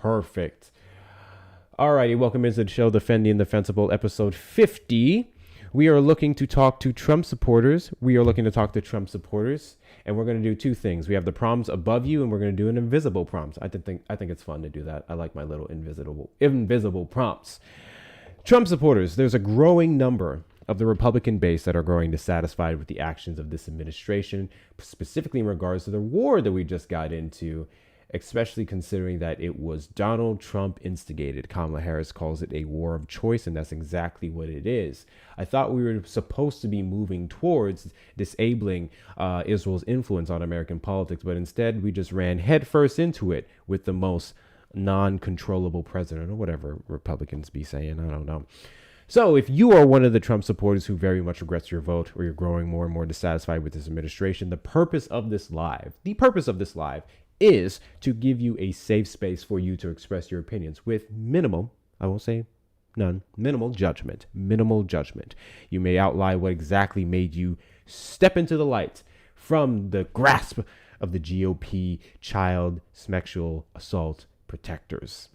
Perfect. Alrighty, welcome into the show, Defend the Indefensible, episode 50. We are looking to talk to Trump supporters. And we're going to do two things. We have the prompts above you, and we're going to do an invisible prompt. I think it's fun to do that. I like my little invisible prompts. Trump supporters, there's a growing number of the Republican base that are growing dissatisfied with the actions of this administration, specifically in regards to the war that we just got into, especially considering that it was Donald Trump instigated. Kamala Harris calls it a war of choice, and that's exactly what it is. I thought we were supposed to be moving towards disabling Israel's influence on American politics, but instead we just ran headfirst into it with the most non-controllable president, or whatever Republicans be saying. I don't know. So if you are one of the Trump supporters who very much regrets your vote, or you're growing more and more dissatisfied with this administration, the purpose of this live is to give you a safe space for you to express your opinions with minimal, I won't say none, minimal judgment. You may outline what exactly made you step into the light from the grasp of the GOP child sexual assault protectors.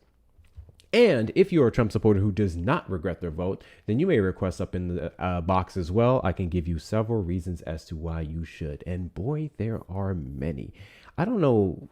And if you're a Trump supporter who does not regret their vote, then you may request up in the box as well. I can give you several reasons as to why you should. And boy, there are many. I don't know,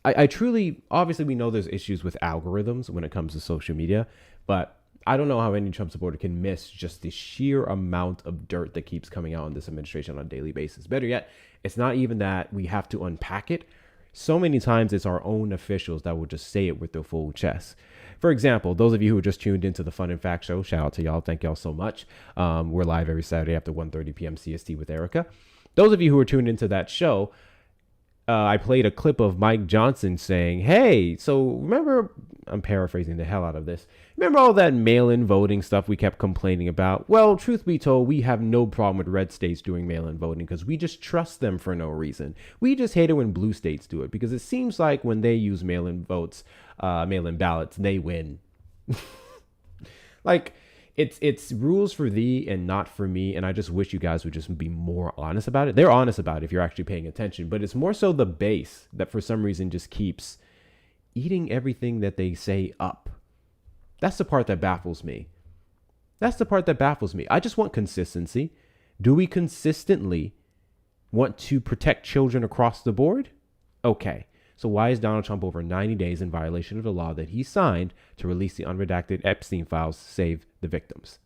I truly, obviously we know there's issues with algorithms when it comes to social media, but I don't know how any Trump supporter can miss just the sheer amount of dirt that keeps coming out on this administration on a daily basis. Better yet, it's not even that we have to unpack it. So many times it's our own officials that will just say it with their full chest. For example, those of you who just tuned into the Fun and Fact Show, shout out to y'all. Thank y'all so much. We're live every Saturday after 1:30 p.m. CST with Erica. Those of you who are tuned into that show, I played a clip of Mike Johnson saying, hey, so remember, I'm paraphrasing the hell out of this. Remember all that mail-in voting stuff we kept complaining about? Well, truth be told, we have no problem with red states doing mail-in voting because we just trust them for no reason. We just hate it when blue states do it because it seems like when they use mail-in votes, mail-in ballots, they win. It's rules for thee and not for me. And I just wish you guys would just be more honest about it. They're honest about it if you're actually paying attention, but it's more so the base that for some reason just keeps eating everything that they say up. That's the part that baffles me. I just want consistency. Do we consistently want to protect children across the board? Okay. So why is Donald Trump over 90 days in violation of the law that he signed to release the unredacted Epstein files to save the victims?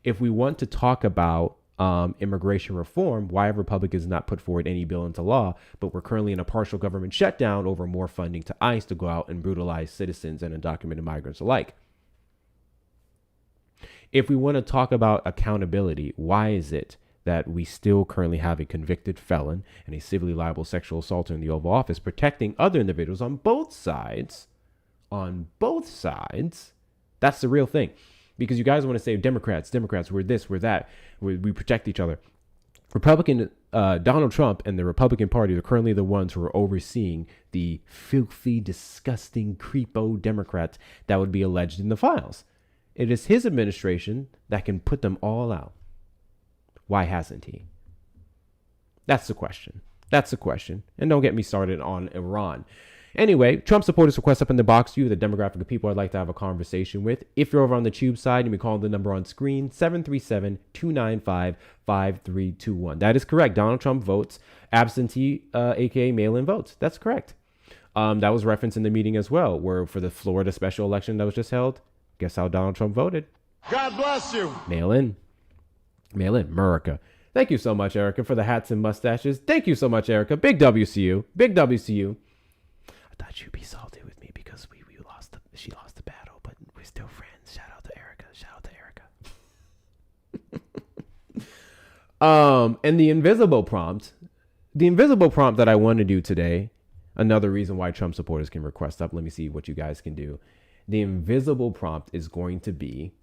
If we want to talk about immigration reform, why have Republicans not put forward any bill into law, but we're currently in a partial government shutdown over more funding to ICE to go out and brutalize citizens and undocumented migrants alike? If we want to talk about accountability, why is it that we still currently have a convicted felon and a civilly liable sexual assaulter in the Oval Office protecting other individuals on both sides? That's the real thing. Because you guys want to say Democrats, we're this, we're that, we protect each other. Donald Trump and the Republican Party are currently the ones who are overseeing the filthy, disgusting, creepo Democrats that would be alleged in the files. It is his administration that can put them all out. Why hasn't he? That's the question. And don't get me started on Iran. Anyway, Trump supporters request up in the box you, the demographic of people I'd like to have a conversation with. If you're over on the tube side, you may call the number on screen, 737-295-5321. That is correct. Donald Trump votes absentee, aka mail-in votes. That's correct. That was referenced in the meeting as well, where for the Florida special election that was just held, guess how Donald Trump voted? God bless you. Mail-in, America. Thank you so much, Erica, for the hats and mustaches. Thank you so much, Erica. Big WCU. I thought you'd be salty with me because she lost the battle, but we're still friends. Shout out to Erica. And the invisible prompt that I want to do today, another reason why Trump supporters can request up. Let me see what you guys can do. The invisible prompt is going to be,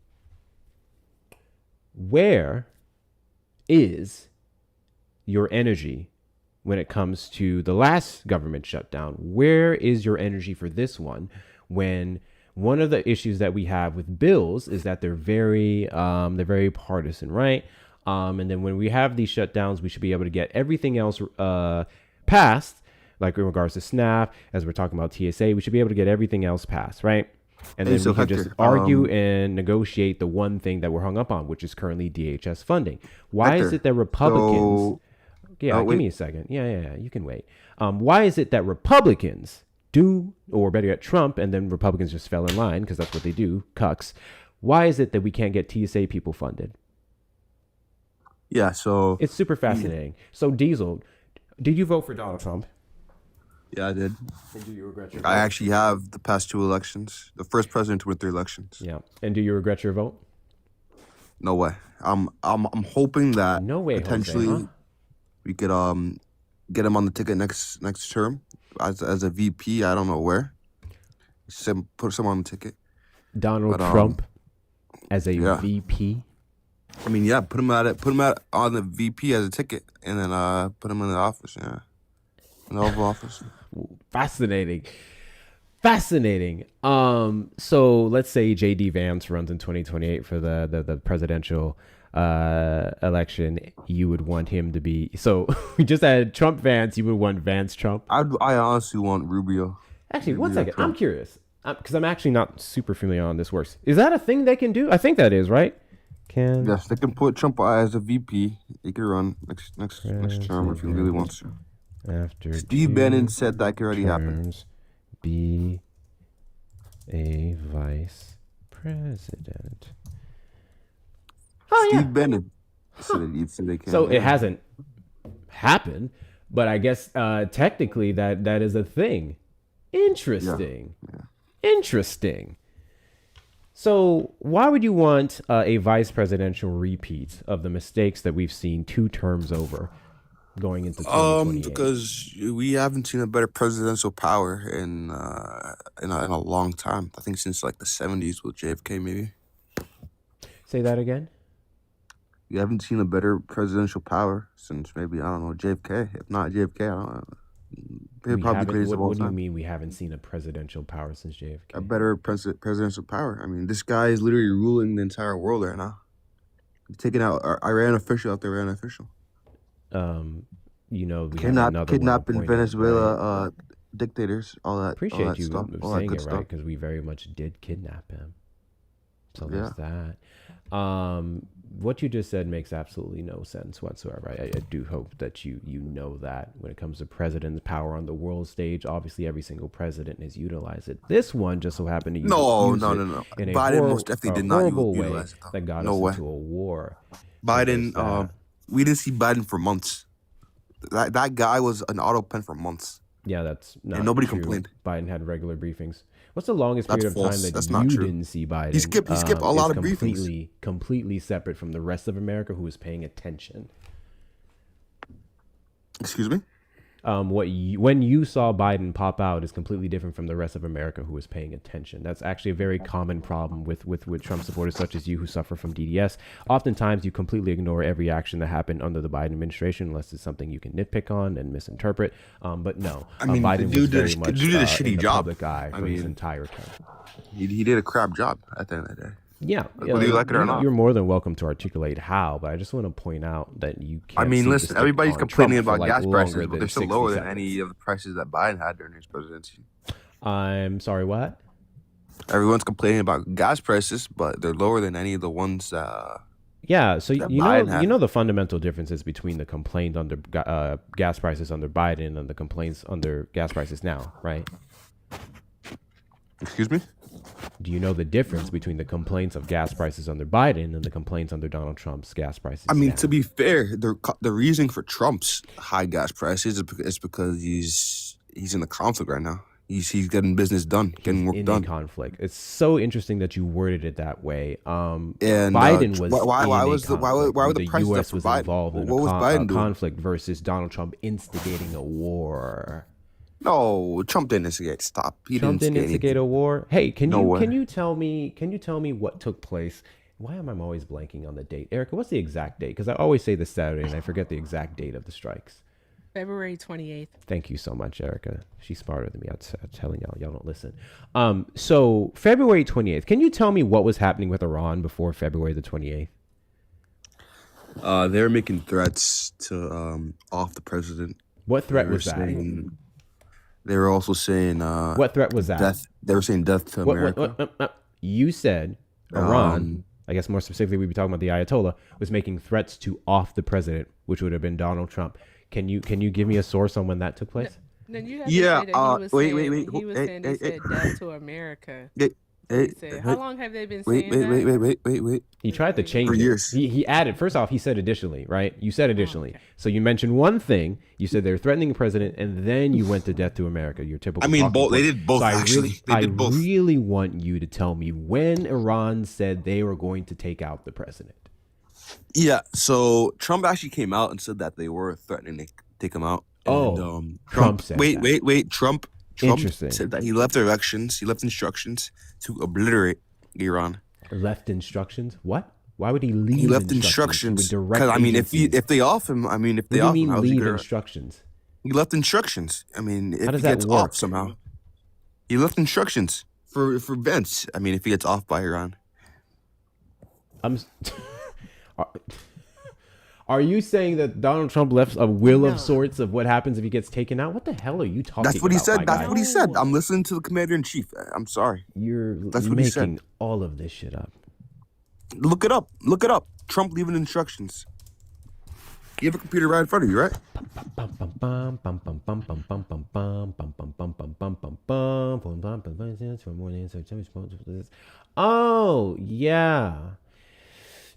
where is your energy when it comes to the last government shutdown? Where is your energy for this one? When one of the issues that we have with bills is that they're very partisan, right? And then when we have these shutdowns, we should be able to get everything else passed like in regards to SNAP, as we're talking about TSA, we should be able to get everything else passed, right? And then we can just argue and negotiate the one thing that we're hung up on, which is currently DHS funding. Why is it that Republicans... give me a second. Yeah, you can wait. Why is it that Republicans do, or better yet, Trump, and then Republicans just fell in line, because that's what they do, cucks. Why is it that we can't get TSA people funded? Yeah, so... It's super fascinating. So, Diesel, did you vote for Donald Trump? Yeah, I did. And do you regret your vote? I actually have the past 2 elections. The first president to win 3 elections. Yeah. And do you regret your vote? No way. I'm hoping that potentially Jose, huh? we could get him on the ticket next term as a VP. I don't know where. Put someone on the ticket. Donald Trump as a VP. I mean, yeah, put him on the VP as a ticket, and then put him in the office. Yeah, in the Oval Office. Fascinating. So let's say J.D. Vance runs in 2028 for the presidential election. You would want him to be. So we just had Trump Vance. You would want Vance Trump. I honestly want Rubio. Actually, one second. I'm curious because I'm actually not super familiar on this works. Is that a thing they can do? I think that is, right? Yes, they can put Trump as a VP. He could run next term if he really wants to. After Steve Bannon said that could already happen. Be a vice president. Oh, yeah. Steve Bannon said they can. So it hasn't happened, but I guess technically that is a thing. Interesting. Yeah. Interesting. So why would you want a vice presidential repeat of the mistakes that we've seen 2 terms over going into 2028? Because we haven't seen a better presidential power in a long time. I think since like the 70s with JFK, maybe. Say that again? We haven't seen a better presidential power since maybe, I don't know, JFK. If not JFK, I don't know. What do you mean we haven't seen a presidential power since JFK? A better presidential power. I mean, this guy is literally ruling the entire world right now. He's taking out Iran official after Iran official. We have another kidnapping Venezuela dictators, all that. Appreciate all that you stuff, saying it right, because we very much did kidnap him. So there's that. What you just said makes absolutely no sense whatsoever. I do hope that you know that when it comes to president's power on the world stage, obviously every single president has utilized it. This one just so happened to use no. in a Biden most definitely did not utilize it that got us into a war. Biden, we didn't see Biden for months. That guy was an auto pen for months. Yeah, that's not and nobody true. complained. Biden had regular briefings. What's the longest period of time that you didn't see Biden? He skipped a lot of briefings. Completely separate from the rest of America who was paying attention. Excuse me? When you saw Biden pop out is completely different from the rest of America who was paying attention. That's actually a very common problem with Trump supporters such as you who suffer from DDS. Oftentimes, you completely ignore every action that happened under the Biden administration unless it's something you can nitpick on and misinterpret. But no, I mean, Biden the dude was very much did a shitty in the job. public eye for his entire term. He did a crap job at the end of the day. Yeah, whether you like it or not. You're more than welcome to articulate how, but I just want to point out that you can't. I mean, listen, everybody's complaining about like gas prices, but they're still lower seconds. than any of the prices that Biden had during his presidency. I'm sorry, what? Everyone's complaining about gas prices, but they're lower than any of the ones. Yeah, so you know the fundamental differences between the complaint under gas prices under Biden and the complaints under gas prices now, right? Excuse me? Do you know the difference between the complaints of gas prices under Biden and the complaints under Donald Trump's gas prices? I mean, now? To be fair, the reason for Trump's high gas prices is because he's in a conflict right now. He's getting business done, getting work done. In conflict. It's so interesting that you worded it that way. And Biden was why were the prices U.S. up for was Biden? involved in What was Biden doing? Conflict versus Donald Trump instigating a war. No, Trump didn't instigate. Stop. Trump didn't instigate a war. Hey, can you tell me what took place? Why am I always blanking on the date, Erica? What's the exact date? Because I always say this Saturday and I forget the exact date of the strikes. February 28th. Thank you so much, Erica. She's smarter than me. I'm telling y'all don't listen. So February 28th. Can you tell me what was happening with Iran before February the 28th? They were making threats to off the president. What threat was that? They were also saying What threat was that? death. They were saying death to America. What? You said Iran, I guess more specifically, we'd be talking about the Ayatollah, was making threats to off the president, which would have been Donald Trump. Can you give me a source on when that took place? Then you have to Yeah. say that he was Wait. saying Wait. he was saying they said death to America. Wait. He Wait. said, how Wait. long have they been Wait. saying Wait. that? Wait. He tried to change For it. years. He added, first off, he said additionally, right? You said additionally. okay. So you mentioned one thing. You said they were threatening the president, and then you went to death to America. Your typical. I mean, talking both. They point. did both. So Actually, they did both. I really want you to tell me when Iran said they were going to take out the president. Yeah. So Trump actually came out and said that they were threatening to take him out. And, Trump said Wait. that. Wait. Trump Interesting. said that he left directions. He left instructions to obliterate Iran. Left instructions? What? Why would he leave? He left instructions? because I mean, if they off him, What do you mean leave instructions? He left instructions. I mean, if does he that gets work? off somehow, he left instructions for Vince. I mean, if he gets off by Iran, Are you saying that Donald Trump left a will No. of sorts of what happens if he gets taken out? What the hell are you talking about? that's what he said. my That's guy? what he said. I'm listening to the commander in chief. I'm sorry. That's what he said. making all of this shit up. Look it up. Look it up. Trump leaving instructions. You have a computer right in front of you, right? Oh, yeah.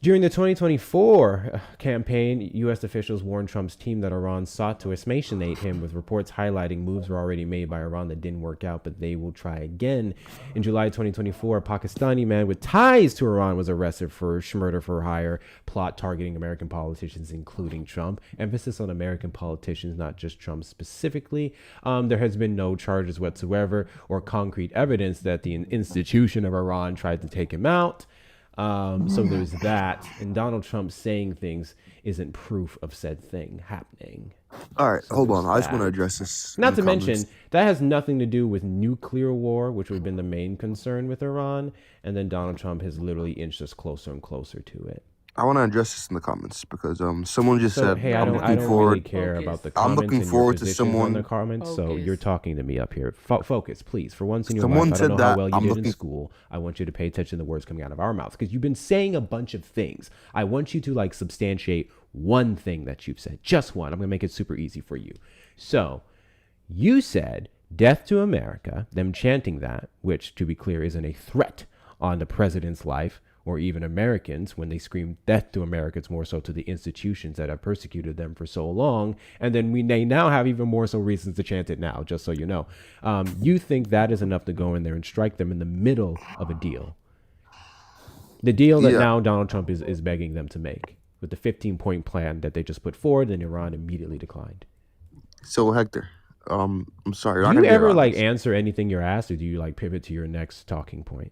During the 2024 campaign, U.S. officials warned Trump's team that Iran sought to assassinate him, with reports highlighting moves were already made by Iran that didn't work out, but they will try again. In July 2024, a Pakistani man with ties to Iran was arrested for murder for hire plot targeting American politicians, including Trump. Emphasis on American politicians, not just Trump specifically. There has been no charges whatsoever or concrete evidence that the institution of Iran tried to take him out. So there's that, and Donald Trump saying things isn't proof of said thing happening. All right, So hold on. there's I just want to that. address this. Not in to the mention, comments. that has nothing to do with nuclear war, which would have been the main concern with Iran, and then Donald Trump has literally inched us closer and closer to it. I want to address this in the comments because someone just So said hey, I I'm don't looking really forward. care Focus. about the I'm comments looking and forward your to positions on someone- the comments. So Focus. you're talking to me up here. Focus, please. For once in your Someone life, I said don't know how that well you I'm did in looking- school. I want you to pay attention to the words coming out of our mouths because you've been saying a bunch of things. I want you to like substantiate one thing that you've said, just one. I'm gonna make it super easy for you. So you said death to America, them chanting that, which to be clear isn't a threat on the president's life or even Americans. When they scream death to America, it's more so to the institutions that have persecuted them for so long. And then they now have even more so reasons to chant it now, just so you know. You think that is enough to go in there and strike them in the middle of a deal. The deal that Yeah. now Donald Trump is begging them to make with the 15-point plan that they just put forward, and Iran immediately declined. So Hector, I'm sorry. Do you're not you gonna get ever around like this. answer anything you're asked, or do you like pivot to your next talking point?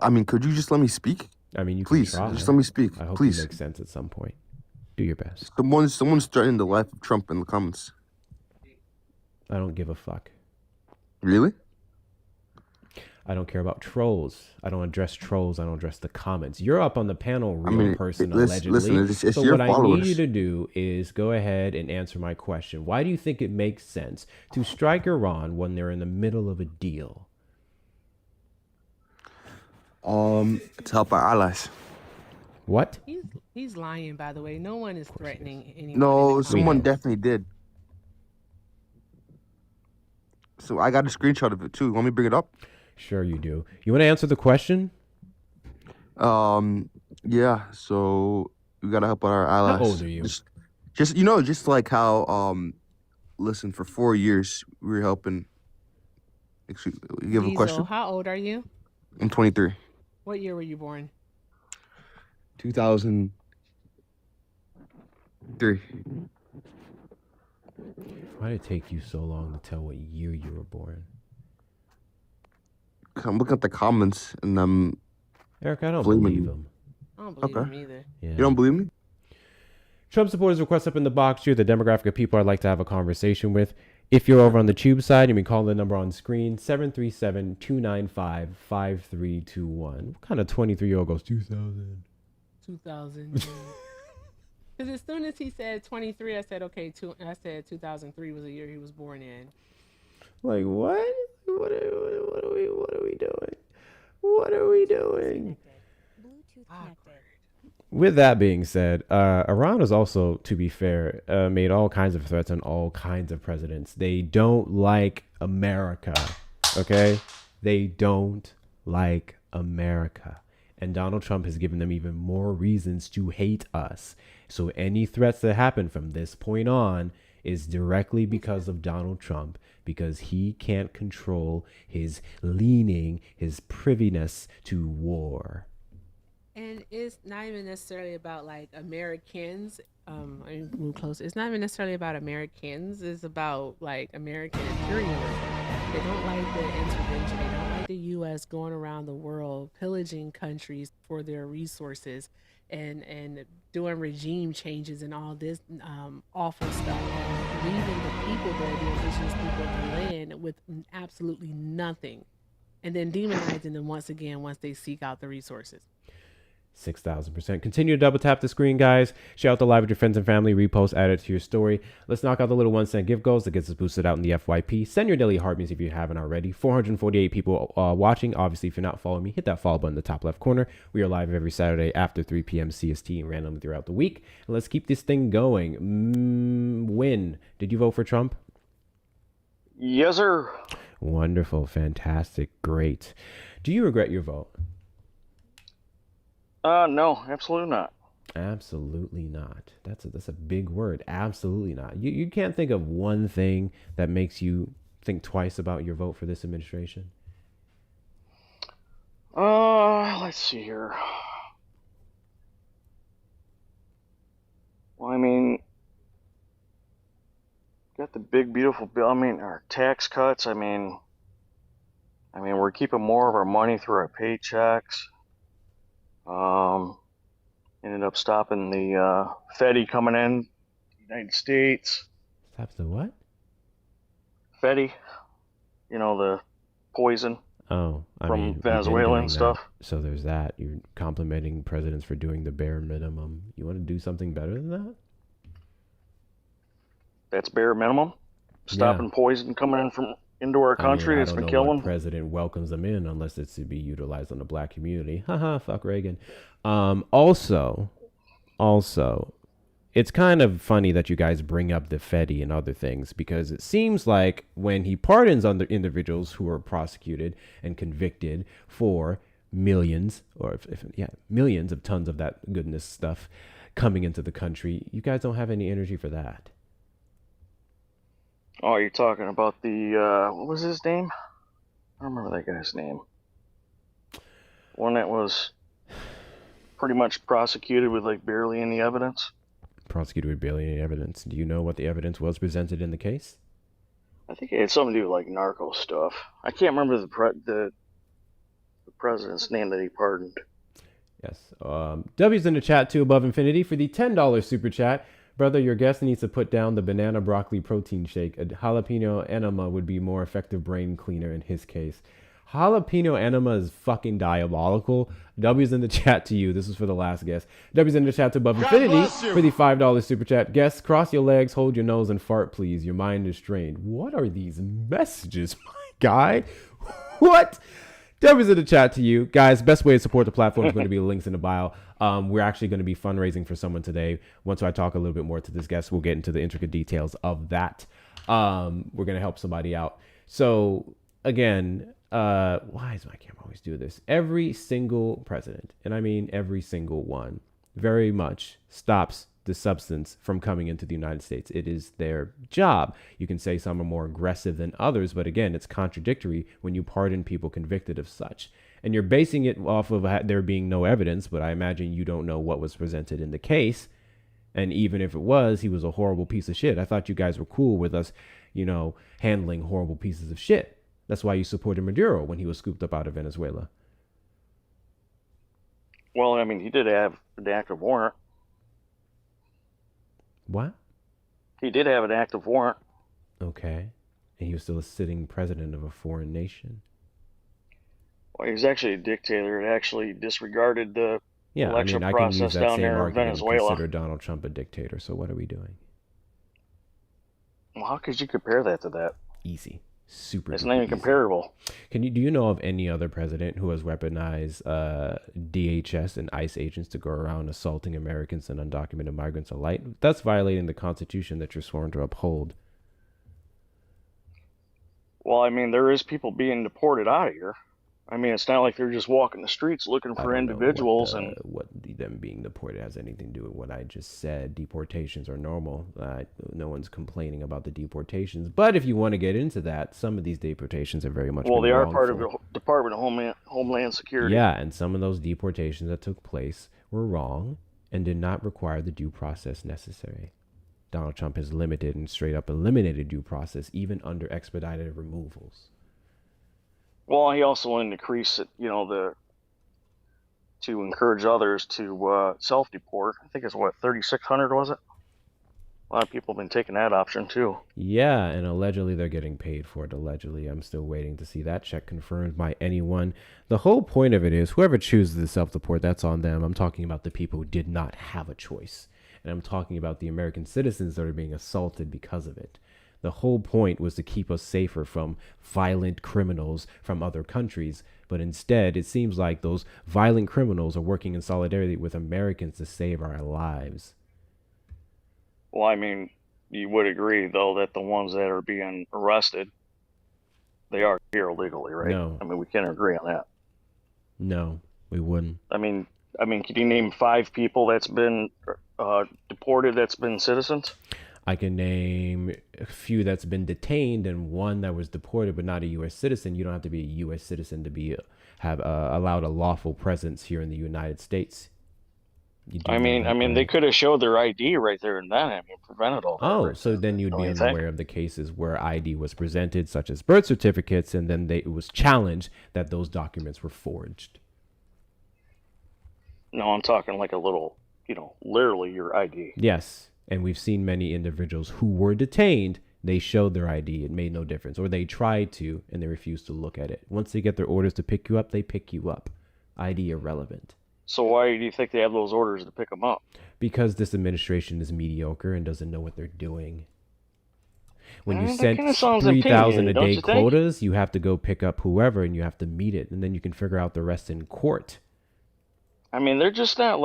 I mean, could you just let me speak? I mean, you Please, can try. just let me speak. I hope Please. it makes sense at some point. Do your best. Someone's threatening the life of Trump in the comments. I don't give a fuck. Really? I don't care about trolls. I don't address trolls. I don't address the comments. You're up on the panel, real mean, person, listen, allegedly. it's So your what I need followers. you to do is go ahead and answer my question. Why do you think it makes sense to strike Iran when they're in the middle of a deal? To help our allies. What? He's lying, by the way. No one is threatening anyone. No, in the someone comments. definitely did. So I got a screenshot of it too. Want me to bring it up? Sure you do. You want to answer the question? Yeah. So we gotta help out our allies. old are you? Just like how listen, for 4 years we were helping. Excuse, you have a Diesel, question? how old are you? I'm 23. What year were you born? 2003. Why did it take you so long to tell what year you were born? I'm looking at the comments and Eric, I don't Blaming believe you. him. I don't believe Okay. him either. Yeah. you don't believe me? Trump supporters request up in the box. You're the demographic of people I'd like to have a conversation with. If you're over on the tube side, you can call the number on screen, 737-295-5321. What kind of 23-year-old goes 2000? 2000. Because as soon as he said 23, I said, okay, I said 2003 was the year he was born in. Like what? What are we doing? What are we doing? With that being said, Iran has also, to be fair, made all kinds of threats on all kinds of presidents. They don't like America, okay? They don't like America. And Donald Trump has given them even more reasons to hate us. So any threats that happen from this point on is directly because of Donald Trump, because he can't control his leaning, his priviness to war. And it's not even necessarily about like Americans. I move close. It's not even necessarily about Americans. It's about like American imperialism. They don't like the intervention. They don't like the U.S. going around the world pillaging countries for their resources and doing regime changes and all this awful stuff, and leaving the people there, the indigenous people of the land, with absolutely nothing, and then demonizing them once again once they seek out the resources. 6,000%. Continue to double tap the screen, guys. Share out the live with your friends and family. Repost, add it to your story. Let's knock out the little 1 cent gift goals that gets us boosted out in the FYP. Send your daily heartbeats if you haven't already. 448 people watching. Obviously, if you're not following me, hit that follow button in the top left corner. We are live every Saturday after 3 p.m. CST and randomly throughout the week. And let's keep this thing going. Win. Did you vote for Trump? Yes, sir. Wonderful. Fantastic. Great. Do you regret your vote? No, absolutely not. Absolutely not. That's a big word. Absolutely not. You can't think of one thing that makes you think twice about your vote for this administration. Let's see here. Well, I mean, got the big beautiful bill. I mean, our tax cuts. We're keeping more of our money through our paychecks. Ended up stopping the Fetty coming in the United States. Stops the what? Fetty, the poison Oh, from Venezuela and stuff. So there's that. You're complimenting presidents for doing the bare minimum. You want to do something better than that? That's bare minimum. Stopping poison coming in from into our country. It's been killing. What president welcomes them in unless it's to be utilized on the black community. Haha, fuck Reagan. Also, it's kind of funny that you guys bring up the Fetty and other things, because it seems like when he pardons other individuals who are prosecuted and convicted for millions millions of tons of that goodness stuff coming into the country, you guys don't have any energy for that. Oh, you're talking about the, what was his name? I don't remember that guy's name. One that was pretty much prosecuted with like barely any evidence. Prosecuted with barely any evidence. Do you know what the evidence was presented in the case? I think it had something to do with like narco stuff. I can't remember the president's name that he pardoned. Yes. W's in the chat too, above infinity, for the $10 super chat. Brother, your guest needs to put down the banana broccoli protein shake. A jalapeno enema would be more effective brain cleaner in his case. Jalapeno enema is fucking diabolical. W's in the chat to you. This is for the last guest. W's in the chat to above infinity for the $5 super chat. Guests, cross your legs, hold your nose, and fart, please. Your mind is strained. What are these messages, my guy? What? W's in the chat to you. Guys, best way to support the platform is going to be links in the bio. We're actually going to be fundraising for someone today. Once I talk a little bit more to this guest, we'll get into the intricate details of that. We're going to help somebody out. So, again, why does my camera always do this? Every single president, and I mean every single one, very much stops the substance from coming into the United States. It is their job. You can say some are more aggressive than others, but again, it's contradictory when you pardon people convicted of such. And you're basing it off of there being no evidence, but I imagine you don't know what was presented in the case. And even if it was, he was a horrible piece of shit. I thought you guys were cool with us, handling horrible pieces of shit. That's why you supported Maduro when he was scooped up out of Venezuela. Well, I mean, he did have an active warrant. What? He did have an active warrant. Okay. And he was still a sitting president of a foreign nation. Well, he was actually a dictator. It actually disregarded the election I process can use that down same there in argument Venezuela. Consider Donald Trump a dictator. So what are we doing? Well, how could you compare that to that? Easy. Super. It's not even comparable. Do you know of any other president who has weaponized DHS and ICE agents to go around assaulting Americans and undocumented migrants alike? That's violating the Constitution that you're sworn to uphold. Well, I mean, there is people being deported out of here. I mean, it's not like they're just walking the streets looking for individuals. And what them being deported has anything to do with what I just said. Deportations are normal. No one's complaining about the deportations. But if you want to get into that, some of these deportations are very much well, they are wrongful. part of the Department of Homeland Security. Yeah, and some of those deportations that took place were wrong and did not require the due process necessary. Donald Trump has limited and straight up eliminated due process, even under expedited removals. Well, he also increased it, to encourage others to self-deport. I think it's 3,600 was it? A lot of people have been taking that option too. Yeah, and allegedly they're getting paid for it. Allegedly, I'm still waiting to see that check confirmed by anyone. The whole point of it is whoever chooses to self-deport, that's on them. I'm talking about the people who did not have a choice. And I'm talking about the American citizens that are being assaulted because of it. The whole point was to keep us safer from violent criminals from other countries. But instead, it seems like those violent criminals are working in solidarity with Americans to save our lives. Well, I mean, you would agree, though, that the ones that are being arrested, they are here illegally, right? No. I mean, we can't agree on that. No, we wouldn't. I mean, can you name 5 people that's been deported that's been citizens? I can name a few that's been detained and one that was deported but not a U.S. citizen. You don't have to be a U.S. citizen to have allowed a lawful presence here in the United States. I mean, they could have showed their ID right there and then. I mean, prevented all that. Oh, so then you'd be unaware of the cases where ID was presented, such as birth certificates, and then it was challenged that those documents were forged. No, I'm talking like a little, literally your ID. Yes, and we've seen many individuals who were detained. They showed their ID. It made no difference. Or they tried to, and they refused to look at it. Once they get their orders to pick you up, they pick you up. ID irrelevant. So why do you think they have those orders to pick them up? Because this administration is mediocre and doesn't know what they're doing. When you set 3,000 a day quotas, you have to go pick up whoever and you have to meet it. And then you can figure out the rest in court. I mean, they're just not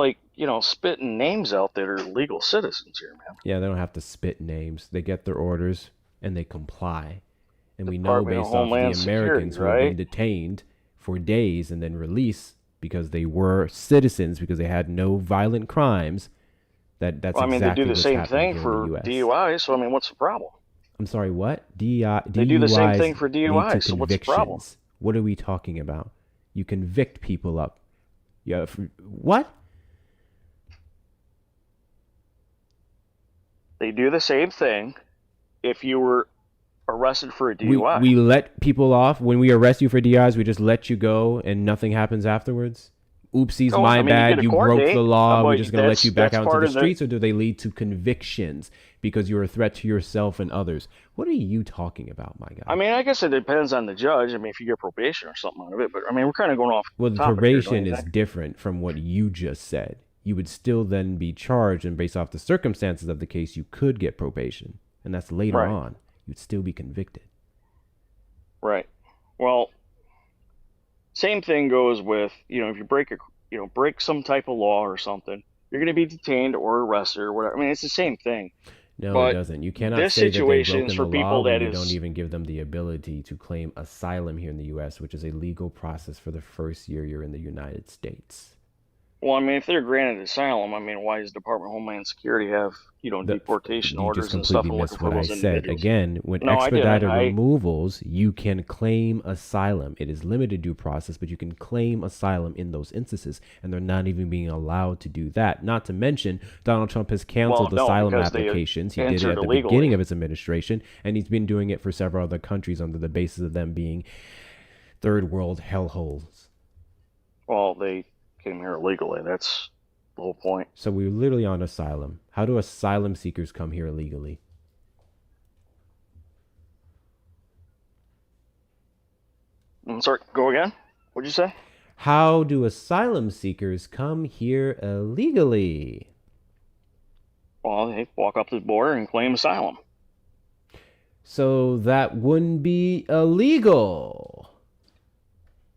spitting names out that are legal citizens here, man. Yeah, they don't have to spit names. They get their orders and they comply. And we know based off the Americans who have been detained for days and then released because they were citizens, because they had no violent crimes, that's exactly they do the same thing for DUI, so what's the problem? I'm sorry, what? DUIs they do the same thing for DUI, so what's the problem? What are we talking about? You convict people up. Yeah, what? They do the same thing if you were arrested for a DUI. We let people off. When we arrest you for DUIs, we just let you go and nothing happens afterwards? Oopsies, my bad. You broke the law. We're just going to let you back out into the streets, or do they lead to convictions because you're a threat to yourself and others? What are you talking about, my guy? I guess it depends on the judge. If you get probation or something out of it, but we're kind of going off. Well, the probation is different from what you just said. You would still then be charged, and based off the circumstances of the case, you could get probation, and that's later on. You'd still be convicted. Right. Well, same thing goes with, if you break some type of law or something, you're going to be detained or arrested or whatever. It's the same thing. No, but it doesn't. You cannot say that they've broken the law when you don't even give them the ability to claim asylum here in the U.S., which is a legal process for the first year you're in the United States. Well, if they're granted asylum, why does the Department of Homeland Security have, deportation orders and stuff? You just completely missed what I said. Again, when expedited removals, you can claim asylum. It is limited due process, but you can claim asylum in those instances, and they're not even being allowed to do that. Not to mention, Donald Trump has canceled asylum applications. He did it at the beginning of his administration, and he's been doing it for several other countries under the basis of them being third world hellholes. Well, they came here illegally. That's the whole point. So we're literally on asylum. How do asylum seekers come here illegally? I'm sorry, go again? What'd you say? How do asylum seekers come here illegally? Well, they walk up to the border and claim asylum. So that wouldn't be illegal.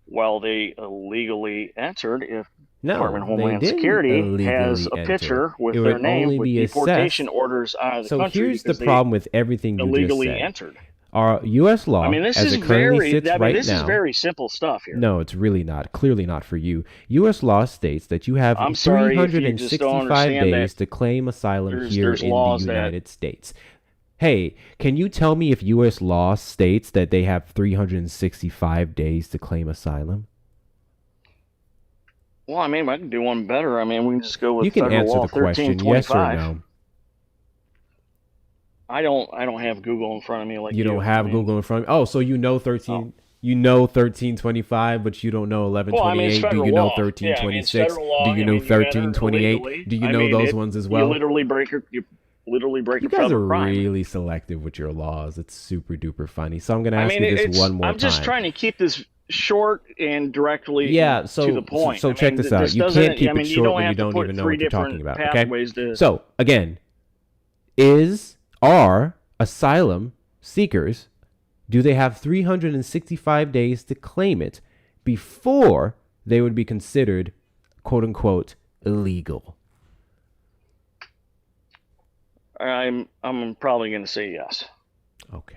Well, they illegally entered if No, Department of they Homeland didn't Security illegally has a enter. picture with It their would name only with be deportation assessed. orders out of the So country here's the because they problem with everything you just illegally said. entered. Our U.S. law, I mean, this as is it currently very, sits I mean, right this is now, very simple stuff here. no, it's really not. Clearly not for you. U.S. law states that you have I'm sorry if you just don't 365 understand days that to claim asylum here there's in the laws that United States. Hey, can you tell me if U.S. law states that they have 365 days to claim asylum? Well, I mean, I can do one better. I mean, we can just go with You can federal answer law the question, yes or 1325. no. I don't have Google in front of me like You don't have I mean, Google in front of you. Oh, so you know 13. Oh. You know 1325, but you don't know Well, I mean, it's 1128. Do federal you know law. Yeah, I mean, it's 1326? federal law. Do you I know mean, you enter 1328? illegally. Do you I know mean, those ones as well? You literally break a You guys are federal crime. really selective with your laws. It's super duper funny. So I'm going to I ask mean, you this it's, one more I'm just time. trying to keep this short and directly Yeah, so to the point. so I check mean, this out. You doesn't- can't keep I mean, it you short don't when you have to don't put even know three what you're talking different about. Okay. pathways to. So again, are asylum seekers, do they have 365 days to claim it before they would be considered, quote unquote, illegal? I'm probably going to say yes. Okay.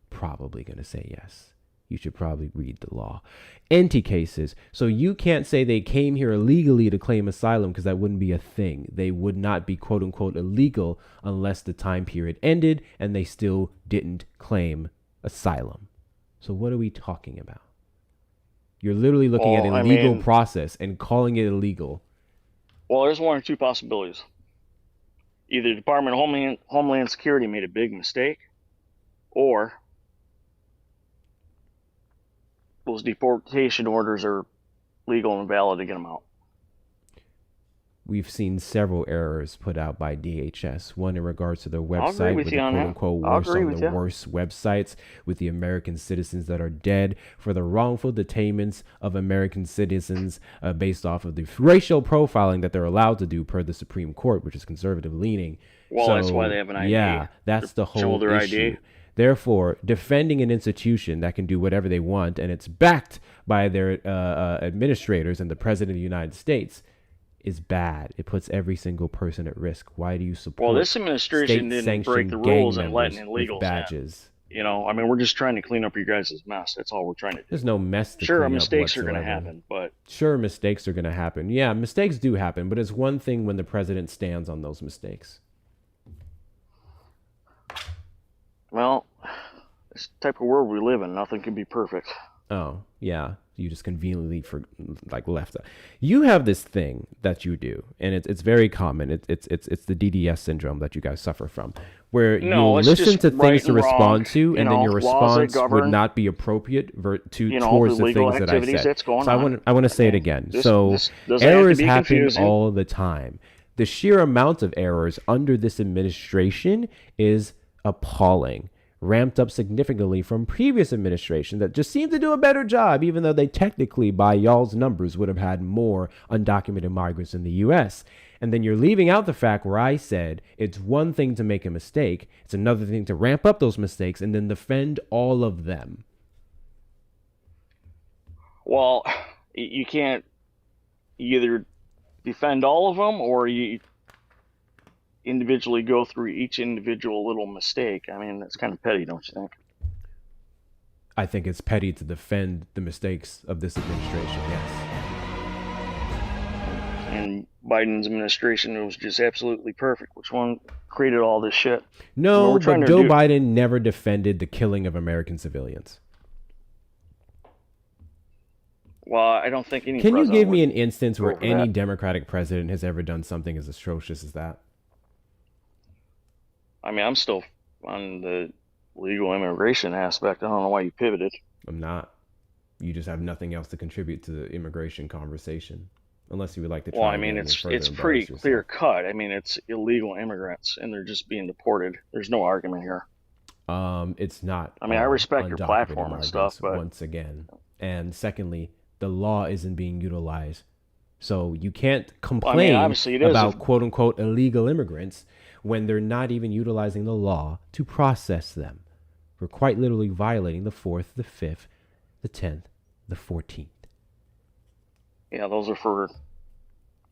Probably going to say yes. You should probably read the law. Anti cases. So you can't say they came here illegally to claim asylum because that wouldn't be a thing. They would not be quote unquote illegal unless the time period ended and they still didn't claim asylum. So what are we talking about? You're literally looking at a legal process and calling it illegal. Well, there's one or two possibilities. Either the Department of Homeland Security made a big mistake, or those deportation orders are legal and valid to get them out. We've seen several errors put out by DHS. One in regards to their website with the quote-unquote worst on the worst websites with the American citizens that are dead for the wrongful detainments of American citizens based off of the racial profiling that they're allowed to do per the Supreme Court, which is conservative leaning. Well, so, that's why they have an ID. Yeah, that's the whole issue. Therefore, defending an institution that can do whatever they want and it's backed by their administrators and the President of the United States is bad. It puts every single person at risk. Why do you support? Well, this administration didn't break the rules and letting illegals badges. In. You know, I mean, we're just trying to clean up your guys' mess. That's all we're trying to do. There's no mess to sure, clean up mistakes whatsoever. are going to happen, but sure, mistakes are going to happen. Yeah, mistakes do happen, but it's one thing when the president stands on those mistakes. Well, this type of world we live in, nothing can be perfect. Oh, yeah. You just conveniently left it. You have this thing that you do, and it's very common. It's the DDS syndrome that you guys suffer from, where you listen to things to respond to, and then your response would not be appropriate towards the things that I said. So I want to say it again. So errors happen all the time. The sheer amount of errors under this administration is appalling. Ramped up significantly from previous administration that just seemed to do a better job, even though they technically, by y'all's numbers, would have had more undocumented migrants in the U.S. And then you're leaving out the fact where I said it's one thing to make a mistake, it's another thing to ramp up those mistakes and then defend all of them. Well, you can't either defend all of them or you individually go through each individual little mistake. I mean, that's kind of petty, don't you think? I think it's petty to defend the mistakes of this administration, yes. And Biden's administration was just absolutely perfect. Which one created all this shit? No, but Joe Biden never defended the killing of American civilians. Well, I don't think any. Can you give me an instance where any Democratic president has ever done something as atrocious as that? I mean, I'm still on the legal immigration aspect. I don't know why you pivoted. I'm not. You just have nothing else to contribute to the immigration conversation, unless you would like to. Well, I mean, it's pretty clear cut. I mean, it's illegal immigrants, and they're just being deported. There's no argument here. It's not. I mean, I respect your platform and stuff, but once again, and secondly, the law isn't being utilized, so you can't complain about quote unquote illegal immigrants when they're not even utilizing the law to process them. We're quite literally violating the 4th, the 5th, the 10th, the 14th. Yeah, those are for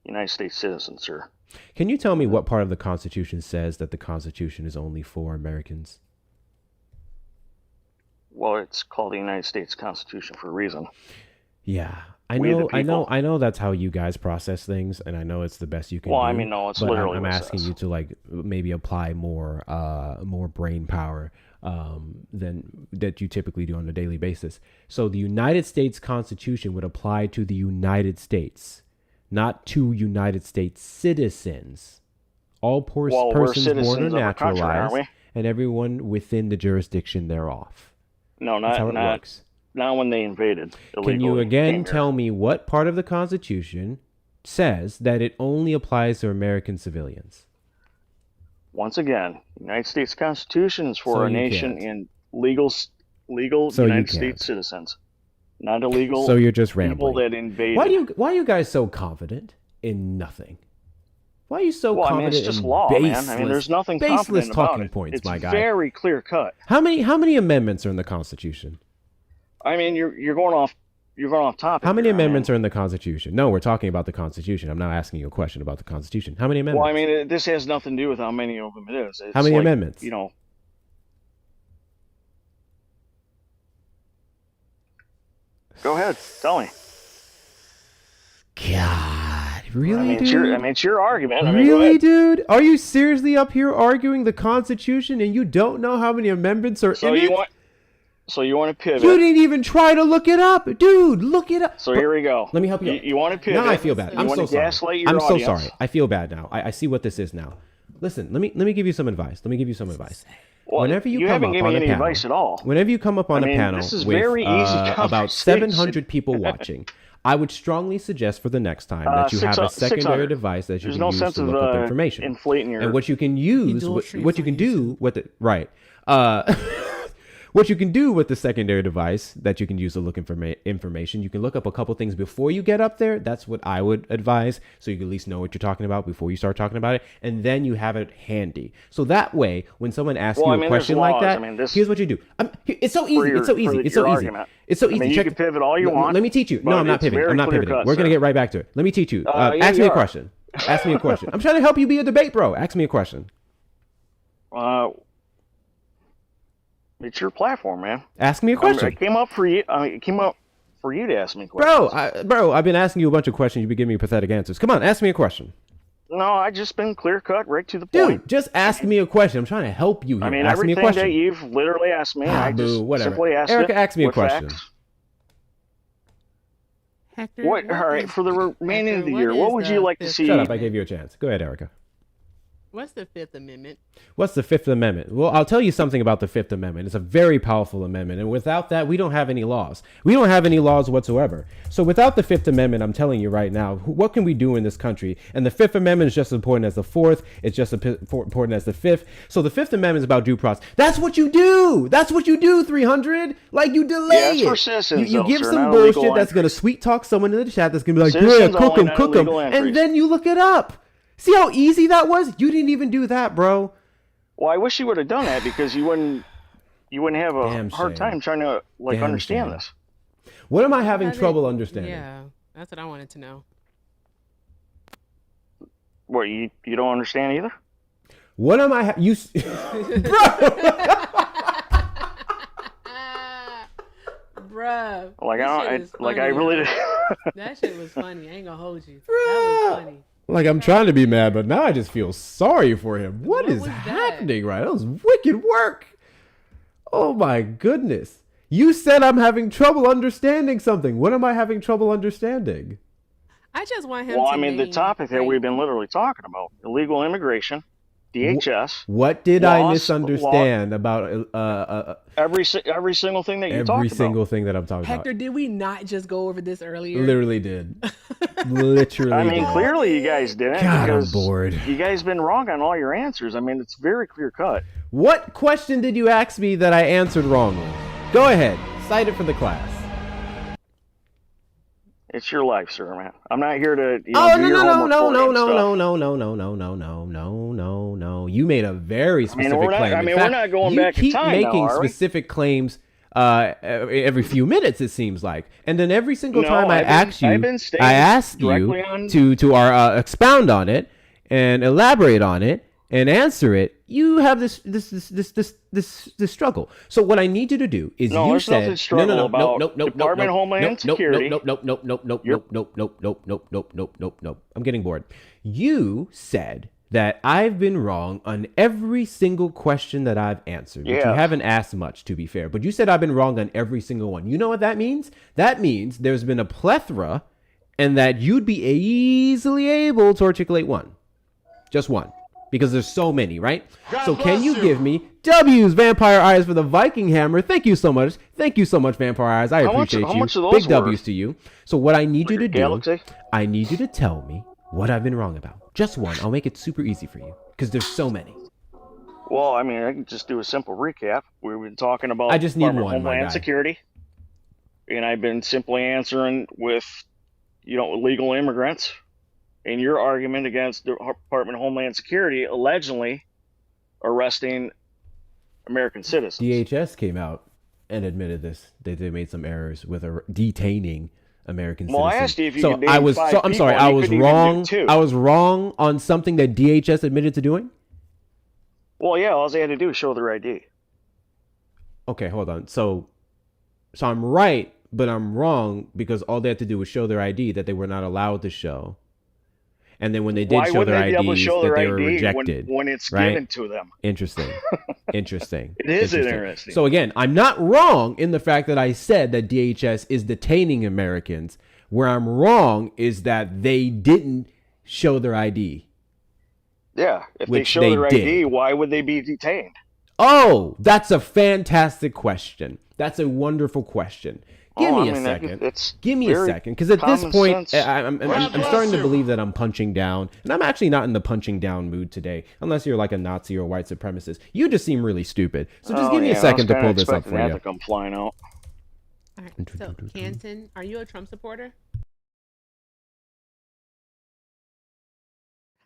United States citizens, sir. Can you tell me what part of the Constitution says that the Constitution is only for Americans? Well, it's called the United States Constitution for a reason. Yeah, I We the know, people. I know that's how you guys process things, and I know it's the best you can Well, do. I mean, no, it's but literally I'm what it asking says. you to like maybe apply more brain power than that you typically do on a daily basis. So the United States Constitution would apply to the United States, not to United States citizens. All Well, we're persons born or citizens of our country, aren't naturalized, we? and everyone within the jurisdiction thereof. No, That's how it not works. when they invaded illegally. Can you again came here. tell me what part of the Constitution says that it only applies to American civilians? Once again, United States Constitution is for So a you nation can't. in legal So you United can't. States citizens, not illegal So you're just people rambling. that invaded. Why are you guys so confident in nothing? Why are you so Well, I mean, confident it's just in law, baseless, man. I mean, there's nothing baseless confident about talking it. points, It's my guy? very clear cut. How many amendments are in the Constitution? I mean, you're going off topic. How many here. amendments are in the Constitution? No, we're talking about the Constitution. I'm not asking you a question about the Constitution. How many amendments? Well, I mean, this has nothing to do with how many of them it is. It's How many like, amendments? You know. Go ahead, tell me. God, really, I mean, dude? it's your argument. I mean, go Really, ahead. dude? Are you seriously up here arguing the Constitution and you don't know how many amendments are So in it? So you want to pivot? You didn't even try to look it up, dude. Look it up. So here we go. Let me help you. You want to pivot? Now I feel bad. You I'm want so to sorry. gaslight your I'm so audience. sorry. I feel bad now. I see what this is now. Listen, let me give you some advice. Well, Whenever you come haven't up given on me a any panel, advice at all. Whenever you come up on I a mean, panel this is with very easy about conversation. 700 people watching, I would strongly suggest for the next time that you have a secondary 600. device that you There's can no use sense to of look up information. inflating your. And what you can use, dual what you can do translation. with it, right? What you can do with the secondary device that you can use to look information, you can look up a couple things before you get up there. That's what I would advise, so you can at least know what you're talking about before you start talking about it, and then you have it handy. So that way, when someone asks Well, you I mean, a question there's like laws. that, I mean, this- here's what you do. It's so easy. It's so easy. It's so your easy. argument. It's so I easy. mean, you Check- can pivot all you want, Let me teach you. but No, I'm not it's pivoting. very I'm not clear pivoting. cut, We're gonna sir. get right back to it. Let me teach you. Yeah, Ask you me a are. question. Ask me a question. I'm trying to help you be a debate bro. Ask me a question. It's your platform, man. Ask me a question. It came up for you. It came up for you to ask me questions. Bro, I've been asking you a bunch of questions. You've been giving me pathetic answers. Come on, ask me a question. No, I just been clear cut, right to the point. Dude, just ask me a question. I'm trying to help you here. I mean, ask me a everything question. that you've literally asked me, I just whatever. simply asked Erica, it ask me a with question. facts. Hector, What? All right, is- for the remaining of the Hector, year, what is would the you like to Fifth see? Shut up. I Amendment? gave you a chance. Go ahead, Erica. What's the Fifth Amendment? What's the Fifth Amendment? Well, I'll tell you something about the Fifth Amendment. It's a very powerful amendment. And without that, we don't have any laws. We don't have any laws whatsoever. So without the Fifth Amendment, I'm telling you right now, what can we do in this country? And the Fifth Amendment is just as important as the Fourth. It's just as important as the Fifth. So the Fifth Amendment is about due process. That's what you do. That's what you do, 300. Like, you delay Yeah, it's for it. citizens, You though, give sir, some not illegal bullshit that's going to entries. sweet talk someone in the chat that's going to be like, Citizens yeah, cook only, them, not cook them. illegal And entries. then you look it up. See how easy that was? You didn't even do that, bro. Well, I wish you would have done that because you wouldn't have a Damn hard shame. time trying to Damn understand shame. this. What am I having Haven't- trouble understanding? Yeah, that's what I wanted to know. What, you don't understand either? What am I? You, Bruh. Like this I shit don't, is like funny, I really. yo. did- That shit was funny. I ain't gonna hold you. That was funny. like I'm trying to be mad, but now I just feel sorry for him. What What is was that? happening? Right? That was wicked work. Oh my goodness! You said I'm having trouble understanding something. What am I having trouble understanding? I just want him Well, to I mean, the name, topic that like, we've been literally talking about: illegal immigration, DHS, What did I Laws- misunderstand about every single thing that you every talked single thing that I'm talking Hector, did we not just go over this earlier? about? Literally did. Literally about. I mean, did. clearly you guys didn't. God, I'm because bored. You guys been wrong on all your answers. I mean, it's very clear cut. What question did you ask me that I answered wrongly? Go ahead. Cite it for the class. It's your life, sir, man. I'm not here to, do No, your no, homework no, for you no, and no, stuff. no, no, no, no, no, no, no, no, no, no. You made a very specific claim. In we're fact, not going you back in keep time making now, are we? specific claims every few minutes, it seems like. And then every single time I ask you, I ask you to expound on it and elaborate on it and answer it. You have this struggle. So what I need you to do is No, you there's said nothing struggle about nope, Department of Homeland Security. nope. I'm getting bored. You said that I've been wrong on every single question that I've answered, which you haven't asked much, to be fair. But you said I've been wrong on every single one. You know what that means? That means there's been a plethora, and that you'd be easily able to articulate one. Just one. Because there's so many, right? So can you give me W's Vampire Eyes for the Viking Hammer? Thank you so much. Thank you so much, Vampire Eyes. I appreciate you. How much are those Big worth? W's to you. So what I need you to Galaxy? do, I need you to tell me what I've been wrong about. Just one. I'll make it super easy for you because there's so many. Well, I mean, I can just do a simple recap. We've been talking about I just need Department of one, my Homeland guy. Security, and I've been simply answering with, illegal immigrants, and your argument against the Department of Homeland Security allegedly arresting American citizens. DHS came out and admitted this. They made some errors with detaining American citizens. Well, I asked you if you so could name I was five so I'm people, sorry. and I you was couldn't even wrong. do two. I was wrong on something that DHS admitted to doing. Well, yeah, all they had to do was show their ID. Okay, hold on. So I'm right, but I'm wrong because all they had to do was show their ID that they were not allowed to show. And then when they did Why show wouldn't their they be able to IDs, show that their they were ID rejected. when it's right? given to them? Interesting. Interesting. It is interesting. So again, I'm not wrong in the fact that I said that DHS is detaining Americans. Where I'm wrong is that they didn't show their ID. Yeah, if they Which show they their ID, did. why would they be detained? Oh, that's a fantastic question. That's a wonderful question. Give me a second. Give me a second, because at this point, I'm starting to believe that I'm punching down, and I'm actually not in the punching down mood today, unless you're like a Nazi or white supremacist. You just seem really stupid. So just give me a second to pull this up for you. To come flying out. All right. So, Canton, are you a Trump supporter?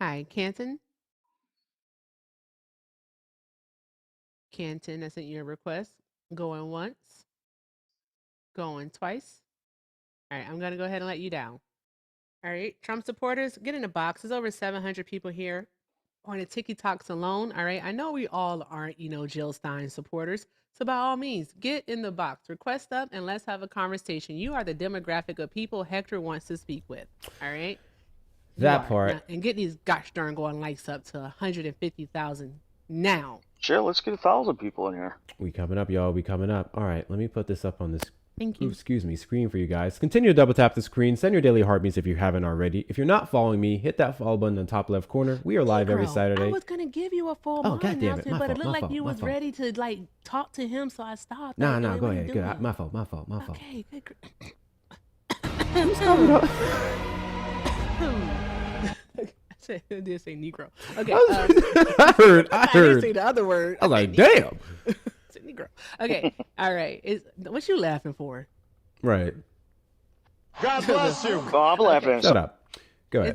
Hi, Canton. Canton, I sent you a request. Going once. Going twice. All right, I'm going to go ahead and let you down. All right, Trump supporters, get in the box. There's over 700 people here on the TikToks alone. All right, I know we all aren't, Jill Stein supporters. So by all means, get in the box, request up, and let's have a conversation. You are the demographic of people Hector wants to speak with. All right? That part. Now, and get these gosh darn going likes up to 150,000 now. Sure, let's get 1,000 people in here. We coming up, y'all. We coming up. All right, let me put this up on this Thank you. screen for you guys. Continue to double tap the screen. Send your daily heartbeats if you haven't already. If you're not following me, hit that follow button in the top left corner. We are live every Saturday. I was gonna give you a full announcement, but it looked like you was ready to talk to him, so I stopped. Nah, go ahead. Good. My fault. Okay, good. I did say Negro. Okay. I heard. I didn't say the other word. I was like, damn. It's a Negro. Okay. All right. What you laughing for? Right. God bless you. Oh, I'm laughing. Shut up. Go ahead.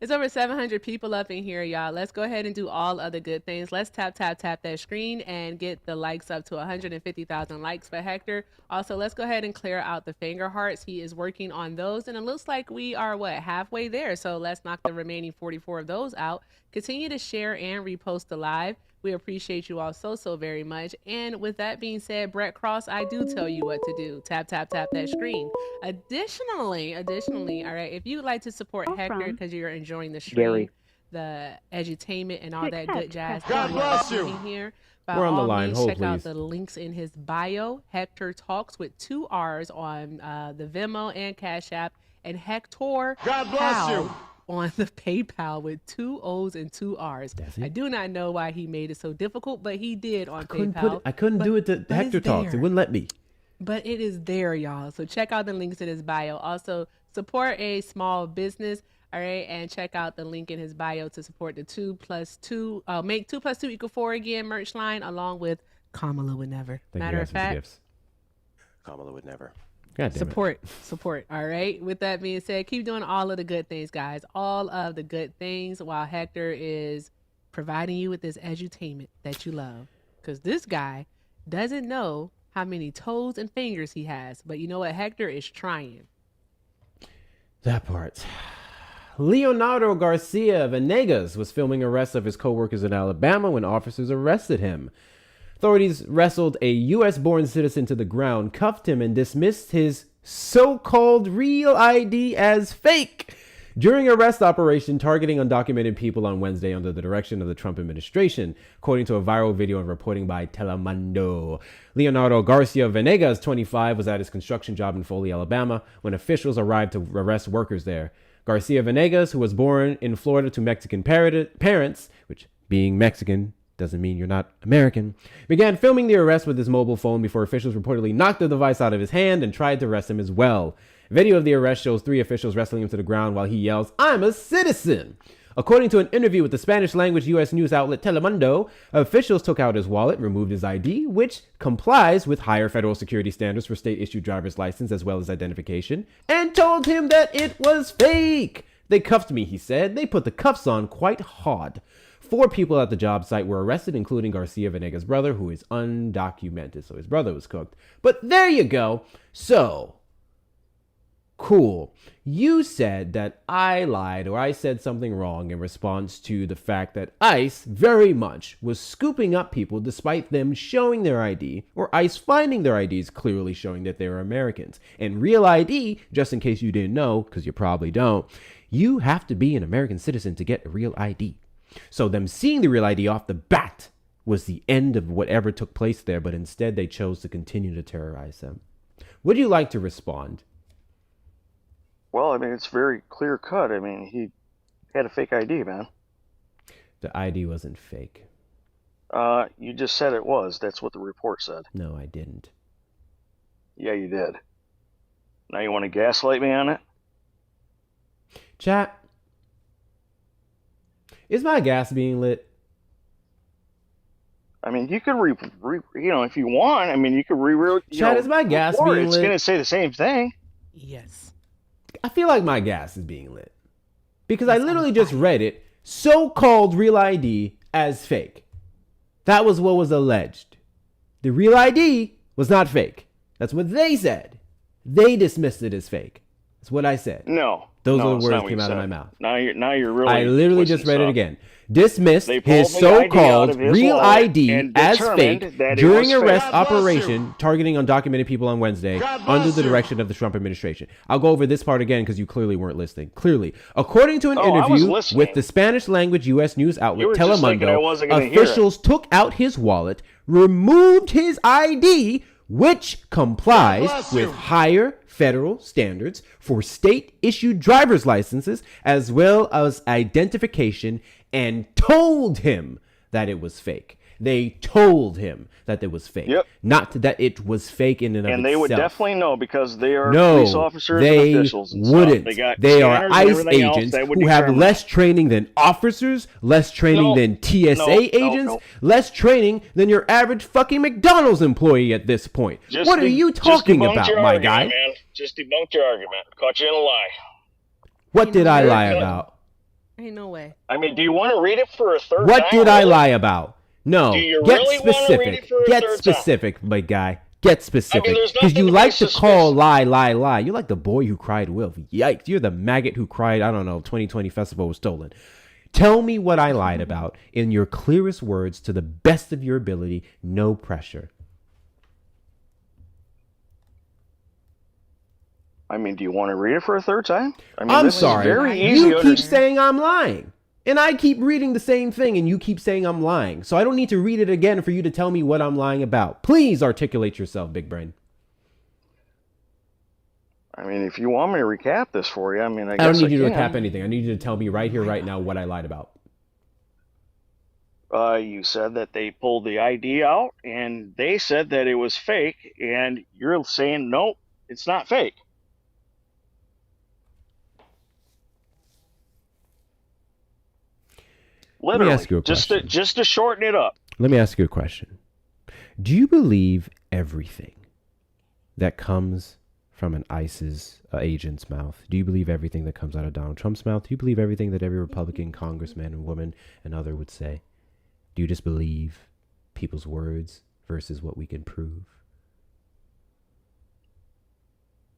It's over 700 people up in here, y'all. Let's go ahead and do all other good things. Let's tap that screen and get the likes up to 150,000 likes for Hector. Also, let's go ahead and clear out the finger hearts. He is working on those, and it looks like we are halfway there. So let's knock the remaining 44 of those out. Continue to share and repost the live. We appreciate you all so very much. And with that being said, Brett Cross, I do tell you what to do. Tap that screen. Additionally, all right, if you'd like to support Hector because you're enjoying the stream, the edutainment and all that good jazz, God bless you. Here, by We're on the all line. means, Hold, check out please. the links in his bio. Hector Talks with 2 R's on the Venmo and Cash App, and Hector God bless Powell you. on the PayPal with 2 O's and 2 R's. I do not know why he made it so difficult, but he did on PayPal. I couldn't do it to Hector it's Talks. It there. wouldn't let me. But it is there, y'all. So check out the links in his bio. Also, support a small business, all right? And check out the link in his bio to support the 2+2, make 2+2 = 4 again merch line, along with Kamala Would Never. Thank Matter you of guys for the fact, gifts. Kamala would never. God damn it. Support. All right. With that being said, keep doing all of the good things, guys. All of the good things while Hector is providing you with this edutainment that you love. Because this guy doesn't know how many toes and fingers he has. But you know what? Hector is trying. That part. Leonardo Garcia Venegas was filming arrests of his co-workers in Alabama when officers arrested him. Authorities wrestled a U.S.-born citizen to the ground, cuffed him, and dismissed his so-called real ID as fake during an arrest operation targeting undocumented people on Wednesday under the direction of the Trump administration, according to a viral video and reporting by Telemundo. Leonardo Garcia Venegas, 25, was at his construction job in Foley, Alabama, when officials arrived to arrest workers there. Garcia Venegas, who was born in Florida to Mexican parents, which being Mexican doesn't mean you're not American, began filming the arrest with his mobile phone before officials reportedly knocked the device out of his hand and tried to arrest him as well. Video of the arrest shows 3 officials wrestling him to the ground while he yells, "I'm a citizen!" According to an interview with the Spanish-language U.S. news outlet Telemundo, officials took out his wallet, removed his ID, which complies with higher federal security standards for state-issued driver's license as well as identification, and told him that it was fake. "They cuffed me," he said. "They put the cuffs on quite hard." 4 people at the job site were arrested, including Garcia Venegas' brother, who is undocumented, so his brother was cooked. But there you go. So, cool. You said that I lied or I said something wrong in response to the fact that ICE very much was scooping up people despite them showing their ID, or ICE finding their IDs clearly showing that they were Americans. And real ID, just in case you didn't know, because you probably don't, you have to be an American citizen to get a real ID. So them seeing the real ID off the bat was the end of whatever took place there, but instead they chose to continue to terrorize them. Would you like to respond? Well, I mean, it's very clear cut. I mean, he had a fake ID, man. The ID wasn't fake. You just said it was. That's what the report said. No, I didn't. Yeah, you did. Now you want to gaslight me on it? Chat, is my gas being lit? I mean, you could if you want. I mean, you could Chat, is my gas report. being It's lit? going to say the same thing. Yes. I feel like my gas is being lit. Because I literally just read it, so-called real ID as fake. That was what was alleged. The real ID was not fake. That's what they said. They dismissed it as fake. That's what I said. No. Those no, are the it's words not that what came you out of said. my mouth. Now you're really. I literally just read it stuff. again. Dismissed They pulled his the ID out so-called of his real wallet ID and as determined fake that it during was fake. arrest God bless operation you. targeting undocumented people on Wednesday God bless under the you. direction of the Trump administration. I'll go over this part again because you clearly weren't listening. Clearly, according to an Oh, I was interview listening. with the Spanish-language U.S. news You outlet were just thinking I Telemundo, wasn't gonna hear it. officials took out his wallet, removed his ID, which complies God bless with you. higher federal standards for state-issued driver's licenses as well as identification, and told him that it was fake. They told him that it was fake. Yep. Not that it was fake in and of And itself. they would definitely know because they are No, police officers they and officials and wouldn't. stuff. They got They are scanners and ICE everything else agents that would who have determine less training than officers, less training No, than TSA no, agents, no. less training than your average fucking McDonald's employee at this point. Just What are de- you just talking debunked about, your my argument, guy? Man. Just debunked your argument. Caught you in a lie. What did I lie Very good. about? Ain't no way. I mean, do you want to read it for a third time? What did I really? lie about? No, Do you get really wanna read specific. it for a Get third specific, my guy. Get specific. there's Because nothing you to like be to call suspicious. lie. You're like the boy who cried wolf. Yikes. You're the maggot who cried, I don't know, 2020 festival was stolen. Tell me what I lied about in your clearest words to the best of your ability. No pressure. I mean, do you want to read it for a third time? I mean, I'm this is sorry. very easy You to keep understand. saying I'm lying. And I keep reading the same thing and you keep saying I'm lying. So I don't need to read it again for you to tell me what I'm lying about. Please articulate yourself, big brain. I mean, if you want me to recap this for you, I mean, I I guess don't need you to can. recap anything. I need you to tell me right here, right now, what I lied about. You said that they pulled the ID out, and they said that it was fake, and you're saying, nope, it's not fake. Literally, ask you a question. just to shorten it up. Let me ask you a question. Do you believe everything that comes from an ISIS agent's mouth? Do you believe everything that comes out of Donald Trump's mouth? Do you believe everything that every Republican congressman and woman and other would say? Do you just believe people's words versus what we can prove?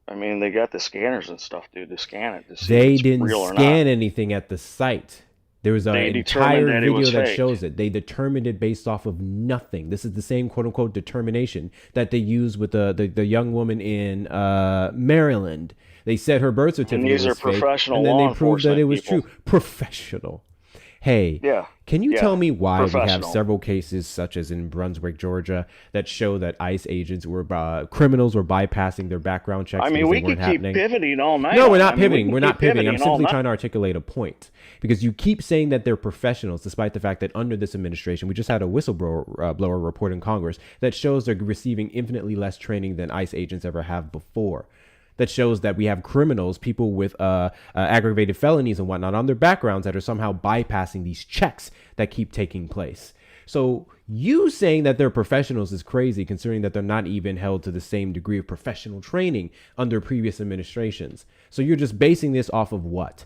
I mean, they got the scanners and stuff, dude, to scan it to see if They it's didn't real or scan not. anything at the site. There was an They entire determined that it video was that fake. shows it. They determined it based off of nothing. This is the same quote unquote determination that they used with the young woman in Maryland. They said her birth certificate these was are fake, professional and then law they proved that it was enforcement true. Professional. Hey, Yeah. can you Yeah. tell me why we have Professional. several cases, such as in Brunswick, Georgia, that show that ICE agents were criminals were bypassing their background checks? I mean, because we they could weren't keep happening? pivoting all night. No, we're on not it. I mean, we pivoting. can We're not keep pivoting. I'm pivoting all simply night. trying to articulate a point because you keep saying that they're professionals, despite the fact that under this administration, we just had a whistleblower blower report in Congress that shows they're receiving infinitely less training than ICE agents ever have before. That shows that we have criminals, people with aggravated felonies and whatnot on their backgrounds that are somehow bypassing these checks that keep taking place. So you saying that they're professionals is crazy, considering that they're not even held to the same degree of professional training under previous administrations. So you're just basing this off of what?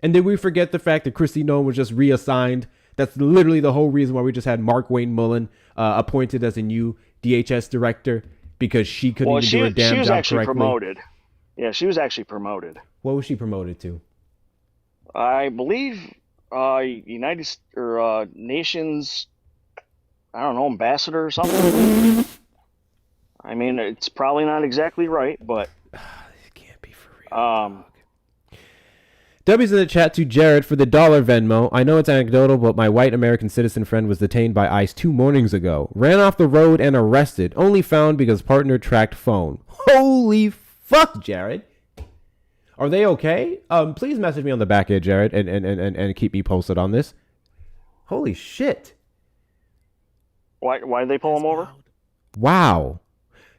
And did we forget the fact that Kristi Noem was just reassigned? That's literally the whole reason why we just had Mark Wayne Mullen appointed as a new DHS director, because she couldn't even do her damn she was job actually correctly. promoted. Yeah, she was actually promoted. What was she promoted to? I believe Nations, I don't know, ambassador or something. I mean, it's probably not exactly right, but It can't be for real. um, W's in the chat to Jared for the $1 Venmo. I know it's anecdotal, but my white American citizen friend was detained by ICE 2 mornings ago. Ran off the road and arrested. Only found because partner tracked phone. Holy fuck, Jared. Are they okay? Please message me on the back end, Jared, and keep me posted on this. Holy shit. why did they pull him over? Wow.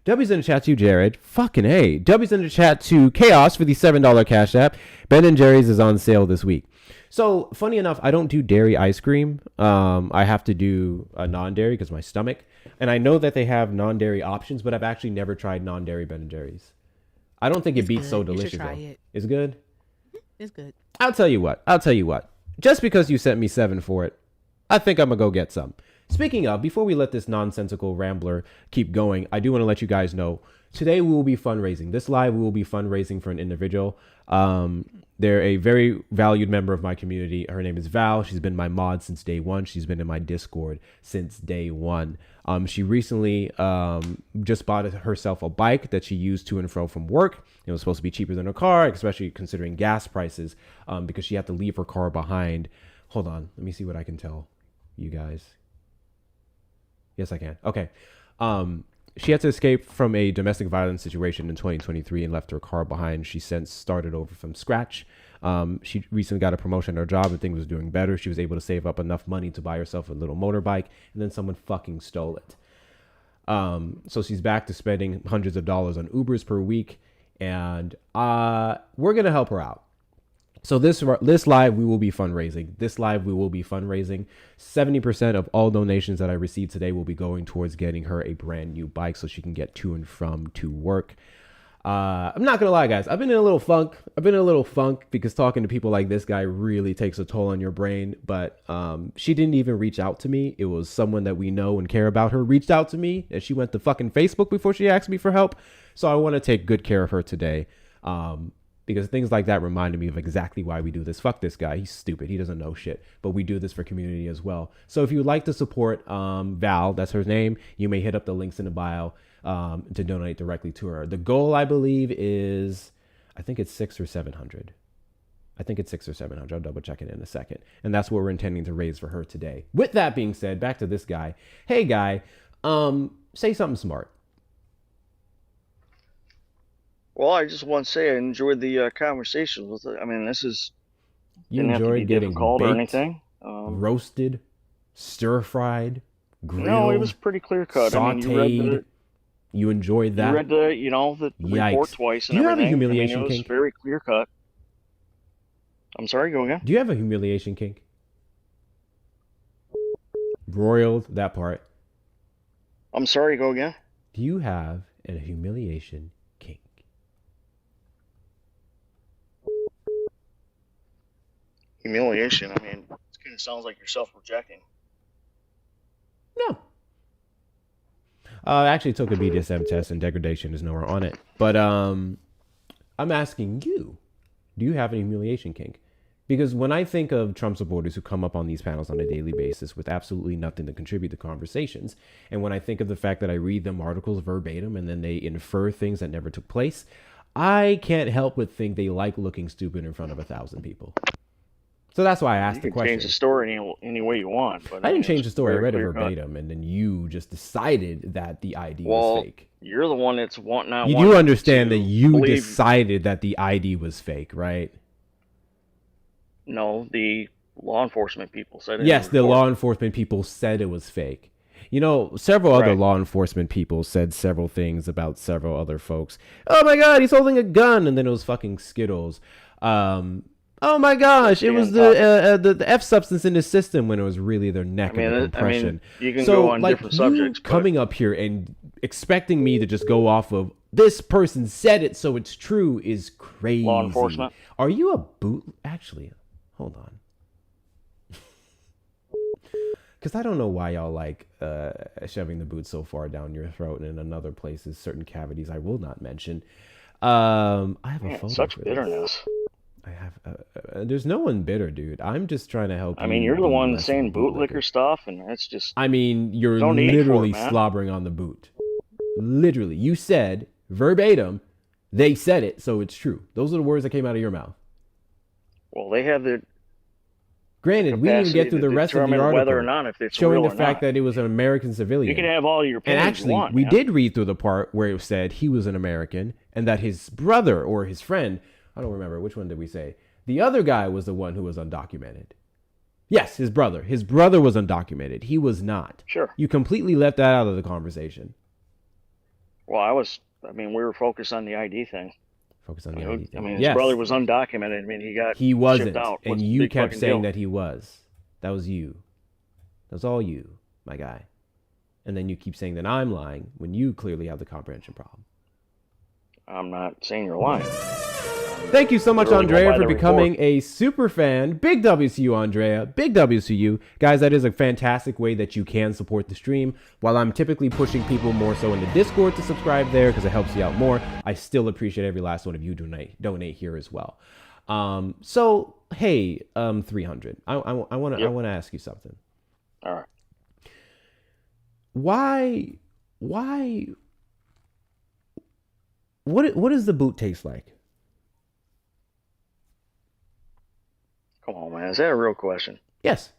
W's in the chat to Jared. Fucking A. W's in the chat to Chaos for the $7 Cash App. Ben & Jerry's is on sale this week. So, funny enough, I don't do dairy ice cream. I have to do a non-dairy because my stomach. And I know that they have non-dairy options, but I've actually never tried non-dairy Ben & Jerry's. I don't think it beats good. so You should delicious, try though. it. It's good? It's good. I'll tell you what. Just because you sent me 7 for it, I think I'm going to go get some. Speaking of, before we let this nonsensical rambler keep going, I do want to let you guys know, today we will be fundraising. This live, we will be fundraising for an individual. They're a very valued member of my community. Her name is Val. She's been my mod since day one. She's been in my Discord since day one. She recently just bought herself a bike that she used to and fro from work. It was supposed to be cheaper than a car, especially considering gas prices, because she had to leave her car behind. Hold on. Let me see what I can tell you guys. Yes, I can. Okay. She had to escape from a domestic violence situation in 2023 and left her car behind. She since started over from scratch. She recently got a promotion at her job and things was doing better. She was able to save up enough money to buy herself a little motorbike, and then someone fucking stole it. So she's back to spending hundreds of dollars on Ubers per week, and we're going to help her out. So this live, we will be fundraising. 70% of all donations that I receive today will be going towards getting her a brand new bike so she can get to and from to work. I'm not gonna lie, guys. I've been in a little funk because talking to people like this guy really takes a toll on your brain. But she didn't even reach out to me. It was someone that we know and care about her reached out to me, and she went to fucking Facebook before she asked me for help. So I want to take good care of her today. Because things like that reminded me of exactly why we do this. Fuck this guy. He's stupid. He doesn't know shit. But we do this for community as well. So if you would like to support Val, that's her name, you may hit up the links in the bio to donate directly to her. The goal, I believe, is, I think it's 600 or 700. I'll double check it in a second. And that's what we're intending to raise for her today. With that being said, back to this guy. Hey, guy, say something smart. Well, I just want to say I enjoyed the conversation with it. I mean, this is You didn't have to be enjoyed getting difficult or baked, anything. roasted, stir-fried, grilled, No, it was pretty clear cut. I mean, sautéed. You enjoyed that? you read the report Yikes. twice Do and you have a everything. humiliation I mean, it was kink? very clear cut. I'm sorry, go again. Do you have a humiliation kink? Broiled, that part. I'm sorry, go again. Do you have a humiliation kink? humiliation. I mean, it kind of sounds like you're self-projecting. No. I actually took a BDSM test and degradation is nowhere on it. But I'm asking you, do you have an humiliation kink? Because when I think of Trump supporters who come up on these panels on a daily basis with absolutely nothing to contribute to conversations, and when I think of the fact that I read them articles verbatim and then they infer things that never took place, I can't help but think they like looking stupid in front of 1,000 people. So that's why I asked the question. You can change the story any way you want. But I didn't change the story. I read it verbatim, and then you just decided that the ID was fake. You're the one that's wanting. You do understand that you decided that the ID was fake, right? No, the law enforcement people said it. Yes, the law enforcement people said it was fake. You know, several other law enforcement people said several things about several other folks. Oh my God, he's holding a gun, and then it was fucking Skittles. Oh my gosh, it was the F substance in the system when it was really their neck and the compression. I mean, you can go on different subjects. Coming up here and expecting me to just go off of this person said it, so it's true is crazy. Law enforcement. Are you a boot? Actually, hold on. Because I don't know why y'all like shoving the boot so far down your throat, and in other places, certain cavities I will not mention. I have a photo. Such bitterness. I have. There's no one bitter, dude. I'm just trying to help. I mean, you're the one saying bootlicker stuff, and that's just. I mean, you're literally slobbering on the boot. Literally, you said verbatim. They said it, so it's true. Those are the words that came out of your mouth. Well, they have the. Granted, we didn't get through the rest of the article, whether or not if it's showing real the fact that it was an American civilian. You can have all your opinions. And actually, you want, we did read through the part where it said he was an American and that his brother or his friend, I don't remember, which one did we say? The other guy was the one who was undocumented. Yes, his brother. His brother was undocumented. He was not. Sure. You completely left that out of the conversation. Well, we were focused on the ID thing. Focus on the ID thing. I mean, his brother was undocumented. I mean, he wasn't, shipped out. And you kept saying that he was. That was you. That was all you, my guy. And then you keep saying that I'm lying when you clearly have the comprehension problem. I'm not saying you're lying. Thank you so much, Andrea, for becoming a super fan. Big W's to you, Andrea. Big W's to you. Guys, that is a fantastic way that you can support the stream. While I'm typically pushing people more so in the Discord to subscribe there because it helps you out more, I still appreciate every last one of you donate here as well. So, hey, 300. I want to ask you something. All right. Why? What does the boot taste like? Come on, man. Is that a real question? Yes.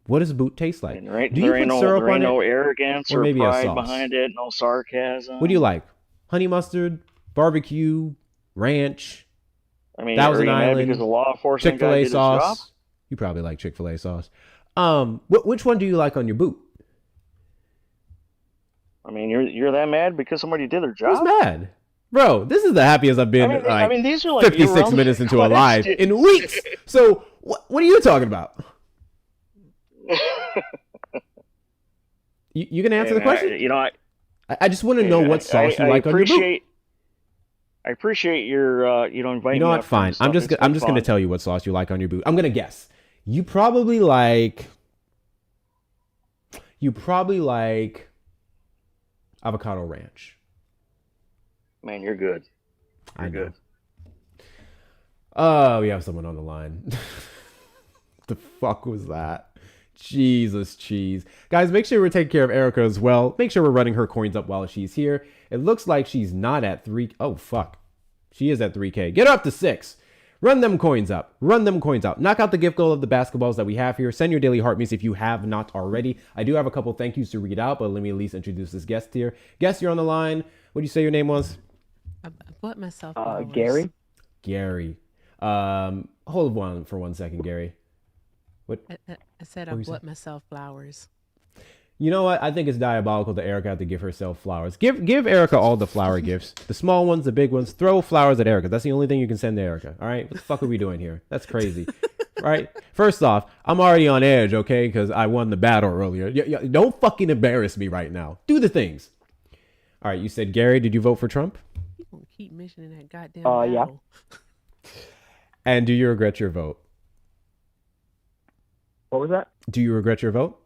What does a boot taste like? There ain't no arrogance or maybe pride behind it, no sarcasm. What do you like? Honey mustard, barbecue, ranch, I mean, Thousand Island, because the law enforcement Chick-fil-A sauce. You probably like Chick-fil-A sauce. Which one do you like on your boot? I mean, you're that mad because somebody did their job? Who's mad? Bro, this is the happiest I've been these are like 56 minutes into a live in weeks. So what are you talking about? You can answer the question? I just want to know what sauce you like on your boot. I appreciate your inviting me. You know what? Fine. I'm just going to tell you what sauce you like on your boot. I'm going to guess. You probably like avocado ranch. Man, you're good. You're good. Oh, we have someone on the line. The fuck was that? Jesus cheese. Guys, make sure we're taking care of Erica as well. Make sure we're running her coins up while she's here. It looks like she's not at 3. Oh, fuck. She is at 3K. Get her up to 6. Run them coins up. Run them coins out. Knock out the gift goal of the basketballs that we have here. Send your daily heart meets if you have not already. I do have a couple thank yous to read out, but let me at least introduce this guest here. Guest, you're on the line. What did you say your name was? I bought myself Gary. Gary. Hold on for 1 second, Gary. What? I said I bought myself flowers. You know what? I think it's diabolical that Erica had to give herself flowers. Give Erica all the flower gifts. The small ones, the big ones. Throw flowers at Erica. That's the only thing you can send to Erica. All right? What the fuck are we doing here? That's crazy. All right? First off, I'm already on edge, okay? Because I won the battle earlier. Don't fucking embarrass me right now. Do the things. All right, you said Gary. Did you vote for Trump? You gonna keep mentioning that goddamn battle. Yeah. And do you regret your vote? What was that? Do you regret your vote?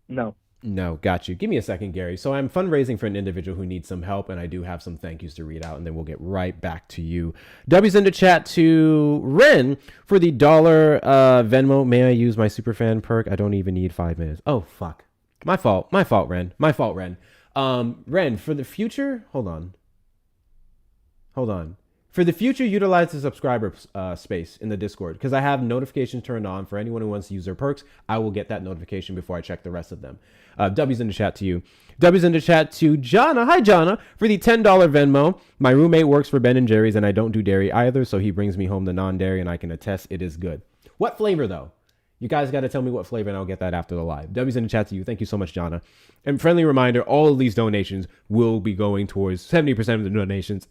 No. No, got you. Give me a second, Gary. So I'm fundraising for an individual who needs some help, and I do have some thank yous to read out, and then we'll get right back to you. W's in the chat to Ren for the $1 Venmo. May I use my superfan perk? I don't even need 5 minutes. Oh, fuck. My fault, Ren. Ren, for the future, hold on. For the future, utilize the subscriber space in the Discord, because I have notifications turned on for anyone who wants to use their perks. I will get that notification before I check the rest of them. W's in the chat to you. W's in the chat to Jana. Hi, Jana, for the $10 Venmo. My roommate works for Ben & Jerry's, and I don't do dairy either, so he brings me home the non-dairy, and I can attest it is good. What flavor, though? You guys got to tell me what flavor, and I'll get that after the live. W's in the chat to you. Thank you so much, Jana. And friendly reminder, all of these donations will be going towards 70% of the donations.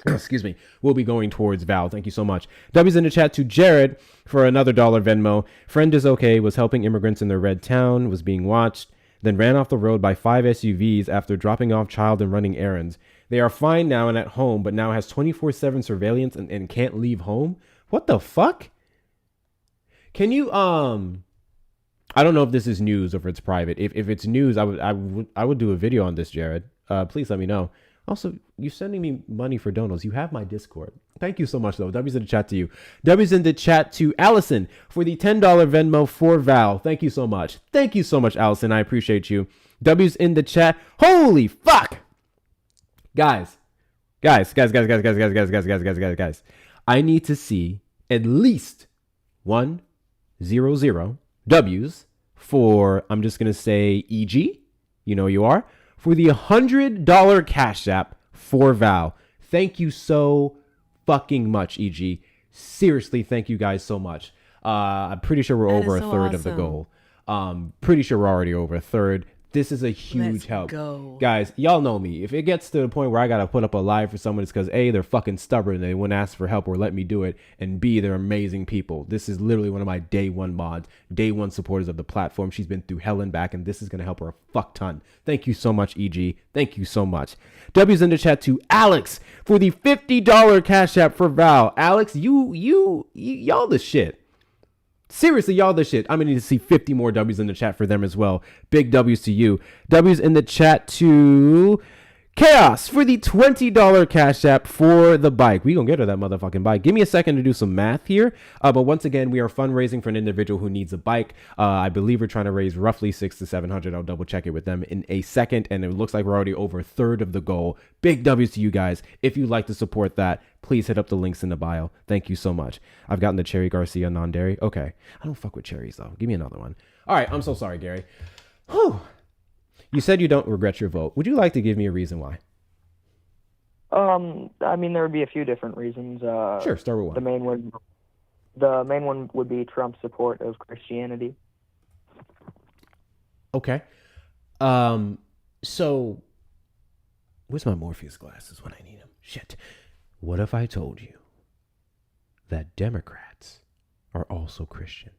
Excuse me, will be going towards Val. Thank you so much. W's in the chat to Jared for another $1 Venmo. Friend is okay, was helping immigrants in the red town, was being watched, then ran off the road by 5 SUVs after dropping off child and running errands. They are fine now and at home, but now has 24/7 surveillance and can't leave home. What the fuck? Can you I don't know if this is news or if it's private. If it's news, I would do a video on this, Jared. Please let me know. Also, you're sending me money for donos. You have my Discord. Thank you so much, though. W's in the chat to you. W's in the chat to Allison for the $10 Venmo for Val. Thank you so much. Thank you so much, Allison. I appreciate you. W's in the chat. Holy fuck! Guys. I need to see at least 100 W's for, I'm just going to say EG. You know who you are. For the $100 Cash App for Val. Thank you so fucking much, EG. Seriously, thank you guys so much. I'm pretty sure we're over a third of the goal. Pretty sure we're already over a third. This is a huge help. Guys, y'all know me. If it gets to the point where I got to put up a live for someone, it's because A, they're fucking stubborn and they wouldn't ask for help or let me do it. And B, they're amazing people. This is literally one of my day one mods, day one supporters of the platform. She's been through hell and back, and this is going to help her a fuck ton. Thank you so much, EG. Thank you so much. W's in the chat to Alex for the $50 Cash App for Val. Alex, y'all the shit. Seriously, y'all the shit. I'm going to need to see 50 more W's in the chat for them as well. Big W's to you. W's in the chat to Chaos for the $20 Cash App for the bike. We gonna get her that motherfucking bike. Give me a second to do some math here. But once again, we are fundraising for an individual who needs a bike. I believe we're trying to raise roughly $600 to $700. I'll double check it with them in a second. And it looks like we're already over a third of the goal. Big W's to you guys. If you'd like to support that, please hit up the links in the bio. Thank you so much. I've gotten the Cherry Garcia non-dairy. Okay. I don't fuck with cherries though. Give me another one. All right. I'm so sorry, Gary. Whew. You said you don't regret your vote. Would you like to give me a reason why? I mean, there would be a few different reasons. Sure, start with one. The main one would be Trump's support of Christianity. Okay. So, where's my Morpheus glasses when I need them? Shit. What if I told you that Democrats are also Christian?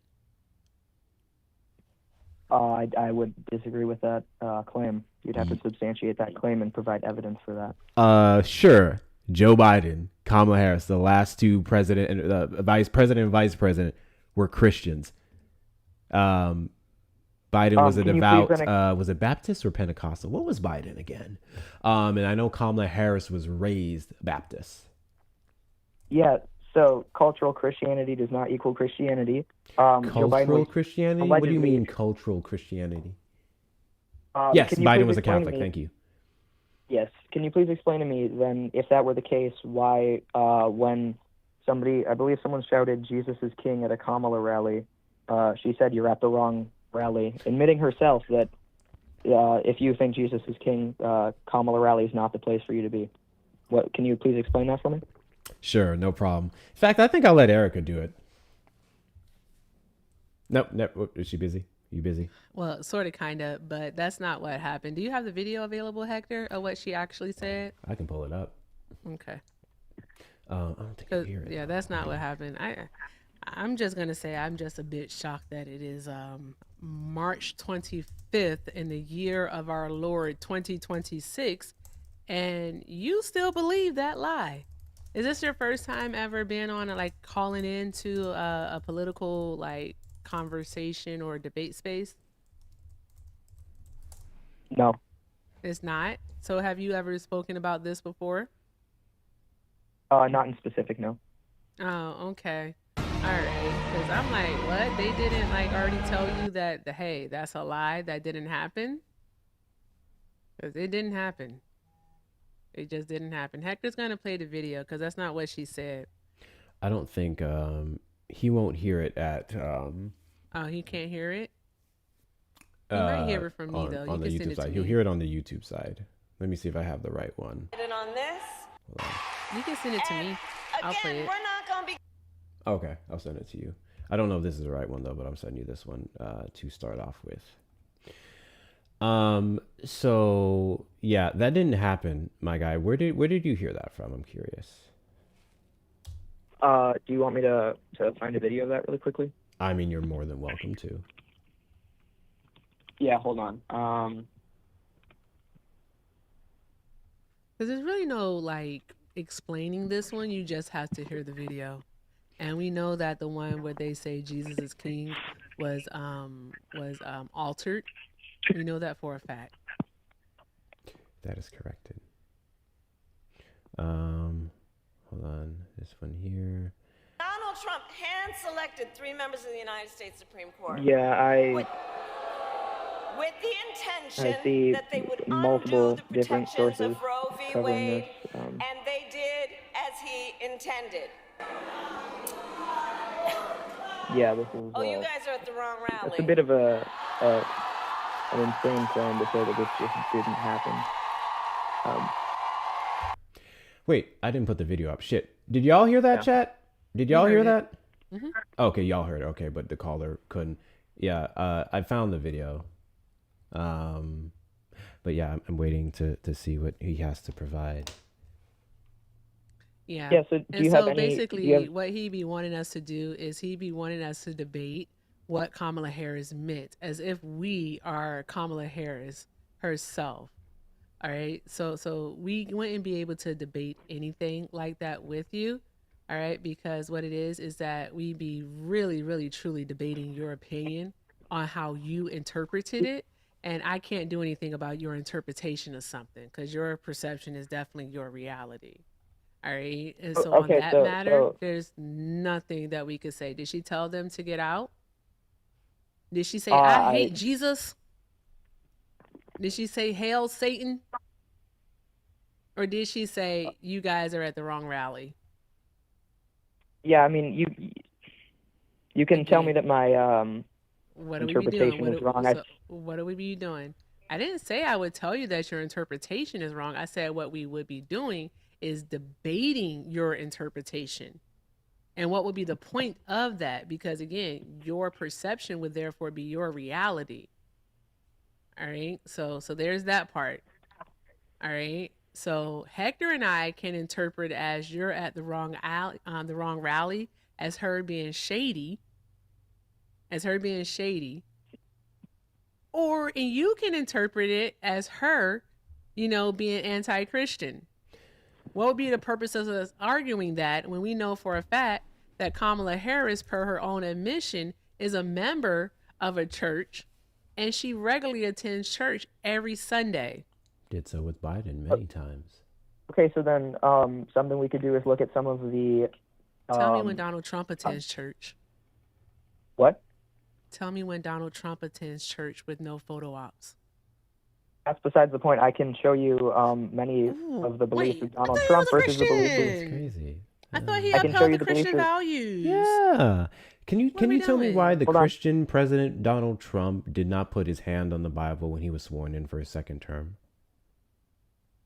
I would disagree with that claim. You'd have to substantiate that claim and provide evidence for that. Sure. Joe Biden, Kamala Harris, the last two president and vice president were Christians. Biden was a devout, was it Baptist or Pentecostal? What was Biden again? And I know Kamala Harris was raised Baptist. Yeah. So cultural Christianity does not equal Christianity. Cultural Christianity? What do you mean cultural Christianity? Yes, Biden was a Catholic. Thank you. Yes. Can you please explain to me then, if that were the case, why when I believe someone shouted Jesus is king at a Kamala rally, she said you're at the wrong rally, admitting herself that if you think Jesus is king, Kamala rally is not the place for you to be. What? Can you please explain that for me? Sure, no problem. In fact, I think I'll let Erica do it. Nope. Is she busy? You busy? Well, sort of, kind of, but that's not what happened. Do you have the video available, Hector, of what she actually said? I can pull it up. Okay. I don't think you hear it. Yeah, that's not what happened. I'm just going to say I'm just a bit shocked that it is March 25th in the year of our Lord 2026, and you still believe that lie. Is this your first time ever being on like calling into a political like conversation or debate space? No. It's not. So have you ever spoken about this before? Not in specific, no. Oh, okay. All right. Because I'm like, what? They didn't like already tell you that hey, that's a lie. That didn't happen. Because it didn't happen. It just didn't happen. Hector's gonna play the video because that's not what she said. I don't think he won't hear it at Oh, he can't hear it. He might hear it from me though. on the YouTube side. He'll hear it on the YouTube side. Let me see if I have the right one. And on this, you can send it to me. I'll play it. We're not gonna be. Okay, I'll send it to you. I don't know if this is the right one though, but I'm sending you this one to start off with. So yeah, that didn't happen, my guy. Where did you hear that from? I'm curious. Do you want me to find a video of that really quickly? I mean, you're more than welcome to. Yeah, hold on. Because there's really no like explaining this one. You just have to hear the video. And we know that the one where they say Jesus is king was altered. We know that for a fact. That is corrected. Hold on. This one here. Donald Trump hand-selected 3 members of the United States Supreme Court. Yeah, with the intention I see that they would multiple undo the different protections sources of Roe v. covering Wade, this. and they did as he intended. Yeah, this is. Oh, you guys are at the wrong rally. It's a bit of an insane claim to say that this just didn't happen. Wait, I didn't put the video up. Shit. Did y'all hear that, chat? Did y'all hear that? Mm-hmm. Okay, y'all heard it. Okay, but the caller couldn't. Yeah, I found the video. But yeah, I'm waiting to see what he has to provide. Yeah. Yeah, so do you have any, basically what he be wanting us to do is he be wanting us to debate what Kamala Harris meant, as if we are Kamala Harris herself. All right. So we wouldn't be able to debate anything like that with you. All right. Because what it is that we be really, really, truly debating your opinion on how you interpreted it. And I can't do anything about your interpretation of something because your perception is definitely your reality. All right. And so on that matter, there's nothing that we could say. Did she tell them to get out? Did she say, I hate Jesus? Did she say, hail Satan? Or did she say, you guys are at the wrong rally? Yeah, I mean, you can tell me that my interpretation is wrong. What are we be doing? I didn't say I would tell you that your interpretation is wrong. I said what we would be doing is debating your interpretation. And what would be the point of that? Because again, your perception would therefore be your reality. All right. So there's that part. All right. So Hector and I can interpret as you're at the wrong rally, as her being shady, or and you can interpret it as her, being anti-Christian. What would be the purpose of us arguing that when we know for a fact that Kamala Harris, per her own admission, is a member of a church and she regularly attends church every Sunday? Did so with Biden many times. Okay, so then something we could do is look at some of the... Tell me when Donald Trump attends church. What? Tell me when Donald Trump attends church with no photo ops. That's besides the point. I can show you many of the beliefs of Donald Trump versus the beliefs of... That's crazy. I thought he upheld the Christian values. Yeah. Can you tell me why the Hold on. Christian president Donald Trump did not put his hand on the Bible when he was sworn in for his second term?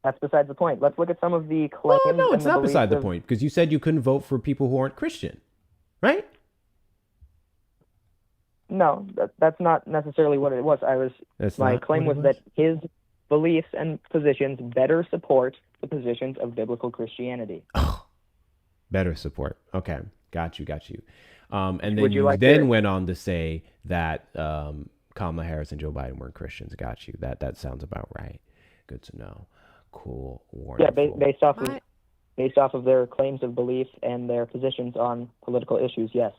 That's besides the point. Let's look at some of the claims. Oh, no, it's and not beside the of... point because you said you couldn't vote for people who aren't Christian, right? No, that's not necessarily what it was. My claim was that his beliefs and positions better support the positions of biblical Christianity. Oh, better support. Okay, got you. And then Would you like then to... went on to say that Kamala Harris and Joe Biden weren't Christians. Got you. That sounds about right. Good to know. Cool. Wonderful. Yeah, based off of... based off of their claims of belief and their positions on political issues, yes.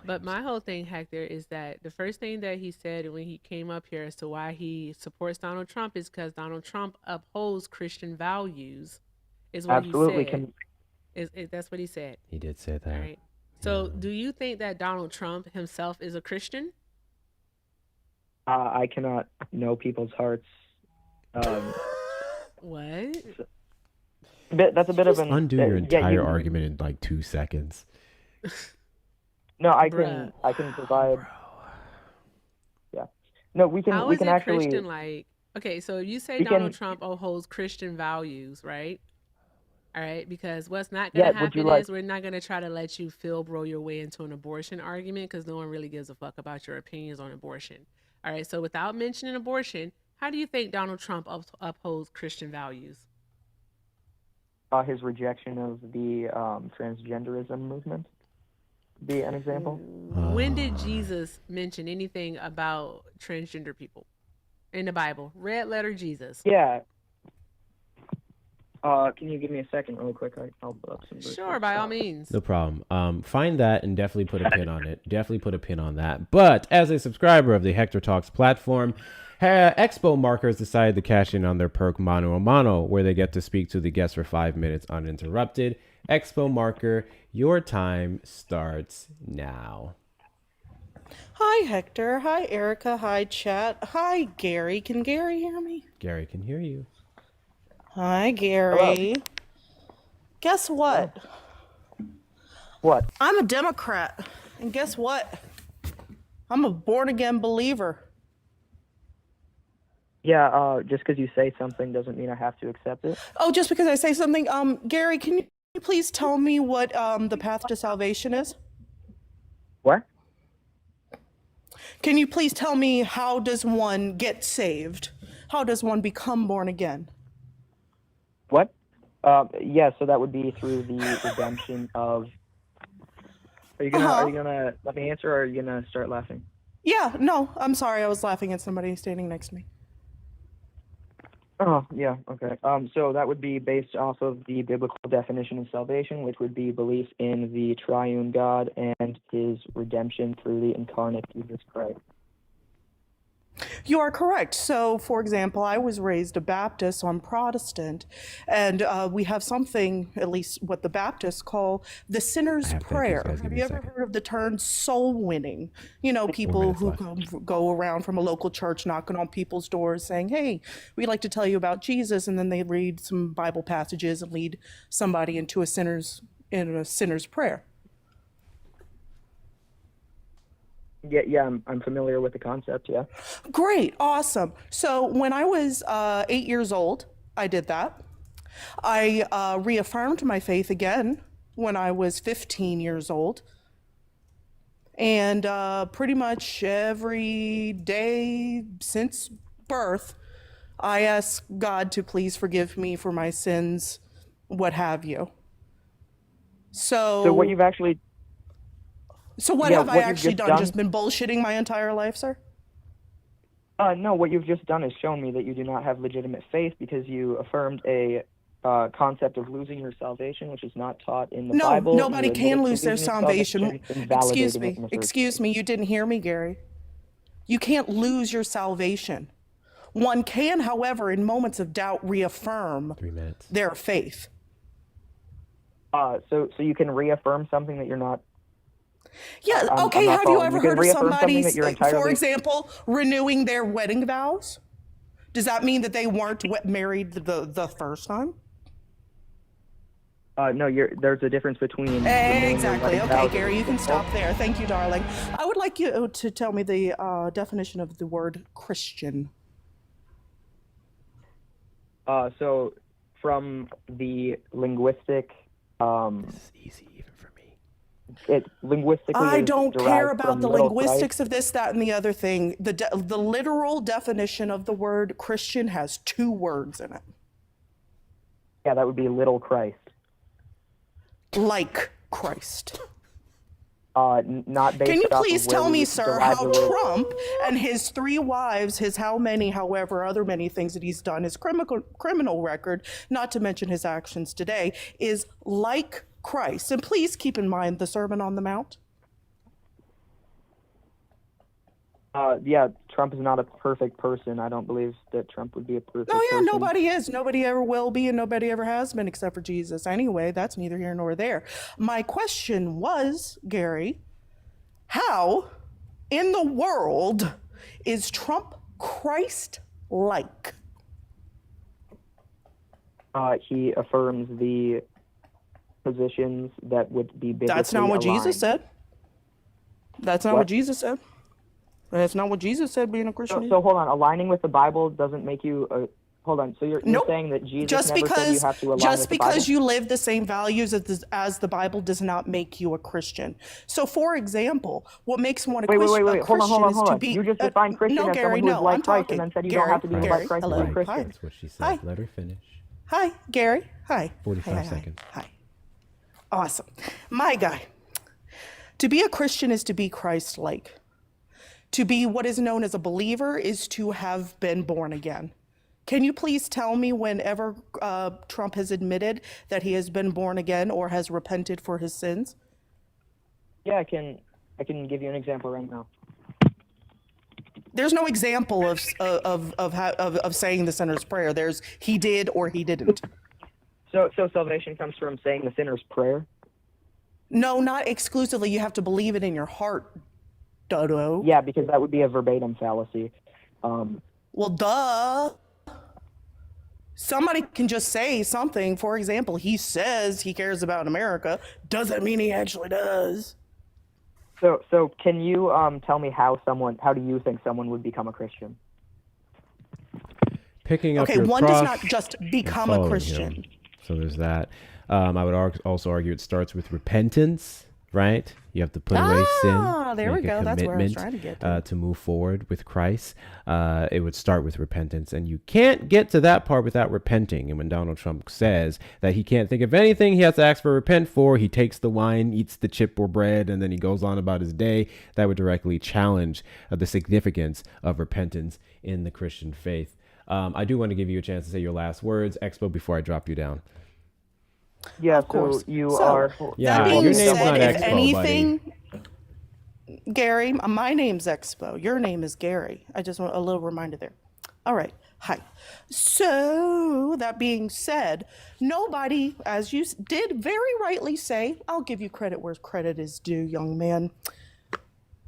But my whole thing, Hector, is that the first thing that he said when he came up here as to why he supports Donald Trump is because Donald Trump upholds Christian values, is what Absolutely. he said. That's what he said. He did say that. All right. So do you think that Donald Trump himself is a Christian? I cannot know people's hearts. What? That's a bit of an undo your entire argument in like 2 seconds. No, I can provide. Yeah. No, we can. How we is can it actually. Christian like? Okay, so you say Donald Trump upholds Christian values, right? All right, because what's not going to happen is we're not going to try to let you bro your way into an abortion argument because no one really gives a fuck about your opinions on abortion. All right, so without mentioning abortion, how do you think Donald Trump upholds Christian values? His rejection of the transgenderism movement be an example. When did Jesus mention anything about transgender people in the Bible? Red letter Jesus. Yeah. Can you give me a second real quick? I'll put up some. Sure, by all means. No problem. Find that and definitely put a pin on it. Definitely put a pin on that. But as a subscriber of the Hector Talks platform, Expo Markers decided to cash in on their perk Mano a Mano, where they get to speak to the guests for 5 minutes uninterrupted. Expo Marker, your time starts now. Hi, Hector. Hi, Erica. Hi, chat. Hi, Gary. Can Gary hear me? Gary can hear you. Hi, Gary. Hello. Guess what? What? I'm a Democrat. And guess what? I'm a born-again believer. Yeah, just because you say something doesn't mean I have to accept it. Oh, just because I say something. Gary, can you please tell me what the path to salvation is? What? Can you please tell me how does one get saved? How does one become born again? What? Yeah, so that would be through the redemption of. Are you gonna let me answer, or are you gonna start laughing? Yeah, no, I'm sorry, I was laughing at somebody standing next to me. Oh, yeah, okay. So that would be based off of the biblical definition of salvation, which would be belief in the triune God and his redemption through the incarnate Jesus Christ. You are correct. So, for example, I was raised a Baptist, so I'm Protestant, and we have something, at least what the Baptists call the sinner's prayer. Have you ever heard of the term soul winning? You know, people who go around from a local church knocking on people's doors saying, hey, we'd like to tell you about Jesus, and then they read some Bible passages and lead somebody into a sinner's prayer. Yeah, I'm familiar with the concept, yeah. Great, awesome. So when I was 8 years old, I did that. I reaffirmed my faith again when I was 15 years old. And pretty much every day since birth, I ask God to please forgive me for my sins, what have you. So what you've actually... So what have I actually done? Just been bullshitting my entire life, sir? No, what you've just done is shown me that you do not have legitimate faith because you affirmed a concept of losing your salvation, which is not taught in the Bible. No, nobody can lose their salvation. Excuse me, you didn't hear me, Gary. You can't lose your salvation. One can, however, in moments of doubt, reaffirm their faith. So you can reaffirm something that you're not... Yeah, okay, have you ever heard of somebody, for example, renewing their wedding vows? Does that mean that they weren't married the first time? No, there's a difference between... Exactly. Okay, Gary, you can stop there. Thank you, darling. I would like you to tell me the definition of the word Christian. So, from the linguistic... This is easy even for me. It linguistically I don't care about the linguistics of this, that, and the other thing. The literal definition of the word Christian has 2 words in it. Yeah, that would be little Christ. Like Christ. not based Can you off please of where tell we me, sir, derive how the word. Trump and his 3 wives, his how many, however, other many things that he's done, his criminal record, not to mention his actions today, is like Christ? And please keep in mind the Sermon on the Mount. Yeah, Trump is not a perfect person. I don't believe that Trump would be a perfect Oh, yeah, person. nobody is. Nobody ever will be, and nobody ever has been except for Jesus. Anyway, that's neither here nor there. My question was, Gary, how in the world is Trump Christ-like? He affirms the positions that would be biblically That's not what aligned. Jesus said. That's not What? what Jesus said. That's not what Jesus said being a Christian. So hold on. Aligning with the Bible doesn't make you a... Hold on. So you're Nope. saying that Jesus Just never said you have to align just with the Bible? because you live the same values as the Bible does not make you a Christian. So, for example, what makes one a Wait. Christian Hold is on. to be... You just defined Christian no, as Gary, someone who is no, like I'm Christ, talking. and then said you Gary, don't have to be Gary, like Christ to be a hello, Christian. hi. That's what she said. Hi. Let her finish. Hi, Gary. Hi. 45 Hi. seconds. Hi. Awesome. My guy. To be a Christian is to be Christ-like. To be what is known as a believer is to have been born again. Can you please tell me whenever Trump has admitted that he has been born again or has repented for his sins? Yeah, I can give you an example right now. There's no example of saying the sinner's prayer. There's he did or he didn't. So salvation comes from saying the sinner's prayer? No, not exclusively. You have to believe it in your heart, Dodo. Yeah, because that would be a verbatim fallacy. Well, duh. Somebody can just say something. For example, he says he cares about America. Doesn't mean he actually does. So can you tell me how do you think someone would become a Christian? Picking up Okay, your one cross does not just become a following Christian. him. So there's that. I would also argue it starts with repentance, right? You have to put away sin. There we make a go. That's where I was commitment, trying to get to move forward with Christ. It would start with repentance, and you can't get to that part without repenting. And when Donald Trump says that he can't think of anything he has to ask for repent for, he takes the wine, eats the chip or bread, and then he goes on about his day. That would directly challenge the significance of repentance in the Christian faith. I do want to give you a chance to say your last words, Expo, before I drop you down. Yeah, Of course. so you So, are... Yeah, that being your name's said, not if Expo, anything, Gary, my name's Expo. Your name is Gary. I just want a little reminder there. All right. Hi. So, that being said, nobody, as you did very rightly say, I'll give you credit where credit is due, young man.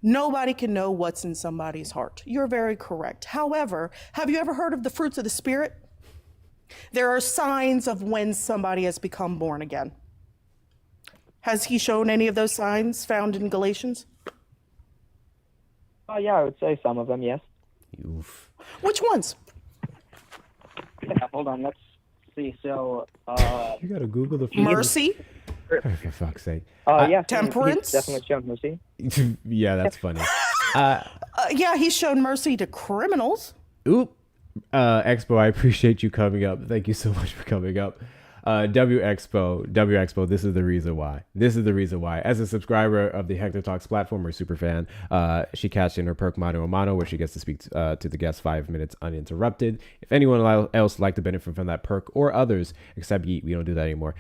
Nobody can know what's in somebody's heart. You're very correct. However, have you ever heard of the fruits of the Spirit? There are signs of when somebody has become born again. Has he shown any of those signs found in Galatians? Yeah, I would say some of them, yes. Oof. Which ones? Yeah, hold on, let's see. So, You got to Google the Mercy, For fuck's sake. yeah, temperance? he's definitely shown mercy. Yeah, that's funny. yeah, he's shown mercy to criminals. Oop. Expo, I appreciate you coming up. Thank you so much for coming up. W Expo, this is the reason why. As a subscriber of the Hector Talks platform or super fan, she cashed in her perk Mano a Mano, where she gets to speak to the guests 5 minutes uninterrupted. If anyone else would like to benefit from that perk, or others, except Yeet, we don't do that anymore,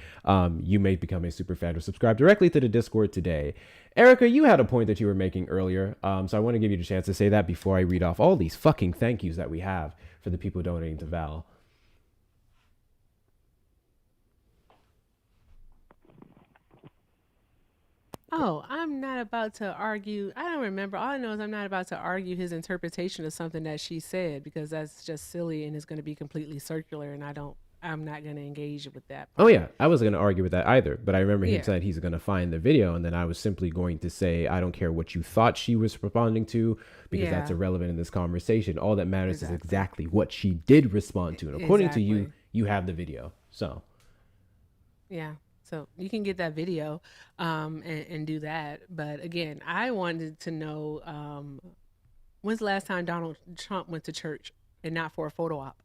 you may become a super fan or subscribe directly to the Discord today. Erica, you had a point that you were making earlier, so I want to give you the chance to say that before I read off all these fucking thank yous that we have for the people donating to Val. Oh, I'm not about to argue. I don't remember. All I know is I'm not about to argue his interpretation of something that she said, because that's just silly and it's going to be completely circular, and I'm not going to engage with that. Oh yeah, I wasn't going to argue with that either, but I remember him Yeah. saying he's going to find the video, and then I was simply going to say, I don't care what you thought she was responding to, because that's Yeah. irrelevant in this conversation. All that matters is exactly what she did respond to, and according to you, Exactly. you have the video. So Yeah. So you can get that video and do that. But again, I wanted to know when's the last time Donald Trump went to church and not for a photo op?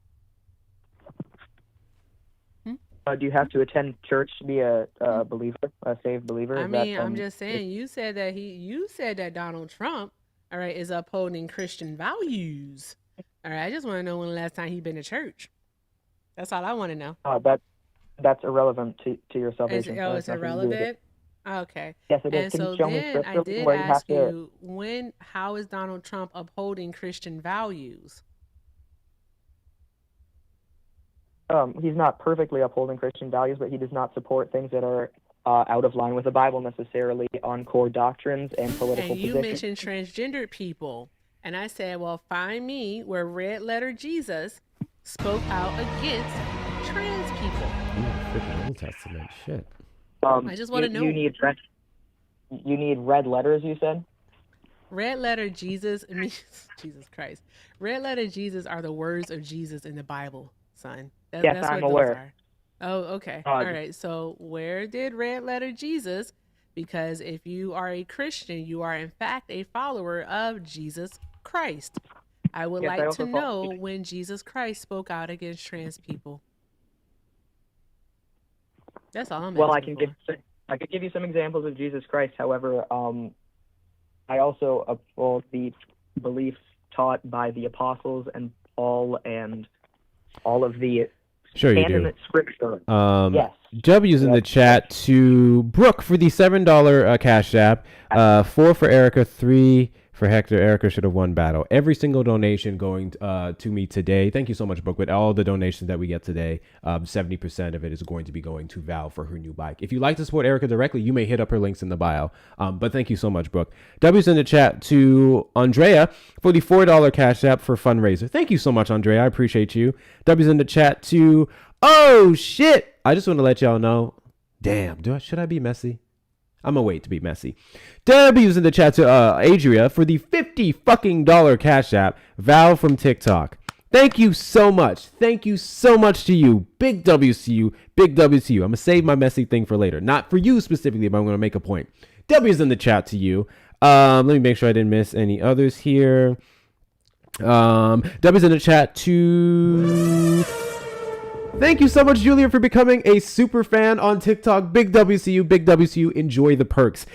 Do you have to attend church to be a believer, a saved believer? I Is that mean, I'm just saying. You said that Donald Trump, all right, is upholding Christian values. All right, I just want to know when the last time he been to church. That's all I want to know. That's irrelevant to your salvation. It's irrelevant. Okay. Yes, it is. And Can you so show me then I scripturally did where you have ask to? you how is Donald Trump upholding Christian values? He's not perfectly upholding Christian values, but he does not support things that are out of line with the Bible necessarily on core doctrines and political And you positions. mentioned transgendered people, and I said, well, find me where Red Letter Jesus spoke out against trans people. Ooh, freaking Old Testament shit. I just want to know. You need red letters, you said? Red Letter Jesus means Jesus Christ. Red Letter Jesus are the words of Jesus in the Bible, son. Yes, that's I'm what aware. those are. Oh, okay. All right. So where did Red Letter Jesus? Because if you are a Christian, you are in fact a follower of Jesus Christ. I would Yes, I like also to follow- know when Jesus Christ spoke out against trans people. That's all I'm Well, asking for. I could give you some examples of Jesus Christ. However, I also uphold the beliefs taught by the apostles and Paul and all of the Sure you do. canon scripture. Yes. W's in the chat to Brooke for the $7 Cash App. 4 for Erica, 3 for Hector. Erica should have won battle. Every single donation going to me today. Thank you so much, Brooke. With all the donations that we get today, 70% of it is going to be going to Val for her new bike. If you'd like to support Erica directly, you may hit up her links in the bio. But thank you so much, Brooke. W's in the chat to Andrea for the $4 Cash App for fundraiser. Thank you so much, Andrea. I appreciate you. W's in the chat to oh shit. I just want to let y'all know. Damn, should I be messy? I'm gonna wait to be messy. W's in the chat to Adria for the $50 Cash App. Val from TikTok. Thank you so much. Thank you so much to you. Big W's to you. Big W's to you. I'm gonna save my messy thing for later. Not for you specifically, but I'm gonna make a point. W's in the chat to you. Let me make sure I didn't miss any others here. W's in the chat to thank you so much, Julia, for becoming a super fan on TikTok. Big WCU, big WCU. Enjoy the perks.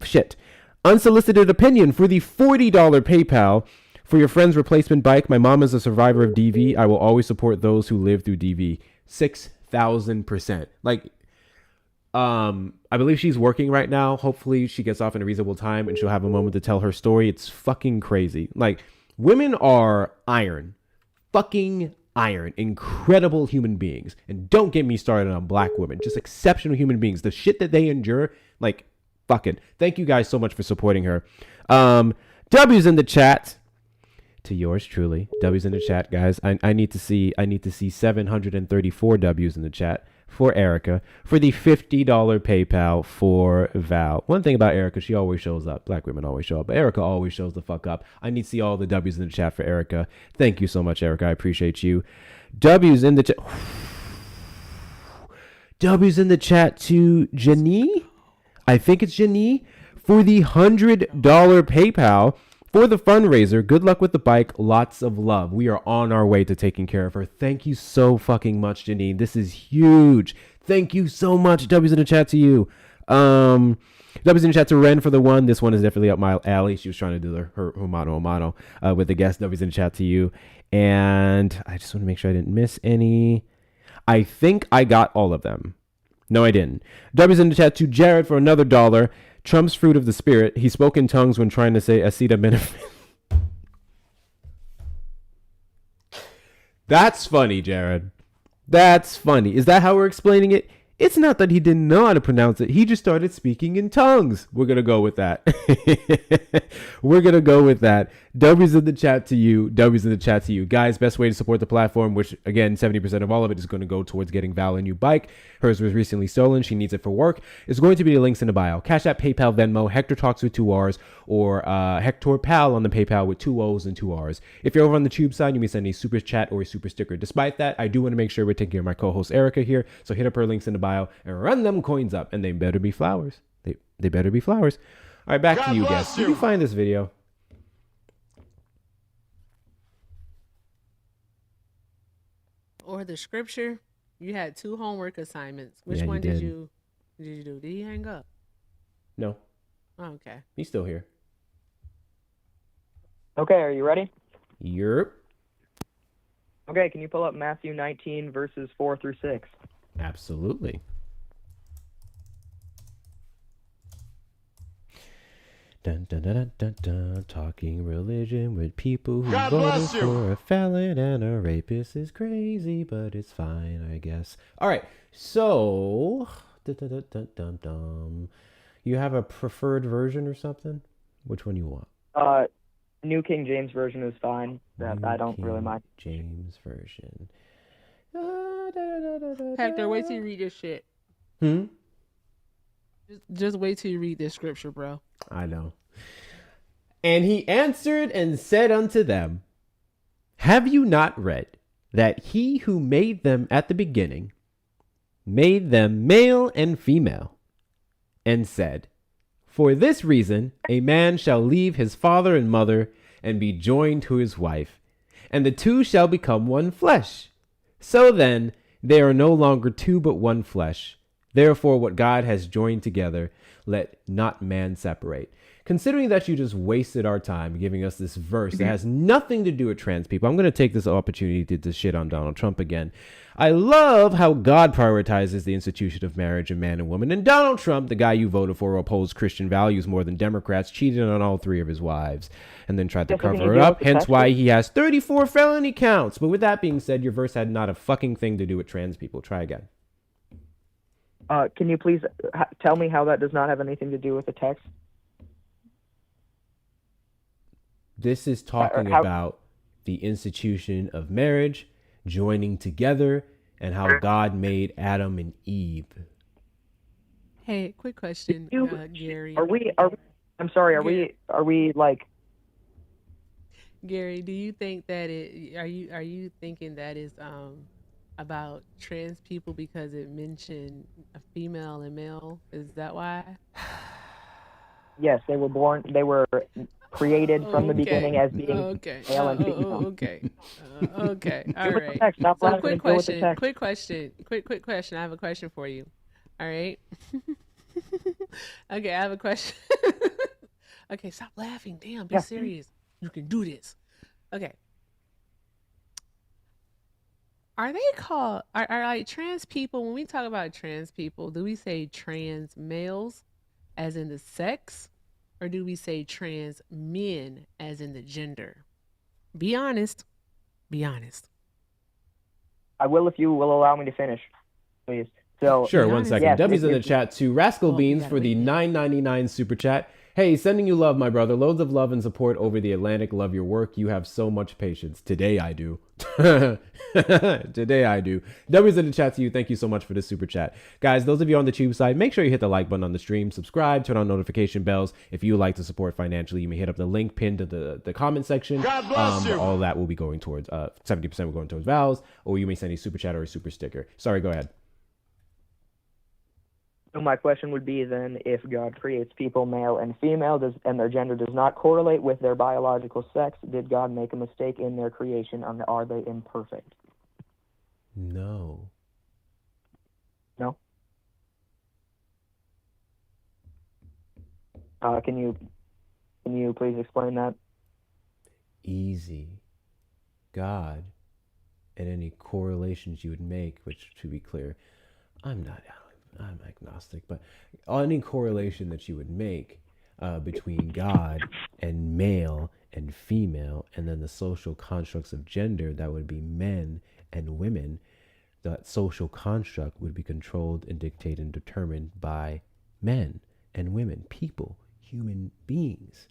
Shit. Unsolicited opinion for the $40 PayPal for your friend's replacement bike. My mom is a survivor of DV. I will always support those who live through DV. 6,000%. Like, I believe she's working right now. Hopefully she gets off in a reasonable time and she'll have a moment to tell her story. It's fucking crazy. Like, women are iron. Fucking iron. Incredible human beings. And don't get me started on black women. Just exceptional human beings. The shit that they endure, like, fucking. Thank you guys so much for supporting her. W's in the chat to yours truly. W's in the chat, guys. I need to see 734 W's in the chat for Erica for the $50 PayPal for Val. One thing about Erica, she always shows up. Black women always show up, but Erica always shows the fuck up. I need to see all the W's in the chat for Erica. Thank you so much, Erica. I appreciate you. W's in the chat. W's in the chat to Janie. I think it's Janie for the $100 PayPal for the fundraiser. Good luck with the bike. Lots of love. We are on our way to taking care of her. Thank you so fucking much, Janine. This is huge. Thank you so much. W's in the chat to you. W's in the chat to Ren for the one. This one is definitely up my alley. She was trying to do her humano with the guest. W's in the chat to you. And I just want to make sure I didn't miss any. I think I got all of them. No, I didn't. W's in the chat to Jared for another $1. Trump's fruit of the spirit. He spoke in tongues when trying to say acetaminophen. That's funny, Jared. That's funny. Is that how we're explaining it? It's not that he didn't know how to pronounce it. He just started speaking in tongues. We're going to go with that. We're going to go with that. W's in the chat to you. W's in the chat to you. Guys, best way to support the platform, which, again, 70% of all of it is going to go towards getting Val a new bike. Hers was recently stolen. She needs it for work. It's going to be the links in the bio. Cash App, PayPal, Venmo, Hector Talks with 2 R's, or Hector Pal on the PayPal with 2 O's and 2 R's. If you're over on the Tube side, you may send a super chat or a super sticker. Despite that, I do want to make sure we're taking care of my co-host Erica here. So hit up her links in the bio and run them coins up. And they better be flowers. They better be flowers. All right, back to you guys. Did you find this video? Or the scripture. You had 2 homework assignments. Which Yeah, you one did. you do? Did he hang up? No, Oh, okay. he's still here. Okay, are you ready? Yerp. Okay, can you pull up Matthew 19, verses 4 through 6? Absolutely. Dun, dun, dun, dun, dun, dun. Talking religion with people who God voted bless you. for a felon and a rapist is crazy, but it's fine, I guess. All right, so dun, dun, dun, dun, dun, dun. You have a preferred version or something? Which one you want? New King James Version is fine. That I don't really King mind. James version. Hector, wait till you read this shit. Just wait till you read this scripture, bro. I know. And he answered and said unto them, have you not read that he who made them at the beginning made them male and female, and said, for this reason a man shall leave his father and mother and be joined to his wife, and the two shall become one flesh. So then they are no longer two but one flesh. Therefore what God has joined together, let not man separate. Considering that you just wasted our time giving us this verse that has nothing to do with trans people, I'm going to take this opportunity to shit on Donald Trump again. I love how God prioritizes the institution of marriage and man and woman. And Donald Trump, the guy you voted for, opposed Christian values more than Democrats, cheated on all 3 of his wives and then tried to cover it up. Hence why he has 34 felony counts. But with that being said, your verse had not a fucking thing to do with trans people. Try again. Can you please tell me how that does not have anything to do with the text? This is talking about the institution of marriage, joining together, and how God made Adam and Eve. Hey, quick question, Gary. Are we like? Gary, do you think that are you thinking that is about trans people because it mentioned a female and male? Is that why? Yes, they were created from the beginning as being male and female. Okay. All right. Stop So laughing and go with the text. quick question. I have a question for you. All right. Okay, I have a question. Okay, stop laughing. Damn, be serious. You can do this. Okay. Are they called are like trans people? When we talk about trans people, do we say trans males as in the sex, or do we say trans men as in the gender? Be honest. Be honest. I will if you will allow me to finish, please. So sure, 1 second. Yes, W's in the chat to Rascal Beans for the $9.99 super chat. Hey, sending you love, my brother. Loads of love and support over the Atlantic. Love your work. You have so much patience. Today I do. Today I do. W's in the chat to you. Thank you so much for this super chat. Guys, those of you on the tube side, make sure you hit the like button on the stream, subscribe, turn on notification bells. If you would like to support financially, you may hit up the link pinned to the comment section. God bless you. All that will be going towards, 70% will go towards vows, or you may send a super chat or a super sticker. Sorry, go ahead. So my question would be then, if God creates people male and female, and their gender does not correlate with their biological sex, did God make a mistake in their creation, and are they imperfect? No. No? Can you please explain that? Easy. God, and any correlations you would make, which, to be clear, I'm agnostic, but any correlation that you would make between God and male and female, and then the social constructs of gender, that would be men and women, that social construct would be controlled and dictated and determined by men and women, people, human beings.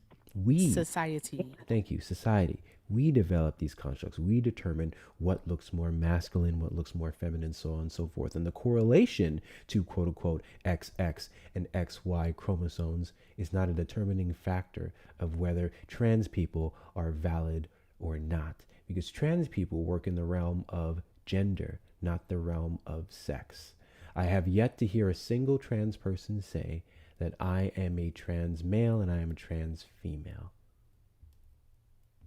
Society. Thank you, society. We develop these constructs. We determine what looks more masculine, what looks more feminine, so on and so forth. And the correlation to quote unquote XX and XY chromosomes is not a determining factor of whether trans people are valid or not, because trans people work in the realm of gender, not the realm of sex. I have yet to hear a single trans person say that I am a trans male and I am a trans female.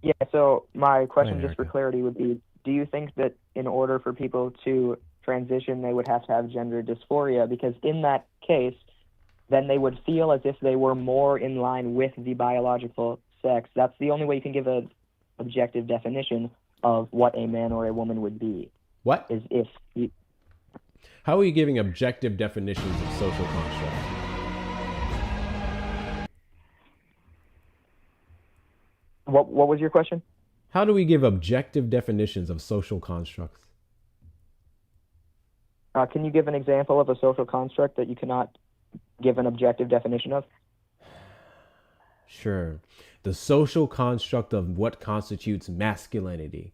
Yeah, so my question, Right, just for Erica. clarity, would be, do you think that in order for people to transition, they would have to have gender dysphoria, because in that case, then they would feel as if they were more in line with the biological sex. That's the only way you can give an objective definition of what a man or a woman would be. What? Is if you, How are you giving objective definitions of social constructs? what was your question? How do we give objective definitions of social constructs? Can you give an example of a social construct that you cannot give an objective definition of? Sure. The social construct of what constitutes masculinity.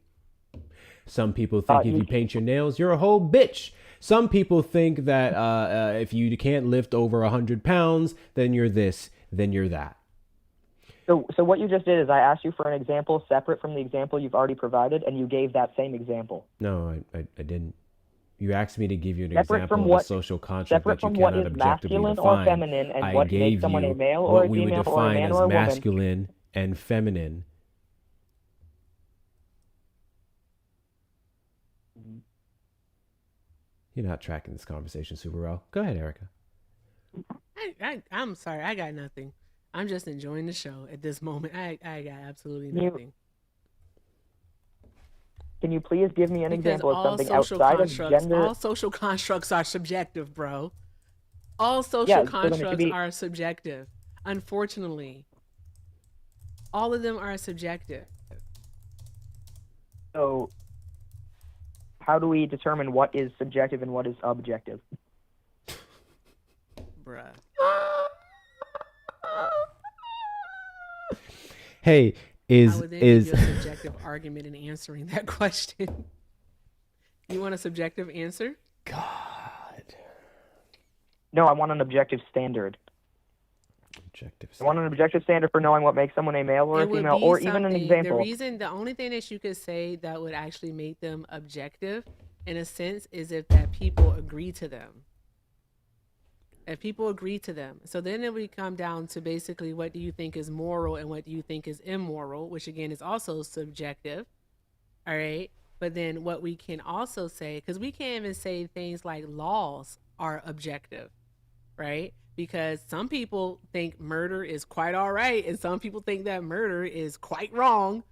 Some people think if you paint your nails, you're a whole bitch. Some people think that if you can't lift over 100 pounds, then you're this, then you're that. So what you just did is I asked you for an example separate from the example you've already provided, and you gave that same example. No, I didn't. You asked me to give you an Separate example from of what- a social construct Separate that you from what cannot is objectively masculine define. or feminine, and I what gave makes someone you a male or what a we would female or a define man as or a woman. masculine and feminine. You're not tracking this conversation super well. Go ahead, Erica. I'm sorry, I got nothing. I'm just enjoying the show at this moment. I got absolutely nothing. Can you please give me an Because example of all something social outside of constructs, gender? all social constructs are subjective, bro. All social Yeah, so then it should constructs be- are subjective. Unfortunately, all of them are subjective. So how do we determine what is subjective and what is objective? Bruh. Hey, I would then give you a subjective argument in answering that question. You want a subjective answer? God. No, I want an objective standard. Objective. I want an objective standard for knowing what makes someone a male or a It would female, be or even an something- example. The only thing that you could say that would actually make them objective, in a sense, is if that people agree to them. If people agree to them. So then it would come down to basically what do you think is moral and what do you think is immoral, which again is also subjective. All right. But then what we can also say, because we can't even say things like laws are objective, right? Because some people think murder is quite all right, and some people think that murder is quite wrong.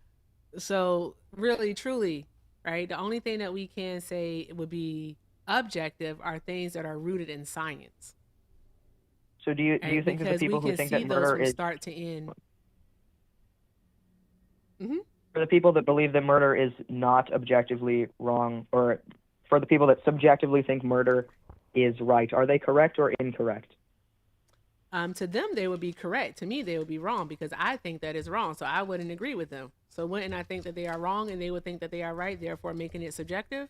So really, truly, right? The only thing that we can say would be objective are things that are rooted in science. So do you think that the people who think that murder is start to end? Mm-hmm. for the people that believe that murder is not objectively wrong, or for the people that subjectively think murder is right, are they correct or incorrect? To them, they would be correct. To me, they would be wrong because I think that is wrong. So I wouldn't agree with them. So wouldn't I think that they are wrong and they would think that they are right, therefore making it subjective?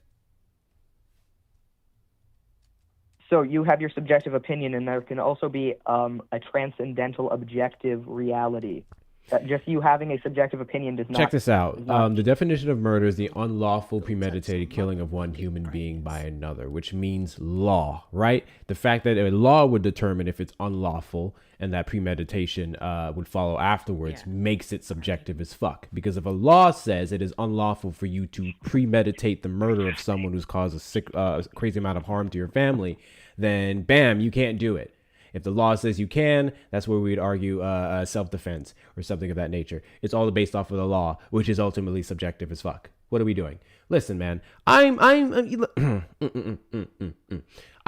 So you have your subjective opinion, and there can also be a transcendental objective reality. That just you having a subjective opinion does not... Check this out. The definition of murder is the unlawful premeditated killing of one human being by another, which means law, right? The fact that a law would determine if it's unlawful and that premeditation would follow afterwards makes it subjective as fuck. Because if a law says it is unlawful for you to premeditate the murder of someone who's caused a crazy amount of harm to your family, then bam, you can't do it. If the law says you can, that's where we'd argue self-defense or something of that nature. It's all based off of the law, which is ultimately subjective as fuck. What are we doing? Listen, man, I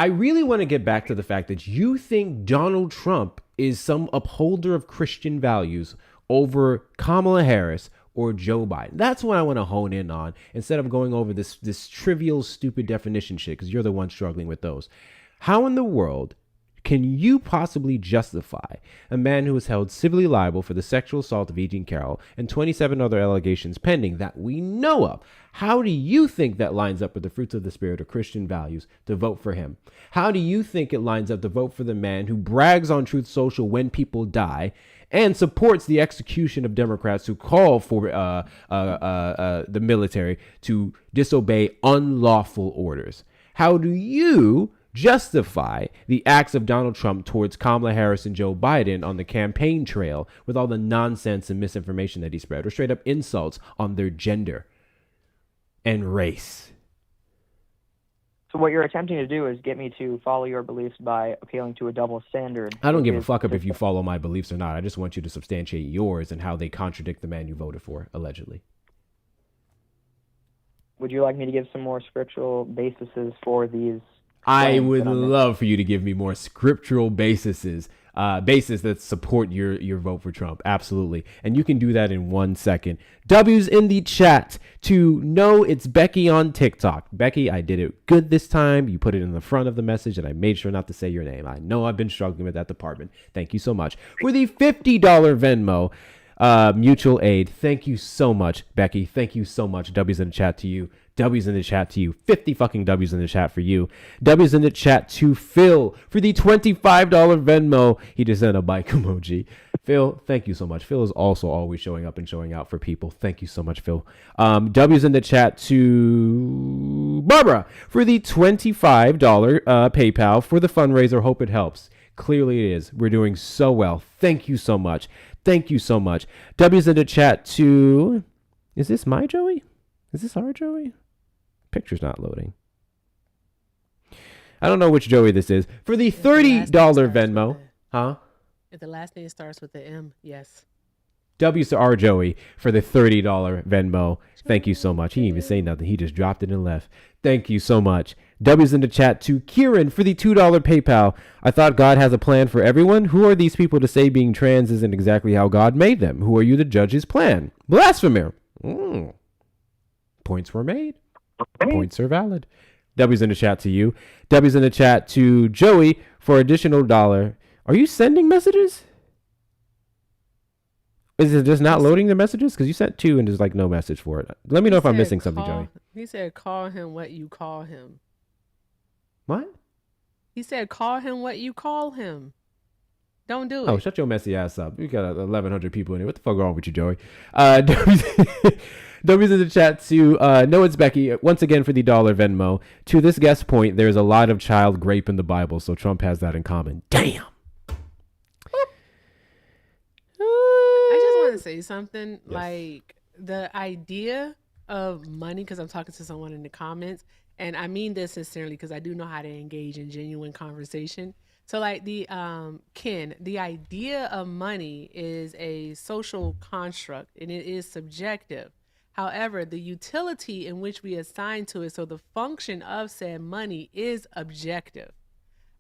really want to get back to the fact that you think Donald Trump is some upholder of Christian values over Kamala Harris or Joe Biden. That's what I want to hone in on instead of going over this trivial, stupid definition shit, because you're the one struggling with those. How in the world can you possibly justify a man who is held civilly liable for the sexual assault of E. Jean Carroll and 27 other allegations pending that we know of? How do you think that lines up with the fruits of the spirit or Christian values to vote for him? How do you think it lines up to vote for the man who brags on Truth Social when people die and supports the execution of Democrats who call for the military to disobey unlawful orders? How do you justify the acts of Donald Trump towards Kamala Harris and Joe Biden on the campaign trail with all the nonsense and misinformation that he spread, or straight up insults on their gender and race? So what you're attempting to do is get me to follow your beliefs by appealing to a double standard. I don't give a which fuck up is if you follow my beliefs or not. I just want you to substantiate yours and how they contradict the man you voted for, allegedly. Would you like me to give some more scriptural bases for these? I claims would that I'm making? love for you to give me more scriptural bases that support your vote for Trump. Absolutely. And you can do that in 1 second. W's in the chat to know it's Becky on TikTok. Becky, I did it good this time. You put it in the front of the message and I made sure not to say your name. I know I've been struggling with that department. Thank you so much. For the $50 Venmo, mutual aid. Thank you so much, Becky. Thank you so much. W's in the chat to you. W's in the chat to you. 50 fucking W's in the chat for you. W's in the chat to Phil for the $25 Venmo. He just sent a bike emoji. Phil, thank you so much. Phil is also always showing up and showing out for people. Thank you so much, Phil. W's in the chat to Barbara for the $25 PayPal for the fundraiser. Hope it helps. Clearly it is. We're doing so well. Thank you so much. Thank you so much. W's in the chat to... Is this my Joey? Is this our Joey? Picture's not loading. I don't know which Joey this is. For the $30 Venmo. Huh? If the last name starts with the M, yes. W's to our Joey for the $30 Venmo. Thank you so much. He didn't even say nothing. He just dropped it and left. Thank you so much. W's in the chat to Kieran for the $2 PayPal. I thought God has a plan for everyone. Who are these people to say being trans isn't exactly how God made them? Who are you to judge his plan? Blasphemer. Points were made. Points are valid. W's in the chat to you. W's in the chat to Joey for additional $1. Are you sending messages? Is it just not loading the messages? Because you sent 2 and there's like no message for it. Let me know if I'm missing something, Joey. He said, call him what you call him. What? He said, call him what you call him. Don't do it. Oh, shut your messy ass up. We got 1,100 people in here. What the fuck wrong with you, Joey? W's in the chat to No, it's Becky. Once again for the $1 Venmo. To this guest point, there's a lot of child rape in the Bible, so Trump has that in common. Damn. I just want to say something. Yes. Like the idea of money, because I'm talking to someone in the comments, and I mean this sincerely because I do know how to engage in genuine conversation. So like the Ken, the idea of money is a social construct and it is subjective. However, the utility in which we assign to it, so the function of said money is objective.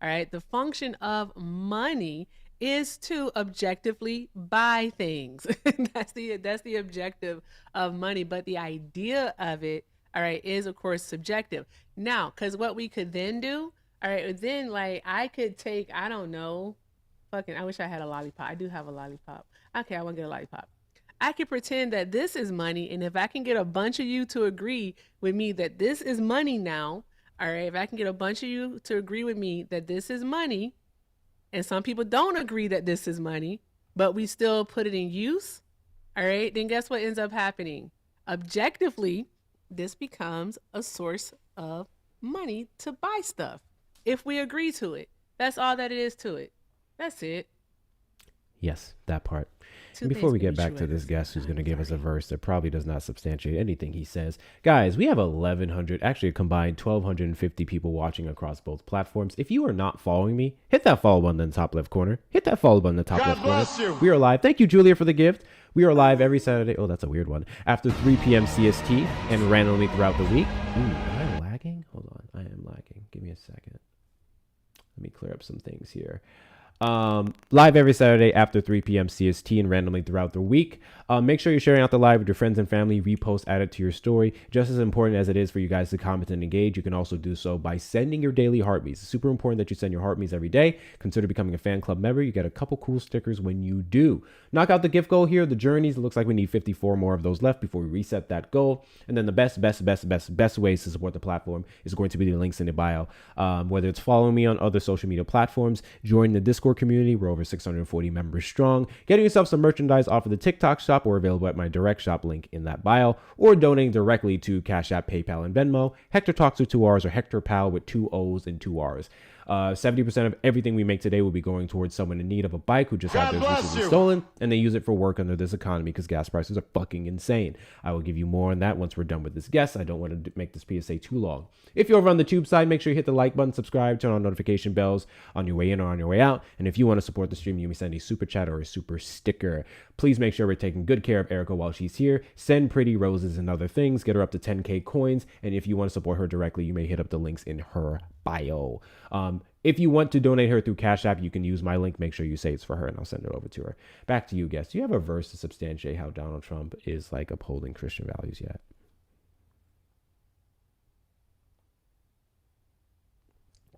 All right. The function of money is to objectively buy things. That's the objective of money. But the idea of it, all right, is of course subjective. Now, because what we could then do, all right, then like I could take, I don't know, I wish I had a lollipop. I do have a lollipop. Okay, I want to get a lollipop. I could pretend that this is money, and if I can get a bunch of you to agree with me that this is money now, all right, if I can get a bunch of you to agree with me that this is money, and some people don't agree that this is money, but we still put it in use, all right, then guess what ends up happening? Objectively, this becomes a source of money to buy stuff if we agree to it. That's all that it is to it. That's it. Yes, that part. Two And before things we can get be back true to at this the guest same who's going to time. give us a Sorry. verse that probably does not substantiate anything he says, guys, we have 1,100, actually a combined 1,250 people watching across both platforms. If you are not following me, hit that follow button in the top left corner. Hit that follow button in the top God left corner. bless you. We are live. Thank you, Julia, for the gift. We are live every Saturday. Oh, that's a weird one. After 3 p.m. CST and randomly throughout the week. Am I lagging? Hold on. I am lagging. Give me a second. Let me clear up some things here. Live every Saturday after 3 p.m. CST and randomly throughout the week. Make sure you're sharing out the live with your friends and family. Repost, add it to your story. Just as important as it is for you guys to comment and engage, you can also do so by sending your daily heartbeats. It's super important that you send your heartbeats every day. Consider becoming a fan club member. You get a couple cool stickers when you do. Knock out the gift goal here. The journeys. It looks like we need 54 more of those left before we reset that goal. And then the best ways to support the platform is going to be the links in the bio. Whether it's following me on other social media platforms, join the Discord community. We're over 640 members strong. Getting yourself some merchandise off of the TikTok shop or available at my direct shop link in that bio, or donating directly to Cash App, PayPal, and Venmo. Hector Talks with 2 R's or Hector Pal with 2 O's and 2 R's. 70% of everything we make today will be going towards someone in need of a bike who just had God theirs bless recently you. stolen, and they use it for work under this economy because gas prices are fucking insane. I will give you more on that once we're done with this guest. I don't want to make this PSA too long. If you're over on the tube side, make sure you hit the like button, subscribe, turn on notification bells on your way in or on your way out. And if you want to support the stream, you may send a super chat or a super sticker. Please make sure we're taking good care of Erica while she's here. Send pretty roses and other things. Get her up to 10K coins. And if you want to support her directly, you may hit up the links in her bio. If you want to donate her through Cash App, you can use my link. Make sure you say it's for her, and I'll send it over to her. Back to you, guest. Do you have a verse to substantiate how Donald Trump is like upholding Christian values yet?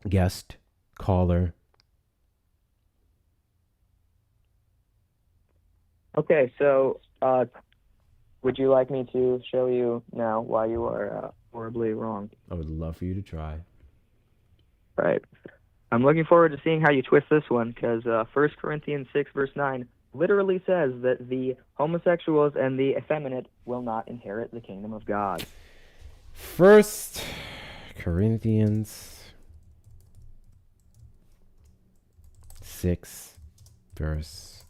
Guest, caller. Okay, so would you like me to show you now why you are horribly wrong? I would love for you to try. Right. I'm looking forward to seeing how you twist this one, because 1 Corinthians 6, verse 9 literally says that the homosexuals and the effeminate will not inherit the kingdom of God. 1 Corinthians 6, verse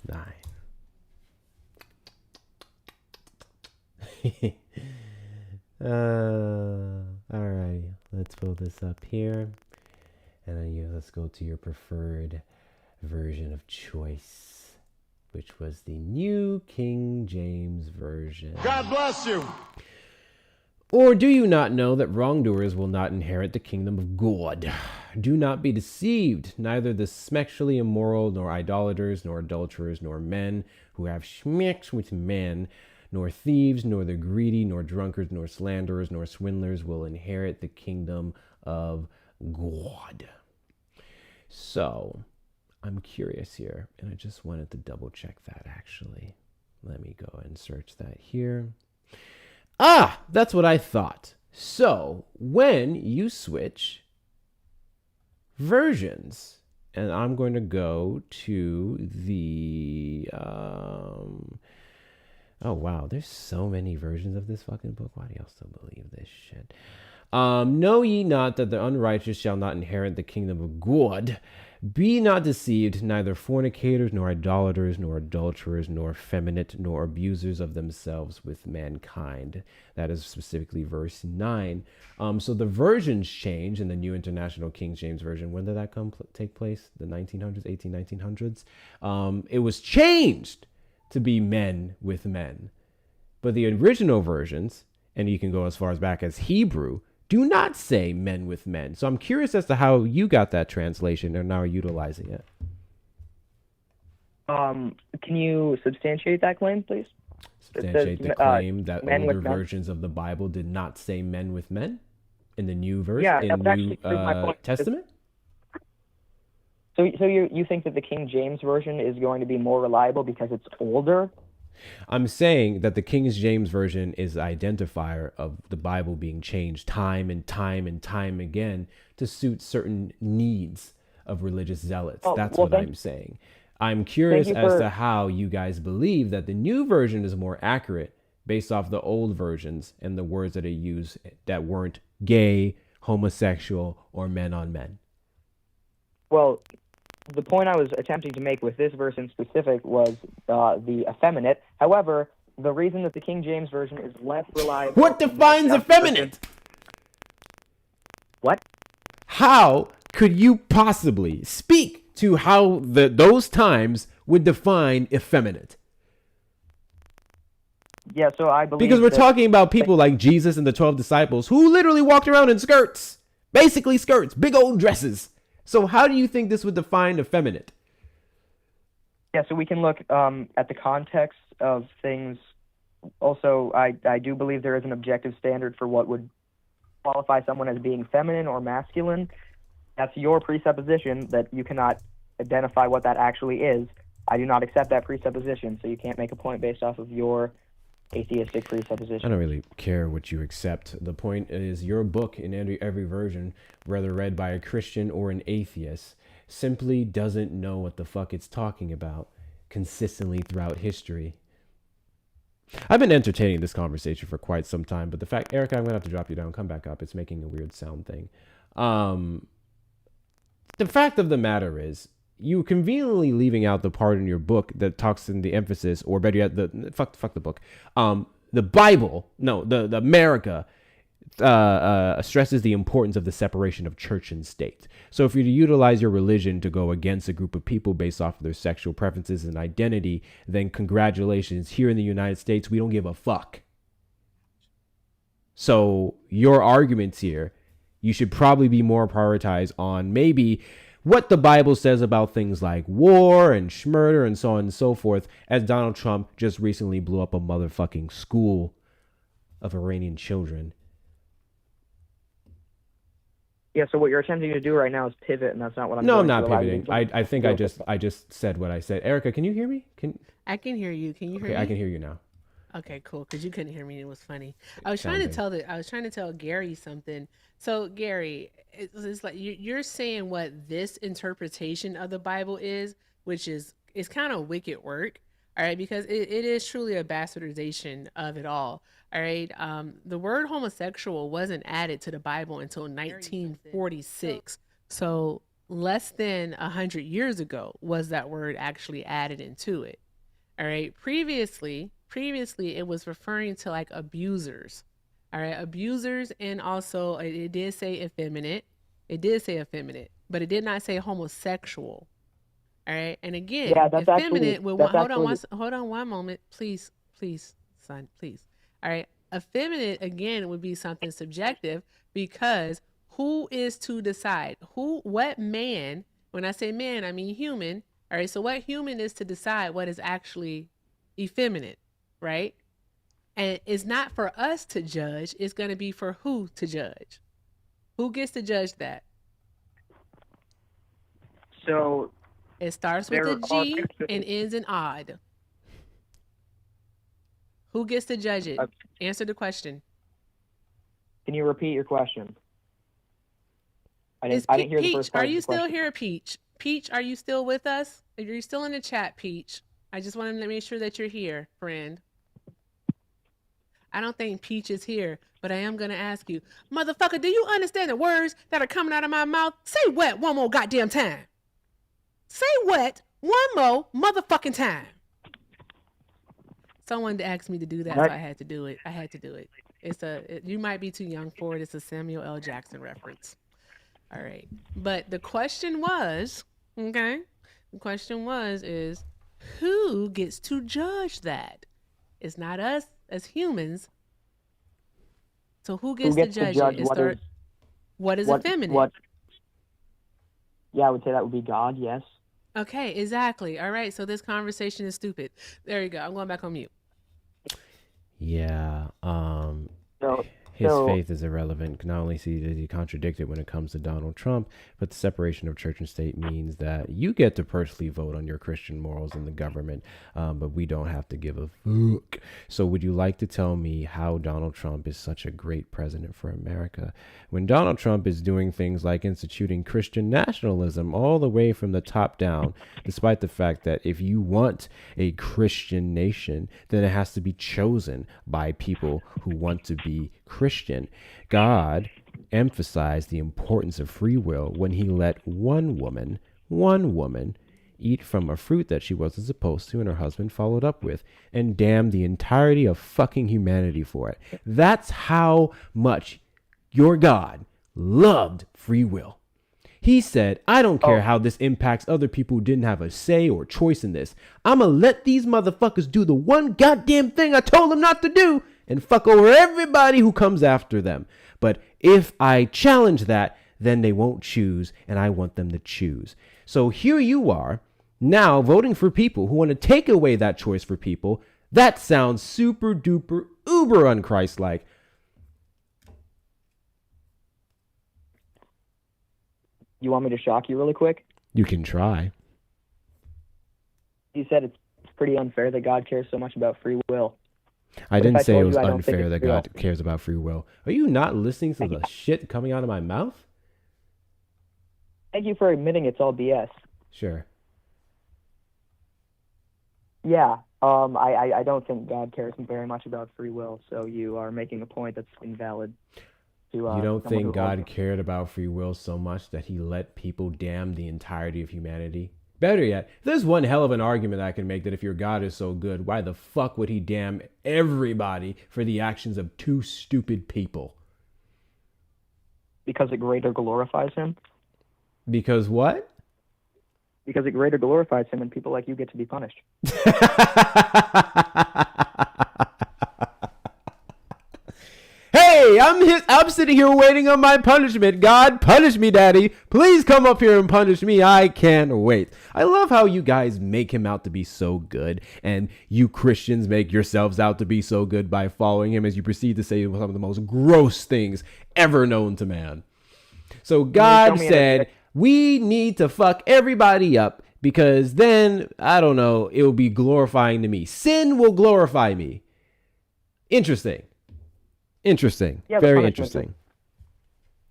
9. Alrighty, let's pull this up here. And then let's go to your preferred version of choice, which was the New King James Version. God bless you. Or do you not know that wrongdoers will not inherit the kingdom of God? Do not be deceived. Neither the sexually immoral, nor idolaters, nor adulterers, nor men who have sex with men, nor thieves, nor the greedy, nor drunkards, nor slanderers, nor swindlers will inherit the kingdom of God. So, I'm curious here, and I just wanted to double check that actually. Let me go and search that here. Ah, that's what I thought. So, when you switch versions, and I'm going to go to the, oh wow, there's so many versions of this fucking book. Why do y'all still believe this shit? Know ye not that the unrighteous shall not inherit the kingdom of God? Be not deceived, neither fornicators, nor idolaters, nor adulterers, nor effeminate, nor abusers of themselves with mankind. That is specifically verse 9. So the versions change in the New International King James Version. When did that take place? The 1900s, 1900s? It was changed to be men with men. But the original versions, and you can go as far as back as Hebrew, do not say men with men. So I'm curious as to how you got that translation and now are utilizing it. Can you substantiate that claim, please? Substantiate the claim that older versions of the Bible did not say men with men in the new version, in the New Testament? So you think that the King James Version is going to be more reliable because it's older? I'm saying that the King James Version is an identifier of the Bible being changed time and time and time again to suit certain needs of religious zealots. That's what I'm saying. I'm curious as to how you guys believe that the new version is more accurate based off the old versions and the words that they use that weren't gay, homosexual, or men on men. Well, the point I was attempting to make with this verse in specific was the effeminate. However, the reason that the King James Version is less reliable... What defines effeminate? What? How could you possibly speak to how those times would define effeminate? Yeah, so I believe... Because we're talking about people like Jesus and the 12 disciples who literally walked around in skirts. Basically skirts, big old dresses. So how do you think this would define effeminate? Yeah, so we can look at the context of things. Also, I do believe there is an objective standard for what would qualify someone as being feminine or masculine. That's your presupposition that you cannot identify what that actually is. I do not accept that presupposition, so you can't make a point based off of your atheistic presupposition. I don't really care what you accept. The point is your book in every version, whether read by a Christian or an atheist, simply doesn't know what the fuck it's talking about consistently throughout history. I've been entertaining this conversation for quite some time, but the fact, Erica, I'm gonna have to drop you down. Come back up. It's making a weird sound thing. the fact of the matter is, you conveniently leaving out the part in your book that talks in the emphasis, or better yet, fuck the book. The Bible, no, the America stresses the importance of the separation of church and state. So if you utilize your religion to go against a group of people based off of their sexual preferences and identity, then congratulations. Here in the United States, we don't give a fuck. So your arguments here, you should probably be more prioritized on maybe what the Bible says about things like war and murder and so on and so forth, as Donald Trump just recently blew up a motherfucking school of Iranian children. Yeah, so what you're attempting to do right now is pivot, and that's not what I'm No, going I'm not to allow you pivoting. to do. I think I just said what I said. Erica, can you hear me? I can hear you. Can you hear me? I can hear you now. Okay, cool. Because you couldn't hear me. It was funny. I was trying to tell Gary something. So Gary, it's like you're saying what this interpretation of the Bible is, which is kind of wicked work. All right, because it is truly a bastardization of it all. All right, the word homosexual wasn't added to the Bible until 1946. So less than 100 years ago was that word actually added into it. All right, previously it was referring to like abusers. All right, abusers, and also it did say effeminate. It did say effeminate, but it did not say homosexual. All right, and again, Yeah, that's effeminate. actually, Hold on one moment, please, son, please. All right, effeminate again would be something subjective, because who is to decide? What man? When I say man, I mean human. All right, so what human is to decide what is actually effeminate, right? And it's not for us to judge. It's going to be for who to judge. Who gets to judge that? So it starts with a G and ends in odd. Who gets to judge it? Answer the question. Can you repeat your question? I didn't hear the first part. Are you still here, Peach? Peach, are you still with us? Are you still in the chat, Peach? I just wanted to make sure that you're here, friend. I don't think Peach is here, but I am going to ask you, motherfucker, do you understand the words that are coming out of my mouth? Say what one more goddamn time. Say what one more motherfucking time. Someone asked me to do that, so I had to do it. You might be too young for it. It's a Samuel L. Jackson reference. All right. But the question was, okay, is who gets to judge that? It's not us as humans. So who gets to judge it? What is effeminate? Yeah, I would say that would be God, yes. Okay, exactly. All right, so this conversation is stupid. There you go. I'm going back on mute. Yeah. His faith is irrelevant. Not only does he contradict it when it comes to Donald Trump, but the separation of church and state means that you get to personally vote on your Christian morals in the government, but we don't have to give a fuck. So would you like to tell me how Donald Trump is such a great president for America when Donald Trump is doing things like instituting Christian nationalism all the way from the top down, despite the fact that if you want a Christian nation, then it has to be chosen by people who want to be Christian. God emphasized the importance of free will when he let one woman eat from a fruit that she wasn't supposed to, and her husband followed up with, and damned the entirety of fucking humanity for it. That's how much your God loved free will. He said, I don't care how this impacts other people who didn't have a say or choice in this. I'm going to let these motherfuckers do the one goddamn thing I told them not to do and fuck over everybody who comes after them. But if I challenge that, then they won't choose, and I want them to choose. So here you are, now voting for people who want to take away that choice for people. That sounds super duper uber unchristlike. You want me to shock you really quick? You can try. You said it's pretty unfair that God cares so much about free will. I didn't say it was unfair that God cares about free will. Are you not listening to the shit coming out of my mouth? Thank you for admitting it's all BS. Sure. Yeah, I don't think God cares very much about free will, so you are making a point that's invalid. You don't think God cared about free will so much that he let people damn the entirety of humanity? Better yet, there's one hell of an argument I can make that if your God is so good, why the fuck would he damn everybody for the actions of two stupid people? Because it greater glorifies him? Because what? Because it greater glorifies him and people like you get to be punished. Hey, I'm sitting here waiting on my punishment. God, punish me, Daddy. Please come up here and punish me. I can't wait. I love how you guys make him out to be so good, and you Christians make yourselves out to be so good by following him as you proceed to say some of the most gross things ever known to man. So God said, we need to fuck everybody up because then, I don't know, it will be glorifying to me. Sin will glorify me. Interesting. Yeah, very interesting.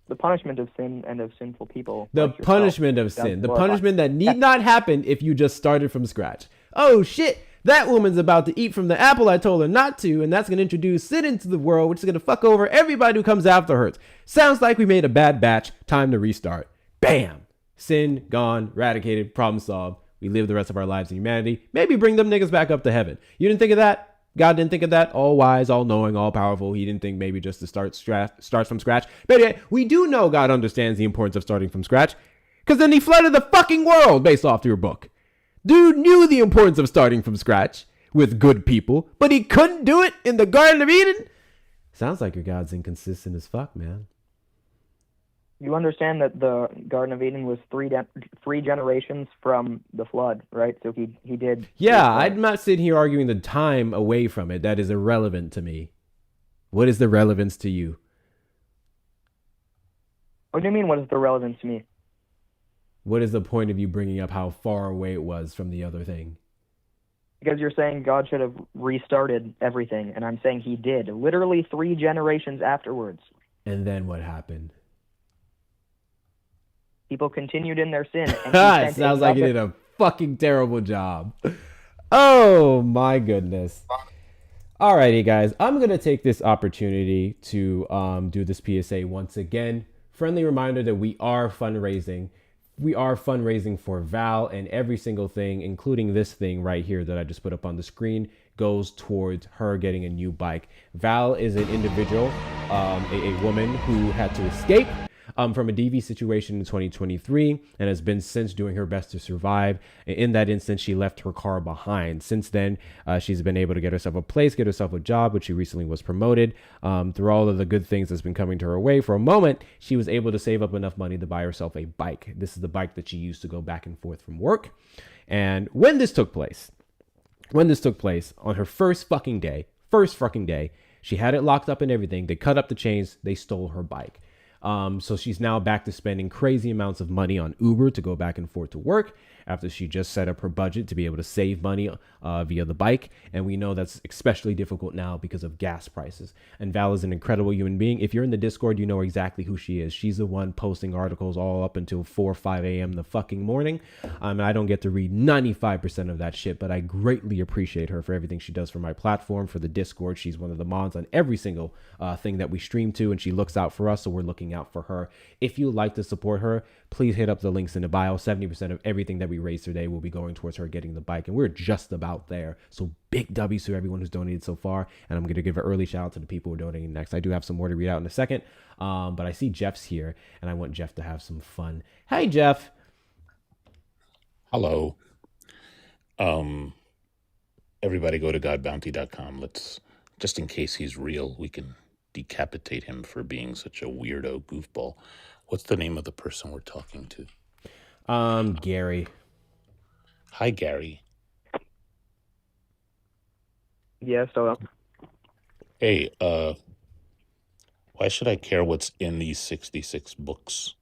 The punishment of sin and of sinful people. The like punishment of sin. The punishment that need not happen if you just started from scratch. Oh shit, that woman's about to eat from the apple I told her not to, and that's going to introduce sin into the world, which is going to fuck over everybody who comes after her. Sounds like we made a bad batch. Time to restart. Bam. Sin gone, eradicated, problem solved. We live the rest of our lives in humanity. Maybe bring them niggas back up to heaven. You didn't think of that? God didn't think of that? All wise, all knowing, all powerful. He didn't think maybe just to start from scratch. But yet, we do know God understands the importance of starting from scratch, because then he flooded the fucking world based off your book. Dude knew the importance of starting from scratch with good people, but he couldn't do it in the Garden of Eden? Sounds like your God's inconsistent as fuck, man. You understand that the Garden of Eden was three generations from the flood, right? So he did. Yeah, I'm not sitting here arguing the time away from it. That is irrelevant to me. What is the relevance to you? What do you mean, what is the relevance to me? What is the point of you bringing up how far away it was from the other thing? Because you're saying God should have restarted everything, and I'm saying he did. Literally 3 generations afterwards. And then what happened? People continued in their sin. It sounds like he did a fucking terrible job. Oh, my goodness. Alrighty, guys. I'm going to take this opportunity to do this PSA once again. Friendly reminder that we are fundraising. We are fundraising for Val, and every single thing, including this thing right here that I just put up on the screen, goes towards her getting a new bike. Val is an individual, a woman who had to escape from a DV situation in 2023 and has been since doing her best to survive. In that instance, she left her car behind. Since then, she's been able to get herself a place, get herself a job, which she recently was promoted. Through all of the good things that's been coming to her way, for a moment, she was able to save up enough money to buy herself a bike. This is the bike that she used to go back and forth from work. And when this took place on her first fucking day, she had it locked up and everything. They cut up the chains. They stole her bike. So she's now back to spending crazy amounts of money on Uber to go back and forth to work after she just set up her budget to be able to save money via the bike. And we know that's especially difficult now because of gas prices. And Val is an incredible human being. If you're in the Discord, you know exactly who she is. She's the one posting articles all up until 4 or 5 a.m. the fucking morning. And I don't get to read 95% of that shit, but I greatly appreciate her for everything she does for my platform, for the Discord. She's one of the mods on every single thing that we stream to, and she looks out for us, so we're looking out for her. If you'd like to support her, please hit up the links in the bio. 70% of everything that we raise today will be going towards her getting the bike, and we're just about there. So big W's to everyone who's donated so far, and I'm going to give an early shout out to the people who are donating next. I do have some more to read out in a second, but I see Jeff's here, and I want Jeff to have some fun. Hey, Jeff. Hello. Everybody go to godbounty.com. Let's, just in case he's real, we can decapitate him for being such a weirdo goofball. What's the name of the person we're talking to? Gary. Hi, Gary. Yes, hello. Hey, why should I care what's in these 66 books?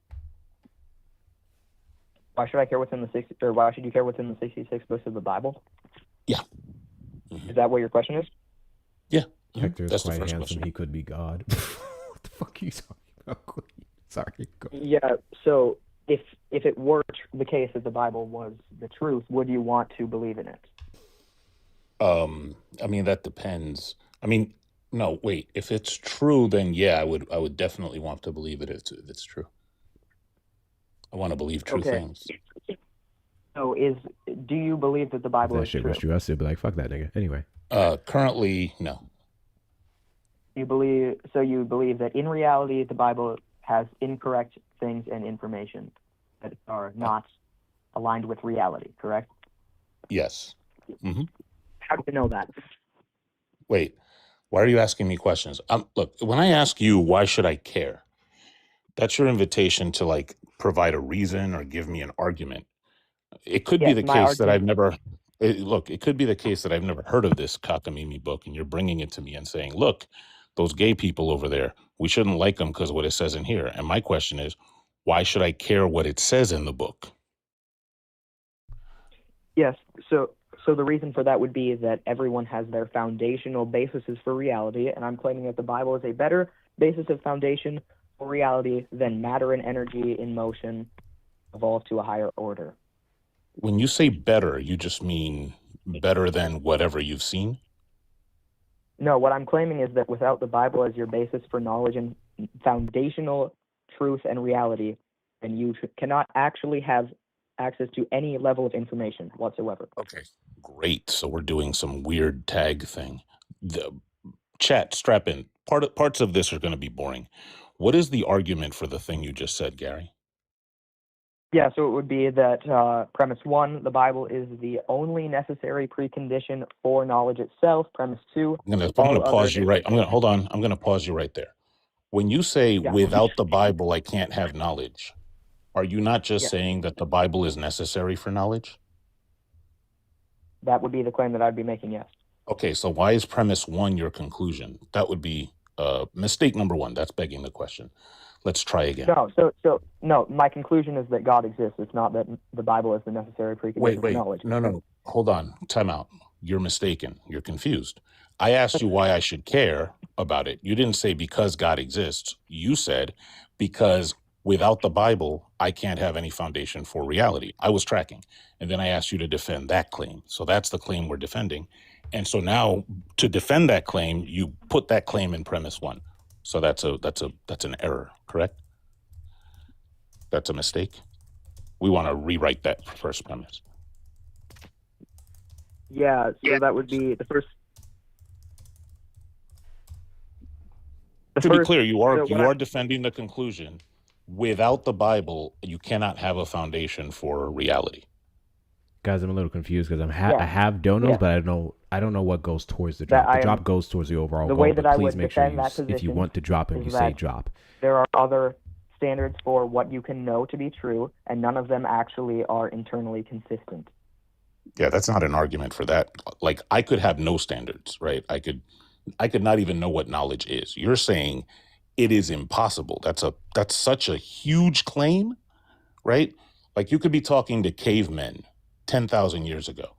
Why should I care what's in the 60, or why should you care what's in the 66 books of the Bible? Yeah. Is that what your question is? Yeah. Hector is That's the quite first handsome. question. He could be God. What the fuck are you talking about? Sorry. Go. Yeah, so if it were the case that the Bible was the truth, would you want to believe in it? I mean, that depends. I mean, No, wait. If it's true, then yeah, I would definitely want to believe it if it's true. I want to believe true Okay. things. So do you believe that the If Bible that is shit true? was true, I'd still be like, fuck that nigga. Anyway. Currently, no. You believe that in reality the Bible has incorrect things and information that are not aligned with reality, correct? Yes. Mm-hmm. How do you know that? Wait, why are you asking me questions? Look, when I ask you, why should I care? That's your invitation to like provide a reason or give me an argument. It could be Yes, the my case that I've argument. never, look, it could be the case that I've never heard of this cockamamie book and you're bringing it to me and saying, look, those gay people over there, we shouldn't like them because of what it says in here. And my question is, why should I care what it says in the book? Yes. So the reason for that would be that everyone has their foundational bases for reality, and I'm claiming that the Bible is a better basis of foundation for reality than matter and energy in motion evolve to a higher order. When you say better, you just mean better than whatever you've seen? No, what I'm claiming is that without the Bible as your basis for knowledge and foundational truth and reality, then you cannot actually have access to any level of information whatsoever. Okay, great. So we're doing some weird tag thing. The chat, strap in. Parts of this are going to be boring. What is the argument for the thing you just said, Gary? Yeah, so it would be that premise one, the Bible is the only necessary precondition for knowledge itself. Premise two, I'm gonna pause you right. Hold on. I'm gonna pause you right there. When you say Yeah. without the Bible, I can't have knowledge, are you not just Yeah. saying that the Bible is necessary for knowledge? That would be the claim that I'd be making, yes. Okay, so why is premise one your conclusion? That would be mistake number one. That's begging the question. Let's try again. No, my conclusion is that God exists. It's not that the Bible is the necessary precondition for knowledge. No. Hold on. Time out. You're mistaken. You're confused. I asked you why I should care about it. You didn't say because God exists. You said because without the Bible, I can't have any foundation for reality. I was tracking. And then I asked you to defend that claim. So that's the claim we're defending. And so now to defend that claim, you put that claim in premise one. So that's an error, correct? That's a mistake. We want to rewrite that first premise. Yeah, so that would be the first. To be clear, you are defending the conclusion. Without the Bible, you cannot have a foundation for reality. Guys, I'm a little confused because I have donos, but I don't know what goes towards the drop. The drop goes towards the overall goal. The way that I please would make sure defend that position, if you want to drop him, you say drop. There are other standards for what you can know to be true, and none of them actually are internally consistent. Yeah, that's not an argument for that. Like, I could have no standards, right? I could not even know what knowledge is. You're saying it is impossible. That's such a huge claim, right? Like, you could be talking to cavemen 10,000 years ago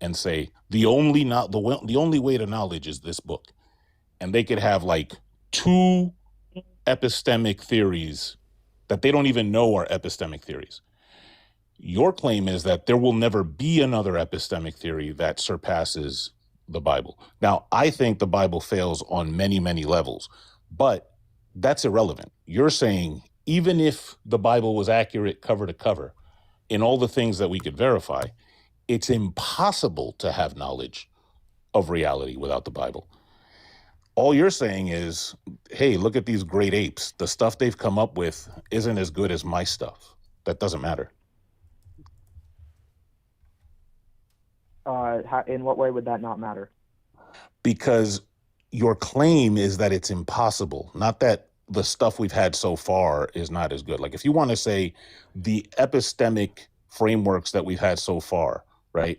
and say the only way to knowledge is this book, and they could have like two epistemic theories that they don't even know are epistemic theories. Your claim is that there will never be another epistemic theory that surpasses the Bible. Now, I think the Bible fails on many, many levels, but that's irrelevant. You're saying even if the Bible was accurate cover to cover in all the things that we could verify, it's impossible to have knowledge of reality without the Bible. All you're saying is, hey, look at these great apes. The stuff they've come up with isn't as good as my stuff. That doesn't matter. In what way would that not matter? Because your claim is that it's impossible, not that the stuff we've had so far is not as good. Like, if you want to say the epistemic frameworks that we've had so far, right,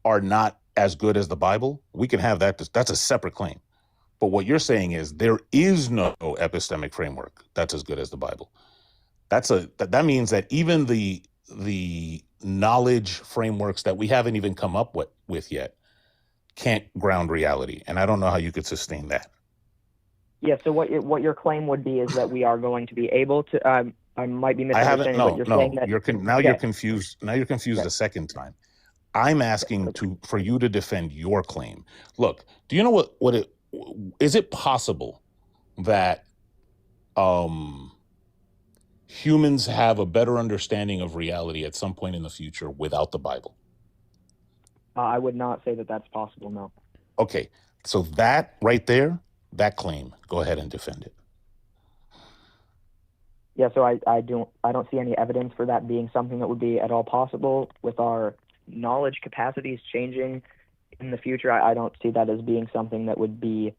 are not as good as the Bible, we can have that. That's a separate claim. But what you're saying is there is no epistemic framework that's as good as the Bible. That means that even the knowledge frameworks that we haven't even come up with yet can't ground reality. And I don't know how you could sustain that. Yeah, so what your claim would be is that we are going to be able to, I might be misunderstanding, but you're saying that... You're confused. Now you're confused a second time. I'm asking for you to defend your claim. Look, do you know is it possible that humans have a better understanding of reality at some point in the future without the Bible? I would not say that that's possible. No. Okay, so that right there, that claim, go ahead and defend it. Yeah. So I don't see any evidence for that being something that would be at all possible with our knowledge capacities changing in the future. I don't see that as being something that would be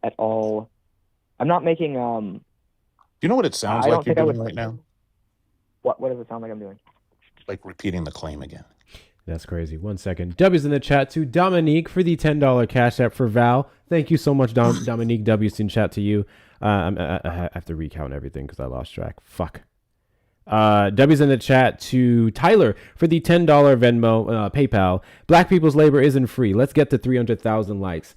at all. I'm not making. You know what it sounds I like don't you're think I doing would. right now? What does it sound like I'm doing? Like repeating the claim again. That's crazy. 1 second. W's in the chat to Dominique for the $10 cash app for Val. Thank you so much, Dominique. W's in chat to you. I have to recount everything because I lost track. Fuck. W's in the chat to Tyler for the $10 Venmo, PayPal. Black people's labor isn't free. Let's get to 300,000 likes.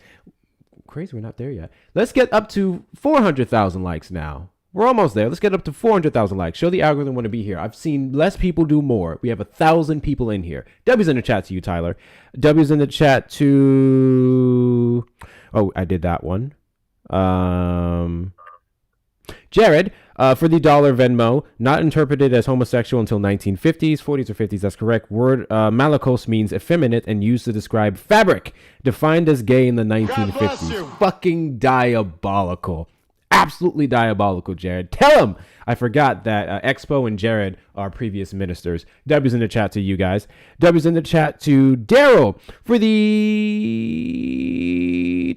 Crazy, we're not there yet. Let's get up to 400,000 likes now. We're almost there. Let's get up to 400,000 likes. Show the algorithm want to be here. I've seen less people do more. We have 1,000 people in here. W's in the chat to you, Tyler. W's in the chat to... Oh, I did that one. Jared, for the dollar Venmo, not interpreted as homosexual until 1950s, 40s or 50s. That's correct. Word malakos means effeminate and used to describe fabric, defined as gay in the 1950s. Fucking diabolical. Absolutely diabolical, Jared. Tell him I forgot that Expo and Jared are previous ministers. W's in the chat to you guys. W's in the chat to Daryl for the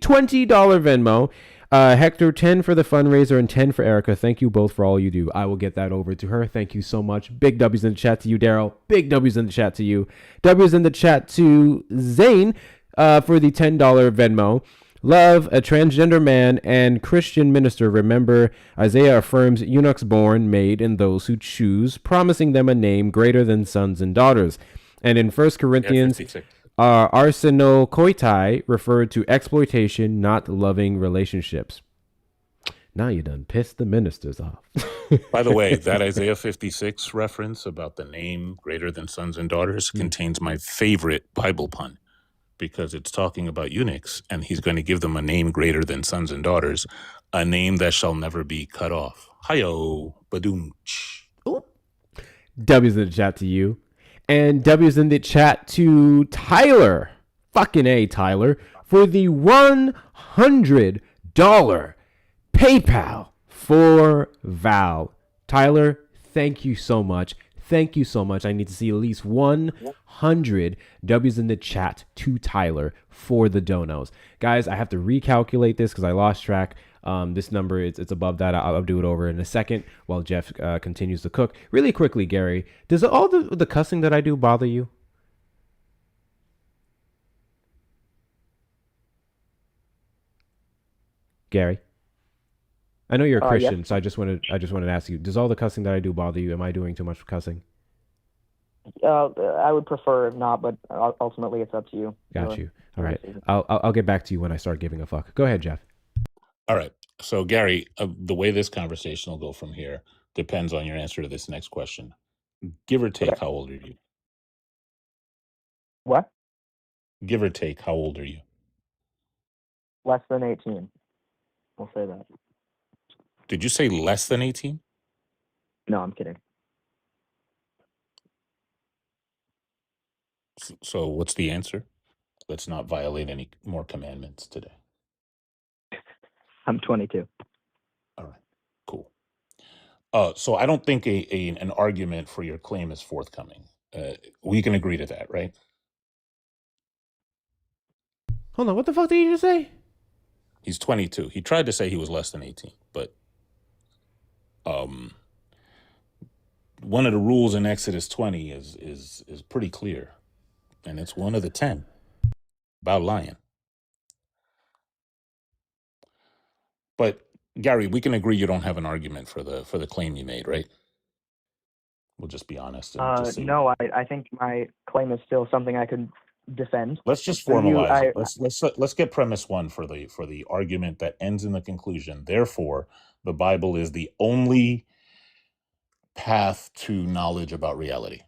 $20 Venmo. Hector, 10 for the fundraiser and 10 for Erica. Thank you both for all you do. I will get that over to her. Thank you so much. Big W's in the chat to you, Daryl. Big W's in the chat to you. W's in the chat to Zane for the $10 Venmo. Love, a transgender man and Christian minister. Remember, Isaiah affirms eunuchs born, made, and those who choose, promising them a name greater than sons and daughters. And in 1 Corinthians, arsenokoitai referred to exploitation, not loving relationships. Now you done pissed the ministers off. By the way, that Isaiah 56 reference about the name greater than sons and daughters contains my favorite Bible pun, because it's talking about eunuchs, and he's going to give them a name greater than sons and daughters, a name that shall never be cut off. Hi-yo, badoomch. W's in the chat to you. And W's in the chat to Tyler. Fucking A, Tyler. For the $100 PayPal for Val. Tyler, thank you so much. Thank you so much. I need to see at least 100 W's in the chat to Tyler for the donos. Guys, I have to recalculate this because I lost track. This number, it's above that. I'll do it over in a second while Jeff continues to cook. Really quickly, Gary, does all the cussing that I do bother you? Gary? I know you're a Christian, yes. So I just wanted to ask you, does all the cussing that I do bother you? Am I doing too much cussing? I would prefer not, but ultimately it's up to you. Got you. All right. I'll get back to you when I start giving a fuck. Go ahead, Jeff. All right. So, Gary, the way this conversation will go from here depends on your answer to this next question. Give or take, How old are you? What? Give or take, how old are you? Less than 18. I'll say that. Did you say less than 18? No, I'm kidding. So what's the answer? Let's not violate any more commandments today. I'm 22. All right, cool. So I don't think an argument for your claim is forthcoming. We can agree to that, right? Hold on, what the fuck did you just say? He's 22. He tried to say he was less than 18, but one of the rules in Exodus 20 is pretty clear, and it's one of the 10 about lying. But Gary, we can agree you don't have an argument for the claim you made, right? We'll just be honest. And just no, I think my claim is still something I could defend. Let's just formalize it. Let's get premise one for the argument that ends in the conclusion. Therefore, the Bible is the only path to knowledge about reality.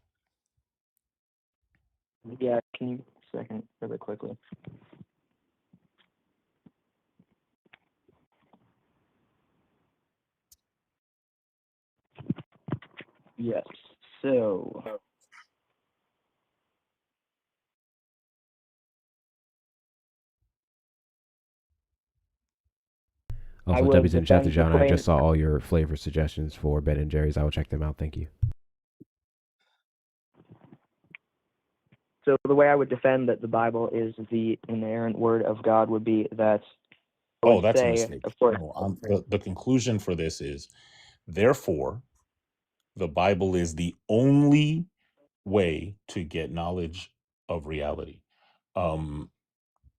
Yeah, can you second really quickly? Yes. So, I Also, would Debbie's in chat to defend the John. I claim. just saw all your flavor suggestions for Ben and Jerry's. I will check them out. Thank you. So the way I would defend that the Bible is the inerrant word of God would be that I Oh, would that's a say, mistake. of course, No, the conclusion for this is, therefore, the Bible is the only way to get knowledge of reality.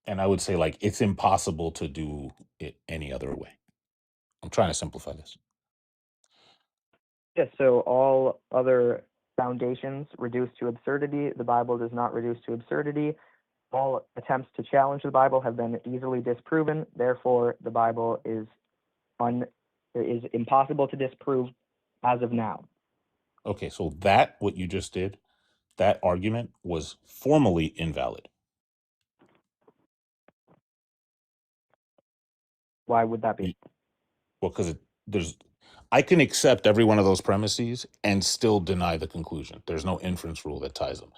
And I would say, like, it's impossible to do it any other way. I'm trying to simplify this. yes, so all other foundations reduce to absurdity. The Bible does not reduce to absurdity. All attempts to challenge the Bible have been easily disproven. Therefore, the Bible is impossible to disprove as of now. Okay, so that, what you just did, that argument was formally invalid. Why would that be? Well, because I can accept every one of those premises and still deny the conclusion. There's no inference rule that ties them.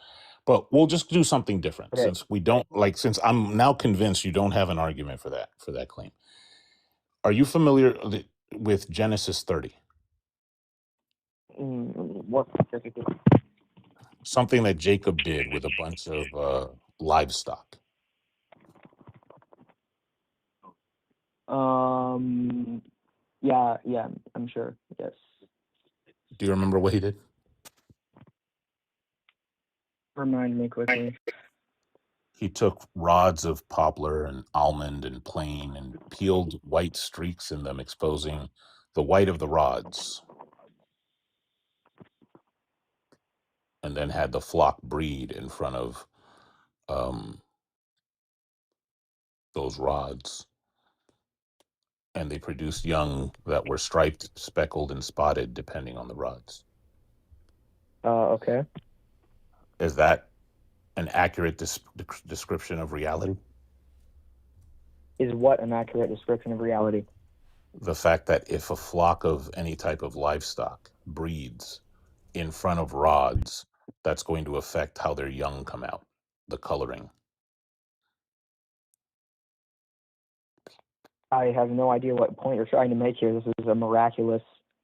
But we'll just do something different, Okay. since I'm now convinced you don't have an argument for that claim. Are you familiar with Genesis 30? What specifically? Something that Jacob did with a bunch of livestock. Yeah, I'm sure. Yes. Do you remember what he did? Remind me quickly. He took rods of poplar and almond and plane and peeled white streaks in them, exposing the white of the rods, and then had the flock breed in front of those rods. And they produced young that were striped, speckled, and spotted, depending on the rods. Okay. Is that an accurate description of reality? Is what an accurate description of reality? The fact that if a flock of any type of livestock breeds in front of rods, that's going to affect how their young come out, the coloring. I have no idea what point you're trying to make here. This is a miraculous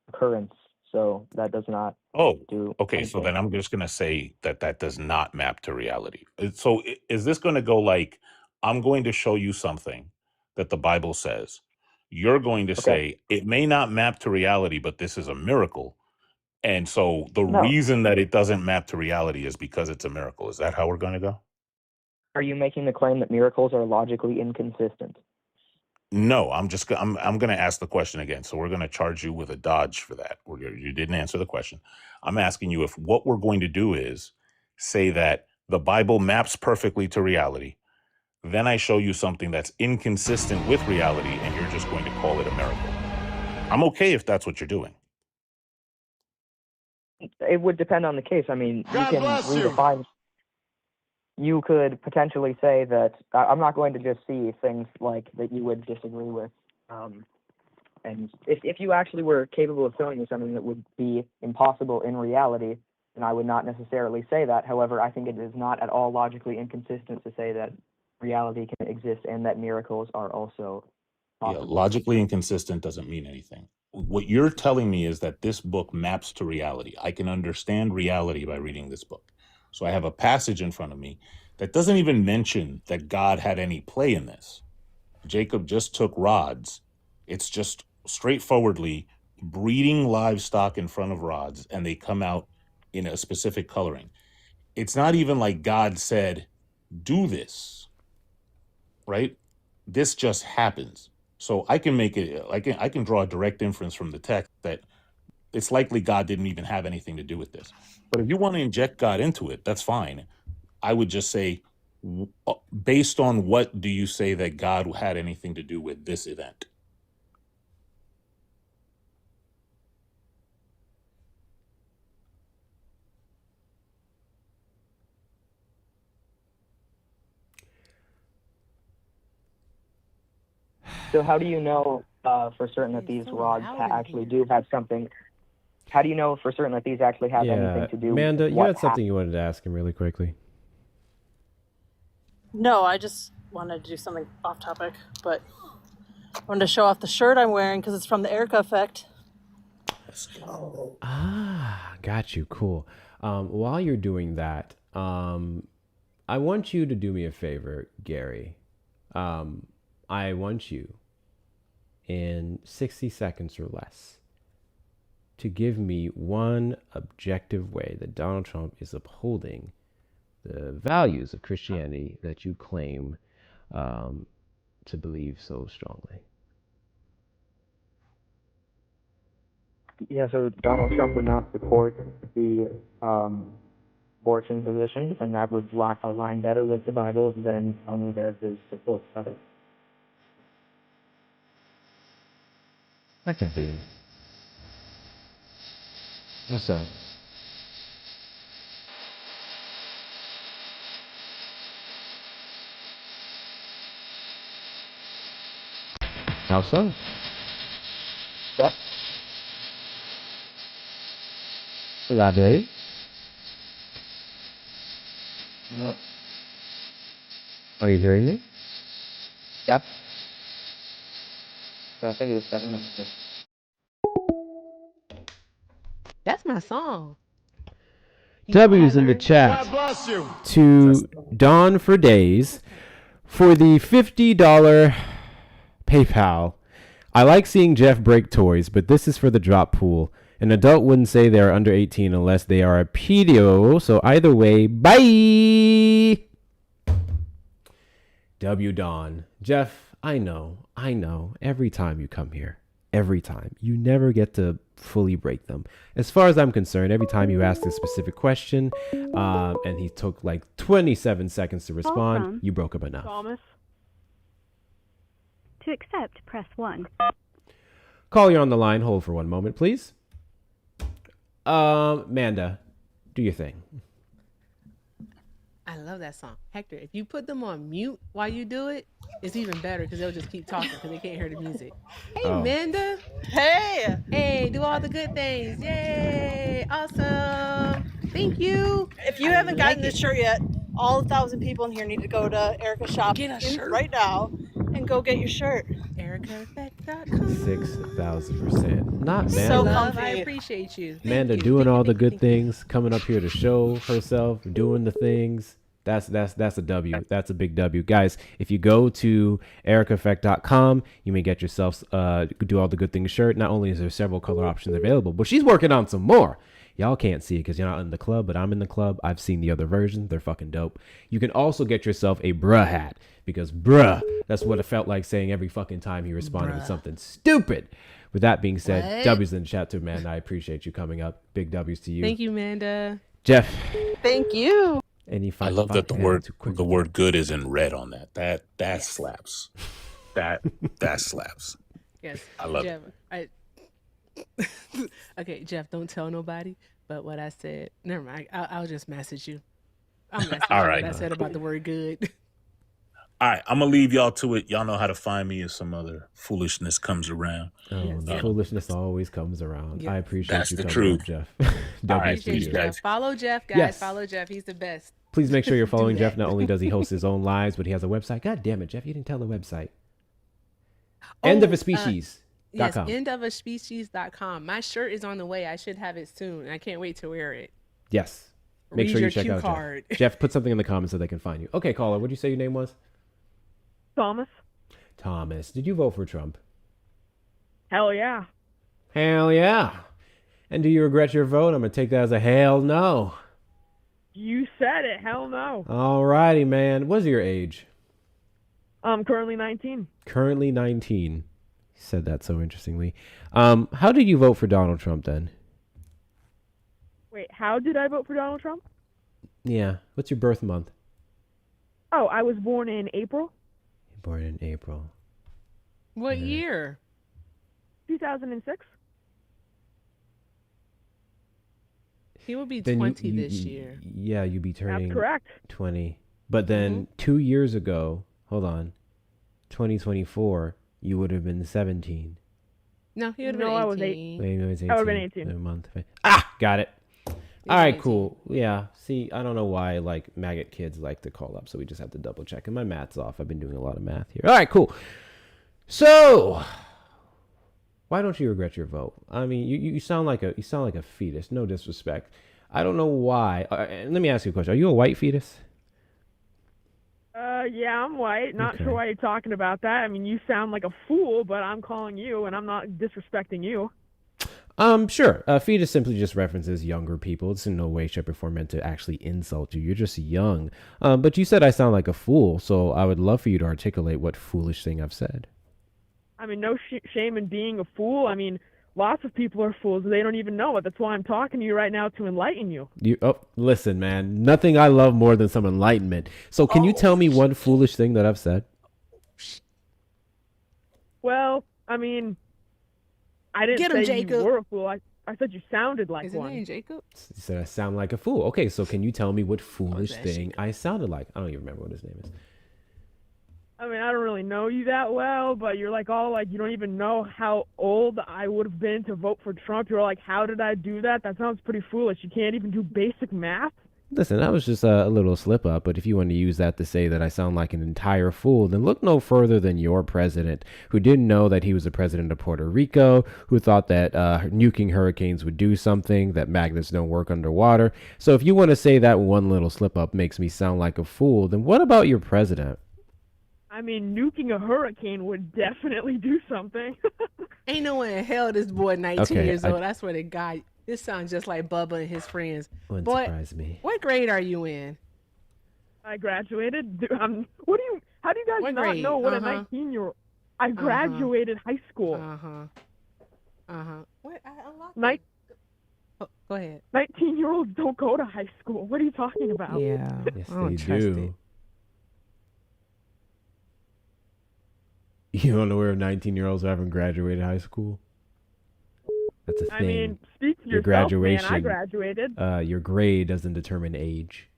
occurrence, so that does not Oh, do okay. anything. So then I'm just going to say that does not map to reality. So is this going to go like, I'm going to show you something that the Bible says. You're going to Okay. say, it may not map to reality, but this is a miracle. And so the No. reason that it doesn't map to reality is because it's a miracle. Is that how we're going to go? Are you making the claim that miracles are logically inconsistent? No, I'm going to ask the question again. So we're going to charge you with a dodge for that. You didn't answer the question. I'm asking you if what we're going to do is say that the Bible maps perfectly to reality. Then I show you something that's inconsistent with reality, and you're just going to call it a miracle. I'm okay if that's what you're doing. It would depend on the case. I mean, God you can bless you. redefine. You could potentially say that I'm not going to just see things like that you would disagree with. And if you actually were capable of showing me something that would be impossible in reality, then I would not necessarily say that. However, I think it is not at all logically inconsistent to say that reality can exist and that miracles are also Yeah, possible. logically inconsistent doesn't mean anything. What you're telling me is that this book maps to reality. I can understand reality by reading this book. So I have a passage in front of me that doesn't even mention that God had any play in this. Jacob just took rods. It's just straightforwardly breeding livestock in front of rods, and they come out in a specific coloring. It's not even like God said, do this, right? This just happens. So I can make it, I can draw a direct inference from the text that it's likely God didn't even have anything to do with this. But if you want to inject God into it, that's fine. I would just say, based on what do you say that God had anything to do with this event? So how do you know for certain that He's these so rods loud in actually here. do have something? How do you know for certain that these actually have anything to do Amanda, with you what had something you wanted to ask him really quickly. No, I just wanted to do something off topic, but I wanted to show off the shirt I'm wearing because it's from the Erica Effect. Let's go. Got you. Cool. While you're doing that, I want you to do me a favor, Gary. I want you in 60 seconds or less to give me one objective way that Donald Trump is upholding the values of Christianity that you claim to believe so strongly. Yeah, so Donald Trump would not support the abortion position, and that would align better with the Bible than only there's his support of it. I can see. What's up? How so? Yep. Elaborate. Are you hearing me? Yep. So I think it's 7 minutes. That's my song. W's in the chat God bless you. to Dawn for Days for the $50 PayPal. I like seeing Jeff break toys, but this is for the drop pool. An adult wouldn't say they are under 18 unless they are a pedo. So either way, bye. W Dawn. Jeff, I know. Every time you come here, every time, you never get to fully break them. As far as I'm concerned, every time you ask a specific question, and he took like 27 seconds to respond, you broke up enough. Thomas. To accept, press 1. Call, you're on the line. Hold for one moment, please. Amanda, do your thing. I love that song. Hector, if you put them on mute while you do it, it's even better because they'll just keep talking because they can't hear the music. Hey, Amanda. Hey! Hey, do all the good things. Yay! Awesome. Thank you. If you haven't gotten this shirt yet, all 1,000 people in here need to go to Erica's shop right now and go get your shirt. EricaEffect.com. 6,000%. Not Amanda. So Love, I comfy. appreciate you. Amanda Thank you. doing Thank you, all the thank you, good thank you. things, coming up here to show herself, doing the things. That's a W. That's a big W. Guys, if you go to ericaeffect.com, you may get yourself do all the good things shirt. Not only is there several color options available, but she's working on some more. Y'all can't see it because you're not in the club, but I'm in the club. I've seen the other versions. They're fucking dope. You can also get yourself a bruh hat because bruh, that's what it felt like saying every fucking time he responded with something stupid. With that being said, What? W's in the chat too, man. I appreciate you coming up. Big W's to you. Thank you, Amanda. Jeff. Thank you. Any I love that the word good is in red on that. That slaps. That slaps. Yes. I love Jeff, okay, Jeff, don't tell nobody. But what I said, never mind. I'll just message you. I'll message All you right. what I said about the word good. All right, I'm gonna leave y'all to it. Y'all know how to find me if some other foolishness comes around. Oh, the foolishness always comes around. Yes. I appreciate That's you the coming truth. up, Jeff. All right, Appreciate you, Jeff. Follow Jeff, guys. Yes. Follow Jeff. He's the best. Please make sure you're following Do that. Jeff. Not only does he host his own lives, but he has a website. God damn it, Jeff, you didn't tell the website. Oh, Endofaspecies.com. Yes, endofaspecies.com. My shirt is on the way. I should have it soon. I can't wait to wear it. Yes. Make Read sure you your check cue out card. Jeff. Jeff, put something in the comments so they can find you. Okay, caller, what did you say your name was? Thomas. Thomas. Did you vote for Trump? Hell yeah. Hell yeah. And do you regret your vote? I'm going to take that as a hell no. You said it. Hell no. All righty, man. What's your age? I'm currently 19. Currently 19. You said that so interestingly. How did you vote for Donald Trump then? Wait, how did I vote for Donald Trump? Yeah. What's your birth month? Oh, I was born in April Born in April. What year? 2006. He will be Then 20 this year. Yeah, you'd be turning That's correct. 20. But then 2 years ago, hold on, 2024, you would have been 17. No, he would have been No, 18. I was 8. Maybe it was I would've been 18. 18. A month. Got it. He's All right, 19. cool. Yeah. See, I don't know why like maggot kids like to call up, so we just have to double check. And my math's off. I've been doing a lot of math here. All right, cool. So, why don't you regret your vote? I mean, you sound like a fetus. No disrespect. I don't know why. And let me ask you a question. Are you a white fetus? Yeah, I'm white. Not Okay. sure why you're talking about that. I mean, you sound like a fool, but I'm calling you, and I'm not disrespecting you. Sure. Fetus simply just references younger people. It's in no way, shape, or form meant to actually insult you. You're just young. But you said I sound like a fool, so I would love for you to articulate what foolish thing I've said. I mean, no shame in being a fool. I mean, lots of people are fools. They don't even know it. That's why I'm talking to you right now to enlighten you. Listen, man. Nothing I love more than some enlightenment. So can you tell me one foolish thing that I've said? Well, I mean, I didn't Get him, say Jacob. you were a fool. I said you sounded like Is his one. name Jacob? You said I sound like a fool. Okay, so can you tell me what foolish that thing I sounded like? I don't even remember what his name is. I mean, I don't really know you that well, but you're like all like, you don't even know how old I would have been to vote for Trump. You're like, how did I do that? That sounds pretty foolish. You can't even do basic math. Listen, that was just a little slip up, but if you want to use that to say that I sound like an entire fool, then look no further than your president, who didn't know that he was the president of Puerto Rico, who thought that nuking hurricanes would do something, that magnets don't work underwater. So if you want to say that one little slip up makes me sound like a fool, then what about your president? I mean, nuking a hurricane would definitely do something. Ain't no way in hell this boy 19 Okay, years old. I swear to God, this sounds just like Bubba and his friends. Wouldn't Boy, surprise me. what grade are you in? I graduated. How do you guys What not grade? know what a Uh-huh. 19-year-old? I graduated high school. What? I unlocked Nin- it. Oh, go ahead. 19-year-olds don't go to high school. What are you talking about? Yeah. Yes, I don't they trust do. You don't know where 19-year-olds haven't graduated high school? That's a thing. I mean, speak for Your yourself, graduation, man. I graduated. Your grade doesn't determine age.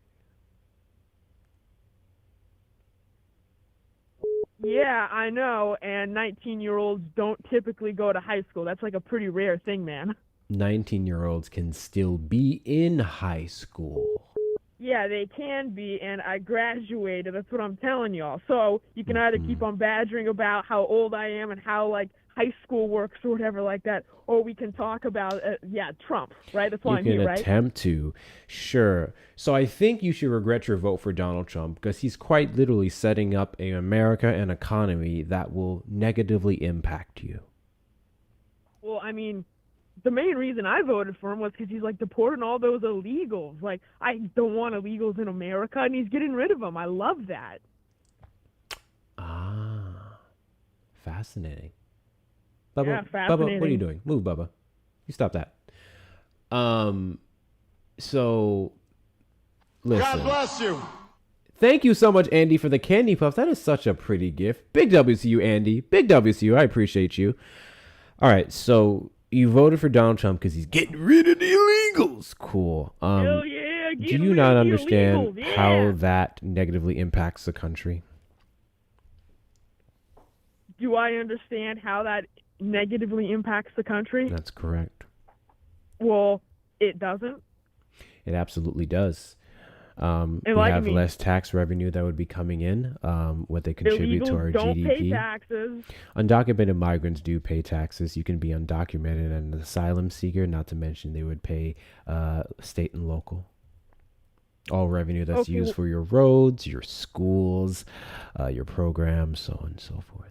Yeah, I know. And 19-year-olds don't typically go to high school. That's like a pretty rare thing, man. 19-year-olds can still be in high school. Yeah, they can be, and I graduated. That's what I'm telling y'all. So you can either keep on badgering about how old I am and how, like, high school works or whatever like that, or we can talk about, Trump, right? That's why I'm You here, can right? attempt to. Sure. So I think you should regret your vote for Donald Trump because he's quite literally setting up an America and economy that will negatively impact you. Well, I mean, the main reason I voted for him was because he's, like, deporting all those illegals. Like, I don't want illegals in America, and he's getting rid of them. I love that. Fascinating. Bubba, Yeah, Bubba, what are you fascinating. doing? Move, Bubba. You stop that. So, listen. God bless you. Thank you so much, Andy, for the candy puffs. That is such a pretty gift. Big W to you, Andy. Big W to you. I appreciate you. All right, so you voted for Donald Trump because he's getting rid of the illegals. Cool. Hell yeah, Do get you rid not of the understand illegals, how yeah. that negatively impacts the country? Do I understand how that negatively impacts the country? That's correct. Well, it doesn't. It absolutely does. We Enlighten have me. less tax revenue that would be coming in, what they contribute to Illegals our don't pay GDP. taxes. Undocumented migrants do pay taxes. You can be undocumented and an asylum seeker, not to mention they would pay state and local. All revenue that's Okay, used well- for your roads, your schools, your programs, so on and so forth.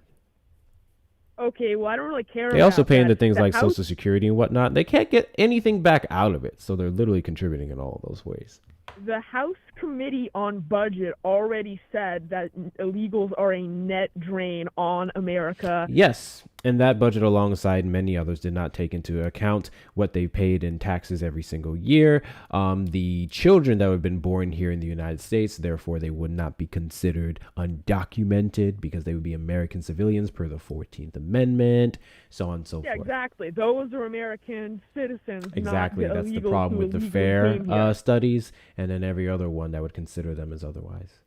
Okay, well, I don't really care They about also pay into that. things The like House- Social Security and whatnot. They can't get anything back out of it, so they're literally contributing in all those ways. The House Committee on Budget already said that illegals are a net drain on America. Yes, and that budget, alongside many others, did not take into account what they paid in taxes every single year. The children that would have been born here in the United States, therefore, they would not be considered undocumented because they would be American civilians per the 14th Amendment, so on and so Yeah, forth. exactly. Those are American citizens. Exactly, Not the that's the illegals problem who with the illegally FAIR came here. studies, and then every other one that would consider them as otherwise.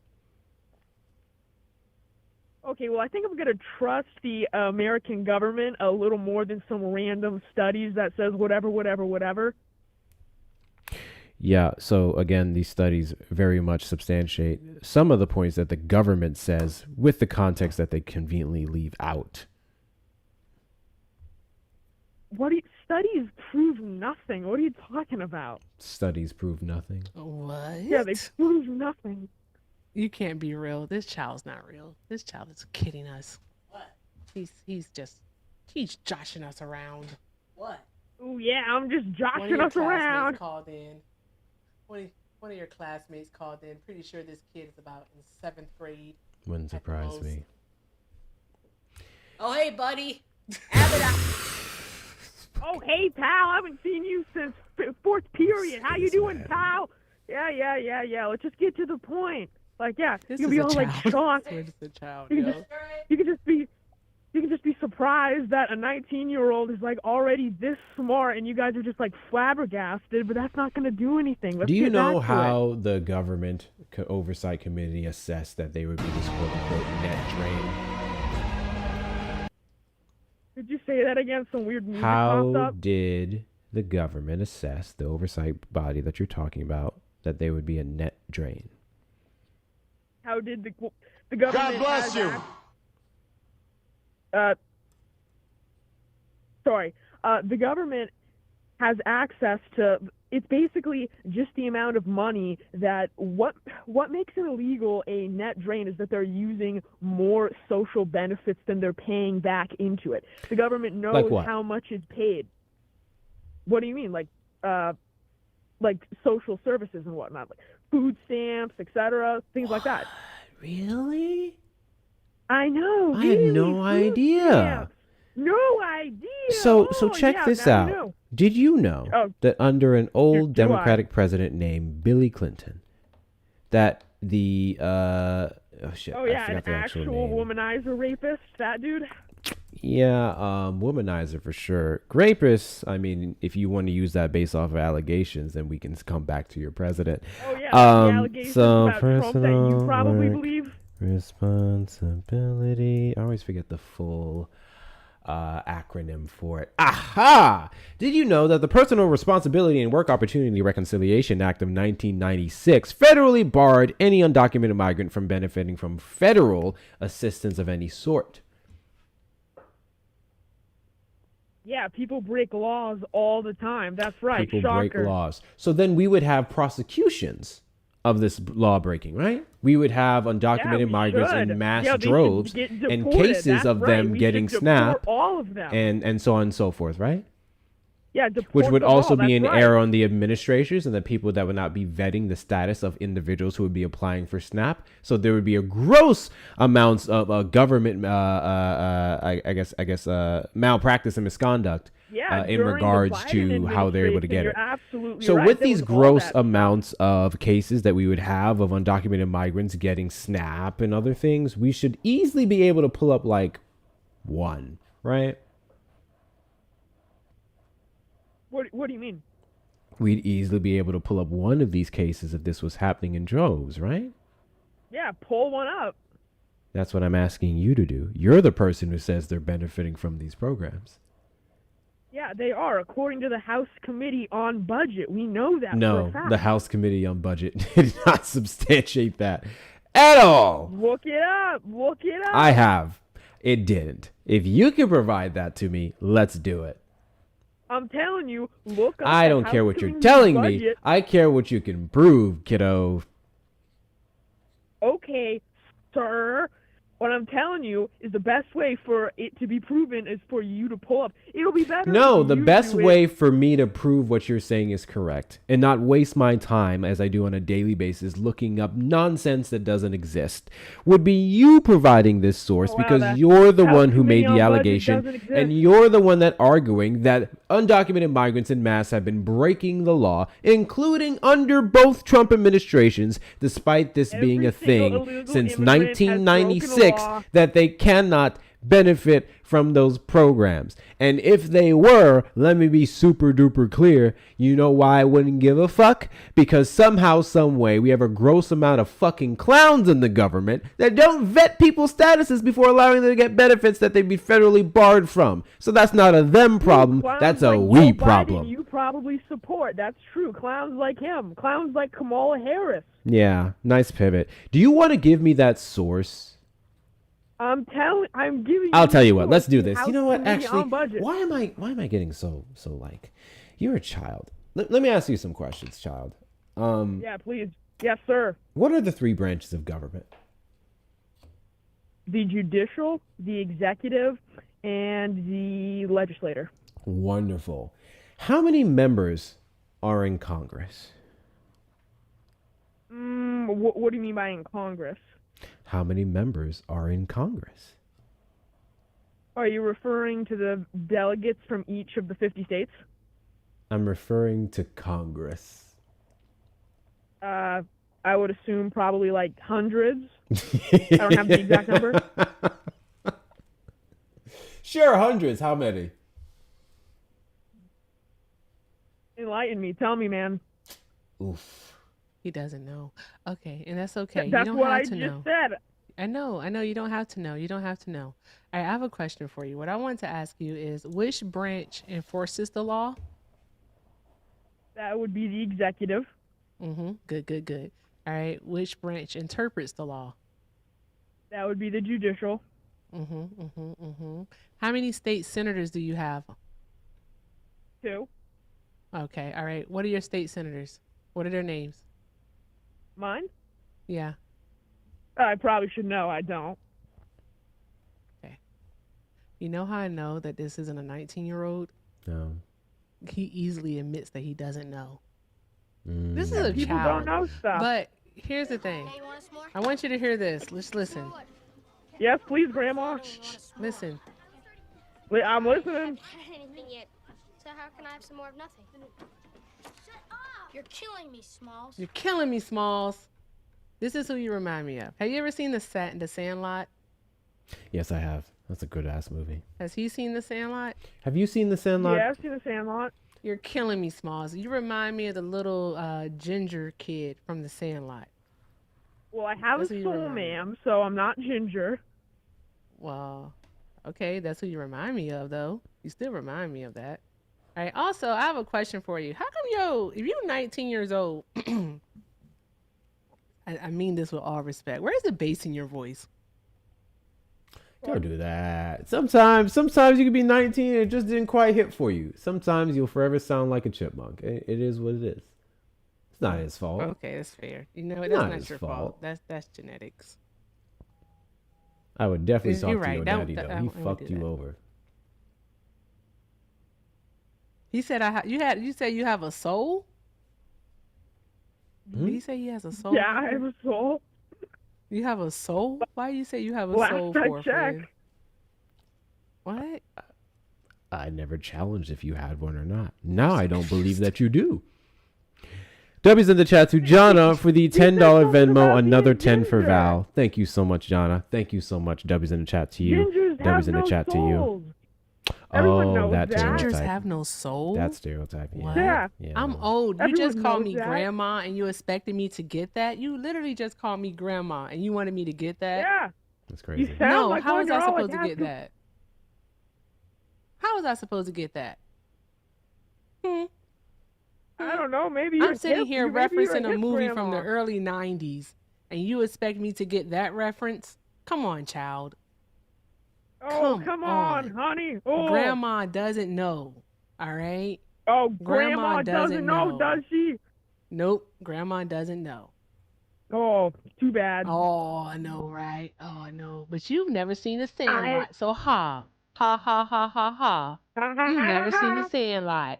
Okay, well, I think I'm going to trust the American government a little more than some random studies that says whatever. Yeah, so again, these studies very much substantiate some of the points that the government says with the context that they conveniently leave out. Studies prove nothing. What are you talking about? Studies prove nothing. What? Yeah, they prove nothing. You can't be real. This child's not real. This child is kidding us. What? He's joshing us around. What? Oh yeah, I'm just One of joshing your us around. classmates called in. One of your classmates called in. Pretty sure this kid is about in 7th grade. Wouldn't surprise me. Oh, hey, buddy. Have it up. Oh, hey, pal. I haven't seen you since 4th period. How you doing, pal? Yeah. Let's just get to the point. Like, yeah, This you'll is be a all like child. shocked. This is a child, You yo. can just be surprised that a 19-year-old is like already this smart, and you guys are just like flabbergasted. But that's not going to do anything. Let's Do you get know back to it. how the government oversight committee assessed that they would be this quote-unquote net drain? Did you say that again? Some weird music popped How up. did the government assess, the oversight body that you're talking about, that they would be a net drain? How did the government? God bless you. The government has access to. It's basically just the amount of money that what makes it illegal a net drain is that they're using more social benefits than they're paying back into it. The government knows Like what? how much is paid. What do you mean, like social services and whatnot, like food stamps, etc., things like that. Really? I know. I had no idea. Stamps. No idea. So Oh, check yeah, this now you out. know. Did you know Oh. that under an old Do I? Democratic president named Billy Clinton, that the I Oh yeah, an forgot the actual actual name. womanizer rapist, that dude. Yeah, womanizer for sure. Rapist, I mean, if you want to use that based off of allegations, then we can come back to your president. Oh yeah, the allegations so about Trump that you personal probably work believe. responsibility. I always forget the full acronym for it. Aha! Did you know that the Personal Responsibility and Work Opportunity Reconciliation Act of 1996 federally barred any undocumented migrant from benefiting from federal assistance of any sort? Yeah, people break laws all the time. That's right. People Shocker. break laws. So then we would have prosecutions of this law breaking, right? We would have undocumented we migrants should. in mass Yeah, they should droves get and deported. cases That's of right. them We getting should deport snapped all of them. and so on and so forth, right? Yeah, deport Which would them also all. be an That's right. error on the administrators and the people that would not be vetting the status of individuals who would be applying for SNAP. So there would be a gross amounts of government, malpractice and misconduct Yeah, in during the regards Biden to how they're able to get administration, it. you're absolutely So right. with There these was all gross that amounts of cases that we would have of undocumented migrants getting SNAP and other things, we should easily be able to pull up like one, right? What do you mean? We'd easily be able to pull up one of these cases if this was happening in droves, right? Yeah, pull one up. That's what I'm asking you to do. You're the person who says they're benefiting from these programs. Yeah, they are, according to the House Committee on Budget. We know that for a No, fact. the House Committee on Budget did not substantiate that at all. Look it up. Look it up. I have. It didn't. If you can provide that to me, let's do it. I'm telling you, look up I the don't House care what you're Committee telling me. budget. I care what you can prove, kiddo. Okay, sir. What I'm telling you is the best way for it to be proven is for you to pull up. It'll be better. No, if the you best do it. way for me to prove what you're saying is correct and not waste my time as I do on a daily basis looking up nonsense that doesn't exist would be you providing this source Oh, wow, because that you're the House one who Committee made the on Budget allegation doesn't exist. and you're the one that arguing that undocumented migrants in mass have been breaking the law, including under both Trump administrations, despite this being a Every single thing illegal since immigrant has broken the 1996 law. that they cannot benefit from those programs. And if they were, let me be super duper clear, you know why I wouldn't give a fuck? Because somehow, some way, we have a gross amount of fucking clowns in the government that don't vet people's statuses before allowing them to get benefits that they'd be federally barred from. So that's not a them problem, Clowns that's a like we Joe Biden, problem. you probably support. That's true. Clowns like him. Clowns like Kamala Harris. Yeah, nice pivot. Do you want to give me that source? I'm giving you. I'll tell you what. Let's do the this. House You know what? Committee Actually, on Budget. why am I getting so like? You're a child. Let me ask you some questions, child. Yeah, please. Yes, sir. What are the 3 branches of government? The judicial, the executive, and the legislator. Wonderful. How many members are in Congress? What do you mean by in Congress? How many members are in Congress? Are you referring to the delegates from each of the 50 states? I'm referring to Congress. I would assume probably like hundreds. I don't have the exact number. Sure, hundreds. How many? Enlighten me. Tell me, man. Oof. He doesn't know. Okay, and that's okay. That's you don't what have I to just know. said. I know. You don't have to know. You don't have to know. I have a question for you. What I want to ask you is, which branch enforces the law? That would be the executive. Good. All right. Which branch interprets the law? That would be the judicial. How many state senators do you have? 2. Okay. All right. What are your state senators? What are their names? Mine? Yeah. I probably should know. I don't. Okay. You know how I know that this isn't a 19-year-old? No. He easily admits that he doesn't know. Mm. This is a People child. don't know stuff. But here's the thing. I want you to hear this. Let's listen. Yes, please, Grandma. Listen. I'm listening. I haven't had anything yet. So how can I have some more of nothing? Shut up! You're killing me, Smalls. You're killing me, Smalls. This is who you remind me of. Have you ever seen the Sandlot? Yes, I have. That's a good ass movie. Has he seen the Sandlot? Have you seen The Sandlot? Yeah, I've seen the Sandlot. You're killing me, Smalls. You remind me of the little ginger kid from the Sandlot. Well, I have That's a who you soul, remind me. ma'am, so I'm not ginger. Well, okay, that's who you remind me of, though. You still remind me of that. All right. Also, I have a question for you. How come, if you're 19 years old, I mean this with all respect. Where's the bass in your voice? Don't do that. Sometimes you can be 19 and it just didn't quite hit for you. Sometimes you'll forever sound like a chipmunk. It is what it is. It's not his fault. Okay, that's fair. You know, It's that's not not his your fault. fault. That's genetics. I would definitely You're talk to right. your That- daddy, that- though. I He would do fucked you that. over. He said you said you have a soul? Did he say he has a soul? Yeah, I have a soul. You have a soul? Why do you say you have a Last soul I for, friend? checked. What? I never challenged if you had one or not. Now I don't believe that you do. W's in the chat to Jana for the $10 Venmo, another 10 for Val. Thank you so much, Jana. Thank you so much. W's in the chat to you. Gingers W's have in the no chat to you. souls. Everyone knows that that. Gingers stereotype. have no soul? That stereotype. What? Yeah. I'm old. You Everyone just called knows me that. grandma and you expected me to get that? You literally just called me grandma and you wanted me to get that? Yeah. That's You crazy. sound No, like how one. was You're I all like supposed to get that? How was I supposed to get that? I don't know. Maybe you're I'm sitting hip. here Maybe you're referencing a hip movie from the grandma. early 90s and you expect me to get that reference? Come on, child. Oh, come on, honey. Oh. Grandma doesn't know. All right? Oh, grandma doesn't know, does she? Nope, grandma doesn't know. Oh, too bad. Oh, I know, right? Oh, I know. But you've never seen the Sandlot, so ha. Ha, ha, ha, ha, ha. You've never seen the Sandlot.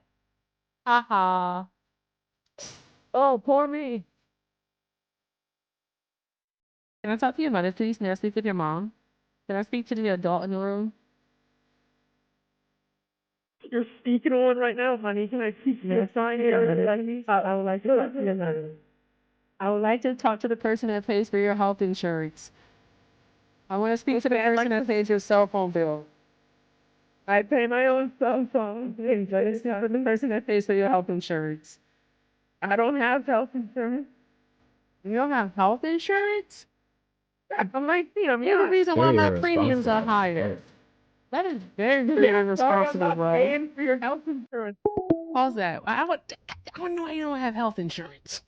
Ha, ha. Oh, poor me. Can I talk to you about it, please? May I speak with your mom? Can I speak to the adult in the room? You're speaking on right now, honey. Can I speak to you? I would like to talk to you. I would like to talk to the person that pays for your health insurance. I want to speak to the person that pays your cell phone bill. I pay my own cell phone. I just not the person that pays for your health insurance. I don't have health insurance. You don't have health insurance? I'm like, you're the reason why my premiums are higher. That is very, very irresponsible, bro. Paying for your health insurance. Pause that. I don't know why you don't have health insurance.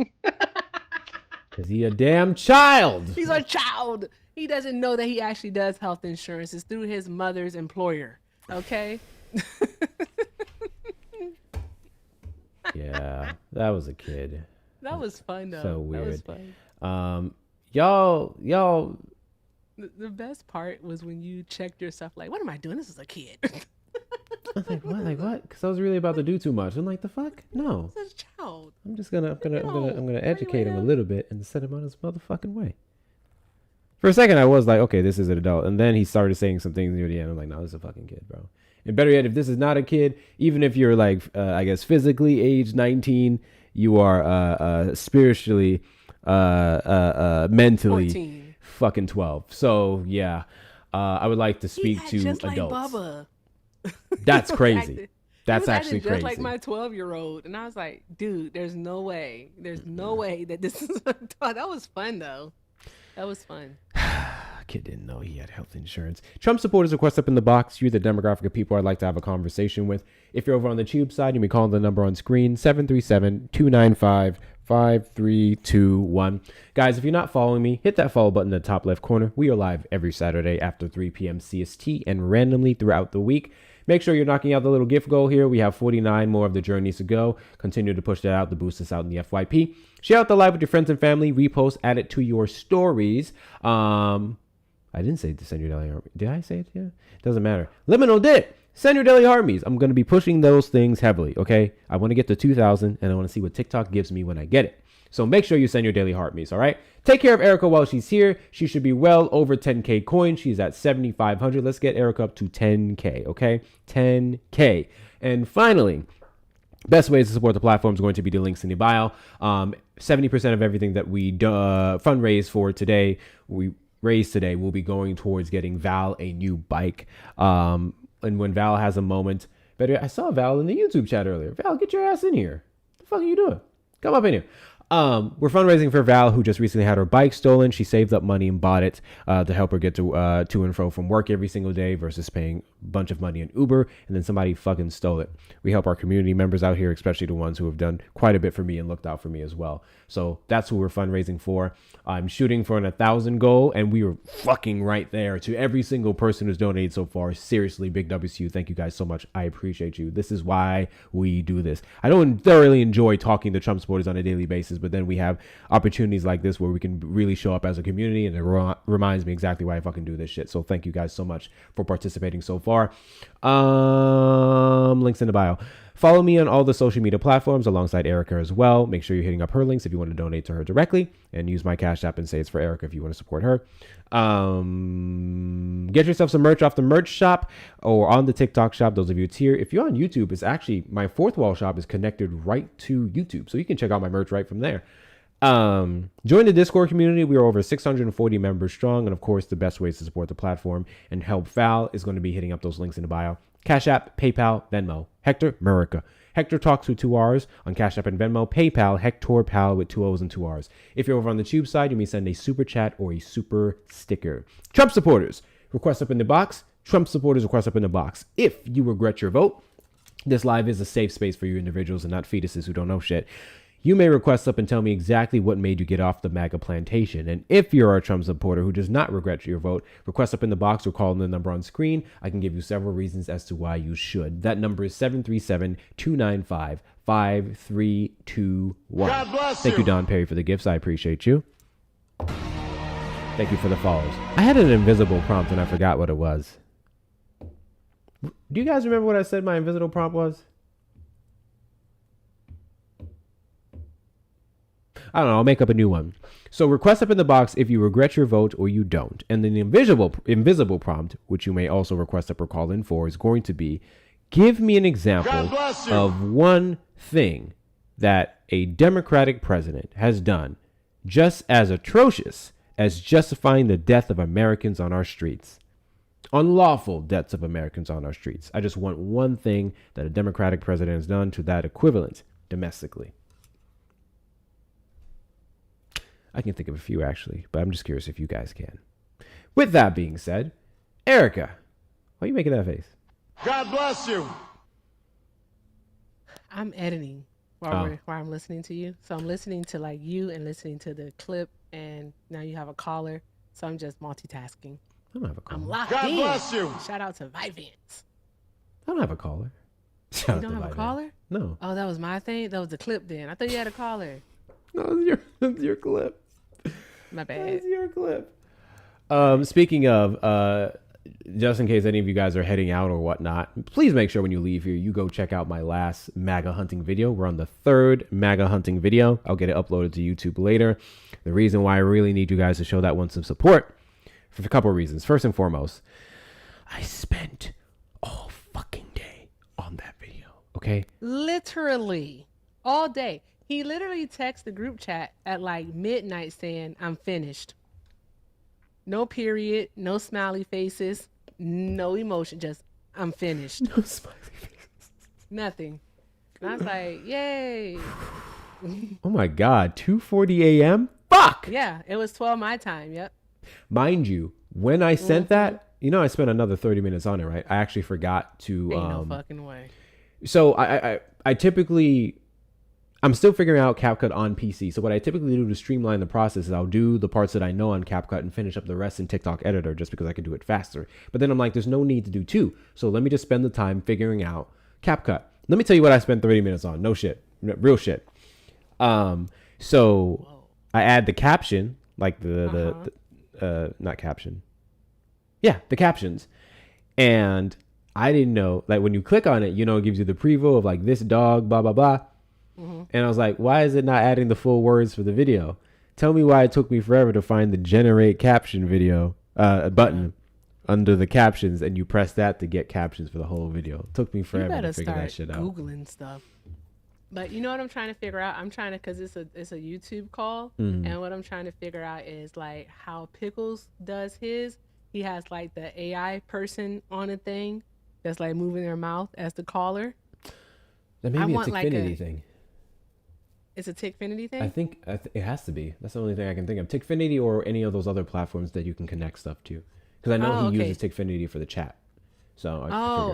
Because he a damn child. He's a child. He doesn't know that he actually does health insurance. It's through his mother's employer. Okay? Yeah, that was a kid. That was fun, though. So weird. That was fun. Y'all. The best part was when you checked yourself like, what am I doing? This is a kid. I was like, what? Like what? Because I was really about to do too much. I'm like, the fuck? No. This is a child. I'm gonna educate him a little bit and set him on his motherfucking way. For a second, I was like, okay, this is an adult, and then he started saying some things near the end. I'm like, no, this is a fucking kid, bro. And better yet, if this is not a kid, even if you're like, I guess physically age 19, you are spiritually, mentally 14. Fucking 12. So yeah, I would like to speak to just adults. Like Bubba. That's crazy. That's actually just crazy. Like my 12-year-old, and I was like, dude, there's no way that this is. That was fun though. That was fun. Kid didn't know he had health insurance. Trump supporters request up in the box. You're the demographic of people I'd like to have a conversation with. If you're over on the tube side, you may call the number on screen, 737-295-5321. Guys, if you're not following me, hit that follow button in the top left corner. We are live every Saturday after 3 p.m. CST and randomly throughout the week. Make sure you're knocking out the little gift goal here. We have 49 more of the journeys to go. Continue to push that out to boost us out in the FYP. Share out the live with your friends and family. Repost, add it to your stories. I didn't say to send your daily heart. Did I say it? Yeah. Doesn't matter. Liminal did. Send your daily heartbeats. I'm going to be pushing those things heavily, okay? I want to get to 2,000, and I want to see what TikTok gives me when I get it. So make sure you send your daily heartbeats, all right? Take care of Erica while she's here. She should be well over 10K coins. She's at 7,500. Let's get Erica up to 10K, okay? 10K. And finally, best ways to support the platform is going to be the links in the bio. 70% of everything that we fundraise for today, we raise today, will be going towards getting Val a new bike. And when Val has a moment, I saw Val in the YouTube chat earlier. Val, get your ass in here. What the fuck are you doing? Come up in here. We're fundraising for Val, who just recently had her bike stolen. She saved up money and bought it to help her get to and fro from work every single day versus paying a bunch of money in Uber, and then somebody fucking stole it. We help our community members out here, especially the ones who have done quite a bit for me and looked out for me as well. So that's who we're fundraising for. I'm shooting for an 1,000 goal, and we were fucking right there. To every single person who's donated so far, seriously, big W's to you. Thank you guys so much. I appreciate you. This is why we do this. I don't thoroughly enjoy talking to Trump supporters on a daily basis, but then we have opportunities like this where we can really show up as a community, and it reminds me exactly why I fucking do this shit. So thank you guys so much for participating so far. Links in the bio. Follow me on all the social media platforms alongside Erica as well. Make sure you're hitting up her links if you want to donate to her directly, and use my Cash App and say it's for Erica if you want to support her. Get yourself some merch off the merch shop or on the TikTok shop. Those of you here, if you're on YouTube, it's actually my Fourth Wall shop is connected right to YouTube, so you can check out my merch right from there. Join the Discord community. We are over 640 members strong, and of course, the best ways to support the platform and help Val is going to be hitting up those links in the bio. Cash App, PayPal, Venmo. Hector Murica. Hector talks with 2 R's on Cash App and Venmo. PayPal, Hector Pal with 2 O's and 2 R's. If you're over on the tube side, you may send a super chat or a super sticker. Trump supporters, request up in the box. Trump supporters, request up in the box. If you regret your vote, this live is a safe space for you individuals and not fetuses who don't know shit. You may request up and tell me exactly what made you get off the MAGA plantation. And if you're a Trump supporter who does not regret your vote, request up in the box or call the number on screen. I can give you several reasons as to why you should. That number is 737-295-5321. God bless Thank you, Don Perry, for the gifts. I appreciate you. Thank you for the follows. I had an invisible prompt and I forgot what it was. Do you guys remember what I said my invisible prompt was? I don't know. I'll make up a new one. So request up in the box if you regret your vote or you don't. And then the invisible prompt, which you may also request up or call in for, is going to be, give me an example of one thing that a Democratic president has done just as atrocious as justifying the death of Americans on our streets. Unlawful deaths of Americans on our streets. I just want one thing that a Democratic president has done to that equivalent domestically. I can think of a few, actually, but I'm just curious if you guys can. With that being said, Erica, why are you making that face? God bless you. I'm editing while I'm listening to you. So I'm listening to like you and listening to the clip, and now you have a caller. So I'm just multitasking. I don't have a caller. I'm locked God in. bless you. Shout out to Vivance. I don't have a caller. You don't have a caller? No. Oh, that was my thing? That was the clip then. I thought you had a caller. No, it's your clip. My bad. That's your clip. Speaking of, just in case any of you guys are heading out or whatnot, please make sure when you leave here, you go check out my last MAGA hunting video. We're on the 3rd MAGA hunting video. I'll get it uploaded to YouTube later. The reason why I really need you guys to show that one some support for a couple of reasons. First and foremost, I spent all fucking day on that video. Okay. Literally all day. He literally texted the group chat at like midnight saying, I'm finished. No period, no smiley faces, no emotion, just I'm finished. No smiley faces. Nothing. And I was like, yay. Oh my God, 2:40 a.m.? Fuck! Yeah, it was 12 my time, yep. Mind you, when I sent that, you know, I spent another 30 minutes on it, right? I actually forgot to... Ain't no fucking way. So I typically... I'm still figuring out CapCut on PC. So what I typically do to streamline the process is I'll do the parts that I know on CapCut and finish up the rest in TikTok Editor just because I can do it faster. But then I'm like, there's no need to do 2. So let me just spend the time figuring out CapCut. Let me tell you what I spent 30 minutes on. No shit. Real shit. So I add the caption, like the not caption. Yeah, the captions. And I didn't know, like when you click on it, you know, it gives you the preview of like this dog, blah, blah, blah. Mm-hmm. And I was like, why is it not adding the full words for the video? Tell me why it took me forever to find the generate caption video button under the captions, and you press that to get captions for the whole video. It took me forever to figure that shit out. Googling stuff. But you know what I'm trying to figure out? I'm trying to, because it's a YouTube call, and what I'm trying to figure out is like how Pickles does his. He has like the AI person on a thing that's like moving their mouth as the caller. That may be a Tickfinity thing. It's a Tickfinity thing? I think it has to be. That's the only thing I can think of. Tickfinity or any of those other platforms that you can connect stuff to. Because I know he uses Tickfinity for the chat. So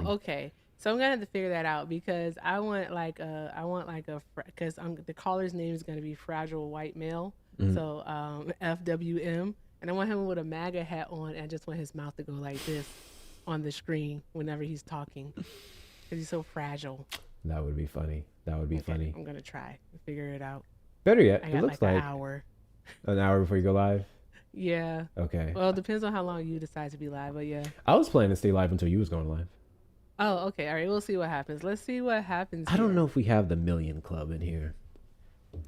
okay. So I'm gonna have to figure that out because I want because the caller's name is gonna be Fragile White Male. Mm-hmm. So FWM, and I want him with a MAGA hat on, and I just want his mouth to go like this on the screen whenever he's talking because he's so fragile. That would be funny. That would be funny. I'm gonna try to figure it out. Better yet, I got it looks like like an hour. An hour before you go live? Yeah. Okay. Well, it depends on how long you decide to be live, but yeah. I was planning to stay live until you was going live. Oh, okay. All right. We'll see what happens. Let's see what happens. I don't know if we have the Million Club in here.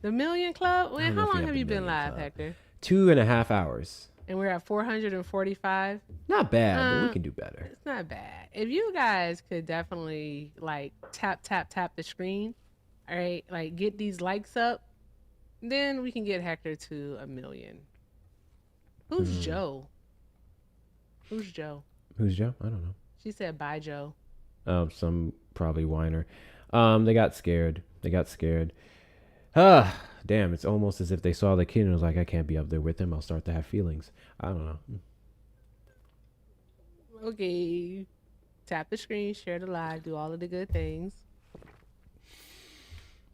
The Million Club? Wait, how long have you been live, Hector? 2.5 hours. And we're at 445. Not bad, but we can do better. It's not bad. If you guys could definitely like tap the screen, all right, like get these likes up, then we can get Hector to 1 million. Who's Joe? Who's Joe? Who's Joe? I don't know. She said bye, Joe. Oh, some probably whiner. They got scared. Damn, it's almost as if they saw the kid and was like, I can't be up there with him. I'll start to have feelings. I don't know. Okay. Tap the screen, share the live, do all of the good things.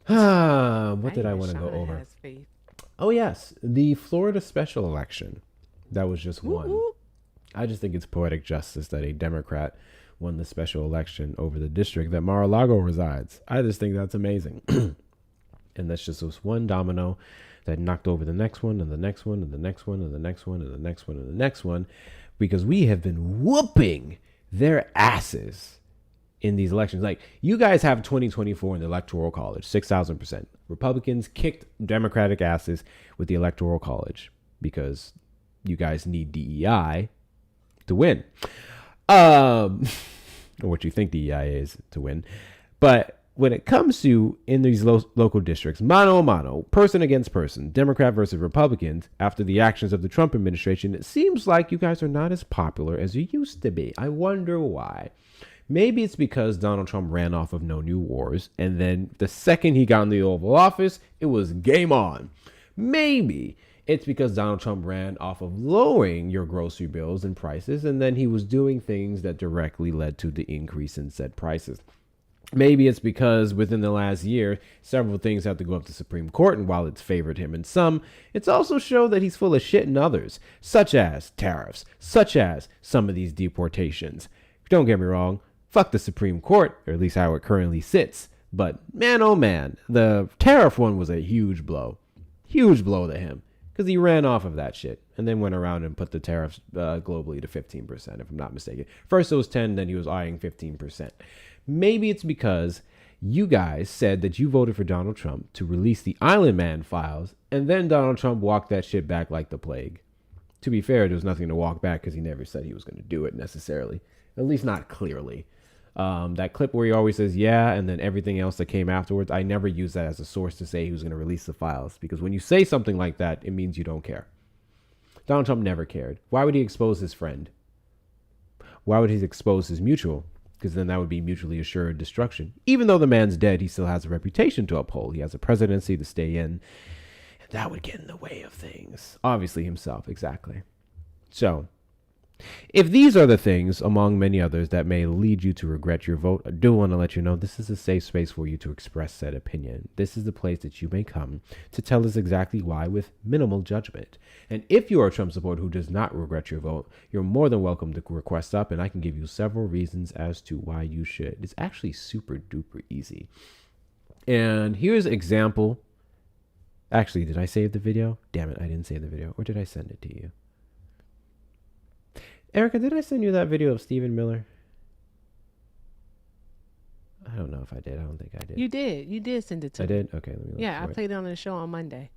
What did I want to go over? Oh, yes. The Florida special election. That was just one. Woo-hoo. I just think it's poetic justice that a Democrat won the special election over the district that Mar-a-Lago resides. I just think that's amazing. And that's just this one domino that knocked over the next one and the next one and the next one and the next one and the next one and the next one, because we have been whooping their asses in these elections. Like, you guys have 2024 in the Electoral College, 6,000%. Republicans kicked Democratic asses with the Electoral College because you guys need DEI to win. Or what you think DEI is to win. But when it comes to in these local districts, mano a mano, person against person, Democrat versus Republicans, after the actions of the Trump administration, it seems like you guys are not as popular as you used to be. I wonder why. Maybe it's because Donald Trump ran off of no new wars, and then the second he got in the Oval Office, it was game on. Maybe it's because Donald Trump ran off of lowering your grocery bills and prices, and then he was doing things that directly led to the increase in said prices. Maybe it's because within the last year, several things have to go up to the Supreme Court, and while it's favored him in some, it's also showed that he's full of shit in others, such as tariffs, such as some of these deportations. Don't get me wrong, fuck the Supreme Court, or at least how it currently sits. But man, oh man, the tariff one was a huge blow to him, because he ran off of that shit and then went around and put the tariffs globally to 15%, if I'm not mistaken. First it was 10, then he was eyeing 15%. Maybe it's because you guys said that you voted for Donald Trump to release the Island Man files, and then Donald Trump walked that shit back like the plague. To be fair, there was nothing to walk back because he never said he was going to do it necessarily, at least not clearly. That clip where he always says, yeah, and then everything else that came afterwards, I never use that as a source to say he was going to release the files, because when you say something like that, it means you don't care. Donald Trump never cared. Why would he expose his friend? Why would he expose his mutual? Because then that would be mutually assured destruction. Even though the man's dead, he still has a reputation to uphold. He has a presidency to stay in. And that would get in the way of things. Obviously himself, exactly. So, if these are the things, among many others, that may lead you to regret your vote, I do want to let you know this is a safe space for you to express said opinion. This is the place that you may come to tell us exactly why with minimal judgment. And if you are a Trump supporter who does not regret your vote, you're more than welcome to request up, and I can give you several reasons as to why you should. It's actually super duper easy. And here's an example. Actually, did I save the video? Damn it, I didn't save the video. Or did I send it to you? Erica, did I send you that video of Stephen Miller? I don't know if I did. I don't think I did. You did. You did send it to me. I did? Okay, let me look. Yeah, I played it on the show on Monday.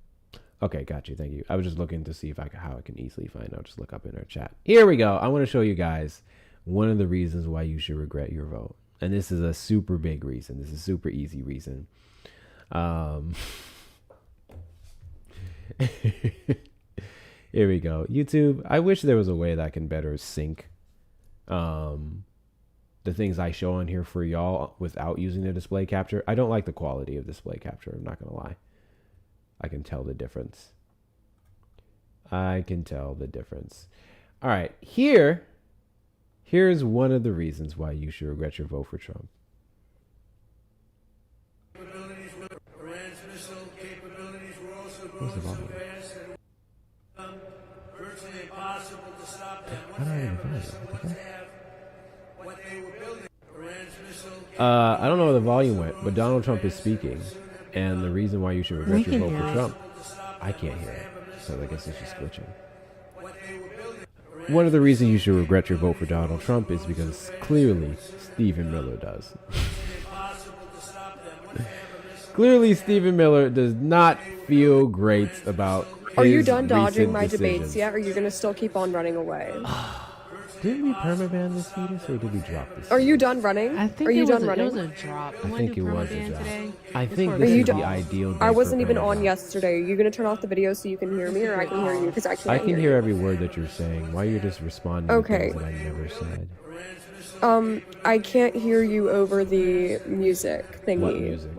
Okay, got you. Thank you. I was just looking to see if how I can easily find out. Just look up in our chat. Here we go. I want to show you guys one of the reasons why you should regret your vote. And this is a super big reason. This is a super easy reason. Here we go. YouTube, I wish there was a way that I can better sync the things I show on here for y'all without using the display capture. I don't like the quality of display capture. I'm not going to lie. I can tell the difference. I can tell the difference. All right. Here's one of the reasons why you should regret your vote for Trump. Where's the volume? I don't know where the volume went, but Donald Trump is speaking, and the reason why you should regret your vote for Trump, I can't hear it, so I guess it's just glitching. One of the reasons you should regret your vote for Donald Trump is because clearly Stephen Miller does. Clearly Stephen Miller does not feel great about his Are you done dodging my decisions. debates yet, or are you going to still keep on running away? Did we permaban this fetus, or did we drop this? Are you done running? I think are you done It running? was a drop. I think it was a drop. Today? I think Are this you is the done? ideal day I wasn't for even permaban. on yesterday. Are you going to turn off the video so you can hear me, or I can hear you? Because I can't I can hear hear you. every word that you're saying. Why you're just responding Okay. to things that I never said. I can't hear you over the music thingy. What music?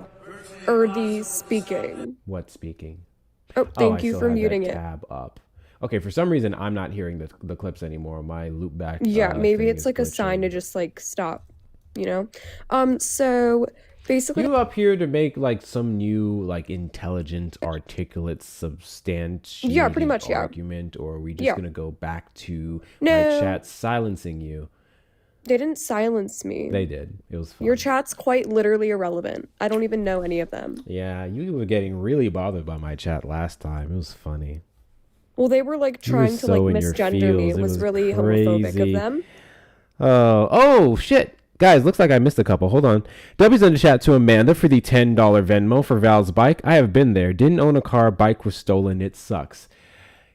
Or the speaking. What speaking? Oh, thank I you still for have that muting it. tab up. Okay, for some reason I'm not hearing the clips anymore. My loop back. Yeah, maybe thing it's is like a glitching. sign to just like stop, you know? So basically You up here to make like some new like intelligent, articulate, substantiated Yeah, pretty much, yeah. argument, or are we just Yeah. gonna go back to No. my chat silencing you? they didn't silence me. They did. It was fun. Your chat's quite literally irrelevant. I don't even know any of them. Yeah, you were getting really bothered by my chat last time. It was funny. Well, they were like You were trying to so like in your misgender me. feels. It was really homophobic of crazy. them. Oh shit. Guys, looks like I missed a couple. Hold on. W's in the chat to Amanda for the $10 Venmo for Val's bike. I have been there. Didn't own a car. Bike was stolen. It sucks.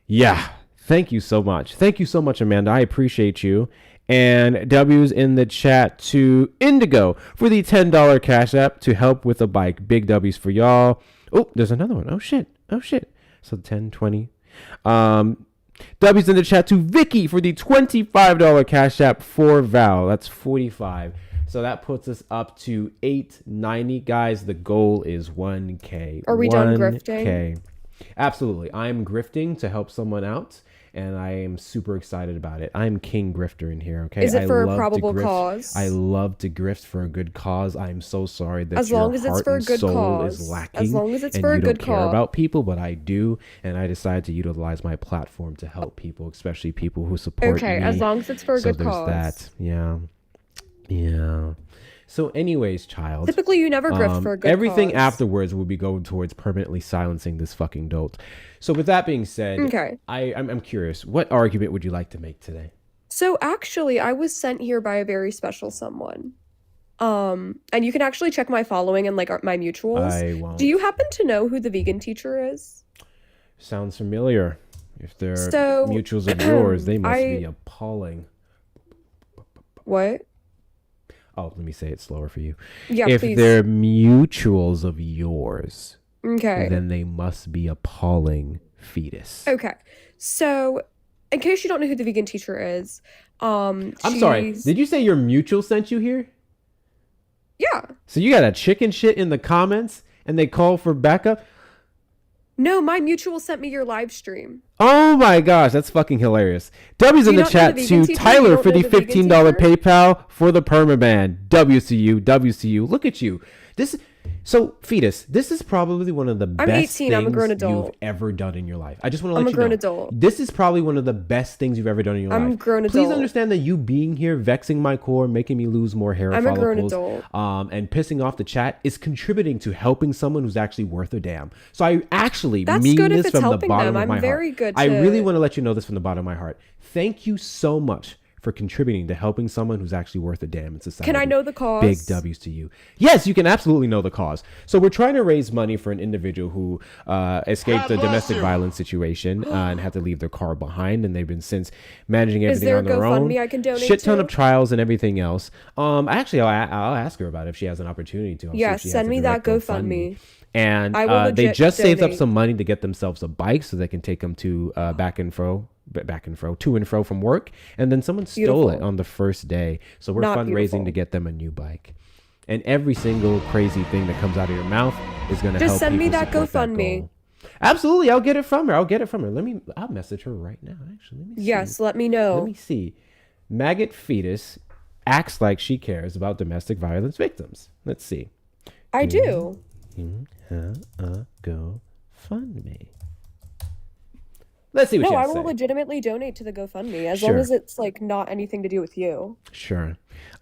Yeah. Thank you so much. Thank you so much, Amanda. I appreciate you. And W's in the chat to Indigo for the $10 Cash App to help with a bike. Big W's for y'all. Oh, there's another one. Oh, shit. So 10, 20. W's in the chat to Vicky for the $25 Cash App for Val. That's 45. So that puts us up to $890. Guys, the goal is 1K. Are we done grifting? Absolutely. I'm grifting to help someone out, and I am super excited about it. I'm king grifter in here, okay? Is it for a probable cause? I love to grift for a good cause. I'm so sorry that as your long as it's heart for a and good soul cause. is lacking. As long as it's and for a you good don't care cause. about people, but I do, and I decided to utilize my platform to help people, especially people who support me. Okay, as long as it's for a good cause. So there's that. Yeah. So anyways, child. Typically, you never grift for a good everything cause. afterwards will be going towards permanently silencing this fucking dolt. So with that being said, okay. I'm curious. What argument would you like to make today? So actually, I was sent here by a very special someone. And you can actually check my following and like my mutuals. I won't. Do you happen to know who the vegan teacher is? Sounds familiar. If they're mutuals of yours, they must be appalling. What? Oh, let me say it slower for you. Yeah, if please. they're mutuals of yours, okay, then they must be appalling fetus. Okay. So, in case you don't know who the vegan teacher is, I'm sorry. Did you say your mutual sent you here? Yeah. So you got a chicken shit in the comments and they call for backup? No, my mutual sent me your live stream. Oh my gosh, that's fucking hilarious. W's in the chat to Tyler for the $15 PayPal for the permaban. WCU. Look at you. So, fetus, this is probably one of the best 18, things I'm a grown adult. you've ever done in your life. I just want to let I'm you know. a grown adult. This is probably one of the best things you've ever done in your life. I'm a grown adult. Please understand that you being here, vexing my core, making me lose more hair I'm a follicles, grown adult. And pissing off the chat is contributing to helping someone who's actually worth a damn. So I actually That's mean good if this it's from the helping bottom them. of my I'm very heart. good I to- really want to let you know this from the bottom of my heart. Thank you so much for contributing to helping someone who's actually worth a damn in society. Can I know the cause? Big W's to you. Yes, you can absolutely know the cause. So we're trying to raise money for an individual who escaped a domestic violence situation and had to leave their car behind, and they've been since managing everything on their own. I can donate Shit ton to? of trials and everything else. Actually, I'll ask her about it if she has an opportunity to. I'll see Yeah, if she has send a me that direct GoFundMe. And I will they legit just saved up donate. some money to get themselves a bike so they can take them to to and fro from work. And then someone stole it on the first day. So we're Not fundraising beautiful. to get them a new bike. And every single crazy thing that comes out of your mouth is going to help Just send me people that support GoFundMe. goal. Absolutely. I'll get it from her. I'll message her right now. Actually, let me see. Yes, let me know. Let me see. Maggot fetus acts like she cares about domestic violence victims. Let's see. I do. GoFundMe. Let's see what No, you I have to will say. legitimately donate to the GoFundMe as Sure. long as it's like not anything to do with you. Sure.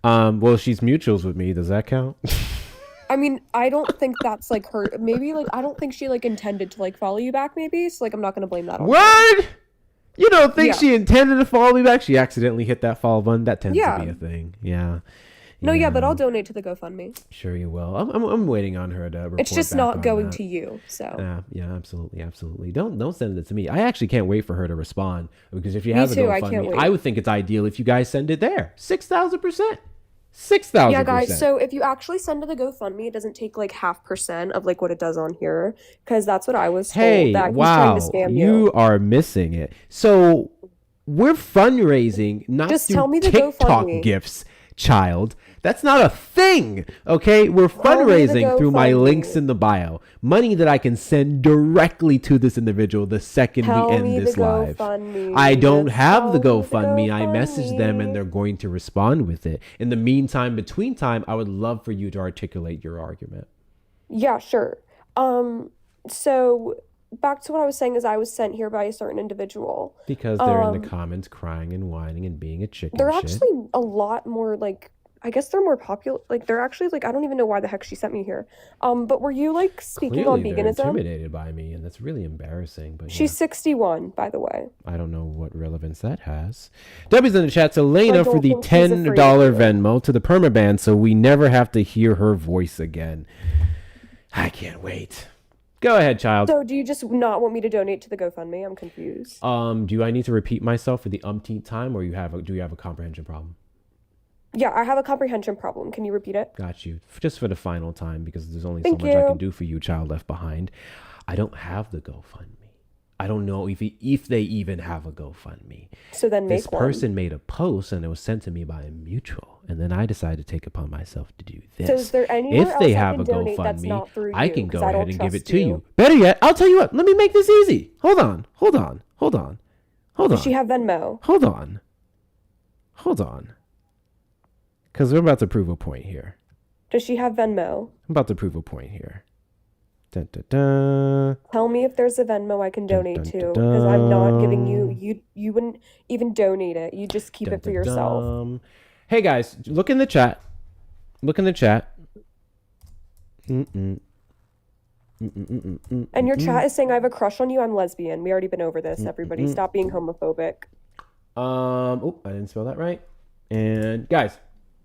Well, she's mutuals with me. Does that count? I mean, I don't think that's like her. Maybe like I don't think she like intended to like follow you back. Maybe so like I'm not gonna blame that on her. Word. You don't think Yeah. she intended to follow me back? She accidentally hit that follow button. That tends Yeah. to be a thing. Yeah. No, yeah, but I'll donate to the GoFundMe. Sure you will. I'm waiting on her to report It's just back not on going that. to you. So Yeah, absolutely. Don't send it to me. I actually can't wait for her to respond because if you Me have a too, I can't GoFundMe, wait. I would think it's ideal if you guys send it there. 6,000%. 6,000%. yeah, guys. So if you actually send to the GoFundMe, it doesn't take like 0.5% of like what it does on here because that's what I was told. Hey, that he's wow, trying to scam you are missing it. So we're fundraising not Just through tell me the TikTok GoFundMe. gifts, child. That's not a thing, okay? We're Tell me the fundraising through my GoFundMe. links in the bio. Money that I can send directly to this individual the second Tell we end me this the live. GoFundMe. I don't Just have the tell me the GoFundMe. I message them GoFundMe. and they're going to respond with it. In the meantime, between time, I would love for you to articulate your argument. Yeah, sure. So back to what I was saying is I was sent here by a certain individual. Because they're in the comments crying and whining and being a chicken They're shit. actually a lot more like I guess they're more popular. Like they're actually like I don't even know why the heck she sent me here. But were you like speaking Clearly, on they're veganism? intimidated by me, and that's really embarrassing. But She's 61, by the way. I don't know what relevance that has. W's in the chat to Lena I for don't the think she's afraid $10 of you. Venmo to the permaban, so we never have to hear her voice again. I can't wait. Go ahead, child. So do you just not want me to donate to the GoFundMe? I'm confused. Do I need to repeat myself for the umpteenth time, or do you have a comprehension problem? Yeah, I have a comprehension problem. Can you repeat it? Got you. Just for the final time, because there's only Thank so much I you. can do for you, child left behind. I don't have the GoFundMe. I don't know if they even have a GoFundMe. So then make This person made a post and it was sent to me by a mutual, and then I decided to take upon myself to do this. So is there anywhere If they else I have can a donate that's GoFundMe, not through I you? can go 'Cause I ahead don't and give it trust to you. you. Better yet, I'll tell you what. Let me make this easy. Hold on. Does she have Venmo? Hold on. Because we're about to prove a point here. Does she have Venmo? I'm about to prove a point here. Dun, dun, dun. Tell me if there's a Venmo I can donate dun, to, dun, because I'm not giving you. dun. You wouldn't even donate it. You just keep Dun, it for dun, yourself. dun. Hey guys, look in the chat. And your chat is saying I have a crush on you. I'm lesbian. We already been over this. Everybody, stop being homophobic. Oh, I didn't spell that right. And guys,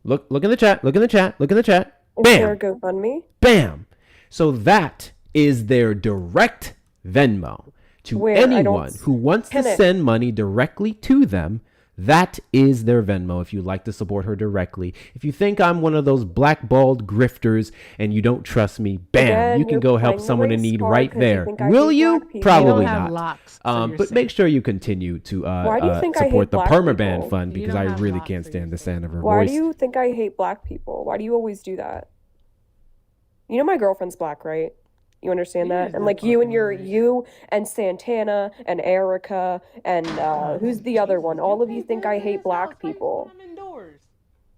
look in the chat. Is there a Bam. GoFundMe? Bam. So that is their direct Venmo to Where? I don't anyone who wants to pin it. send money directly to them. That is their Venmo if you'd like to support her directly. If you think I'm one of those blackballed grifters and you don't trust me, bam, Again, you can you're go help playing the someone in race need card right 'cause you there. think I Will hate you? black people. Probably You don't have not. locks, so you're But safe. make sure you continue to Why do you think I support hate the black Permaban people? Fund, You because don't I have really locks, can't so stand you're the sound of her Why voice. do you think I hate black people? Why do you always do that? You know my girlfriend's black, right? You understand He that? is And the like you and fucking you and Santana and Erica and who's the other one? All of you think I hate black people.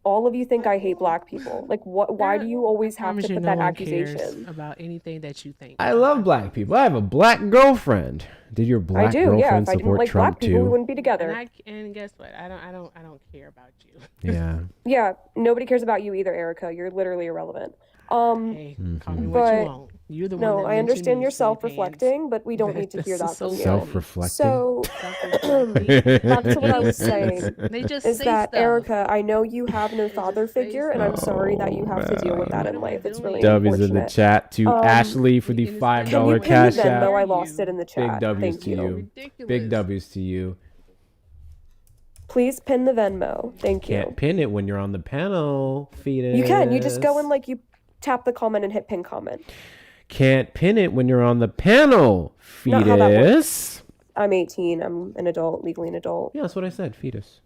All of you think I hate black people. Like what? Why do you always have promise to you put no that one cares accusation? about anything that you think. I love black people. I have a black girlfriend. Did your I black do, yeah. girlfriend If I didn't support like Trump black people, we too? wouldn't be together. And guess what? I don't care about you. Yeah. Yeah, nobody cares about you either, Erica. You're literally irrelevant. Hey, call me what you But want. You're the one no, that I mentioned understand me, you're sweetie self-reflecting, but we don't need to That's hear that so from you. Self-reflecting? So that's what I was saying. They just Is say that stuff. Erica? I know you have no father figure, and I'm sorry that you have to deal with that in life. It's really W's in the unfortunate. chat to Ashley for the Can you $5 pin cash the Venmo? app. I lost it in the chat. Big W's Thank to you. you. Big W's to you. Please pin the Venmo. Thank you. Can't pin it when you're on the panel, fetus. You can. You just go and like you tap the comment and hit pin comment. Can't pin it when you're on the panel, Not how that fetus. works. I'm 18. I'm an adult, legally an adult. Yeah, that's what I said, fetus.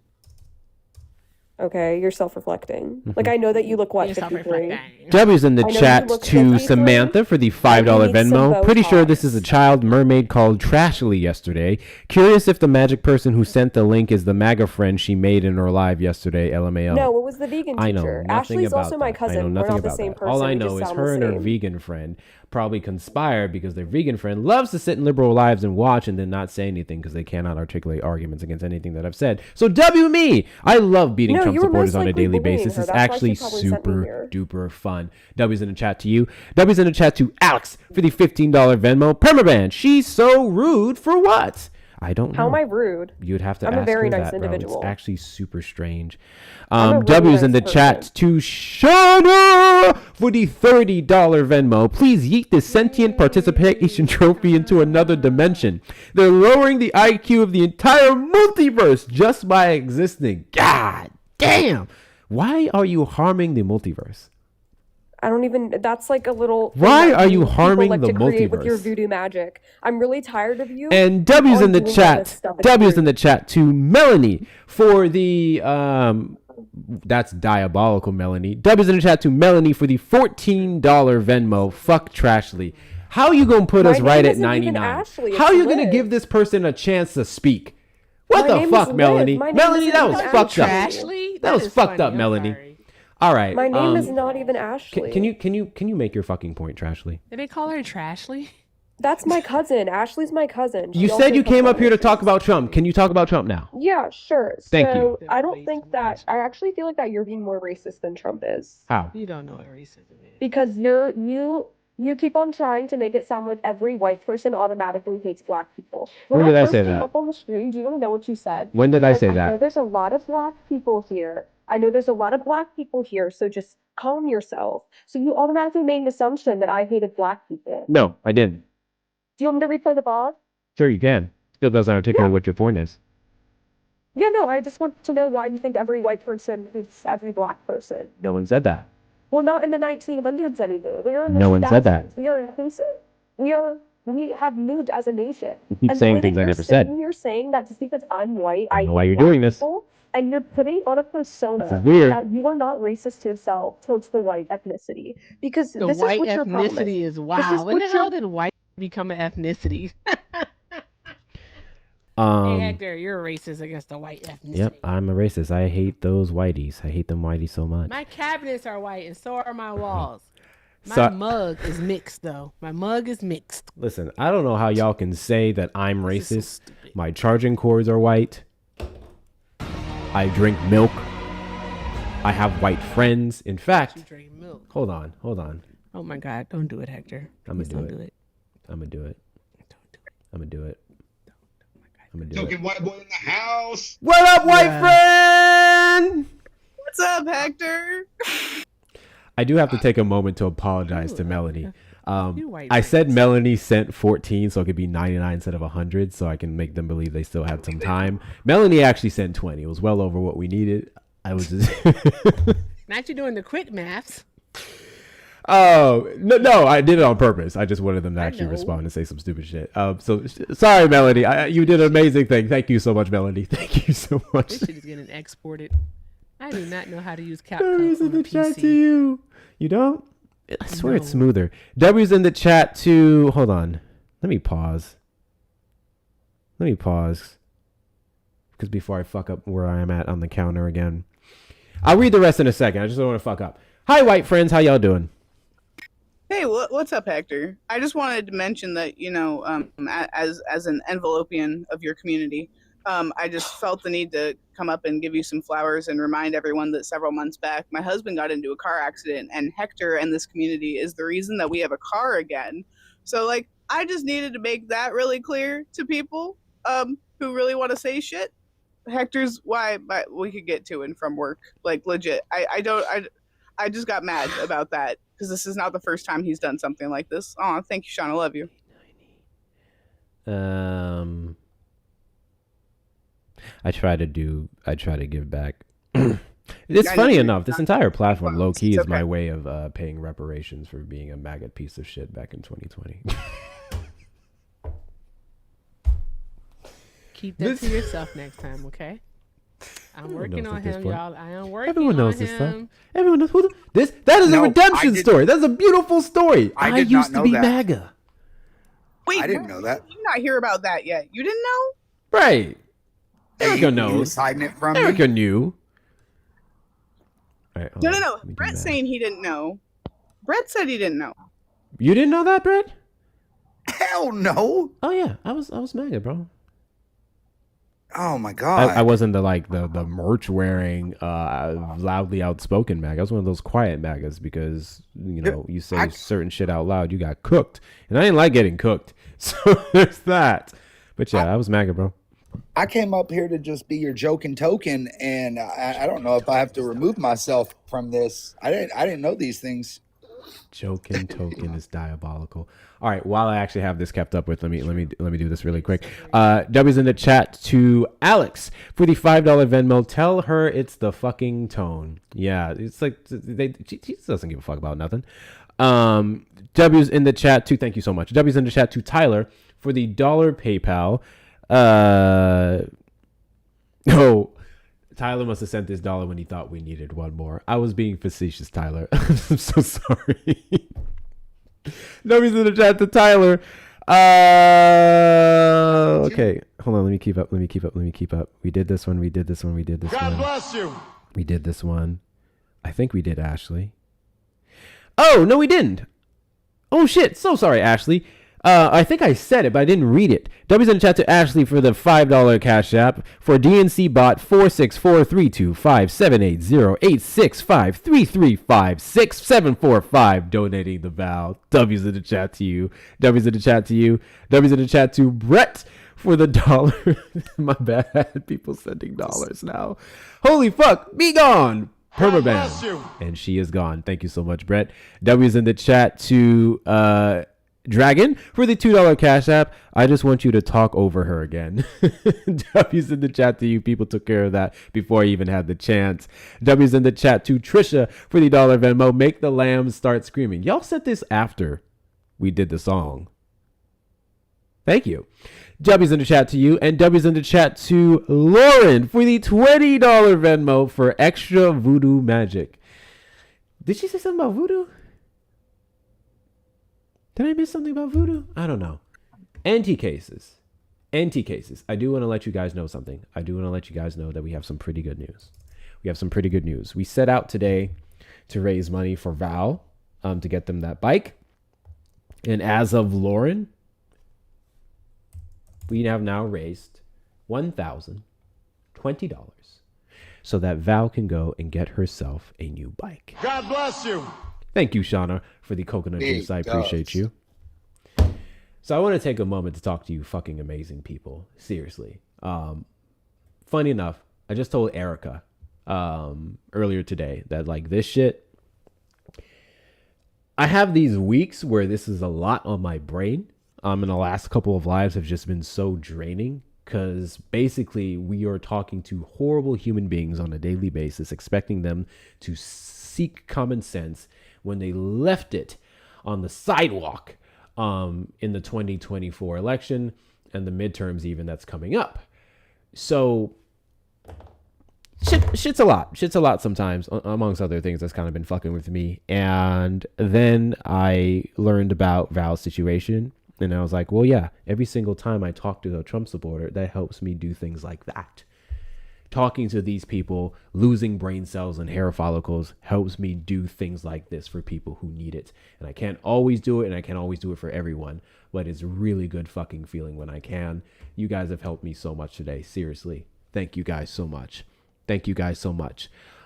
Okay, you're self-reflecting. Like I know that you look what, 53. W's in the I know you chat look to 53. Samantha for the $5 need some Venmo. Pretty sure Botox. this is a child mermaid called Trashly yesterday. Curious if the magic person who sent the link is the MAGA friend she made in her live yesterday, LMAO. No, it was the vegan teacher. I know nothing Ashley's about also my that. cousin. I know We're nothing not the about same that. person. All I We know just is sound her the and her same. vegan friend probably conspired because their vegan friend loves to sit in liberal lives and watch and then not say anything because they cannot articulate arguments against anything that I've said. So W me! I love beating No, Trump you were supporters most on a likely daily bullying basis. her. It's That's why she actually probably sent me super here. duper fun. W's in the chat to you. W's in the chat to Alex for the $15 Venmo. Permaban, she's so rude for what? I don't know. How am I rude? You'd have to I'm ask a very her nice that, bro. individual. It's actually super strange. I'm a really W's in nice the chat person. to Shauna for the $30 Venmo. Please yeet this sentient participation trophy into another dimension. They're lowering the IQ of the entire multiverse just by existing. God damn. Why are you harming the multiverse? I don't even. That's like a little. thing Why that are you people harming like the to create with your multiverse? voodoo magic? I'm really tired of you. And W's all in the doing all this chat. stuff. It's W's in rude. the chat to Melanie for the that's diabolical, Melanie. W's in the chat to Melanie for the $14 Venmo. Fuck Trashly. How you gonna put My us right name at isn't even 99? Ashley, How it's you gonna Liv. give this person a chance to speak? What My the name fuck, is Liv. Melanie? My name Melanie, isn't that even was fucked up. Trashly? That was is fucked funny. up, I'm Melanie. sorry. All right. My name is not even Ashley. Can you make your fucking point, Trashly? Did they call her Trashly? That's my cousin. Ashley's my cousin. She You also said you comes came on up here to this. talk about Trump. Can you talk about Trump now? Yeah, sure. Thank So you. I don't think that. I actually feel like that you're being more racist than Trump is. How? You don't know what racism is. Because you keep on trying to make it sound like every white person automatically hates black people. When did I first say came that? up on the screen, do you want to know what you said? When did I say I know that? there's a lot of black people here. I know there's a lot of black people here, so just calm yourself. So you automatically made an assumption that I hated black people. No, I didn't. Do you want me to replay the boss? Sure, you can. Still doesn't articulate what your point is. Yeah, no, I just want to know why you think every white person is every black person. No one said that. Well, not in the 1900s anymore. We are in the No one said that. 2000s. We are inclusive. We have moved as a nation. You keep And the saying way that things I you're never said. You're saying that just because I'm white, I I know why hate you're black doing this. people, and you're putting on a persona This is weird. that you are not racist to yourself towards the white ethnicity. Because The this white is what your problem ethnicity is wow. When the hell did white become an ethnicity? Hey Hector, you're a racist against the white ethnicity. Yep, I'm a racist. I hate those whiteys. I hate them whiteys so much. My cabinets are white, and so are my walls. My So- mug is mixed, though. My mug is mixed. Listen, I don't know how y'all can say that I'm racist. My charging cords are white. I drink milk. I have white friends. In fact, You drink milk. hold on. Oh my God! Don't do it, Hector. I'm gonna Please do don't it. do it. I'm gonna do it. I'm gonna do it. I'm gonna do Token it. white boy in the house. What up, white friend? What's up, Hector? I do have to take a moment to apologize to Melanie. You white I said Melanie sent 14, so it could be 99 instead of 100, so I can make them believe they still had some time. Melanie actually sent 20. It was well over what we needed. I was just... Not you doing the quick maths. Oh, no, I did it on purpose. I just wanted them to actually know. respond and say some stupid shit. Sorry, Melanie. You did an amazing thing. Thank you so much, Melanie. Thank you so much. This shit is getting exported. I do not know how to use CapCut W's in on the a chat to PC. you. You don't? I swear it's No. smoother. W's in the chat to... Hold on. Let me pause. Because before I fuck up where I am at on the counter again. I'll read the rest in a second. I just don't want to fuck up. Hi, white friends. How y'all doing? Hey, what's up, Hector? I just wanted to mention that, as an envelopian of your community, I just felt the need to come up and give you some flowers and remind everyone that several months back, my husband got into a car accident, and Hector and this community is the reason that we have a car again. So, I just needed to make that really clear to people who really want to say shit. Hector's why we could get to and from work, legit. I just got mad about that because this is not the first time he's done something like this. Oh, thank you, Sean. I love you. I try to give back. It's funny enough, this entire platform, low key, is my way of paying reparations for being a maggot piece of shit back in 2020. Keep that to yourself next time, okay? I'm working on him, y'all. I am working Everyone knows on this him. stuff. Everyone knows who this. That is a redemption story. That's a beautiful story. I did used not to be know that. MAGA. Wait, I didn't know that. You did not hear about that yet. You didn't know? Right. Erica You knows. was hiding it from me. Erica knew. All right, hold No, on. no, no. Let me do Brett's that. saying he didn't know. Brett said he didn't know. You didn't know that, Brett? Hell no. Oh yeah, I was MAGA, bro. Oh my god. I wasn't the merch wearing, loudly outspoken MAGA. I was one of those quiet MAGAs because you say certain shit out loud, you got cooked, and I didn't like getting cooked. So there's that. But yeah, I was MAGA, bro. I came up here to just be your joking token, and I don't know if I have to remove myself from this. I didn't know these things. Joking token is diabolical. All right, while I actually have this kept up with, let me do this really quick. W's in the chat to Alex for the $5 Venmo. Tell her it's the fucking tone. Yeah, it's like she doesn't give a fuck about nothing. W's in the chat to, thank you so much. W's in the chat to Tyler for the $1 PayPal. Oh, Tyler must have sent this $1 when he thought we needed one more. I was being facetious, Tyler. I'm so sorry. Nobody's in the chat to Tyler. Okay. Hold on. Let me keep up. We did this one. God bless you. We did this one. I think we did Ashley. Oh, no, we didn't. Oh, shit. So sorry, Ashley. I think I said it, but I didn't read it. W's in the chat to Ashley for the $5 Cash App for DNC bot 4643257808653356745 donating the Val. W's in the chat to you. W's in the chat to you. W's in the chat to Brett for the $1. My bad. People sending dollars now. Holy fuck. Be gone. Permaban. And she is gone. Thank you so much, Brett. W's in the chat to Dragon for the $2 Cash App. I just want you to talk over her again. W's in the chat to you. People took care of that before I even had the chance. W's in the chat to Trisha for the $1 Venmo. Make the lambs start screaming. Y'all said this after we did the song. Thank you. W's in the chat to you. And W's in the chat to Lauren for the $20 Venmo for extra voodoo magic. Did she say something about voodoo? Did I miss something about voodoo? I don't know. Anti-cases. I do want to let you guys know something. I do want to let you guys know that we have some pretty good news. We set out today to raise money for Val to get them that bike. And as of Lauren, we have now raised $1,020 so that Val can go and get herself a new bike. God bless you. Thank you, Shauna, for the coconut juice. I appreciate you. So I want to take a moment to talk to you fucking amazing people. Seriously. Funny enough, I just told Erica earlier today that like this shit, I have these weeks where this is a lot on my brain. And the last couple of lives have just been so draining because basically we are talking to horrible human beings on a daily basis, expecting them to seek common sense when they left it on the sidewalk in the 2024 election and the midterms even that's coming up. So shit's a lot sometimes, amongst other things that's kind of been fucking with me. And then I learned about Val's situation and I was like, well, yeah, every single time I talk to a Trump supporter, that helps me do things like that. Talking to these people, losing brain cells and hair follicles helps me do things like this for people who need it. And I can't always do it, and I can't always do it for everyone, but it's a really good fucking feeling when I can. You guys have helped me so much today. Seriously. Thank you guys so much.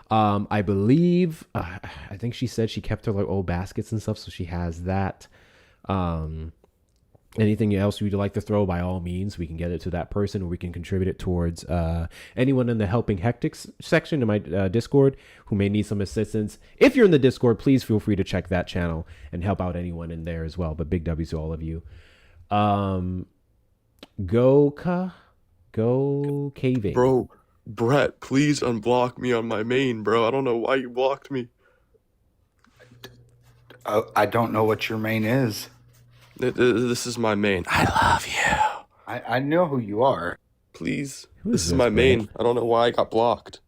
I believe, I think she said she kept her like old baskets and stuff, so she has that. Anything else you'd like to throw, by all means, we can get it to that person, or we can contribute it towards anyone in the Helping Hectics section in my Discord who may need some assistance. If you're in the Discord, please feel free to check that channel and help out anyone in there as well. But big W's to all of you. Go caving. Bro, Brett, please unblock me on my main, bro. I don't know why you blocked me. I don't know what your main is. This is my main. I love you. I know who you are. Please. This is my main. I don't know why I got blocked.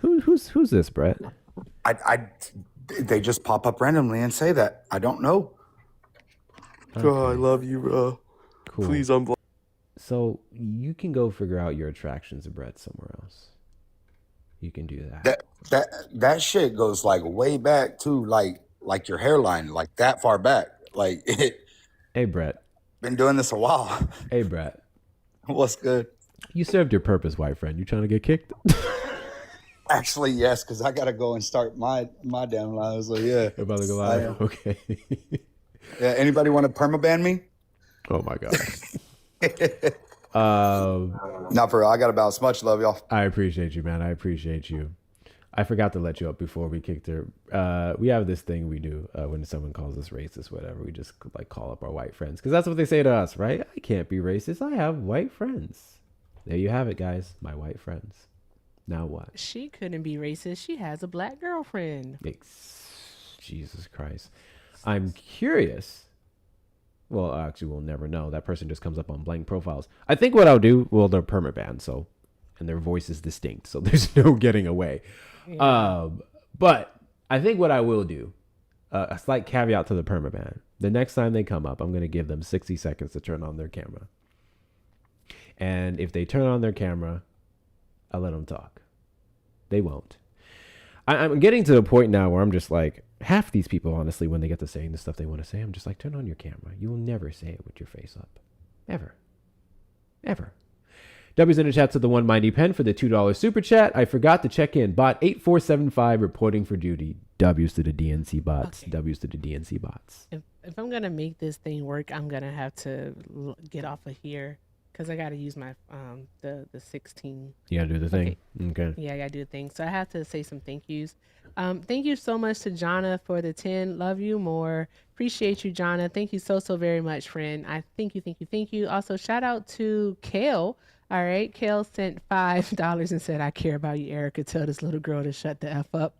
Who's this, Brett? They just pop up randomly and say that. I don't know. Okay. Oh, I love you, bro. Cool. Please unblock. So you can go figure out your attractions to Brett somewhere else. You can do that. That shit goes like way back to like your hairline, like that far back. Like it. Hey, Brett. Been doing this a while. Hey, Brett. What's good? You served your purpose, white friend. You trying to get kicked? Actually, yes, because I gotta go and start my damn live. So yeah. You're about to go live? Okay. Yeah. Anybody want to permaban me? Oh my god. Not for real. I got about as much love, y'all. I appreciate you, man. I appreciate you. I forgot to let you up before we kicked her. We have this thing we do when someone calls us racist, whatever. We just like call up our white friends because that's what they say to us, right? I can't be racist. I have white friends. There you have it, guys. My white friends. Now what? She couldn't be racist. She has a black girlfriend. Jesus Christ. I'm curious. Well, actually, we'll never know. That person just comes up on blank profiles. I think what I'll do, well, they're permaban, so, and their voice is distinct, so there's no getting away. Yeah. But I think what I will do, a slight caveat to the permaban. The next time they come up, I'm going to give them 60 seconds to turn on their camera. And if they turn on their camera, I'll let them talk. They won't. I'm getting to the point now where I'm just like, half these people, honestly, when they get to saying the stuff they want to say, I'm just like, turn on your camera. You will never say it with your face up. Ever. Ever. W's in the chat to the one mighty pen for the $2 super chat. I forgot to check in. Bot 8475 reporting for duty. W's to the DNC bots. Okay. W's to the DNC bots. If I'm going to make this thing work, I'm going to have to get off of here because I got to use my the 16. You got to do the thing? Okay. Yeah, I got to do the thing. So I have to say some thank yous. Thank you so much to Jonna for the 10. Love you more. Appreciate you, Jonna. Thank you so very much, friend. I thank you. Also, shout out to Kale. All right. Kale sent $5 and said, I care about you, Erica. Tell this little girl to shut the F up.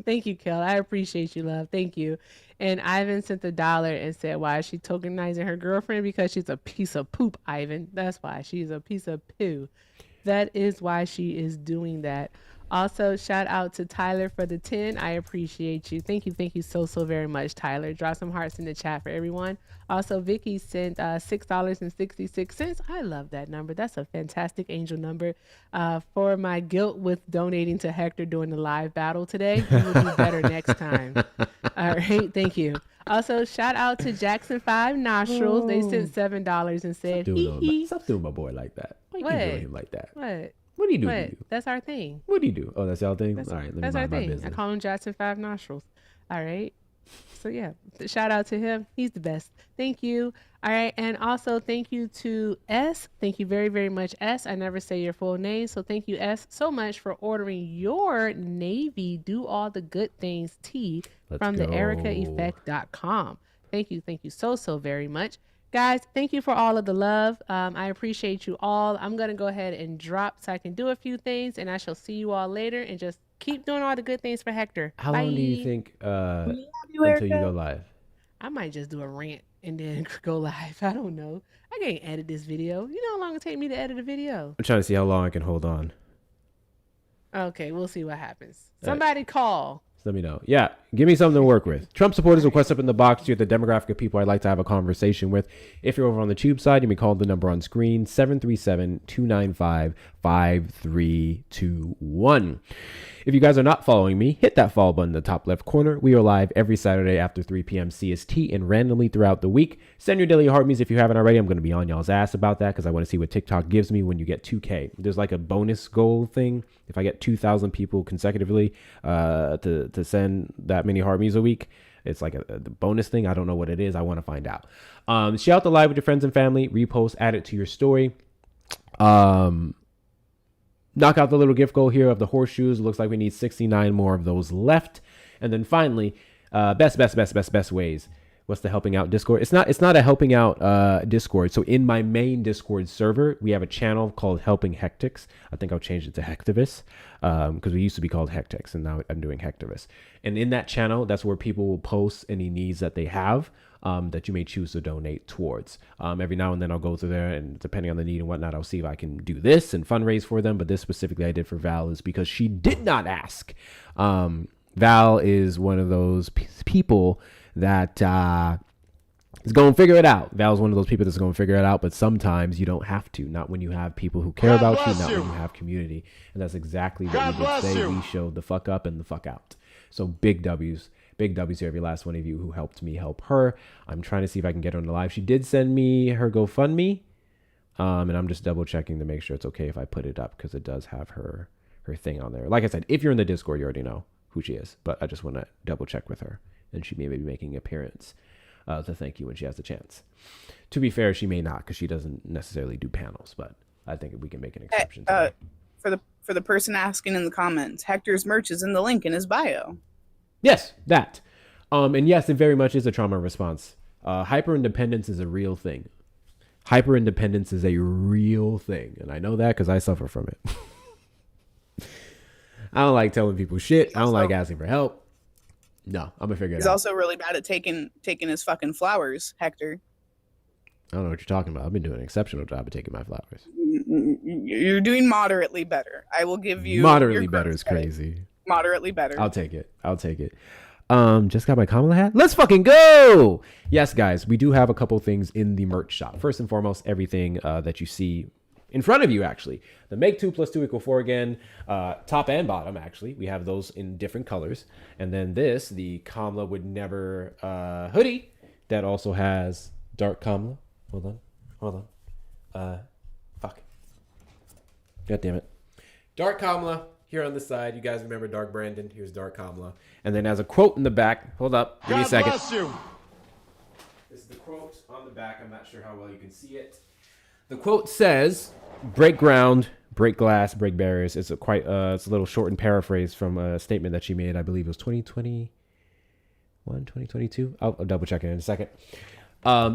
Thank you, Kale. I appreciate you, love. Thank you. And Ivan sent $1 and said, why is she tokenizing her girlfriend? Because she's a piece of poop, Ivan. That's why. She's a piece of poo. That is why she is doing that. Also, shout out to Tyler for the 10. I appreciate you. Thank you so very much, Tyler. Drop some hearts in the chat for everyone. Also, Vicky sent $6.66. I love that number. That's a fantastic angel number. For my guilt with donating to Hector during the live battle today, you will do better next time. All right, thank you. Also, shout out to Jackson 5 Nostrils. They sent $7 and said, Stop doing my boy like that. Why you doing him like that? What? What do you do? To you? That's our thing. What do you do? Oh, that's y'all thing? All right, let me That's our mind my thing. business. I call him Jackson 5 Nostrils. All right. So, yeah, shout out to him. He's the best. Thank you. All right. And also thank you to S. Thank you very, very much, S. I never say your full name. So thank you, S, so much for ordering your Navy Do All the Good Things tee from the EricaEffect.com. Thank you so very much. Guys, thank you for all of the love. I appreciate you all. I'm going to go ahead and drop so I can do a few things, and I shall see you all later, and just keep doing all the good things for Hector. How Bye. long do you think until you go live? I might just do a rant and then go live. I don't know. I can't edit this video. You know how long it take me to edit a video? I'm trying to see how long I can hold on. Okay, we'll see what happens. Somebody call. Let me know. Yeah, give me something to work with. Trump supporters request up in the box. You're the demographic of people I'd like to have a conversation with. If you're over on the tube side, you may call the number on screen, 737-295-5321. If you guys are not following me, hit that follow button in the top left corner. We are live every Saturday after 3 p.m. CST and randomly throughout the week. Send your daily heart music if you haven't already. I'm going to be on y'all's ass about that because I want to see what TikTok gives me when you get 2K. There's like a bonus goal thing. If I get 2,000 people consecutively to send that many heart music a week, it's like a bonus thing. I don't know what it is. I want to find out. Share out the live with your friends and family. Repost, add it to your story. Knock out the little gift goal here of the horseshoes. It looks like we need 69 more of those left. And then finally, best ways. What's the helping out Discord? It's not a helping out Discord. So in my main Discord server, we have a channel called Helping Hectics. I think I'll change it to Hectivus because we used to be called Hectics and now I'm doing Hectivus. And in that channel, that's where people will post any needs that they have that you may choose to donate towards. Every now and then I'll go through there and depending on the need and whatnot, I'll see if I can do this and fundraise for them. But this specifically I did for Val is because she did not ask. Val is one of those people that is going to figure it out. Val's one of those people that's going to figure it out, but sometimes you don't have to. Not when you have people who care about you, not when you have community. And that's exactly what we did today. We showed the fuck up and the fuck out. So big W's to every last one of you who helped me help her. I'm trying to see if I can get her on the live. She did send me her GoFundMe, and I'm just double checking to make sure it's okay if I put it up because it does have her thing on there. Like I said, if you're in the Discord, you already know who she is, but I just want to double check with her. And she may be making an appearance to thank you when she has the chance. To be fair, she may not because she doesn't necessarily do panels, but I think we can make an exception. For the person asking in the comments, Hector's merch is in the link in his bio. Yes, that. And yes, it very much is a trauma response. Hyper-independence is a real thing. Hyper-independence is a real thing. And I know that because I suffer from it. I don't like telling people shit. I don't like asking for help. No, I'm gonna figure it out. He's also really bad at taking his fucking flowers, Hector. I don't know what you're talking about. I've been doing an exceptional job of taking my flowers. You're doing moderately better. I will give you moderately better is crazy. Moderately better. I'll take it. Just got my Kamala hat. Let's fucking go. Yes, guys, we do have a couple things in the merch shop. First and foremost, everything that you see in front of you, actually. The make 2 + 2 = 4 again. Top and bottom, actually. We have those in different colors. And then this, the Kamala Would Never hoodie that also has Dark Kamala. Hold on. Fuck. God damn it. Dark Kamala here on the side. You guys remember Dark Brandon. Here's Dark Kamala. And then as a quote in the back. Hold up. Give me a second. God bless you. This is the quote on the back. I'm not sure how well you can see it. The quote says, "Break ground, break glass, break barriers." It's it's a little shortened paraphrase from a statement that she made. I believe it was 2021, 2022. I'll double check it in a second.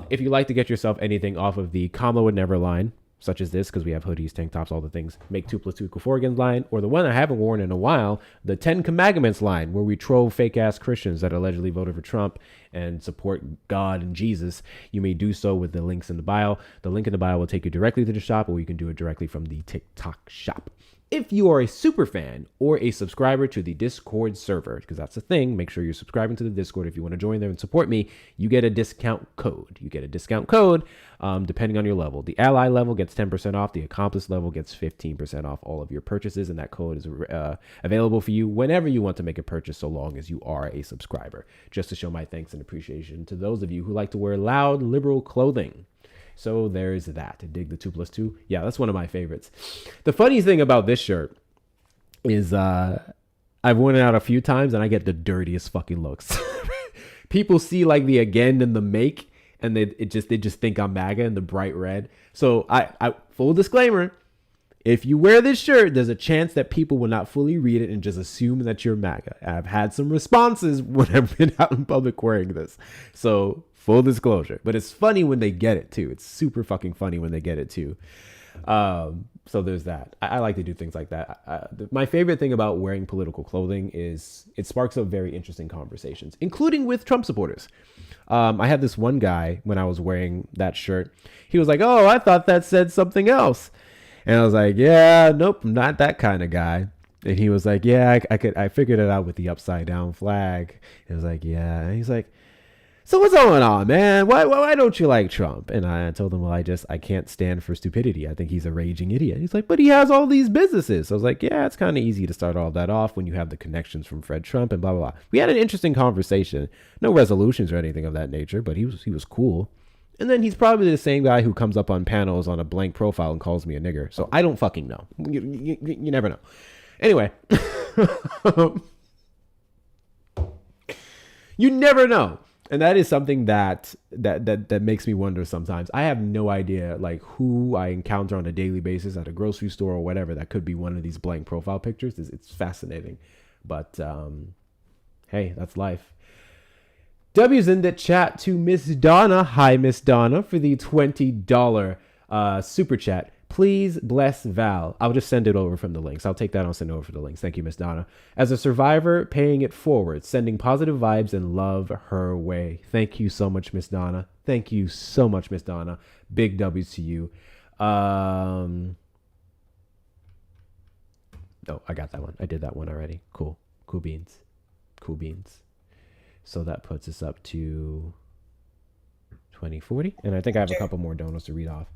If you like to get yourself anything off of the Kamala would never line, such as this, because we have hoodies, tank tops, all the things, make 2 + 2 = 4 again line, or the one I haven't worn in a while, the 10 Commandments line, where we troll fake ass Christians that allegedly voted for Trump and support God and Jesus, you may do so with the links in the bio. The link in the bio will take you directly to the shop, or you can do it directly from the TikTok shop. If you are a super fan or a subscriber to the Discord server, because that's the thing, make sure you're subscribing to the Discord. If you want to join there and support me, you get a discount code. Depending on your level. The ally level gets 10% off. The accomplice level gets 15% off all of your purchases, and that code is available for you whenever you want to make a purchase, so long as you are a subscriber. Just to show my thanks and appreciation to those of you who like to wear loud, liberal clothing. So there's that. Dig the 2 + 2. Yeah, that's one of my favorites. The funny thing about this shirt is I've worn it out a few times and I get the dirtiest fucking looks. People see like the again and the make, and they just think I'm MAGA in the bright red. So I full disclaimer, if you wear this shirt, there's a chance that people will not fully read it and just assume that you're MAGA. I've had some responses when I've been out in public wearing this. So full disclosure, but it's funny when they get it too. It's super fucking funny when they get it too. So there's that. I like to do things like that. My favorite thing about wearing political clothing is it sparks up very interesting conversations, including with Trump supporters. I had this one guy when I was wearing that shirt. He was like, "Oh, I thought that said something else." And I was like, "Yeah, nope, I'm not that kind of guy." And he was like, "Yeah, I figured it out with the upside down flag." And I was like, "Yeah." And he's like, "So what's going on, man? Why don't you like Trump?" And I told him, "Well, I can't stand for stupidity. I think he's a raging idiot." He's like, "But he has all these businesses." So I was like, "Yeah, it's kind of easy to start all that off when you have the connections from Fred Trump and blah, blah, blah." We had an interesting conversation. No resolutions or anything of that nature, but he was cool. And then he's probably the same guy who comes up on panels on a blank profile and calls me a nigger. So I don't fucking know. You never know. Anyway. You never know. And that is something that makes me wonder sometimes. I have no idea like who I encounter on a daily basis at a grocery store or whatever that could be one of these blank profile pictures. It's fascinating. But hey, that's life. W's in the chat to Miss Donna. Hi, Miss Donna, for the $20 super chat. Please bless Val. I'll just send it over from the links. I'll take that. I'll send it over for the links. Thank you, Miss Donna. As a survivor, paying it forward, sending positive vibes and love her way. Thank you so much, Miss Donna. Thank you so much, Miss Donna. Big W's to you. Oh, I got that one. I did that one already. Cool. Cool beans. Cool beans. So that puts us up to 2040. And I think I have a couple more donuts to read off.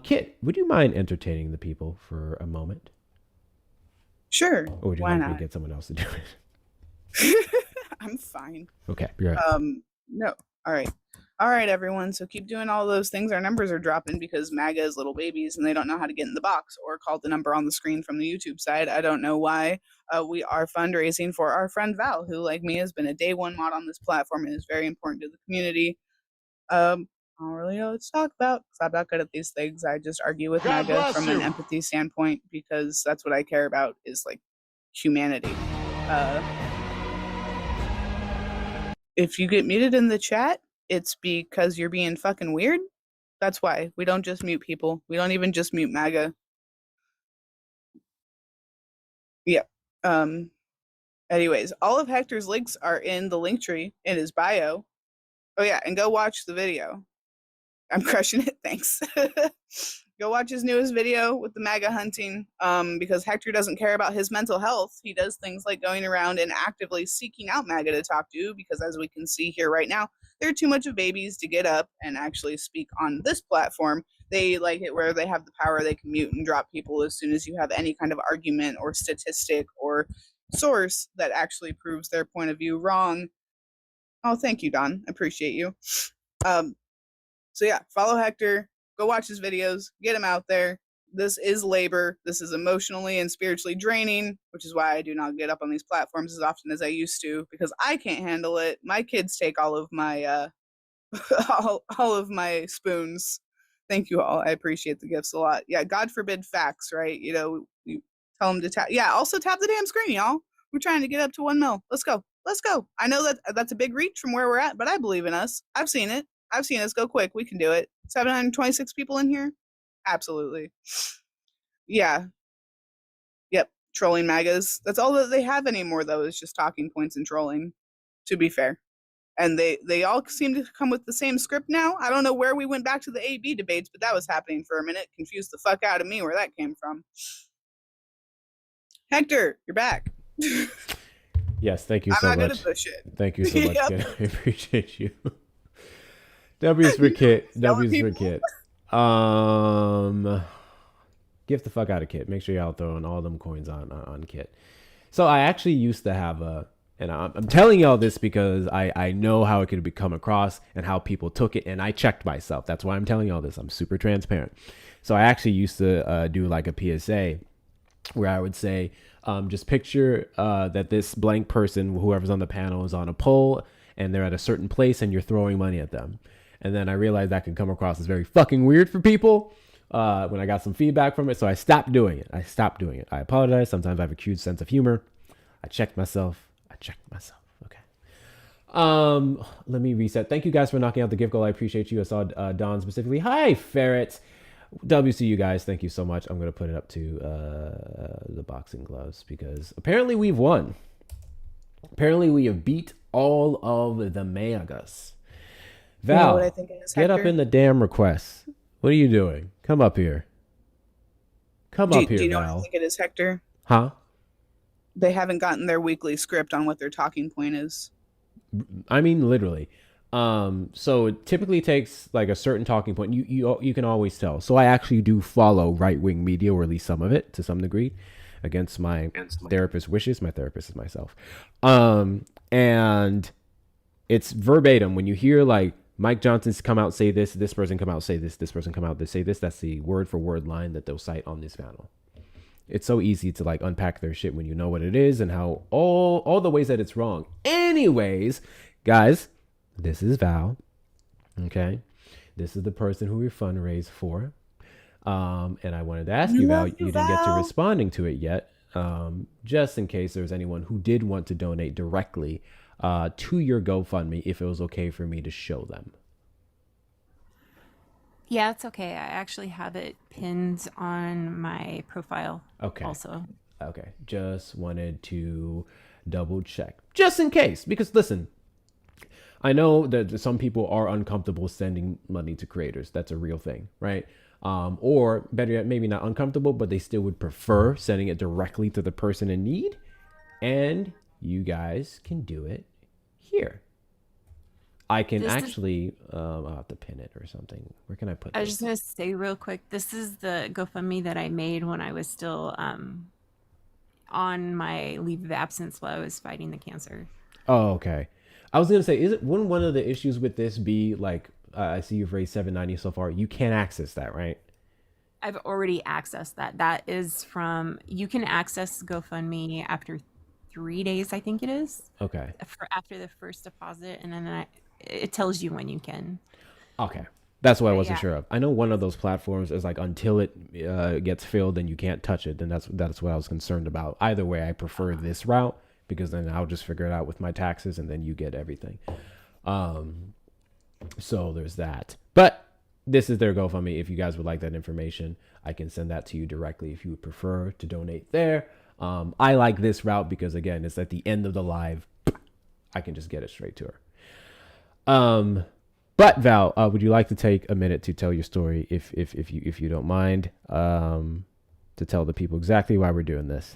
Kit, would you mind entertaining the people for a moment? Sure. Or would you Why like not? me to get someone else to do it? I'm fine. Okay, you're right. No. All right, everyone. So keep doing all those things. Our numbers are dropping because MAGA is little babies and they don't know how to get in the box or call the number on the screen from the YouTube side. I don't know why. We are fundraising for our friend Val, who, like me, has been a day one mod on this platform and is very important to the community. I don't really know what to talk about because I'm not good at these things. I just argue with MAGA from an empathy standpoint because that's what I care about is like humanity. If you get muted in the chat, it's because you're being fucking weird. That's why. We don't just mute people. We don't even just mute MAGA. Yeah. Anyways, all of Hector's links are in the link tree in his bio. Oh yeah, and go watch the video. I'm crushing it. Thanks. Go watch his newest video with the MAGA hunting because Hector doesn't care about his mental health. He does things like going around and actively seeking out MAGA to talk to because, as we can see here right now, they're too much of babies to get up and actually speak on this platform. They like it where they have the power. They can mute and drop people as soon as you have any kind of argument or statistic or source that actually proves their point of view wrong. Oh, thank you, Don. I appreciate you. So yeah, follow Hector. Go watch his videos. Get him out there. This is labor. This is emotionally and spiritually draining, which is why I do not get up on these platforms as often as I used to because I can't handle it. My kids take all of my all of my spoons. Thank you all. I appreciate the gifts a lot. Yeah, God forbid facts, right? You know, you tell them to tap. Yeah, also tap the damn screen, y'all. We're trying to get up to 1 mil. Let's go. Let's go. I know that's a big reach from where we're at, but I believe in us. I've seen it. I've seen us go quick. We can do it. 726 people in here? Absolutely. Yeah. Yep. Trolling MAGAs. That's all that they have anymore, though, is just talking points and trolling, to be fair. And they all seem to come with the same script now. I don't know where we went back to the AB debates, but that was happening for a minute. Confused the fuck out of me where that came from. Hector, you're back. Yes, thank you so much. I'm not good at this shit. Thank you so much, Yep. Kit. I appreciate you. W's for Kit. W's for Kit. Gift the fuck out of Kit. Make sure y'all throwing all them coins on Kit. So I actually used to have and I'm telling y'all this because I know how it could come across and how people took it, and I checked myself. That's why I'm telling y'all this. I'm super transparent. So I actually used to do like a PSA where I would say, just picture that this blank person, whoever's on the panel, is on a pole and they're at a certain place and you're throwing money at them. And then I realized that can come across as very fucking weird for people when I got some feedback from it. So I stopped doing it. I apologize. Sometimes I have a cute sense of humor. I checked myself. Okay. Let me reset. Thank you guys for knocking out the gift goal. I appreciate you. I saw Don specifically. Hi, Ferret. WC, guys. Thank you so much. I'm going to put it up to the boxing gloves because apparently we've won. Apparently we have beat all of the Magas. Val, You know what I think it is, get up Hector? in the damn requests. What are you doing? Come up here. Come up here, Do you know what I Val. think it is, Hector? Huh? They haven't gotten their weekly script on what their talking point is. I mean, literally. So it typically takes like a certain talking point. You can always tell. So I actually do follow right-wing media, or at least some of it to some degree, against my therapist's wishes. My therapist is myself. And it's verbatim. When you hear like Mike Johnson's come out say this person come out say this person come out say this, that's the word for word line that they'll cite on this panel. It's so easy to like unpack their shit when you know what it is and how all the ways that it's wrong. Anyways, guys, this is Val. Okay. This is the person who we fundraise for. And I wanted to ask you, Val, you didn't get to responding to it yet. Just in case there's anyone who did want to donate directly to your GoFundMe, if it was okay for me to show them. Yeah, it's okay. I actually have it pinned on my profile. Okay. Also. Okay. Just wanted to double check. Just in case. Because listen, I know that some people are uncomfortable sending money to creators. That's a real thing, right? Or better yet, maybe not uncomfortable, but they still would prefer sending it directly to the person in need. And you guys can do it here. I can actually, I'll have to pin it or something. Where can I put I was this? just going to say real quick, this is the GoFundMe that I made when I was still on my leave of absence while I was fighting the cancer. Oh, okay. I was gonna say, wouldn't one of the issues with this be like, I see you've raised $790 so far. You can't access that, right? I've already accessed that. That is from, you can access GoFundMe after 3 days, I think it is. Okay. After the first deposit, and then it tells you when you can. Okay. That's what I wasn't Yeah. sure of. I know one of those platforms is like until it gets filled and you can't touch it. Then that's what I was concerned about. Either way, I prefer this route because then I'll just figure it out with my taxes and then you get everything. So there's that. But this is their GoFundMe. If you guys would like that information, I can send that to you directly if you would prefer to donate there. I like this route because again, it's at the end of the live. I can just get it straight to her. But Val, would you like to take a minute to tell your story, if you don't mind, to tell the people exactly why we're doing this?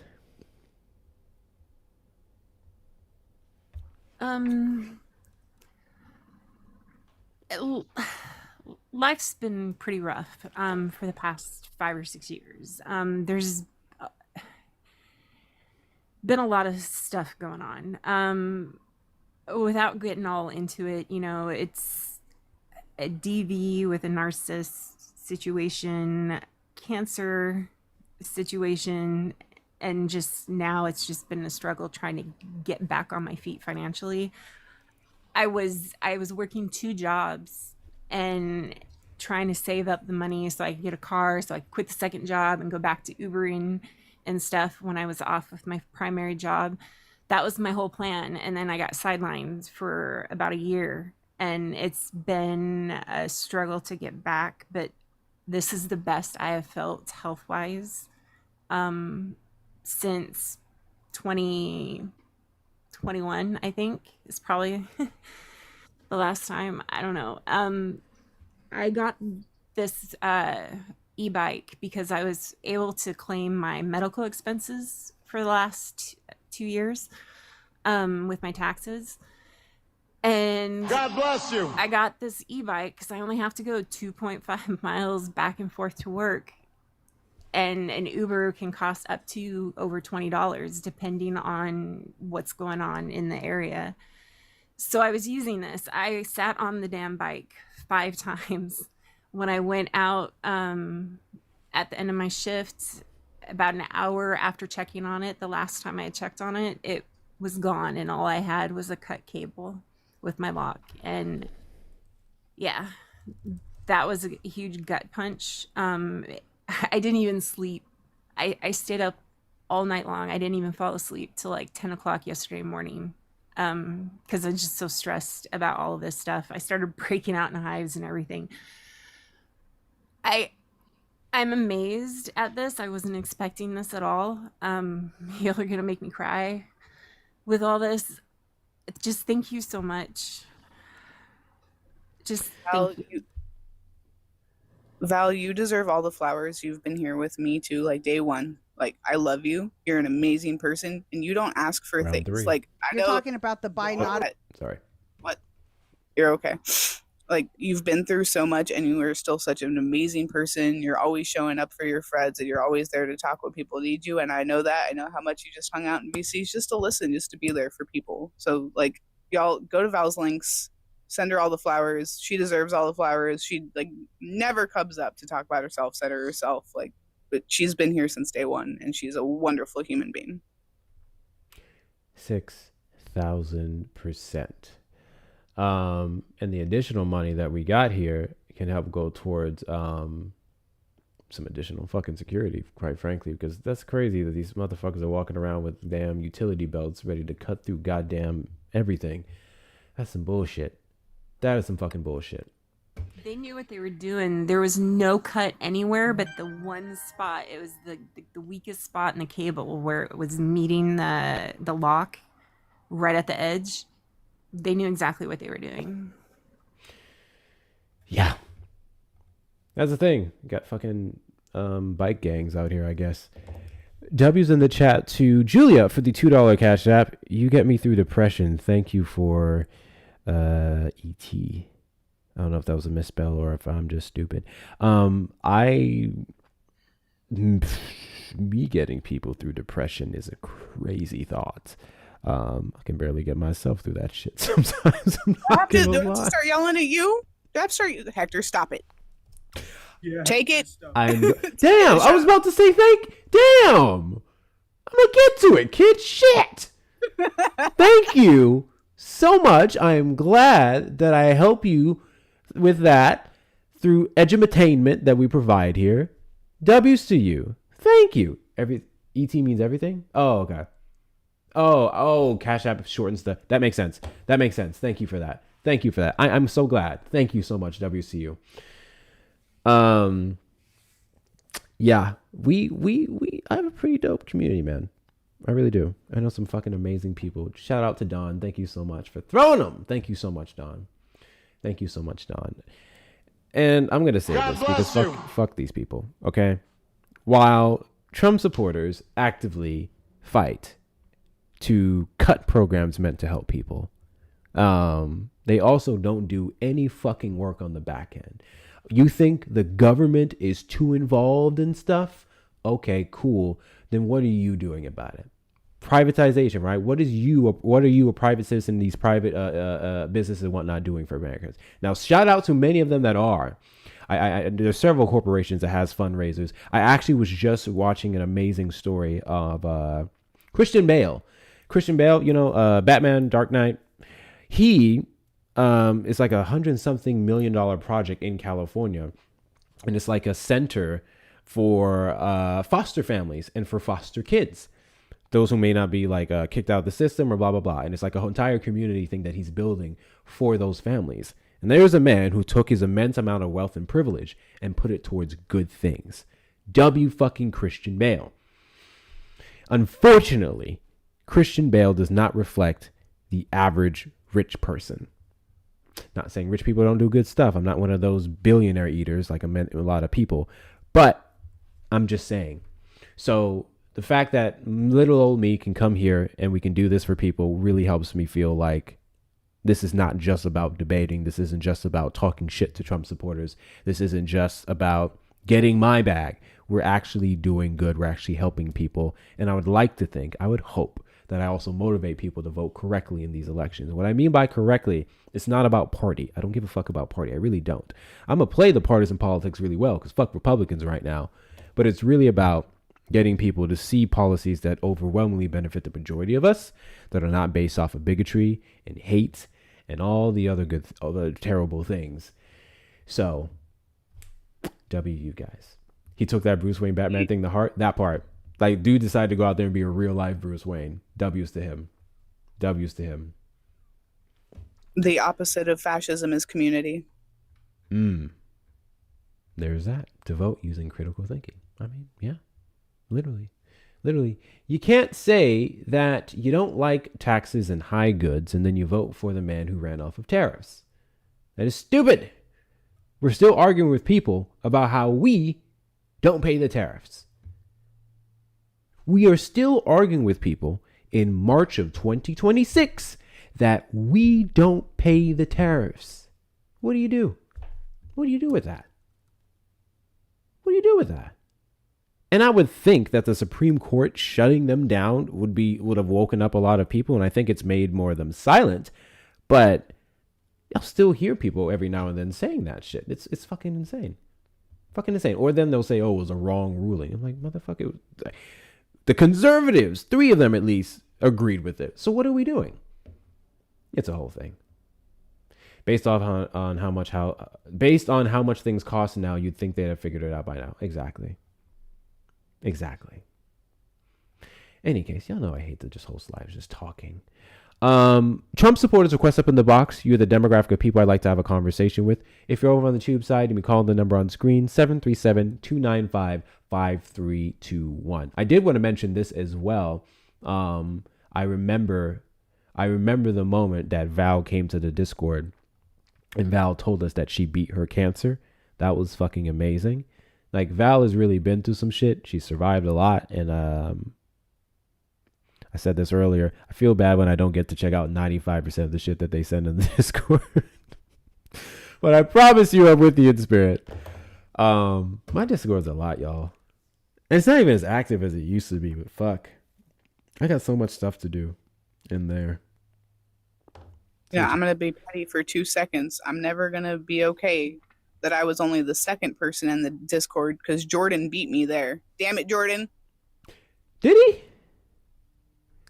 Life's been pretty rough for the past 5 or 6 years. There's been a lot of stuff going on. Without getting all into it, you know, it's a DV with a narcissist situation, cancer situation, and just now it's just been a struggle trying to get back on my feet financially. I was working 2 jobs, and trying to save up the money so I could get a car, so I could quit the second job and go back to Ubering and stuff when I was off with my primary job. That was my whole plan. And then I got sidelined for about a year, and it's been a struggle to get back, but this is the best I have felt health-wise since 2021, I think, is probably the last time. I don't know. I got this e-bike because I was able to claim my medical expenses for the last 2 years with my taxes. And God bless you. I got this e-bike because I only have to go 2.5 miles back and forth to work. And an Uber can cost up to over $20 depending on what's going on in the area. So I was using this. I sat on the damn bike 5 times when I went out at the end of my shift. About an hour after checking on it, the last time I had checked on it, it was gone, and all I had was a cut cable with my lock. And yeah, that was a huge gut punch. I didn't even sleep. I stayed up all night long. I didn't even fall asleep till like 10 o'clock yesterday morning because I'm just so stressed about all of this stuff. I started breaking out in hives and everything. I'm amazed at this. I wasn't expecting this at all. Y'all are gonna make me cry with all this. Just thank you so much. Just thank you. Val, you deserve all the flowers. You've been here with me too, like day one. Like, I love you. You're an amazing person, and you don't ask for Round things. 3. Like, I You're know. talking about the binocular. Sorry. What? You're okay. Like, you've been through so much, and you are still such an amazing person. You're always showing up for your friends, and you're always there to talk when people need you. And I know that. I know how much you just hung out in VCs just to listen, just to be there for people. So, like, y'all go to Val's links. Send her all the flowers. She deserves all the flowers. She like never comes up to talk about herself, center herself. Like, but she's been here since day one, and she's a wonderful human being. 6,000%. And the additional money that we got here can help go towards some additional fucking security, quite frankly, because that's crazy that these motherfuckers are walking around with damn utility belts ready to cut through goddamn everything. That's some bullshit. That is some fucking bullshit. They knew what they were doing. There was no cut anywhere but the one spot. It was the weakest spot in the cable where it was meeting the lock right at the edge. They knew exactly what they were doing. Yeah. That's the thing. Got fucking bike gangs out here, I guess. W's in the chat to Julia for the $2 Cash App. You get me through depression. Thank you for E.T. I don't know if that was a misspell or if I'm just stupid. Me getting people through depression is a crazy thought. I can barely get myself through that shit sometimes. I'm not Do gonna I have to lie. start yelling at you? Do I have to start? Hector, stop it. Yeah, Take it. Damn, I was about to say damn. I'm gonna get to it, kid. Shit. Thank you so much. I am glad that I help you with that through edutainment that we provide here. W's to you. Thank you. ET means everything? Oh, okay. Oh, Cash App shortens that makes sense. Thank you for that. I'm so glad. Thank you so much, WCU. Yeah, I have a pretty dope community, man. I really do. I know some fucking amazing people. Shout out to Don. Thank you so much for throwing them. Thank you so much, Don. And I'm going to say this because fuck these people, okay? While Trump supporters actively fight to cut programs meant to help people, they also don't do any fucking work on the back end. You think the government is too involved in stuff? Okay, cool. Then what are you doing about it? Privatization, right? What are you, a private citizen, these private businesses and whatnot doing for Americans? Now, shout out to many of them that are. There's several corporations that has fundraisers. I actually was just watching an amazing story of Christian Bale. Batman, Dark Knight. He it's like $100-something million project in California, and it's like a center for foster families and for foster kids, those who may not be like kicked out of the system or blah blah blah. And it's like a whole entire community thing that he's building for those families. And there's a man who took his immense amount of wealth and privilege and put it towards good things. W fucking Christian Bale. Unfortunately, Christian Bale does not reflect the average rich person. Not saying rich people don't do good stuff. I'm not one of those billionaire eaters like a lot of people, but I'm just saying. So the fact that little old me can come here and we can do this for people really helps me feel like this is not just about debating. This isn't just about talking shit to Trump supporters. This isn't just about getting my bag. We're actually doing good. We're actually helping people. And I would like to think, I would hope that I also motivate people to vote correctly in these elections. What I mean by correctly, it's not about party. I don't give a fuck about party. I really don't. I'm going to play the partisan politics really well because fuck Republicans right now. But it's really about getting people to see policies that overwhelmingly benefit the majority of us, that are not based off of bigotry and hate and all the other terrible things. So, W you guys. He took that Bruce Wayne Batman thing to heart. That part. Like, dude decided to go out there and be a real life Bruce Wayne. W's to him. W's to him. The opposite of fascism is community. There's that. To vote using critical thinking. I mean, yeah. Literally. You can't say that you don't like taxes and high goods and then you vote for the man who ran off of tariffs. That is stupid. We're still arguing with people about how we don't pay the tariffs. We are still arguing with people in March of 2026 that we don't pay the tariffs. What do you do? What do you do with that? What do you do with that? And I would think that the Supreme Court shutting them down would have woken up a lot of people, and I think it's made more of them silent. But I'll still hear people every now and then saying that shit. It's fucking insane. Fucking insane. Or then they'll say, oh, it was a wrong ruling. I'm like, motherfucker. The conservatives, 3 of them at least, agreed with it. So what are we doing? It's a whole thing. Based on how much things cost now, you'd think they'd have figured it out by now. Exactly. Any case, y'all know I hate to just host lives just talking. Trump supporters request up in the box. You're the demographic of people I'd like to have a conversation with. If you're over on the tube side, you can call the number on screen, 737-295-5321. I did want to mention this as well. I remember the moment that Val came to the Discord and Val told us that she beat her cancer. That was fucking amazing. Like, Val has really been through some shit. She survived a lot. And I said this earlier. I feel bad when I don't get to check out 95% of the shit that they send in the Discord. But I promise you I'm with you in spirit. My Discord's a lot, y'all. And it's not even as active as it used to be, but fuck. I got so much stuff to do in there. Yeah, I'm going to be petty for 2 seconds. I'm never going to be okay that I was only the second person in the Discord because Jordan beat me there. Damn it, Jordan. Did he?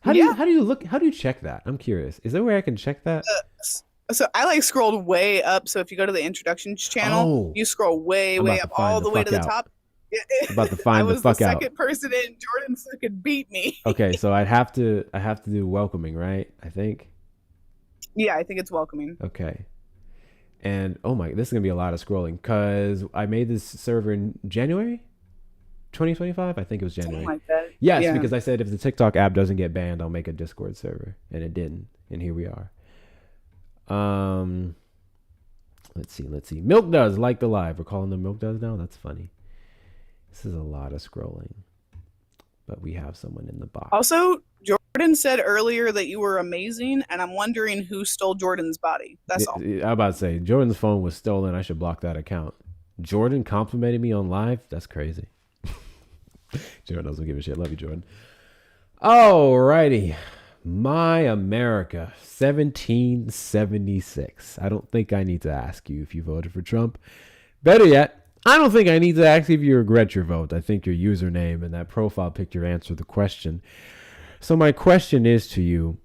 How do you check that? I'm curious. Is there a way I can check that? So I scrolled way up. So if you go to the introductions channel, you scroll way up all the way to the top. I'm about to find the fuck out. I was the second person in. Jordan fucking beat me. Okay, so I have to do welcoming, right? I think. Yeah, I think it's welcoming. Okay. And oh my, this is gonna be a lot of scrolling because I made this server in January 2025. I think it was January. Something like that. Yes, yeah. Because I said if the TikTok app doesn't get banned, I'll make a Discord server, and it didn't. And here we are. Let's see. Milk does like the live. We're calling them Milk does now. That's funny. This is a lot of scrolling, but we have someone in the box. Also, Jordan said earlier that you were amazing, and I'm wondering who stole Jordan's body. That's all. I'm about to say, Jordan's phone was stolen. I should block that account. Jordan complimented me on live? That's crazy. Jordan doesn't give a shit. Love you, Jordan. Alrighty. My America, 1776. I don't think I need to ask you if you voted for Trump. Better yet, I don't think I need to ask you if you regret your vote. I think your username and that profile picture answer the question. So my question is to you,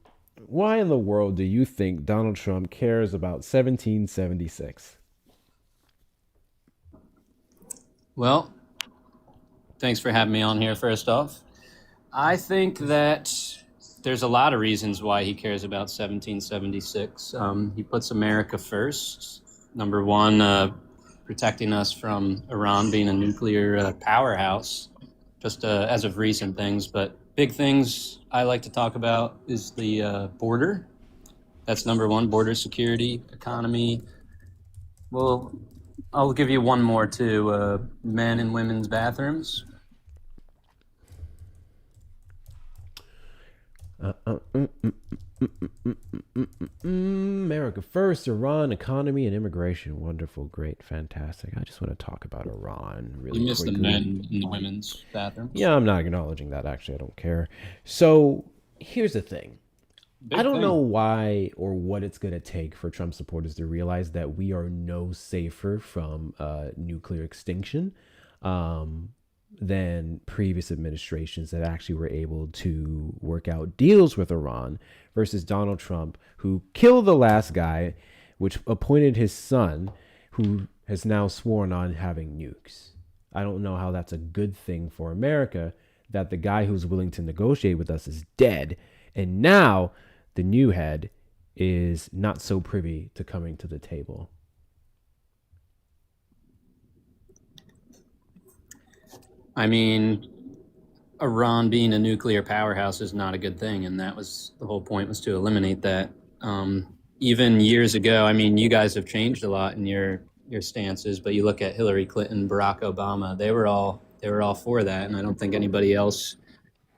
why in the world do you think Donald Trump cares about 1776? Well, thanks for having me on here, first off. I think that there's a lot of reasons why he cares about 1776. He puts America first. Number one, protecting us from Iran being a nuclear powerhouse, just as of recent things. But big things I like to talk about is the border. That's number one, border security, economy. Well, I'll give you one more too, men and women's bathrooms. America first, Iran, economy and immigration. Wonderful, great, fantastic. I just want to talk about Iran really You missed the quickly. men and the women's bathrooms. Yeah, I'm not acknowledging that. Actually, I don't care. So here's the thing. I don't know why or what it's going to take for Trump supporters to realize that we are no safer from nuclear extinction than previous administrations that actually were able to work out deals with Iran versus Donald Trump, who killed the last guy, which appointed his son, who has now sworn on having nukes. I don't know how that's a good thing for America, that the guy who's willing to negotiate with us is dead. And now the new head is not so privy to coming to the table. I mean, Iran being a nuclear powerhouse is not a good thing, and that was the whole point, was to eliminate that. Even years ago, I mean, you guys have changed a lot in your stances, but you look at Hillary Clinton, Barack Obama, they were all for that, and I don't think anybody else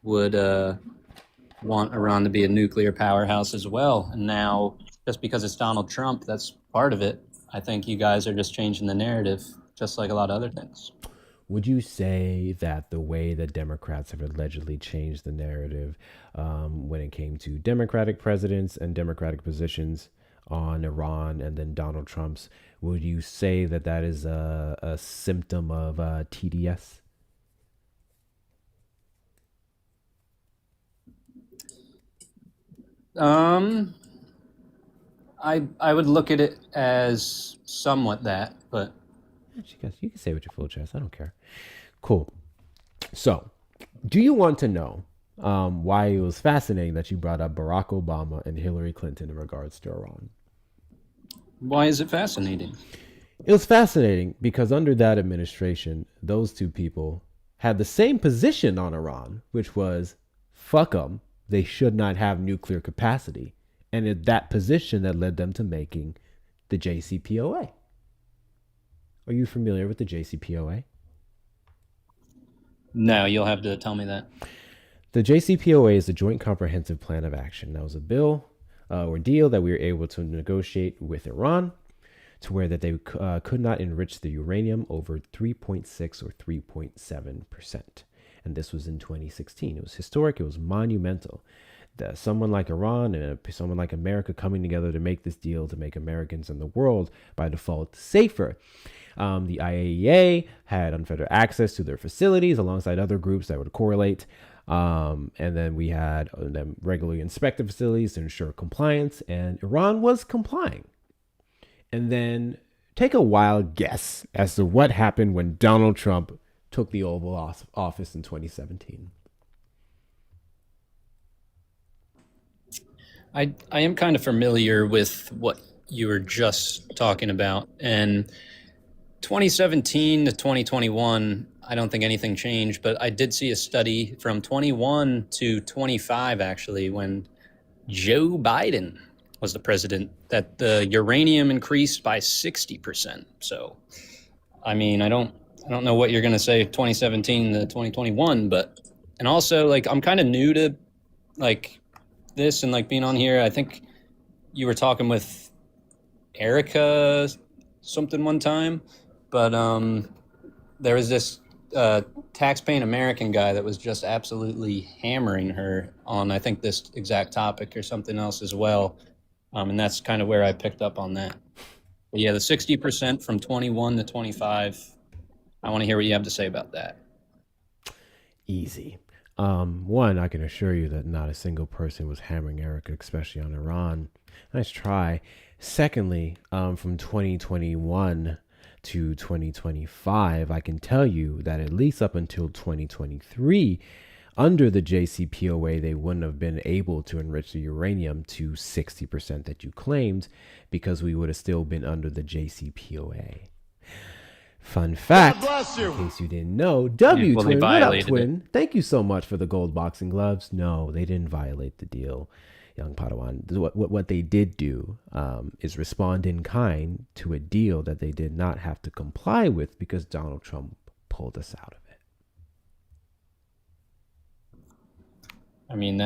would want Iran to be a nuclear powerhouse as well. And now, just because it's Donald Trump, that's part of it. I think you guys are just changing the narrative, just like a lot of other things. Would you say that the way that Democrats have allegedly changed the narrative when it came to Democratic presidents and Democratic positions on Iran and then Donald Trump's, would you say that that is a symptom of TDS? I would look at it as somewhat that, but you can say with your full chest. I don't care. Cool. So, do you want to know why it was fascinating that you brought up Barack Obama and Hillary Clinton in regards to Iran? Why is it fascinating? It was fascinating because under that administration, those two people had the same position on Iran, which was, fuck them, they should not have nuclear capacity. And it's that position that led them to making the JCPOA. Are you familiar with the JCPOA? No, you'll have to tell me that. The JCPOA is the Joint Comprehensive Plan of Action. That was a bill or deal that we were able to negotiate with Iran to where that they could not enrich the uranium over 3.6 or 3.7%. And this was in 2016. It was historic. It was monumental. That someone like Iran and someone like America coming together to make this deal to make Americans and the world by default safer. The IAEA had unfettered access to their facilities alongside other groups that would correlate. And then we had them regularly inspect the facilities to ensure compliance, and Iran was complying. And then take a wild guess as to what happened when Donald Trump took the Oval Office in 2017. I am kind of familiar with what you were just talking about. And 2017 to 2021, I don't think anything changed, but I did see a study from 21 to 25, actually, when Joe Biden was the president, that the uranium increased by 60%. So, I mean, I don't know what you're going to say 2017 to 2021, but, and also, like, I'm kind of new to, like, this and like being on here. I think you were talking with Erica something one time, but there was this tax-paying American guy that was just absolutely hammering her on, I think, this exact topic or something else as well, and that's kind of where I picked up on that. But yeah, the 60% from 21 to 25, I want to hear what you have to say about that. Easy. One, I can assure you that not a single person was hammering Erica, especially on Iran. Nice try. Secondly, from 2021 to 2025, I can tell you that at least up until 2023, under the JCPOA, they wouldn't have been able to enrich the uranium to 60% that you claimed, because we would have still been under the JCPOA. Fun fact, in case you didn't know, W well, they Twin, what up, violated Twin? Thank you so much for the gold boxing gloves. No, they didn't violate the deal, young Padawan. What they did do is respond in kind to a deal that they did not have to comply with because Donald Trump pulled us out of it. I mean,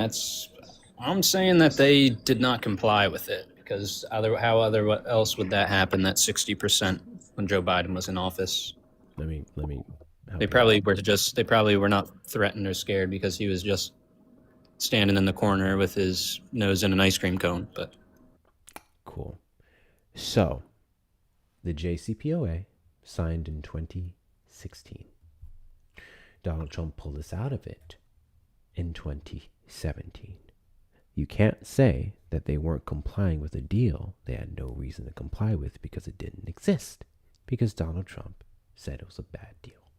I'm saying that they did not comply with it, because how else would that happen? That 60% when Joe Biden was in office. Let me. They probably were not threatened or scared because he was just standing in the corner with his nose in an ice cream cone. But cool. So, the JCPOA signed in 2016. Donald Trump pulled us out of it in 2017. You can't say that they weren't complying with a deal they had no reason to comply with because it didn't exist, because Donald Trump said it was a bad deal.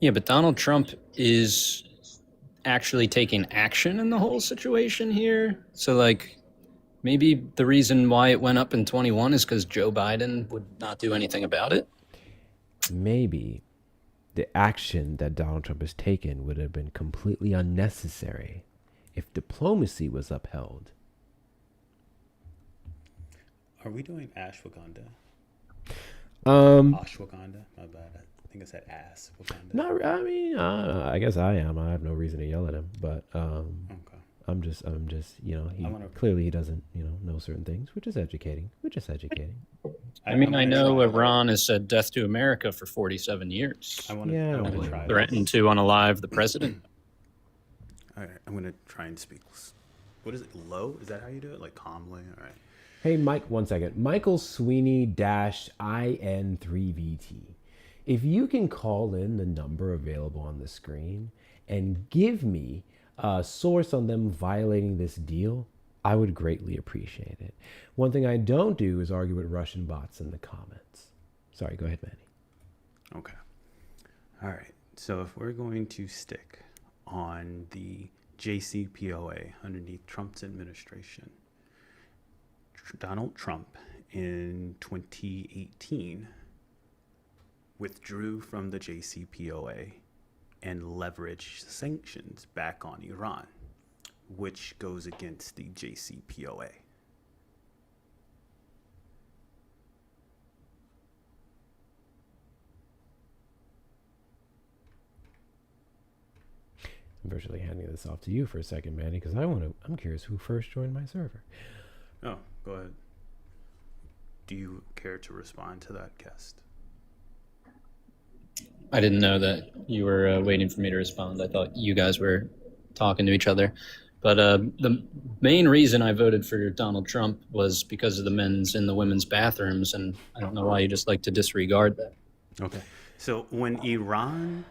yeah, but Donald Trump is actually taking action in the whole situation here. So, like, maybe the reason why it went up in 21 is because Joe Biden would not do anything about it. Maybe the action that Donald Trump has taken would have been completely unnecessary if diplomacy was upheld. Are we doing ashwagandha? Ashwagandha? My bad. I think I said ass. Not. I mean, I guess I am. I have no reason to yell at him, but Okay. I'm just. Clearly he doesn't. Know certain things, which is educating. I mean, I know Iran has said death to America for 47 years. I want to try. Threatened to unalive the president. All right, I'm going to try and speak. What is it? Low? Is that how you do it? Like calmly? All right. Hey, Mike, 1 second. Michael Sweeney -IN3VT. If you can call in the number available on the screen and give me a source on them violating this deal, I would greatly appreciate it. One thing I don't do is argue with Russian bots in the comments. Sorry, go ahead, Manny. Okay. All right. So if we're going to stick on the JCPOA underneath Trump's administration, Donald Trump in 2018 withdrew from the JCPOA and leveraged sanctions back on Iran, which goes against the JCPOA. I'm virtually handing this off to you for a second, Manny, because I'm curious who first joined my server. Oh, go ahead. Do you care to respond to that, guest? I didn't know that you were waiting for me to respond. I thought you guys were talking to each other. But the main reason I voted for Donald Trump was because of the men's and the women's bathrooms, and I don't know why you just like to disregard that. Okay. So when Iran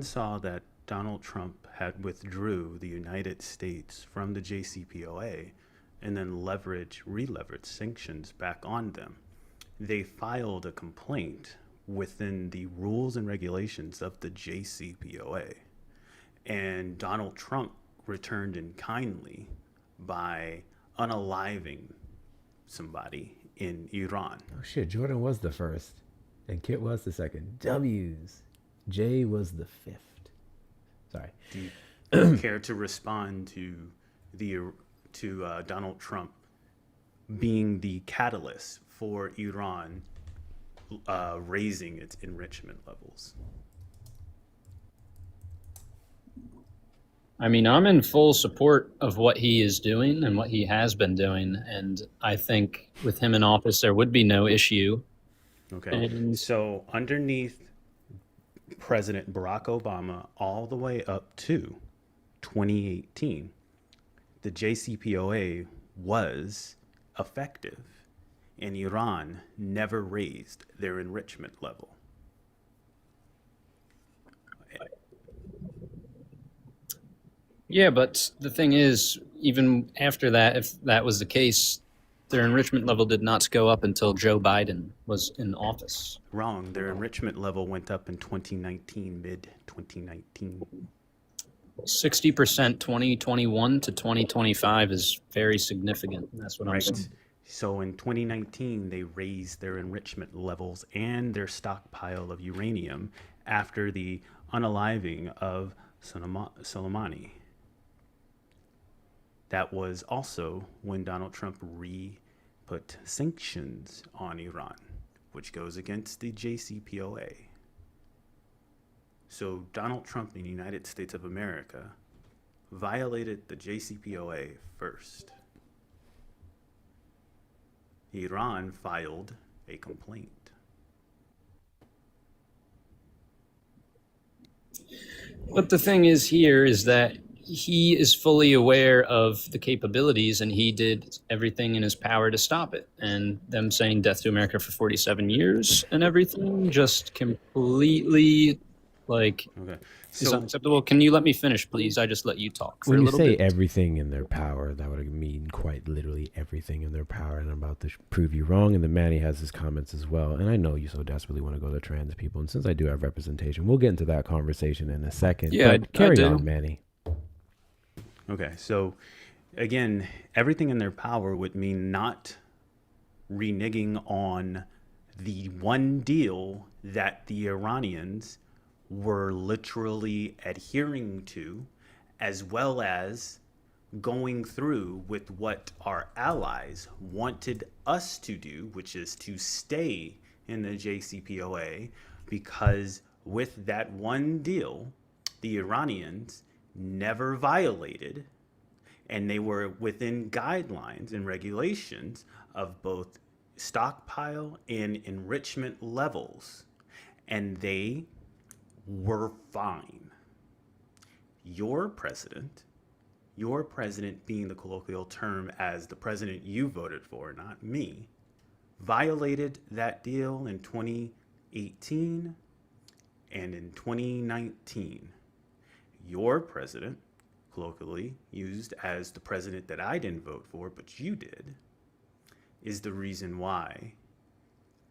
saw that Donald Trump had withdrew the United States from the JCPOA and then re-leveraged sanctions back on them, they filed a complaint within the rules and regulations of the JCPOA. And Donald Trump returned in kindly by unaliving somebody in Iran. Oh shit, Jordan was the first and Kit was the second. W's. J was the fifth. Sorry. Do you care to respond to Donald Trump being the catalyst for Iran raising its enrichment levels? I mean, I'm in full support of what he is doing and what he has been doing. And I think with him in office, there would be no issue. Okay. So underneath President Barack Obama all the way up to 2018, the JCPOA was effective and Iran never raised their enrichment level. Yeah, but the thing is, even after that, if that was the case, their enrichment level did not go up until Joe Biden was in office. Wrong. Their enrichment level went up in 2019, mid 2019. 60% 2021 to 2025 is very significant. That's what I'm saying. So in 2019, they raised their enrichment levels and their stockpile of uranium after the unaliving of Soleimani. That was also when Donald Trump put sanctions on Iran, which goes against the JCPOA. So Donald Trump in the United States of America violated the JCPOA first. Iran filed a complaint. But the thing is here is that he is fully aware of the capabilities and he did everything in his power to stop it. And them saying death to America for 47 years and everything just completely is unacceptable. Can you let me finish, please? I just let you talk for When a you little say bit. everything in their power, that would mean quite literally everything in their power. And I'm about to prove you wrong. And then Manny has his comments as well. And I know you so desperately want to go to trans people. And since I do have representation, we'll get into that conversation in a second. Yeah, but carry I do. on, Manny. Okay, so again, everything in their power would mean not reneging on the one deal that the Iranians were literally adhering to, as well as going through with what our allies wanted us to do, which is to stay in the JCPOA, because with that one deal, the Iranians never violated, and they were within guidelines and regulations of both stockpile and enrichment levels, and they were fine. Your president being the colloquial term as the president you voted for, not me, violated that deal in 2018 and in 2019. Your president, colloquially used as the president that I didn't vote for, but you did, is the reason why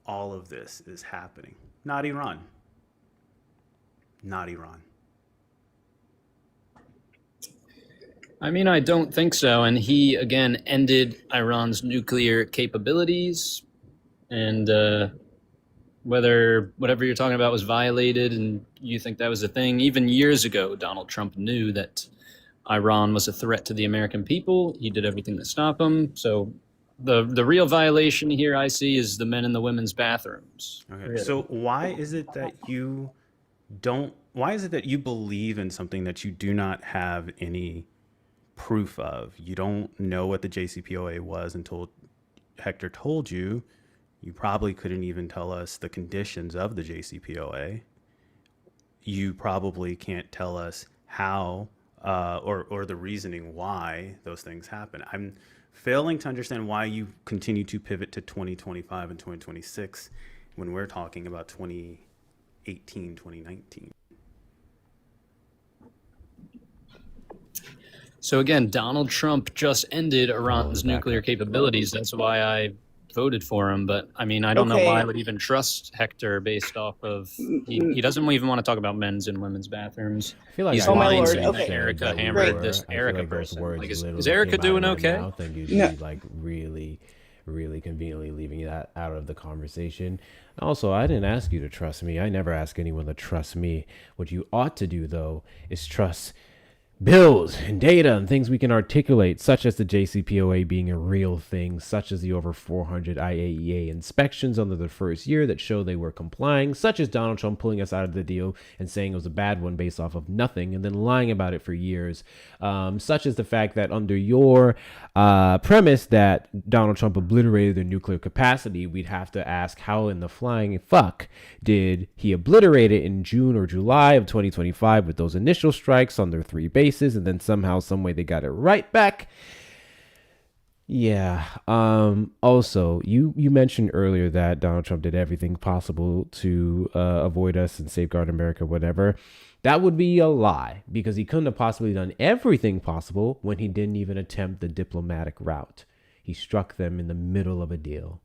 all of this is happening. Not Iran. Not Iran. I mean, I don't think so. And he, again, ended Iran's nuclear capabilities. And whatever you're talking about was violated and you think that was a thing, even years ago, Donald Trump knew that Iran was a threat to the American people. He did everything to stop them. So the real violation here I see is the men and the women's bathrooms. Okay. Really. So why is it that you believe in something that you do not have any proof of? You don't know what the JCPOA was until Hector told you. You probably couldn't even tell us the conditions of the JCPOA. You probably can't tell us how or the reasoning why those things happen. I'm failing to understand why you continue to pivot to 2025 and 2026 when we're talking about 2018, 2019. So again, Donald Trump just ended Iran's nuclear capabilities. That's why I voted for him. But I mean, I don't know why I would even trust Hector based off of he doesn't even want to talk about men's and women's bathrooms. I feel like he's lying saying that Erica hammered this Erica person. Like, is Erica doing okay? I think you'd be like really conveniently leaving that out of the conversation. Also, I didn't ask you to trust me. I never ask anyone to trust me. What you ought to do, though, is trust bills and data and things we can articulate, such as the JCPOA being a real thing, such as the over 400 IAEA inspections under the first year that show they were complying, such as Donald Trump pulling us out of the deal and saying it was a bad one based off of nothing and then lying about it for years, such as the fact that under your premise that Donald Trump obliterated their nuclear capacity, we'd have to ask how in the flying fuck did he obliterate it in June or July of 2025 with those initial strikes on their 3 bases, and then somehow, some way they got it right back. Yeah. Also, you mentioned earlier that Donald Trump did everything possible to avoid us and safeguard America, whatever. That would be a lie because he couldn't have possibly done everything possible when he didn't even attempt the diplomatic route. He struck them in the middle of a deal.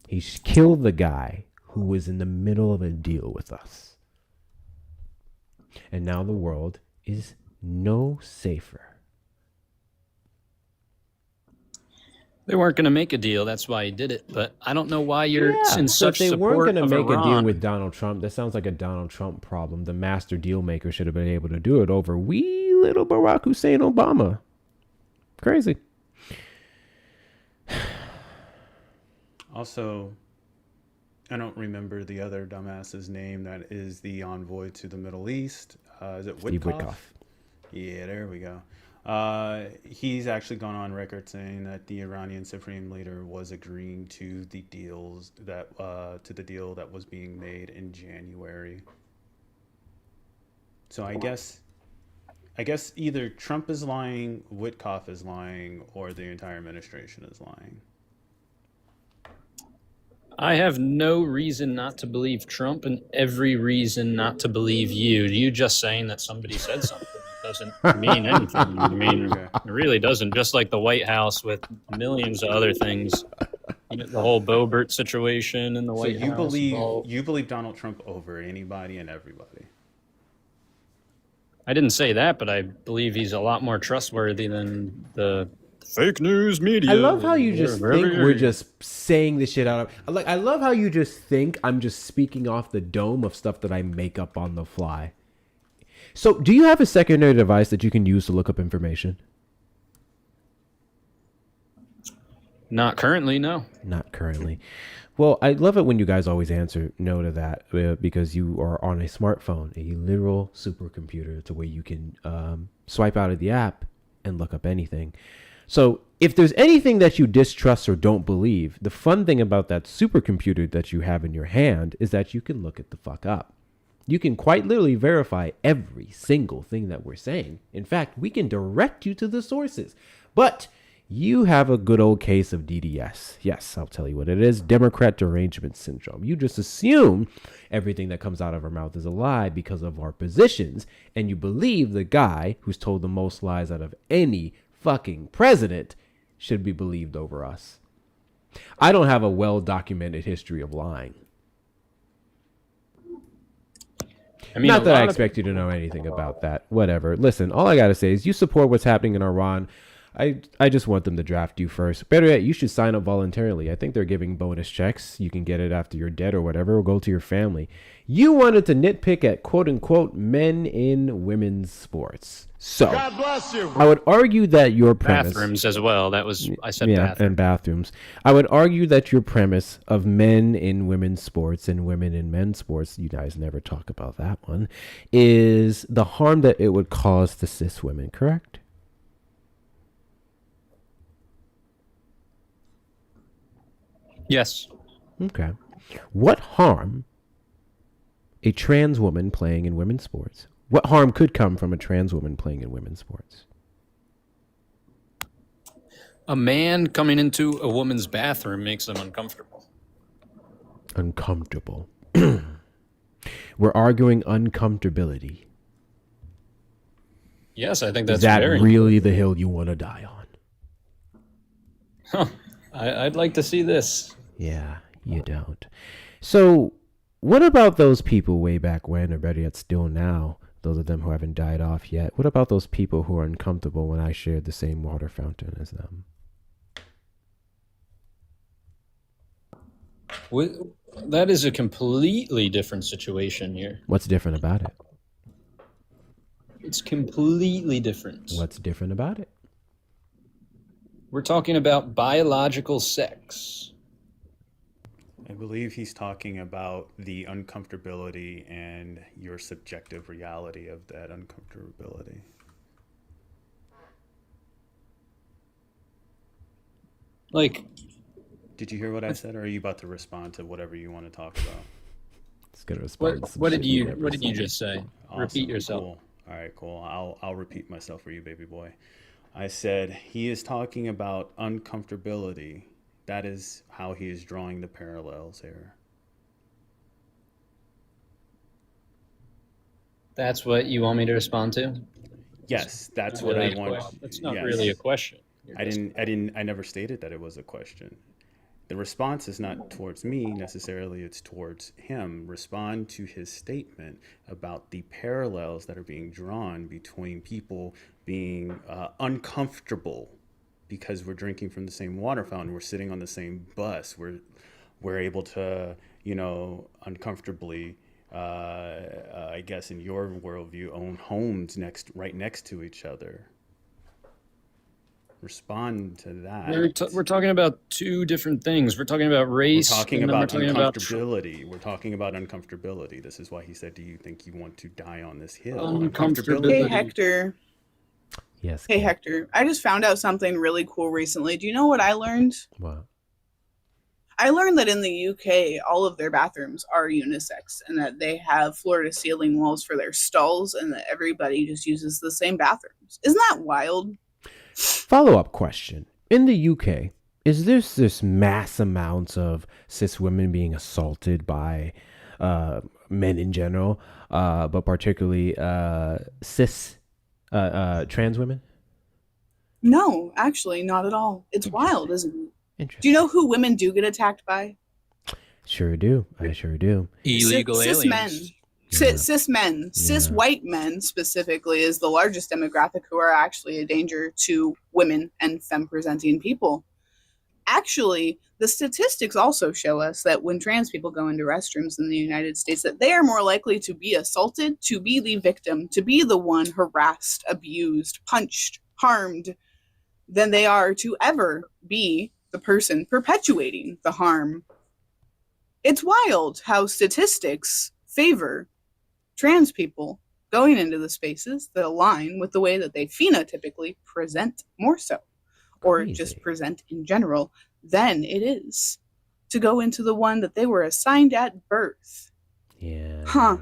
He killed the guy who was in the middle of a deal with us. And now the world is no safer. They weren't going to make a deal. That's why he did it. But I don't know why you're in But such they weren't support going to of make a deal Iran. with Donald Trump. That sounds like a Donald Trump problem. The master deal maker should have been able to do it over wee little Barack Hussein Obama. Crazy. Also, I don't remember the other dumbass's name that is the envoy to the Middle East. Is it Steve Witkoff? Witkoff. Yeah, there we go. He's actually gone on record saying that the Iranian supreme leader was agreeing to the deals that to the deal that was being made in January. So I guess either Trump is lying, Witkoff is lying, or the entire administration is lying. I have no reason not to believe Trump and every reason not to believe you. You just saying that somebody said something doesn't mean anything. I mean, it really doesn't. Just like the White House with millions of other things. You know, the whole Boebert situation in the So White House. you believe Donald Trump over anybody and everybody? I didn't say that, but I believe he's a lot more trustworthy than the fake news media. I love how you just think we're just saying this shit out of I love how you just think I'm just speaking off the dome of stuff that I make up on the fly. So, do you have a secondary device that you can use to look up information? Not currently, no. Not currently. Well, I love it when you guys always answer no to that because you are on a smartphone, a literal supercomputer, to where you can swipe out of the app and look up anything. So if there's anything that you distrust or don't believe, the fun thing about that supercomputer that you have in your hand is that you can look it the fuck up. You can quite literally verify every single thing that we're saying. In fact, we can direct you to the sources. But you have a good old case of DDS. Yes, I'll tell you what it is. Democrat derangement syndrome. You just assume everything that comes out of our mouth is a lie because of our positions, and you believe the guy who's told the most lies out of any fucking president should be believed over us. I don't have a well-documented history of lying. I mean, not that I expect you to know anything about that. Whatever. Listen, all I got to say is you support what's happening in Iran. I just want them to draft you first. Better yet, you should sign up voluntarily. I think they're giving bonus checks. You can get it after you're dead or whatever, or go to your family. You wanted to nitpick at quote-unquote men in women's sports. So, God bless you. I would argue that your premise... Bathrooms as well. That was, I said bathrooms. And bathrooms. I would argue that your premise of men in women's sports and women in men's sports, you guys never talk about that one, is the harm that it would cause to cis women, correct? Yes. Okay. What harm a trans woman playing in women's sports? What harm could come from a trans woman playing in women's sports? A man coming into a woman's bathroom makes them uncomfortable. Uncomfortable. We're arguing uncomfortability. Yes, I think that's Is that very really the hill you want to die on? Huh. I'd like to see this. Yeah, you don't. So, what about those people way back when, or better yet, still now, those of them who haven't died off yet? What about those people who are uncomfortable when I shared the same water fountain as them? That is a completely different situation here. What's different about it? It's completely different. What's different about it? We're talking about biological sex. I believe he's talking about the uncomfortability and your subjective reality of that uncomfortability. Like, did you hear what I said, or are you about to respond to whatever you want to talk about? It's gonna respond. What did you just say? Awesome. Repeat yourself. Cool. All right, cool. I'll repeat myself for you, baby boy. I said he is talking about uncomfortability. That is how he is drawing the parallels here. That's what you want me to respond to? Yes, that's Not what really I a want. question. It's not Yes. really a question. I never stated that it was a question. The response is not towards me necessarily, it's towards him. Respond to his statement about the parallels that are being drawn between people being uncomfortable because we're drinking from the same water fountain, we're sitting on the same bus, we're able to, uncomfortably, I guess in your worldview, own homes right next to each other. Respond to that. We're talking about two different things. We're talking about race. We're talking and then about we're talking about uncomfortability. We're talking about uncomfortability. This is why he said, do you think you want to die on this hill? Hey, Hector. Yes. Hey, Hector. I just found out something really cool recently. Do you know what I learned? What? I learned that in the UK, all of their bathrooms are unisex and that they have floor-to-ceiling walls for their stalls and that everybody just uses the same bathrooms. Isn't that wild? Follow-up question. In the UK, is this mass amounts of cis women being assaulted by men in general, but particularly cis trans women? No, actually, not at all. It's wild, isn't it? Do you know who women do get attacked by? Sure do. I sure do. Illegal cis aliens. men. Cis men, cis white men specifically, is the largest demographic who are actually a danger to women and femme-presenting people. Actually, the statistics also show us that when trans people go into restrooms in the United States, that they are more likely to be assaulted, to be the victim, to be the one harassed, abused, punched, harmed, than they are to ever be the person perpetuating the harm. It's wild how statistics favor trans people going into the spaces that align with the way that they phenotypically present more so, or just present in general, than it is to go into the one that they were assigned at birth. Yeah. Huh.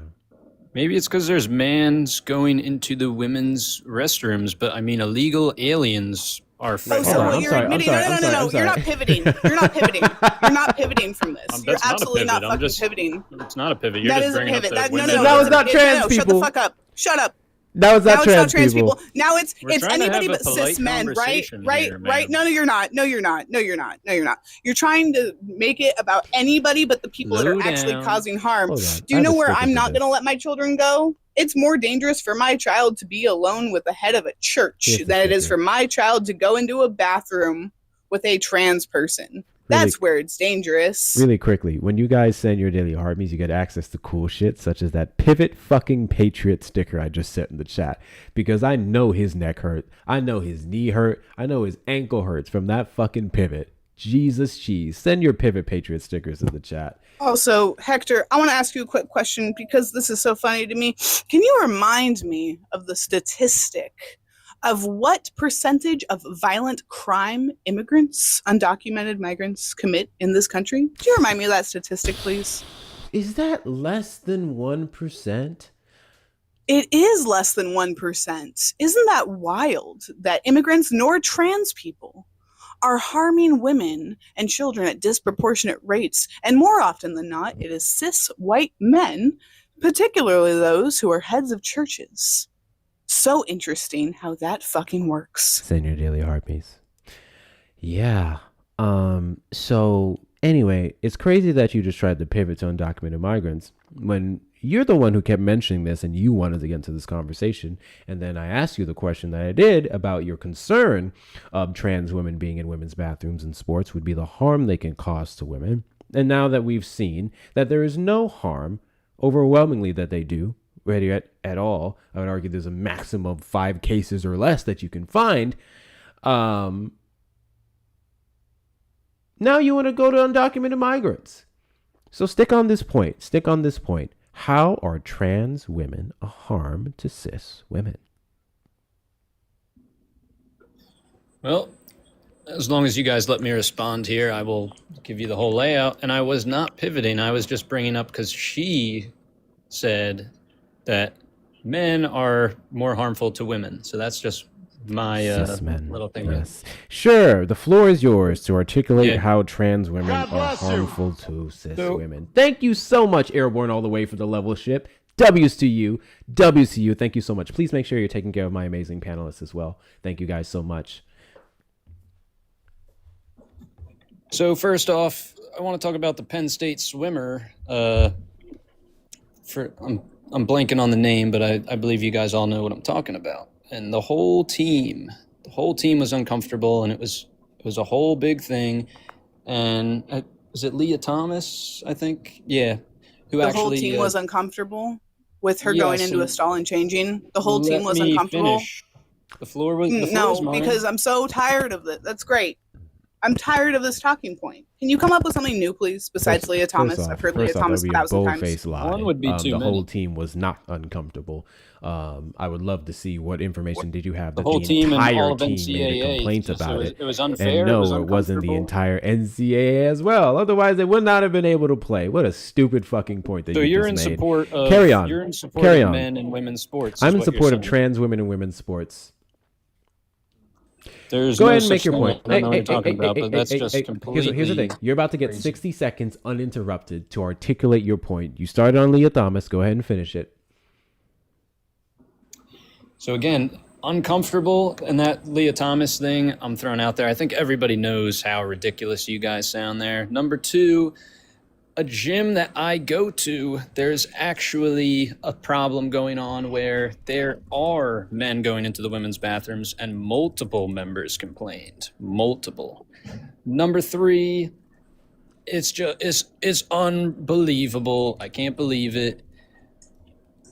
Maybe it's because there's mans going into the women's restrooms, but I mean, illegal aliens are Oh, so what you're admitting? No. You're not pivoting. You're not pivoting. You're not pivoting from this. You're absolutely not fucking pivoting. It's not a pivot. You're That just is a bringing pivot. up the No, women. That was not trans Shut the people. fuck up. Shut up. That was not Now it's trans not trans people. people. Now it's We're trying to anybody have a but polite cis men, right? conversation Right? here, Right? ma'am. No, you're not. No, you're not. No, you're not. No, you're not. You're trying to make it about anybody but the people that Slow are actually down. causing harm. Hold on. Do you I know have where to I'm look not into going to let my children go? It's more dangerous for my child to be alone with the head of a church Here's the than it is sticker. for my child to go into a bathroom with a trans person. That's where it's dangerous. Really quickly, when you guys send your daily heartbeats, you get access to cool shit such as that pivot fucking patriot sticker I just sent in the chat. Because I know his neck hurt. I know his knee hurt. I know his ankle hurts from that fucking pivot. Jesus cheese. Send your pivot patriot stickers in the chat. Also, Hector, I want to ask you a quick question because this is so funny to me. Can you remind me of the statistic of what percentage of violent crime immigrants, undocumented migrants, commit in this country? Do you remind me of that statistic, please? Is that less than 1%? It is less than 1%. Isn't that wild that immigrants nor trans people are harming women and children at disproportionate rates? And more often than not, it is cis white men, particularly those who are heads of churches. So interesting how that fucking works. Send your daily heartbeats. Yeah. So anyway, it's crazy that you just tried to pivot to undocumented migrants when you're the one who kept mentioning this and you wanted to get into this conversation. And then I asked you the question that I did about your concern of trans women being in women's bathrooms and sports would be the harm they can cause to women. And now that we've seen that there is no harm, overwhelmingly that they do, ready at all, I would argue there's a maximum of 5 cases or less that you can find. Now you want to go to undocumented migrants. So stick on this point. How are trans women a harm to cis women? Well, as long as you guys let me respond here, I will give you the whole layout. And I was not pivoting. I was just bringing up because she said that men are more harmful to women. So that's just my Cis men. little thing. Yes. Sure, the floor is yours to articulate Yeah. how trans women God are bless you. harmful to cis So- women. Thank you so much, Airborne, all the way for the level ship. W's to you. W's to you. Thank you so much. Please make sure you're taking care of my amazing panelists as well. Thank you guys so much. So first off, I want to talk about the Penn State swimmer. I'm blanking on the name, but I believe you guys all know what I'm talking about. And the whole team was uncomfortable, and it was a whole big thing. And was it Leah Thomas? I think, yeah. Who The actually whole team was uncomfortable with her yeah, going into so a stall and changing. The whole team let was me uncomfortable. finish. The floor was the floor No, is mine. because I'm so tired of it. That's great. I'm tired of this talking point. Can you come up with something new, please, besides Leah Thomas? I've heard Leah Thomas that would be 1,000 a times. bold-faced lie. One would be too the many. whole team was not uncomfortable. I would love to see what information did you have The that whole the team and entire all of team made a NCAA, complaint just about it. it was unfair. And no, it was it wasn't the uncomfortable. entire NCAA as well. Otherwise, they would not have been able to play. What a stupid fucking point that So you you're just in made. support of Carry on. You're in support Carry of on. men and women's sports. I'm is in what you're support of saying. trans women and women's sports. There's Go no ahead and make such your thing. point. I don't know what you're talking about, but that's just completely. Here's the thing. You're about to get crazy. 60 seconds uninterrupted to articulate your point. You started on Leah Thomas. Go ahead and finish it. So again, uncomfortable, and that Leah Thomas thing I'm throwing out there. I think everybody knows how ridiculous you guys sound there. Number two, a gym that I go to, there's actually a problem going on where there are men going into the women's bathrooms, and multiple members complained. Multiple. Number three, it's unbelievable. I can't believe it.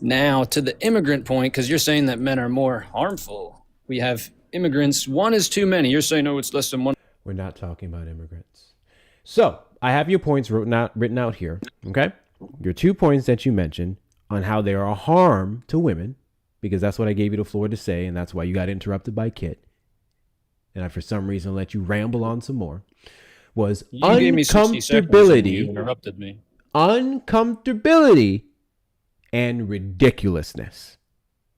Now, to the immigrant point, because you're saying that men are more harmful. We have immigrants. One is too many. You're saying, no, it's less than one. We're not talking about immigrants. So I have your points written out here. Okay. Your 2 points that you mentioned on how they are a harm to women, because that's what I gave you the floor to say. And that's why you got interrupted by Kit. And I, for some reason, let you ramble on some more. Was You gave me 60 seconds and you uncomfortability, interrupted me. uncomfortability, and ridiculousness.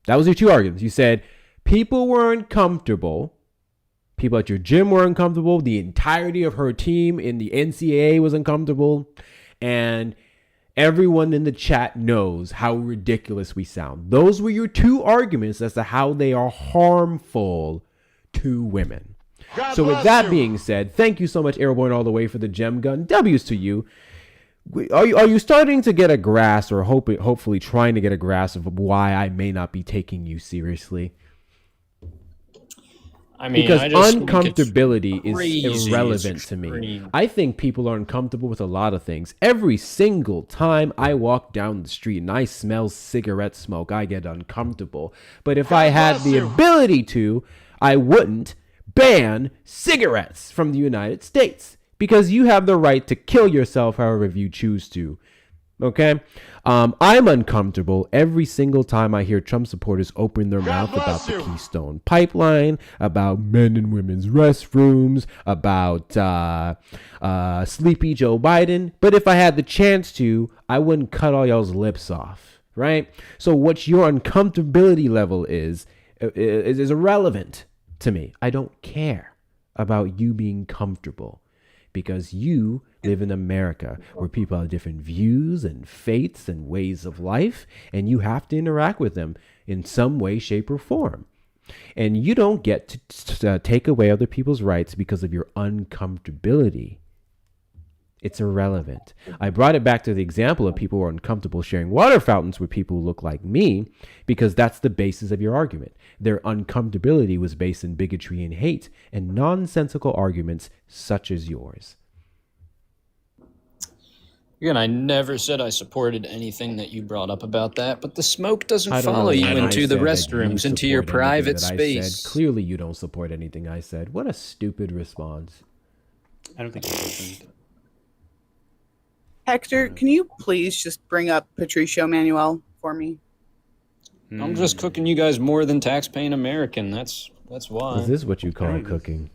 That was your 2 arguments. You said people were uncomfortable. People at your gym were uncomfortable. The entirety of her team in the NCAA was uncomfortable. And everyone in the chat knows how ridiculous we sound. Those were your 2 arguments as to how they are harmful to women. God So with bless that you. being said, thank you so much, Airborne, all the way for the gem gun. W's to you. Are you starting to get a grasp, or hopefully trying to get a grasp of why I may not be taking you seriously? I mean, Because I just think it's uncomfortability is crazy irrelevant to me. extreme. I think people are uncomfortable with a lot of things. Every single time I walk down the street and I smell cigarette smoke, I get uncomfortable. But if I had bless the you. ability to, I wouldn't ban cigarettes from the United States, because you have the right to kill yourself however you choose to. Okay? I'm uncomfortable every single time I hear Trump supporters open their mouth about bless the you. Keystone Pipeline, about men and women's restrooms, about sleepy Joe Biden. But if I had the chance to, I wouldn't cut all y'all's lips off, right? So what your uncomfortability level is irrelevant to me. I don't care about you being comfortable, because you live in America where people have different views and faiths and ways of life, and you have to interact with them in some way, shape, or form. And you don't get to take away other people's rights because of your uncomfortability. It's irrelevant. I brought it back to the example of people who are uncomfortable sharing water fountains with people who look like me, because that's the basis of your argument. Their uncomfortability was based in bigotry and hate and nonsensical arguments such as yours. Again, I never said I supported anything that you brought up about that, but the smoke doesn't I don't know follow you when I into the said that restrooms, you into your support anything private that I space. said. Clearly, you don't support anything I said. What a stupid response. I don't think you listened. Hector, can you please just bring up Patricio Manuel for me? I'm just cooking you guys more than tax-paying American. That's why. Is this what you call cooking?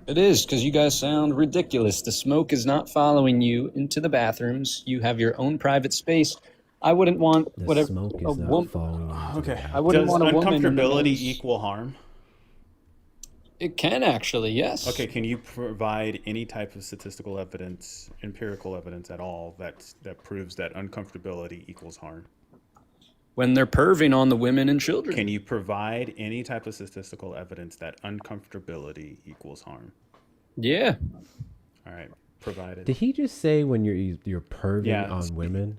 It is, because you guys sound ridiculous. The smoke is not following you into the bathrooms. You have your own private space. I wouldn't want The whatever smoke a is not woman. following you. Okay. I wouldn't Does want a woman in the uncomfortability nose. equal harm? It can actually, yes. Okay, can you provide any type of statistical evidence, empirical evidence at all that proves that uncomfortability equals harm? When they're perving on the women and children. Can you provide any type of statistical evidence that uncomfortability equals harm? Yeah. All right, provide it. Did he just say when you're perving on women?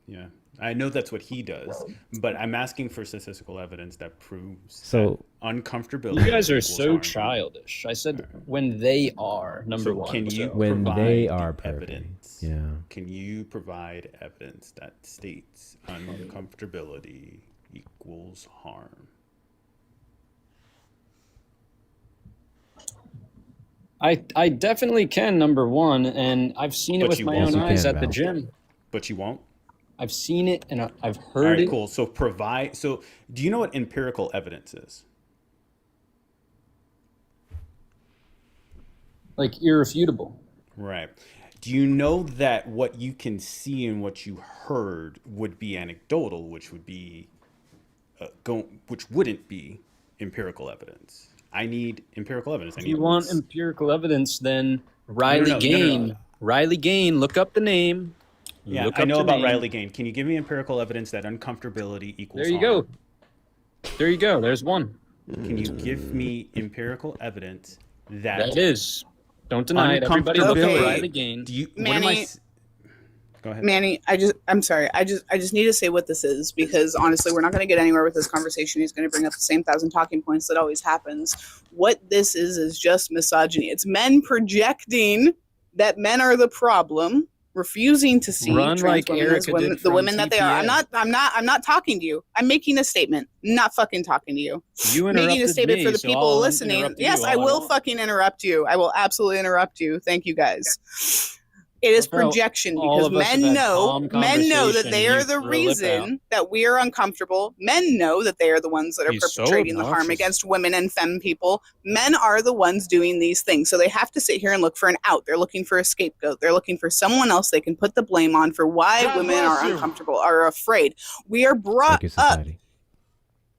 Yeah, I know that's what he does, but I'm asking for statistical evidence that proves So uncomfortability. You guys are equals so harm. childish. I said when they are, number one. Can you when provide they are perving? evidence? Yeah. Can you provide evidence that states uncomfortability equals harm? I definitely can, number one, and I've seen it But with you my won't. own You eyes can, at the Val. gym. But you won't? I've seen it and I've All heard right, it. cool. So do you know what empirical evidence is? Like irrefutable. Right. Do you know that what you can see and what you heard would be anecdotal, which would be which wouldn't be empirical evidence? I need empirical evidence. I If need you want empirical evidence, then Riley No. Gain. Riley Gain, look up the name. Yeah, Look I up know the about name. Riley Gain. Can you give me empirical evidence that uncomfortability equals There you harm? go. There you go. There's one. Can you give me empirical evidence that That is. Don't deny it. Everybody look up Riley Gain. Do you, what Manny, am I? Go ahead. Manny, I'm sorry. I just need to say what this is, because honestly, we're not going to get anywhere with this conversation. He's going to bring up the same 1,000 talking points that always happens. What this is just misogyny. It's men projecting that men are the problem, refusing to see Run trans like women as Erica women, did the from women that they are. TPA. I'm not talking to you. I'm making a statement. Not fucking talking to you. You Making a interrupted statement me, for the so people I'll listening. interrupt Yes, you I all I will want. fucking interrupt you. I will absolutely interrupt you. Thank you guys. It is Look how projecction, all because of us have men had know calm that conversation they and are you the threw a lip out. reason that we are uncomfortable. Men know that they are the ones that are He's so perpetrating the harm obnoxious. against women and femme people. Men are the ones doing these things. So they have to sit here and look for an out. They're looking for a scapegoat. They're looking for someone else they can put the blame on for why God women bless are you. uncomfortable, are afraid. We are brought Thank you, up society.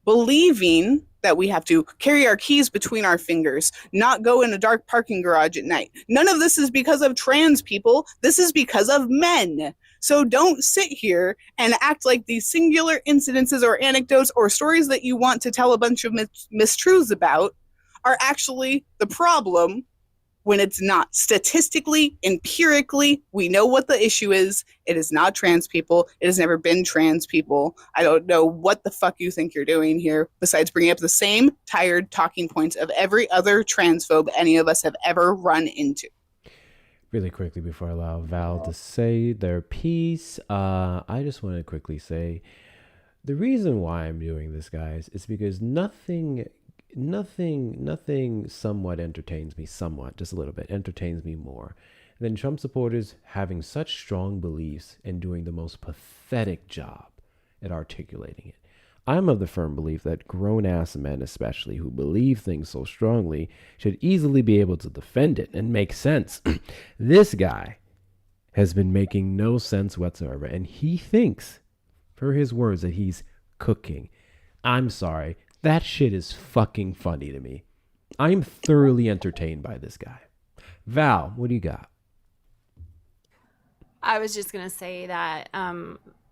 believing that we have to carry our keys between our fingers, not go in a dark parking garage at night. None of this is because of trans people. This is because of men. So don't sit here and act like these singular incidences or anecdotes or stories that you want to tell a bunch of mistruths about are actually the problem, when it's not. Statistically, empirically, we know what the issue is. It is not trans people. It has never been trans people. I don't know what the fuck you think you're doing here, besides bringing up the same tired talking points of every other transphobe any of us have ever run into. Really quickly before I allow Val to say their piece, I just want to quickly say the reason why I'm doing this, guys, is because nothing somewhat entertains me, just a little bit, entertains me more than Trump supporters having such strong beliefs and doing the most pathetic job at articulating it. I'm of the firm belief that grown-ass men, especially, who believe things so strongly, should easily be able to defend it and make sense. This guy has been making no sense whatsoever, and he thinks, per his words, that he's cooking. I'm sorry. That shit is fucking funny to me. I'm thoroughly entertained by this guy. Val, what do you got? I was just going to say that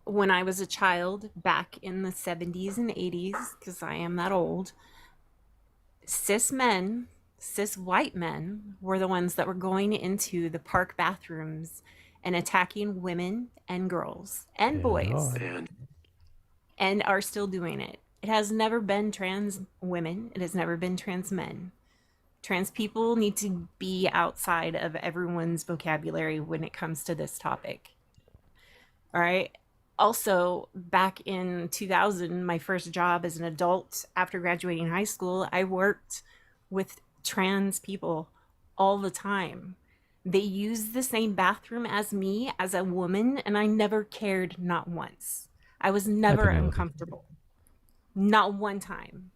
when I was a child back in the 70s and 80s, because I am that old, cis white men were the ones that were going into the park bathrooms and attacking women and girls and boys and are still doing it. It has never been trans women. It has never been trans men. Trans people need to be outside of everyone's vocabulary when it comes to this topic. All right. Also, back in 2000, my first job as an adult after graduating high school, I worked with trans people all the time. They used the same bathroom as me as a woman, and I never cared, not once. I was never uncomfortable. Not one time.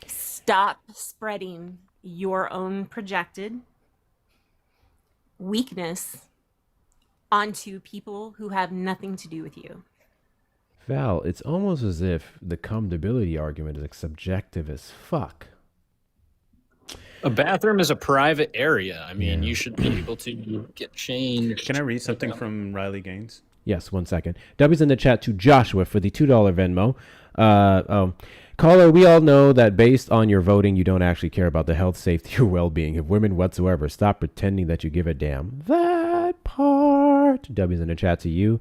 Stop spreading your own projected weakness onto people who have nothing to do with you. Val, it's almost as if the comfortability argument is like subjective as fuck. A bathroom is a private area. I mean, you should be able to get changed. Can I read something from Riley Gaines? Yes, 1 second. W's in the chat to Joshua for the $2 Venmo. Caller, we all know that based on your voting, you don't actually care about the health, safety, or well-being of women whatsoever. Stop pretending that you give a damn. That part. W's in the chat to you.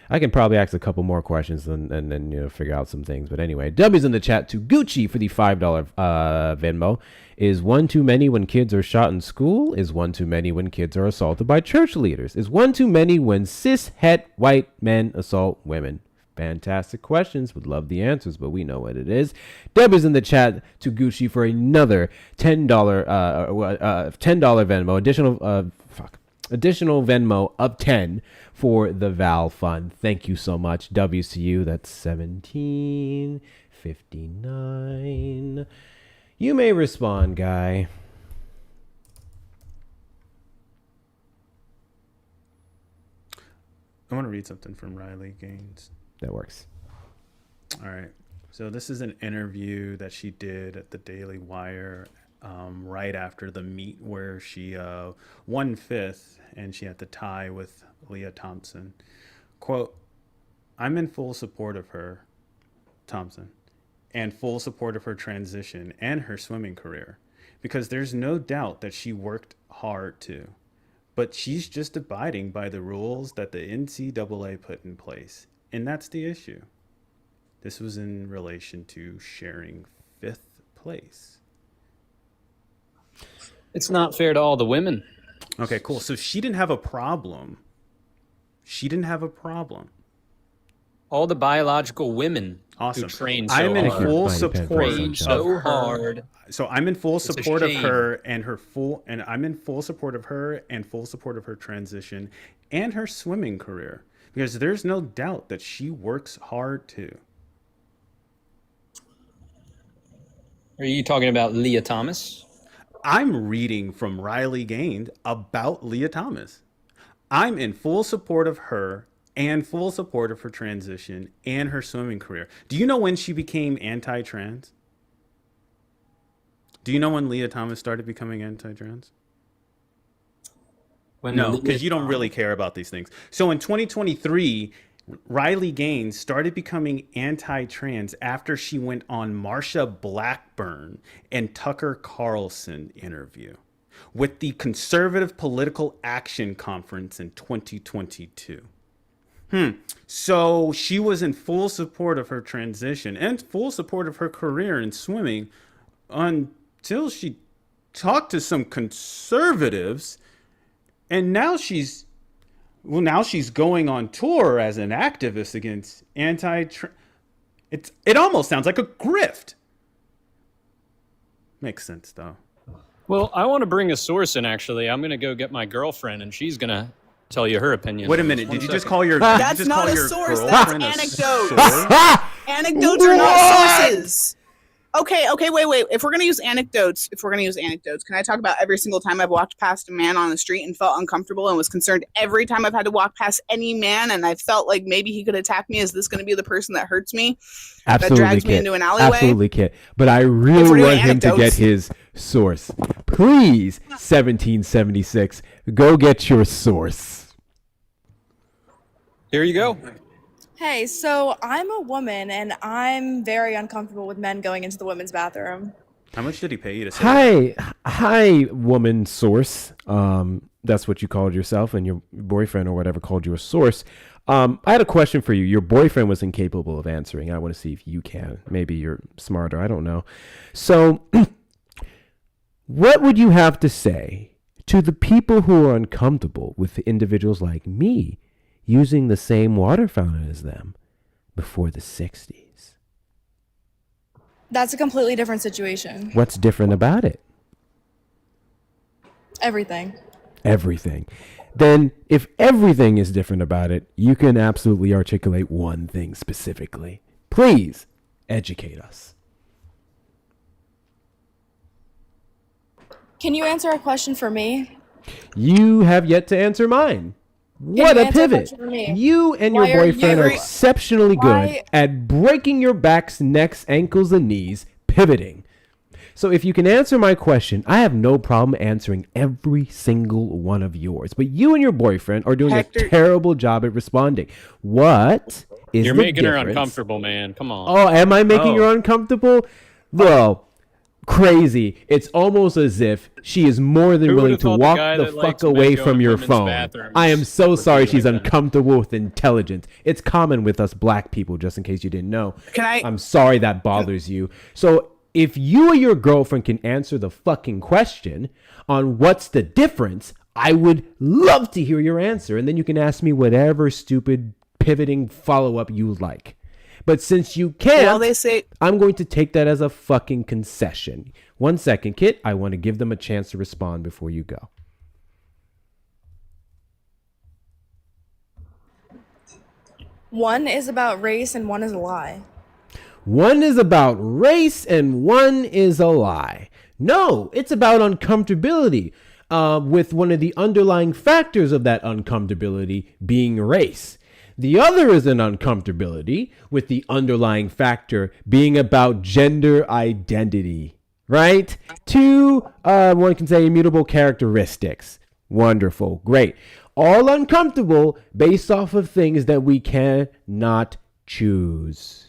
I can probably ask a couple more questions and then figure out some things. But anyway, W's in the chat to Gucci for the $5 Venmo. Is one too many when kids are shot in school? Is one too many when kids are assaulted by church leaders? Is one too many when cis-het white men assault women? Fantastic questions. Would love the answers, but we know what it is. Deb is in the chat to Gucci for another $10 Venmo. Additional Venmo of 10 for the Val Fund. Thank you so much. W's to you. That's 1759. You may respond, Guy. I want to read something from Riley Gaines. That works. All right. So this is an interview that she did at the Daily Wire right after the meet where she won fifth and she had to tie with Leah Thompson. Quote, I'm in full support of her, Thompson, and full support of her transition and her swimming career because there's no doubt that she worked hard too. But she's just abiding by the rules that the NCAA put in place. And that's the issue. This was in relation to sharing fifth place. It's not fair to all the women. Okay, cool. So she didn't have a problem. All the biological women awesome. who train so I'm in hard. full support so hard. So I'm in full support of shame. her and I'm in full support of her and full support of her transition and her swimming career because there's no doubt that she works hard too. Are you talking about Leah Thomas? I'm reading from Riley Gaines about Leah Thomas. I'm in full support of her and full support of her transition and her swimming career. Do you know when she became anti-trans? Do you know when Leah Thomas started becoming anti-trans? No, because you don't really care about these things. So in 2023, Riley Gaines started becoming anti-trans after she went on Marsha Blackburn and Tucker Carlson interview with the Conservative Political Action Conference in 2022. So she was in full support of her transition and full support of her career in swimming until she talked to some conservatives, and now she's going on tour as an activist against it almost sounds like a grift. Makes sense though. Well, I want to bring a source in actually. I'm going to go get my girlfriend and she's going to tell you her opinion. Wait a minute. Did you just call your That's not a source. That's anecdotes. Anecdotes are not sources. Okay, wait. If we're gonna use anecdotes, can I talk about every single time I've walked past a man on the street and felt uncomfortable and was concerned every time I've had to walk past any man and I felt like maybe he could attack me? Is this gonna be the person that hurts me? Absolutely, that drags me Kit. into an alleyway? Absolutely, Kit. But I really want him to get his source. Please, 1776, go get your source. Here you go. Hey, so I'm a woman and I'm very uncomfortable with men going into the women's bathroom. How much did he pay you to say that? Hi, woman source. That's what you called yourself, and your boyfriend or whatever called you a source. I had a question for you. Your boyfriend was incapable of answering. I want to see if you can. Maybe you're smarter. I don't know. So what would you have to say to the people who are uncomfortable with individuals like me using the same water fountain as them before the 60s? That's a completely different situation. What's different about it? Everything. Everything. Then if everything is different about it, you can absolutely articulate one thing specifically. Please educate us. Can you answer a question for me? You have yet to answer mine. What a pivot. You and your boyfriend are exceptionally good at breaking your backs, necks, ankles, and knees, pivoting. So if you can answer my question, I have no problem answering every single one of yours. But you and your boyfriend are doing a terrible job at responding. What is You're the making her difference? uncomfortable, man. Come on. Oh, am I making her uncomfortable? Bro, crazy. It's almost as if she is more than Who willing would've to thought the walk guy the that fuck likes men away going from in your women's phone. bathrooms I am so would sorry be she's like that. uncomfortable with intelligence. It's common with us black people, just in case you didn't know. I'm sorry that bothers you. So if you or your girlfriend can answer the fucking question on what's the difference, I would love to hear your answer. And then you can ask me whatever stupid pivoting follow-up you like. But since you can't, Well, they say I'm going to take that as a fucking concession. 1 second, Kit. I want to give them a chance to respond before you go. One is about race and one is a lie. One is about race and one is a lie. No, it's about uncomfortability, with one of the underlying factors of that uncomfortability being race. The other is an uncomfortability with the underlying factor being about gender identity, right? Two, one can say immutable characteristics. Wonderful, great. All uncomfortable based off of things that we cannot choose.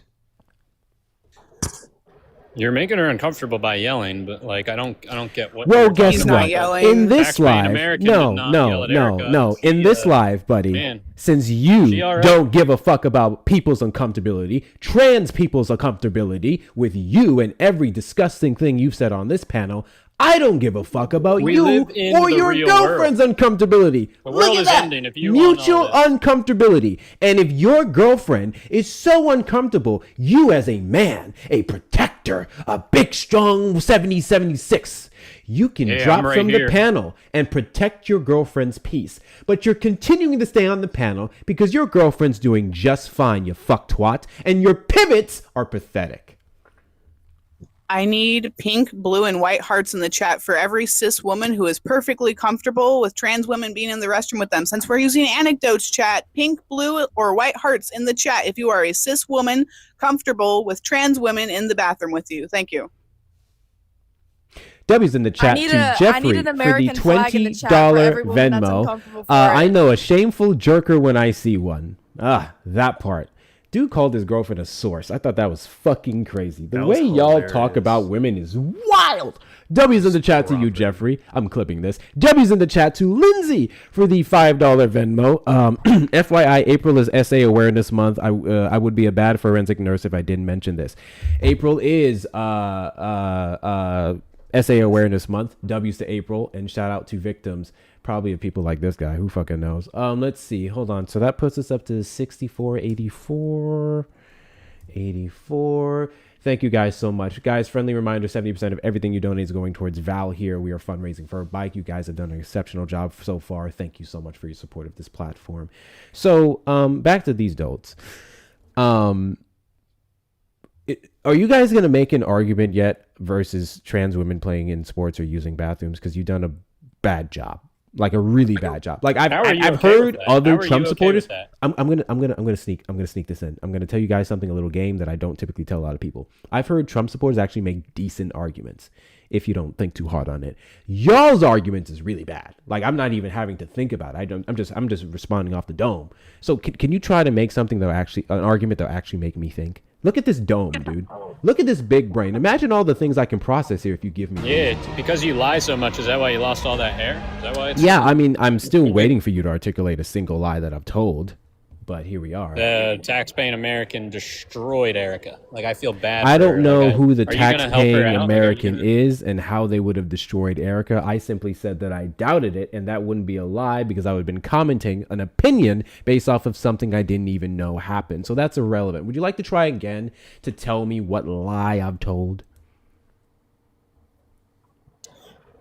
You're making her uncomfortable by yelling, but like I don't get what. Well, you're guess talking what? about. In this Tax-paying live, American did not yell at Erica. no. In this live, buddy, man, since she you all right? don't give a fuck about people's uncomfortability, trans people's uncomfortability with you and every disgusting thing you've said on this panel, I don't give a fuck about We you live in or the your real girlfriend's uncomfortability. The Look world at is that. ending if you want Mutual all this. uncomfortability. And if your girlfriend is so uncomfortable, you as a man, a protector, a big strong 70-76, you can Yeah, drop I'm right from here. the panel and protect your girlfriend's peace. But you're continuing to stay on the panel because your girlfriend's doing just fine, you fuck twat, and your pivots are pathetic. I need pink, blue, and white hearts in the chat for every cis woman who is perfectly comfortable with trans women being in the restroom with them. Since we're using anecdotes, chat, pink, blue, or white hearts in the chat if you are a cis woman comfortable with trans women in the bathroom with you. Thank you. W's in the chat to I Jeffrey need an for the American flag in the chat $20 for every woman that's Venmo. uncomfortable for I it. know a shameful jerker when I see one. That part. Dude called his girlfriend a source. I thought that was fucking crazy. The That way was y'all hilarious. talk about women is wild. W's in the chat to you, Jeffrey. I'm clipping this. W's in the chat to Lindsay for the $5 Venmo. FYI, April is SA Awareness Month. I would be a bad forensic nurse if I didn't mention this. April is SA Awareness Month. W's to April, and shout out to victims, probably of people like this guy. Who fucking knows? Let's see. Hold on. So that puts us up to 64.84. 84. Thank you guys so much. Guys, friendly reminder, 70% of everything you donate is going towards Val here. We are fundraising for a bike. You guys have done an exceptional job so far. Thank you so much for your support of this platform. So, back to these dolts. Are you guys going to make an argument yet versus trans women playing in sports or using bathrooms? Because you've done a bad job. Like a really bad job. Like I've heard other Trump supporters. I'm gonna sneak this in. I'm gonna tell you guys something, a little game that I don't typically tell a lot of people. I've heard Trump supporters actually make decent arguments if you don't think too hard on it. Y'all's arguments is really bad. Like I'm not even having to think about it. I'm just responding off the dome. So can you try to make something that actually an argument that actually make me think? Look at this dome, dude. Look at this big brain. Imagine all the things I can process here if you give me. Yeah, it's because you lie so much. Is that why you lost all that hair? Is that why? Yeah, I mean, I'm still waiting for you to articulate a single lie that I've told, but here we are. The tax-paying American destroyed Erica. Like I feel bad. I for don't her. know Like, who the are you gonna help her tax-paying out? Like, are you American gonna- is and how they would have destroyed Erica. I simply said that I doubted it, and that wouldn't be a lie because I would have been commenting an opinion based off of something I didn't even know happened. So that's irrelevant. Would you like to try again to tell me what lie I've told?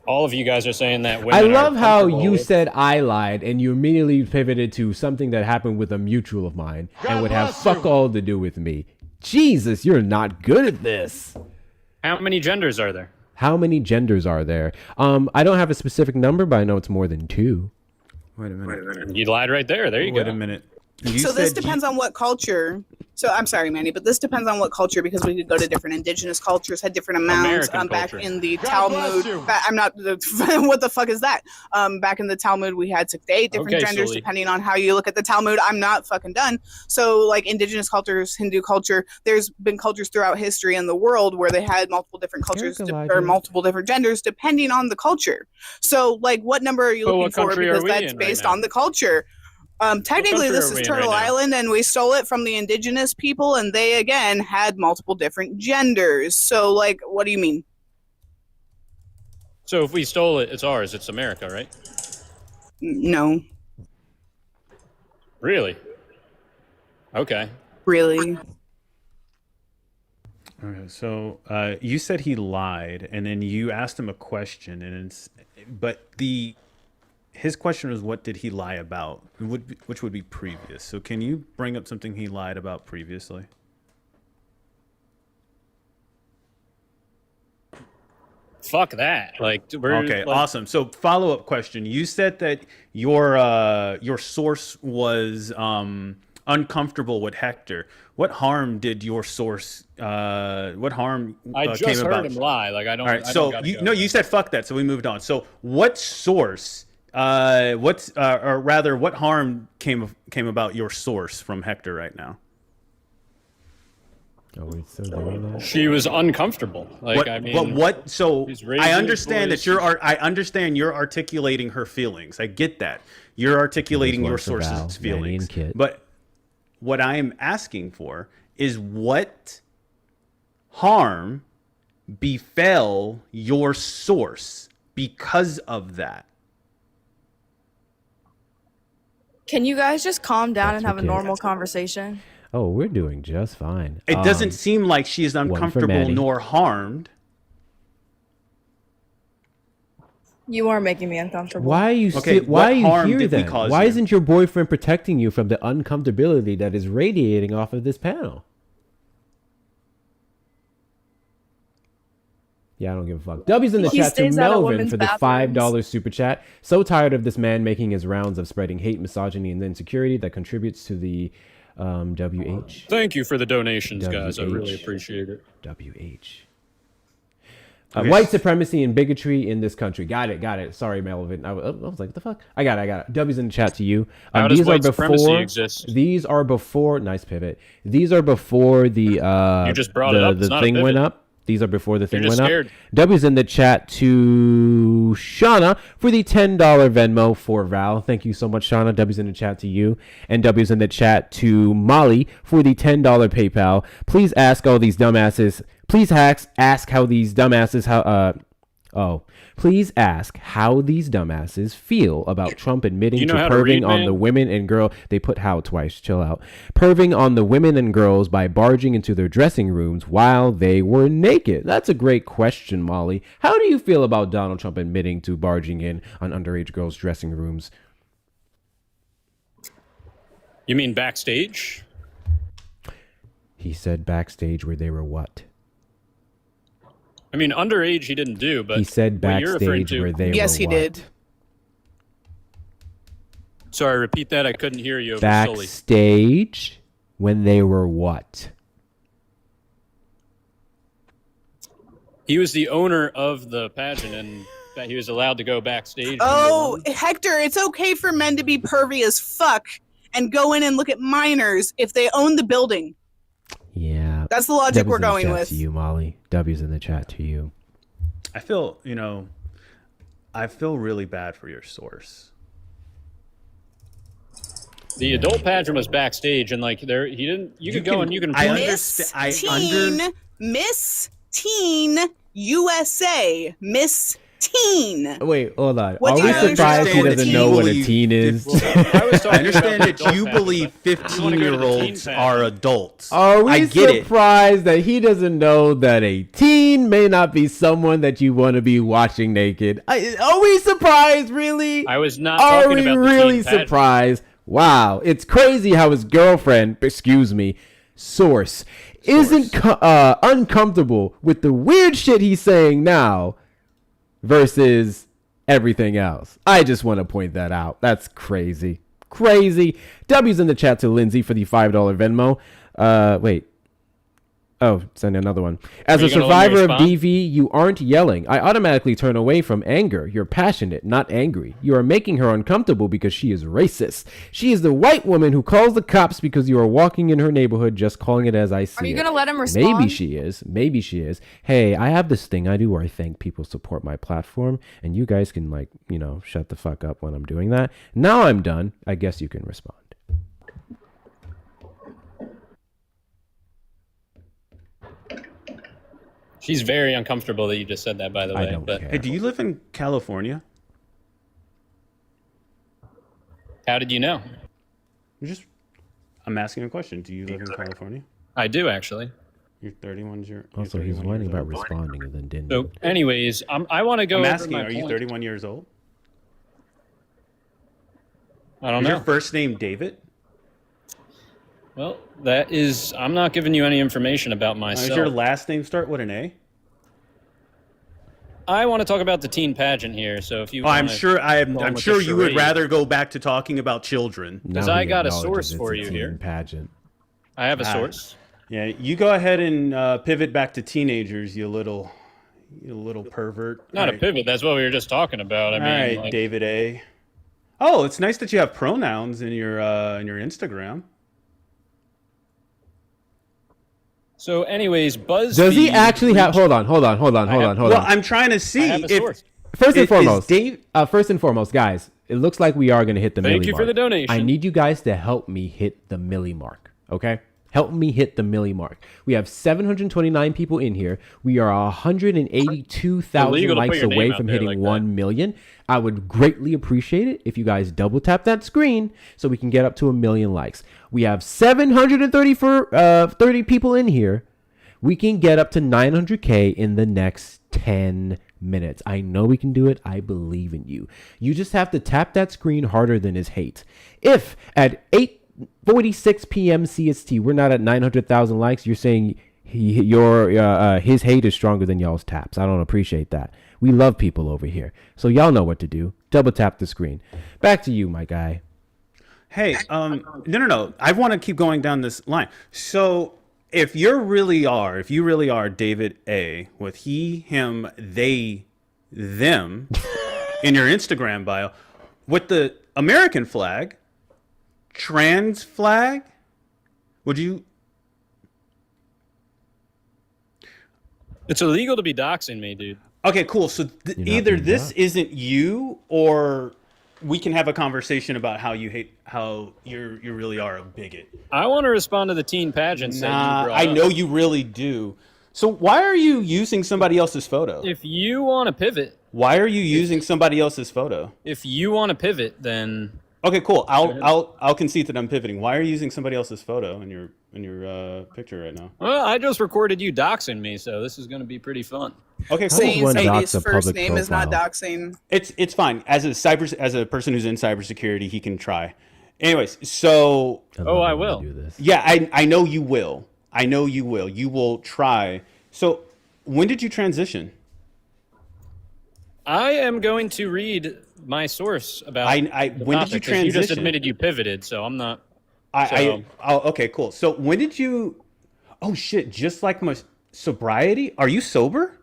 All of you guys are saying that women I are love how comfortable you with- said I lied and you immediately pivoted to something that happened with a mutual of mine and would have fuck all to do with me. Jesus, you're not good at this. How many genders are there? How many genders are there? I don't have a specific number, but I know it's more than 2. Wait a minute. You lied right there. There you go. Wait a minute. So this depends on what culture. So I'm sorry, Manny, but this depends on what culture, because we could go to different indigenous cultures, had different amounts. American Back culture. in the God bless Talmud, you. I'm not. What the fuck is that? Back in the Talmud, we had 6 to 8 different Okay, genders, Sully. depending on how you look at the Talmud. I'm not fucking done. So, like indigenous cultures, Hindu culture, there's been cultures throughout history in the world where they had multiple different cultures or multiple different genders, depending on the culture. So, like, what number are you But looking what for? country are Because we that's in right based now? on the culture. Technically, country this are we is in right Turtle now? Island, and we stole it from the indigenous people, and they again had multiple different genders. So, like, what do you mean? So if we stole it, it's ours. It's America, right? No, Really? Okay. really. Okay, so you said he lied, and then you asked him a question, and his question was, what did he lie about? Which would be previous. So can you bring up something he lied about previously? Fuck that. Like, we're Okay, like, awesome. So follow-up question. You said that your source was uncomfortable with Hector. What harm did your source what harm I came just about? heard him lie. Like, I don't. All right, I so don't gotta you go. no, you said fuck that, so we moved on. So what source or rather what harm came about your source from Hector right now? Oh, we're still doing that? She was uncomfortable. Like, What, I mean, but what? So he's raising I his understand voice. that I understand you're articulating her feelings. I get that. You're articulating This your one's for Val, source's Manny, feelings. and Kit. But what I am asking for is what harm befell your source because of that? Can you guys just calm down That's and have a okay. normal conversation? Oh, we're doing just fine. It doesn't seem like she is for uncomfortable Manny. nor harmed. You are making me uncomfortable. Why are you Okay, why what are you harm here did we then? cause Why you? isn't your boyfriend protecting you from the uncomfortability that is radiating off of this panel? Yeah, I don't give a fuck. W's in the He chat to stays out of Melvin women's for the bathrooms. $5 super chat. So tired of this man making his rounds of spreading hate, misogyny, and insecurity that contributes to the WH. Thank you for the donations, guys. I really WH. appreciate it. WH. Okay. White supremacy and bigotry in this country. Got it. Sorry, Melvin. I was like, what the fuck? I got it. W's in the chat to you. How does white supremacy exist? These are before. Nice pivot. These are before the. You just brought it up. The It's not a thing went pivot. up. These are before the thing You're went just up. scared. W's in the chat to Shauna for the $10 Venmo for Val. Thank you so much, Shauna. W's in the chat to you. And W's in the chat to Molly for the $10 PayPal. Please ask all these dumbasses. Please ask how these dumbasses Please ask how these dumbasses feel about Trump admitting You know to how to read, perving on man? the women and girls. They put how twice. Chill out. Perving on the women and girls by barging into their dressing rooms while they were naked. That's a great question, Molly. How do you feel about Donald Trump admitting to barging in on underage girls' dressing rooms? You mean backstage? He said backstage where they were what? I mean, underage he didn't do, but He said what you're referring backstage to- where they Yes, were he what? did. Sorry, repeat that. I couldn't hear you over Sully. Backstage when they were what? He was the owner of the pageant, and that he was allowed to go backstage. Oh, Hector, it's okay for men to be pervy as fuck and go in and look at minors if they own the building. Yeah. That's the logic W's we're in the going chat with. To you, Molly. W's in the chat to you. I feel really bad for your source. The adult pageant was backstage, and like there, he didn't. You could go and you can. Miss Teen USA. Miss Teen. Wait, hold on. What Are do we you surprised he understand doesn't teen? know what a teen is? I understand that adult you pageant, believe but you wanna go to the teen 15-year-olds are adults. Are we I get it. surprised that he doesn't know that a teen may not be someone that you want to be watching naked? Are we surprised, really? I was not Are talking we about the really teen pageant. surprised? Wow, it's crazy how his girlfriend, source, isn't uncomfortable with the weird shit he's saying now versus everything else. I just want to point that out. That's crazy. Crazy. W's in the chat to Lindsay for the $5 Venmo. Wait. Oh, send another one. As Are a you gonna let me survivor of respond? DV, you aren't yelling. I automatically turn away from anger. You're passionate, not angry. You are making her uncomfortable because she is racist. She is the white woman who calls the cops because you are walking in her neighborhood, just calling it as I see it. Are you gonna let him Maybe respond? she is. Maybe she is. Hey, I have this thing I do where I thank people support my platform, and you guys can, like, you know, shut the fuck up when I'm doing that. Now I'm done. I guess you can respond. She's very uncomfortable that you just said that, by the way. I don't but care. Hey, do you live in California? How did you know? I'm asking a question. Do you live in California? I do, actually. You're 31 years. Also, he's whining about responding and then didn't. So, anyways, I want to go. I'm over asking, my are you point. 31 years old? I don't Is know. your first name David? Well, that is. I'm not giving you any information about myself. Does your last name start with an A? I want to talk about the teen pageant here. So if you, I'm wanna sure. go I'm on with sure the you would charade. rather go back to talking about children. Because I got a source for you here. Pageant. I have a Ah. source. Yeah, you go ahead and pivot back to teenagers, you little pervert. Not a pivot. That's what we were just talking about. I mean, all right, like, David A. Oh, it's nice that you have pronouns in your Instagram. So, anyways, BuzzFeed. Does he actually have? Hold on. Well, Hold on. I'm trying to see I have a if source. First and foremost, guys, it looks like we are going to hit the milli mark. Thank you for the donation. I need you guys to help me hit the milli mark, okay? Help me hit the milli mark. We have 729 people in here. We are 182,000 Illegal to put likes your name away out from there hitting like 1 million. I would greatly appreciate it if you guys double tap that screen so we can get up to 1 million likes. We have 30 people in here. We can get up to 900K in the next 10 minutes. I know we can do it. I believe in you. You just have to tap that screen harder than his hate. If at 8:46 p.m. CST we're not at 900,000 likes, you're saying his hate is stronger than y'all's taps. I don't appreciate that. We love people over here. So y'all know what to do. Double tap the screen. Back to you, my guy. Hey, no. I want to keep going down this line. So if you really are David A with he, him, they, them in your Instagram bio with the American flag, trans flag, would you? It's illegal to be doxing me, dude. Okay, cool. So either this isn't you, or we can have a conversation about how you really are a bigot. I want to respond to the teen pageants. that you brought I up. know you really do. So why are you using somebody else's photo? If you want to pivot, Why are you using somebody else's photo? if you want to pivot, then Okay, cool. I'll concede that I'm pivoting. Why are you using somebody else's photo in your picture right now? well, I just recorded you doxing me, so this is going to be pretty fun. Okay, cool. Saying somebody's first name is not doxing. It's fine. As a person who's in cybersecurity, he can try. Anyways, so I will. Yeah, I know you will. I know you will. You will try. So, when did you transition? I am going to read my source about. When the did you topic, 'cause You just transition? admitted you pivoted, so I'm not. Okay, cool. So when did you? Oh shit! Just like my sobriety. Are you sober?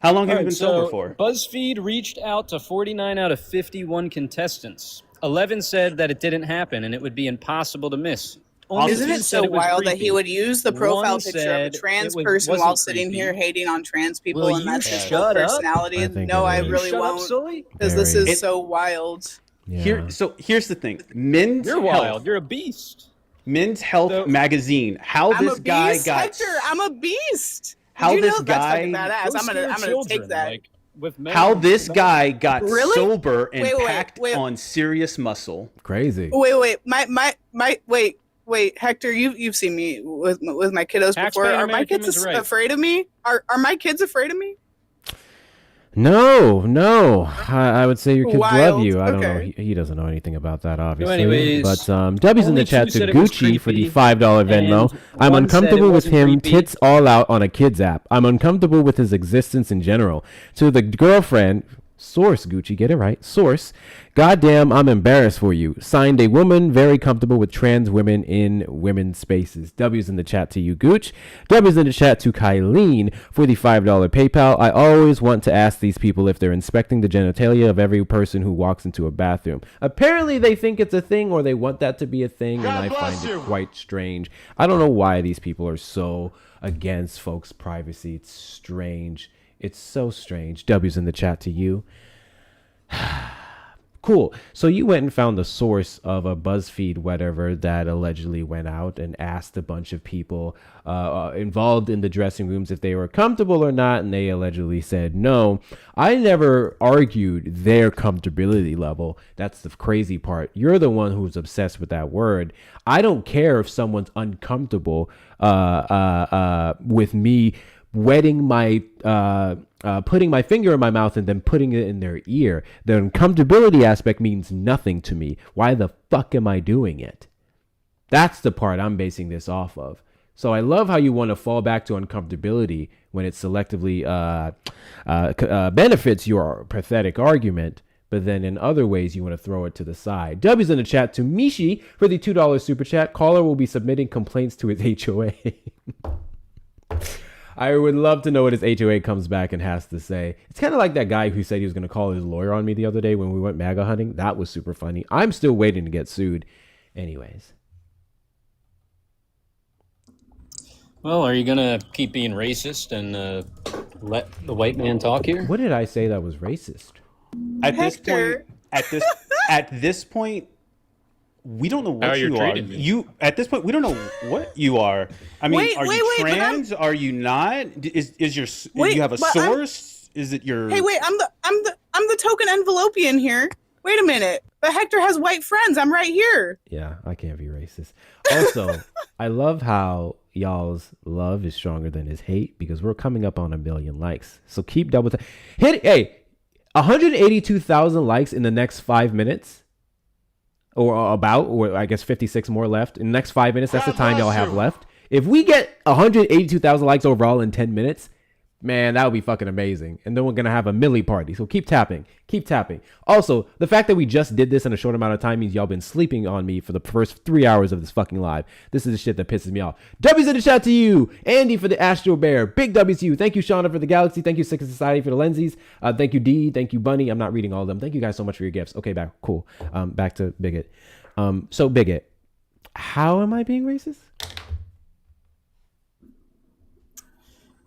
How long have you been sober for? BuzzFeed reached out to 49 out of 51 contestants. 11 said that it didn't happen and it would be impossible to miss. Only Isn't two it said so was wild that creepy. he would use the profile One picture of a said trans it person wasn't while sitting creepy. here hating on trans people, Will and you that's his shut whole up? personality? I think No, it I is. really Shut up, won't, Sully? because this Very. is so wild. Yeah. So here's the thing. Men's You're Health, wild. You're a beast. Men's Health magazine. How I'm this a guy beast, got Hector. I'm a beast. How Did you this know? That's fucking guy- badass. Go I'm scare gonna children, take that. like, with men. how this guy got Really? sober and Wait, packed wait. on serious muscle. Crazy. Wait, Hector, you've seen me with my kiddos Tax before. paying Are my American kids is right. afraid of me? Are my kids afraid of me? No. I would say your kids love Wild. you. I don't know. Okay. He doesn't know anything about that, obviously. anyways, but W's in only the chat two to said it was Gucci for the creepy, $5 Venmo. and I'm one said uncomfortable it with wasn't him. creepy. Tits all out on a kid's app. I'm uncomfortable with his existence in general. To the girlfriend, Source, Gucci, get it right. Source. Goddamn, I'm embarrassed for you. Signed, a woman very comfortable with trans women in women's spaces. W's in the chat to you, Gooch. W's in the chat to Kylene for the $5 PayPal. I always want to ask these people if they're inspecting the genitalia of every person who walks into a bathroom. Apparently they think it's a thing, or they want that to be a thing, and I find it quite strange. I don't know why these people are so against folks' privacy. It's strange. It's so strange. W's in the chat to you. Cool. So you went and found the source of a BuzzFeed whatever that allegedly went out and asked a bunch of people involved in the dressing rooms if they were comfortable or not, and they allegedly said no. I never argued their comfortability level. That's the crazy part. You're the one who's obsessed with that word. I don't care if someone's uncomfortable with me wetting my putting my finger in my mouth and then putting it in their ear. The uncomfortability aspect means nothing to me. Why the fuck am I doing it? That's the part I'm basing this off of. So I love how you want to fall back to uncomfortability when it selectively benefits your pathetic argument, but then in other ways you want to throw it to the side. W's in the chat to Mishi for the $2 super chat. Caller will be submitting complaints to his HOA. I would love to know what his HOA comes back and has to say. It's kind of like that guy who said he was going to call his lawyer on me the other day when we went MAGA hunting. That was super funny. I'm still waiting to get sued. Anyways. Well, are you going to keep being racist and let the white man talk here? What did I say that was racist? At this point, we don't know what you are. At this point, we don't know what you are. I mean, are you trans? Are you not? Is your do you have a source? Is it your? Hey, wait! I'm the token envelopian here. Wait a minute. But Hector has white friends. I'm right here. Yeah, I can't be racist. Also, I love how y'all's love is stronger than his hate, because we're coming up on 1 million likes. So keep double hit it. Hey, 182,000 likes in the next 5 minutes. Or I guess 56 more left. In the next 5 minutes, that's the time y'all have left. If we get 182,000 likes overall in 10 minutes, man, that would be fucking amazing. And then we're going to have a milli party. So keep tapping. Keep tapping. Also, the fact that we just did this in a short amount of time means y'all been sleeping on me for the first 3 hours of this fucking live. This is the shit that pisses me off. W's in the chat to you. Andy for the Astro Bear. Big W's to you. Thank you, Shauna, for the Galaxy. Thank you, Secret Society, for the Lensies. Thank you, D. Thank you, Bunny. I'm not reading all of them. Thank you guys so much for your gifts. Okay, back. Cool. Back to Bigot. So Bigot, how am I being racist?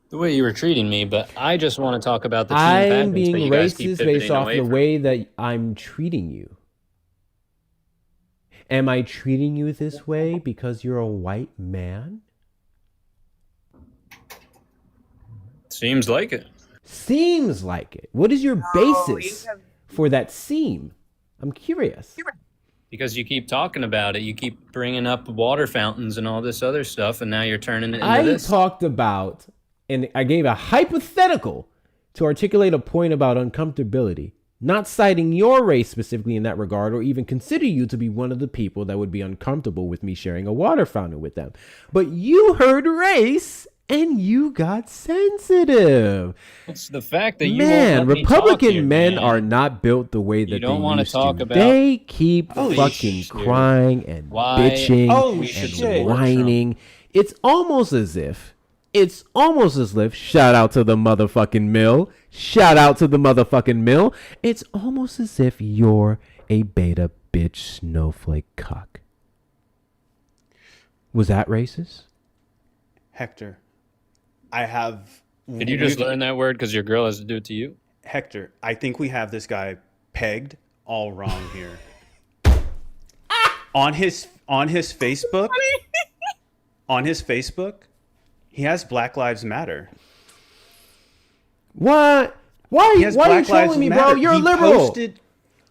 The way you were treating me, but I just want to talk about the team I'm tactics being that you guys keep racist based pivoting off away the from. way that I'm treating you. Am I treating you this way because you're a white man? Seems like it. Seems like it. What is your basis for that seem? I'm curious. Because you keep talking about it. You keep bringing up water fountains and all this other stuff, and now you're turning it into this. I talked about, and I gave a hypothetical to articulate a point about uncomfortability, not citing your race specifically in that regard, or even consider you to be one of the people that would be uncomfortable with me sharing a water fountain with them. But you heard race and you got sensitive. It's the fact that you Man, won't let me Republican talk here, men man. are not built the way that You don't they want to used talk to. about They keep Holy fucking shit. crying and Why bitching we should and support whining. It's almost as if, shout out to the motherfucking mill. Shout out to the motherfucking mill. It's almost as if you're a beta bitch snowflake cuck. Was that racist? Hector, I have. Did you just learn that word because your girl has to do it to you? Hector, I think we have this guy pegged all wrong here. on his Facebook, he has Black Lives Matter. What? Why are you trolling me, bro? You're a liberal.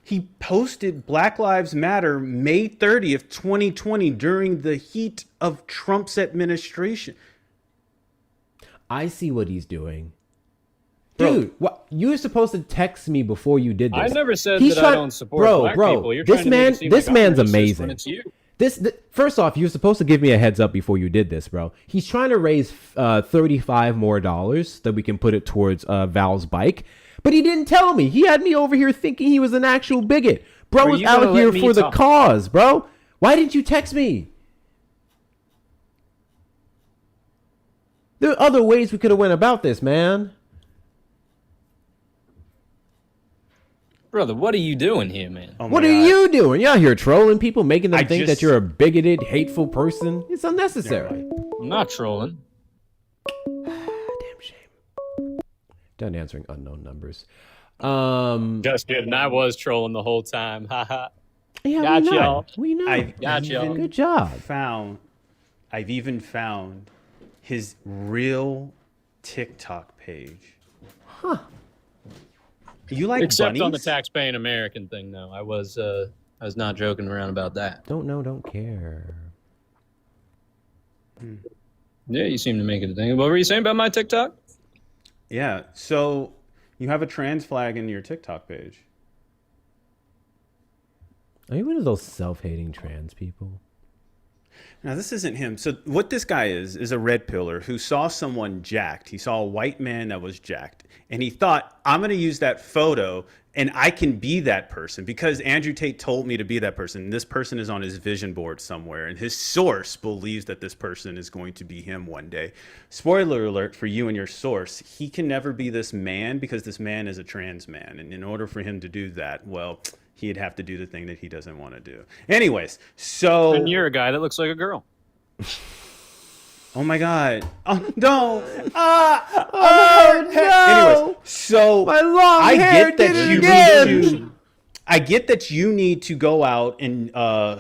He posted Black Lives Matter May 30th, 2020 during the heat of Trump's administration. I see what he's doing. Dude, what, you were supposed to text me before you did this. I never said that I don't support black people. You're this trying to man, make it seem this like I'm man's racist amazing. when it's you. First off, you're supposed to give me a heads up before you did this, bro. He's trying to raise $35 more that we can put it towards Val's bike. But he didn't tell me. He had me over here thinking he was an actual bigot. Bro was you gonna out let here me for the talk? cause, bro. Why didn't you text me? There are other ways we could have went about this, man. Brother, what are you doing here, man? Oh my What are God. you doing? You're out here trolling people, making them I think just- that you're a bigoted, hateful person. It's unnecessary. I'm not trolling. Done answering unknown numbers. Just kidding. I was trolling the whole time. Haha. Yeah, Got we know. y'all. We know. Got y'all. Good job. I've even found his real TikTok page. Huh. You like Except bunnies? on the tax-paying American thing, though. I was not joking around about that. Don't know, don't care. Yeah, you seem to make it a thing. What were you saying about my TikTok? Yeah. So you have a trans flag in your TikTok page. Are you one of those self-hating trans people? Now, this isn't him. So what this guy is a red pillar who saw someone jacked. He saw a white man that was jacked. And he thought, I'm going to use that photo and I can be that person because Andrew Tate told me to be that person. This person is on his vision board somewhere. And his source believes that this person is going to be him one day. Spoiler alert for you and your source. He can never be this man because this man is a trans man. And in order for him to do that, well, he'd have to do the thing that he doesn't want to do. Anyways, so... And you're a guy that looks like a girl. Oh my God. Oh, no. I'm hurt. no. Anyways, so My long hair get that did it you again. need to, I get that you need to go out and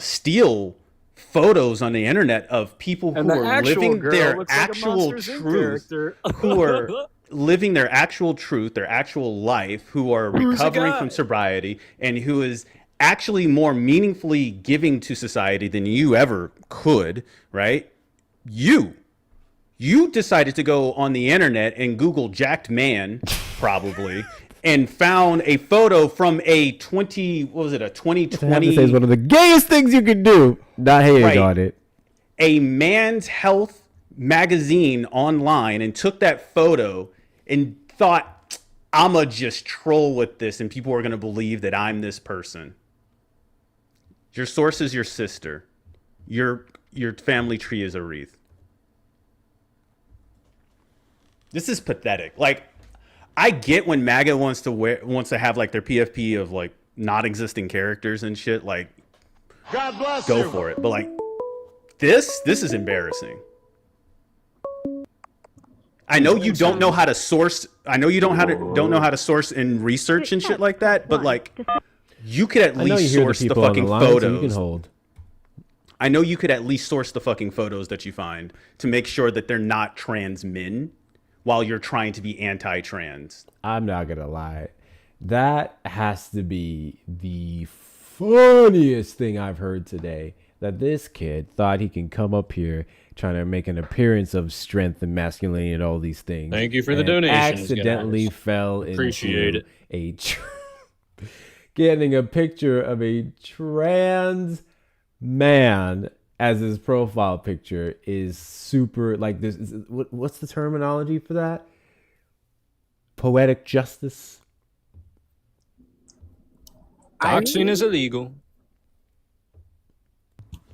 steal photos on the internet of people And who the are actual living girl their looks like a actual Monsters, Inc. truth, character. who are living their actual truth, their actual life, who are Who's the recovering guy? from sobriety, and who is actually more meaningfully giving to society than you ever could, right? You decided to go on the internet and Google jacked man, probably, and found a photo from a 2020? I have to say it's one of the gayest things you could do. Not hating Right. on it. A Man's Health magazine online and took that photo and thought, I'ma just troll with this and people are gonna believe that I'm this person. Your source is your sister. Your family tree is a wreath. This is pathetic. Like, I get when MAGA wants to have like their PFP of like not existing characters and shit. Like, God bless go you. for it. But like, this is embarrassing. I know you don't know how to source. I know you don't know how to source and research and shit like that. But like, you could at I know you least hear source the people on fucking line, so you photos. can hold. I know you could at least source the fucking photos that you find to make sure that they're not trans men while you're trying to be anti-trans. I'm not gonna lie. That has to be the funniest thing I've heard today. That this kid thought he can come up here trying to make an appearance of strength and masculinity and all these things. Thank you for the and donations, accidentally guys. fell Appreciate into getting a picture of a trans man as his profile picture is super like this. What's the terminology for that? Poetic justice. Doxing is illegal.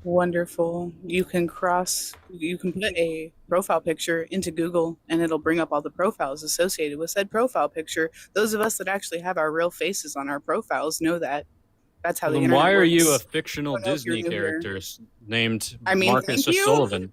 Wonderful. You can put a profile picture into Google and it'll bring up all the profiles associated with said profile picture. Those of us that actually have our real faces on our profiles know that. That's how the Then internet why are works. you a fictional I don't know if you're Disney new here. character named I mean, Marcus thank you. O'Sullivan?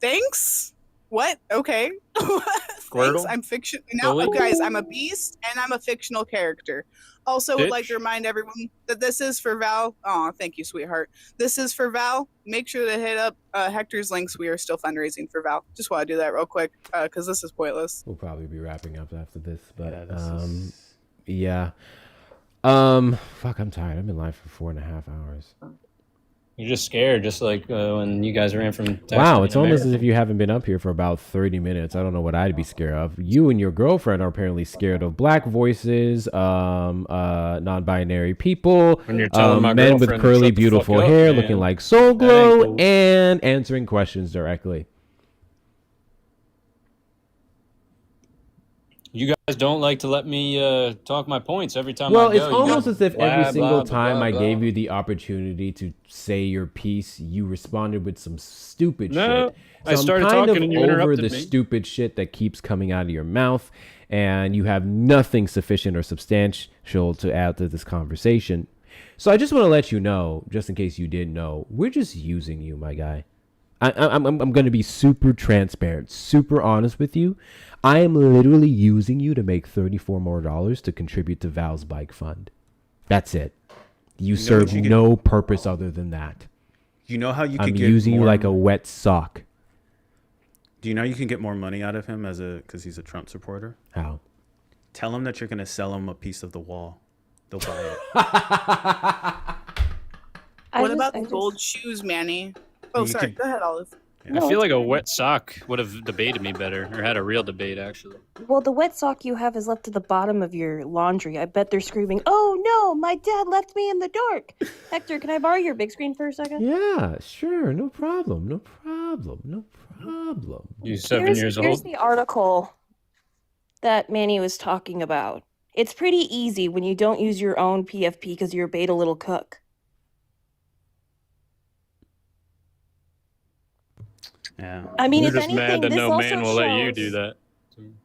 Thanks? What? Okay. Squirtle? Thanks. I'm fiction. Now, Bully? guys, I'm a beast and I'm a fictional character. Also, would like Bitch. to remind everyone that this is for Val. Oh, thank you, sweetheart. This is for Val. Make sure to hit up Hector's links. We are still fundraising for Val. Just want to do that real quick because this is pointless. We'll probably be wrapping up after this, but Yeah, fuck, I'm tired. I've been live for 4.5 hours. You're just scared, just like when you guys ran from Texas. Wow, it's almost as if you haven't been up here for about 30 minutes. I don't know what I'd be scared of. You and your girlfriend are apparently scared of black voices, non-binary people, When you're telling my men with girlfriend to curly, shut the beautiful fuck up, hair, man. looking like Soul That ain't Glow, cool. and answering questions directly. You guys don't like to let me talk my points every time Well, I go. it's You almost guys as if blah, every blah, single blah, time blah, I blah. gave you the opportunity to say your piece, you responded with some stupid No, shit. I So started I'm kind talking of and you over interrupted the me. stupid shit that keeps coming out of your mouth, and you have nothing sufficient or substantial to add to this conversation. So I just want to let you know, just in case you didn't know, we're just using you, my guy. I'm going to be super transparent, super honest with you. I am literally using you to make $34 more to contribute to Val's bike fund. That's it. You serve no purpose other than that. You know how you I'm could get using you more, like a wet sock. Do you know you can get more money out of him because he's a Trump supporter? How? Tell him that you're going to sell him a piece of the wall. They'll buy it. What about the gold shoes, Manny? Oh, You sorry. could- Go ahead, Olive. I feel like a wet sock would have debated me better, or had a real debate, actually. Well, the wet sock you have is left at the bottom of your laundry. I bet they're screaming, "Oh no, my dad left me in the dark." Hector, can I borrow your big screen for a second? Yeah, sure. No problem. No problem. No problem. You 7 years Here's old? the article that Manny was talking about. It's pretty easy when you don't use your own PFP because you're a beta little cook. Yeah. I mean, You're if just anything, mad that this no man also will let you shows- do that.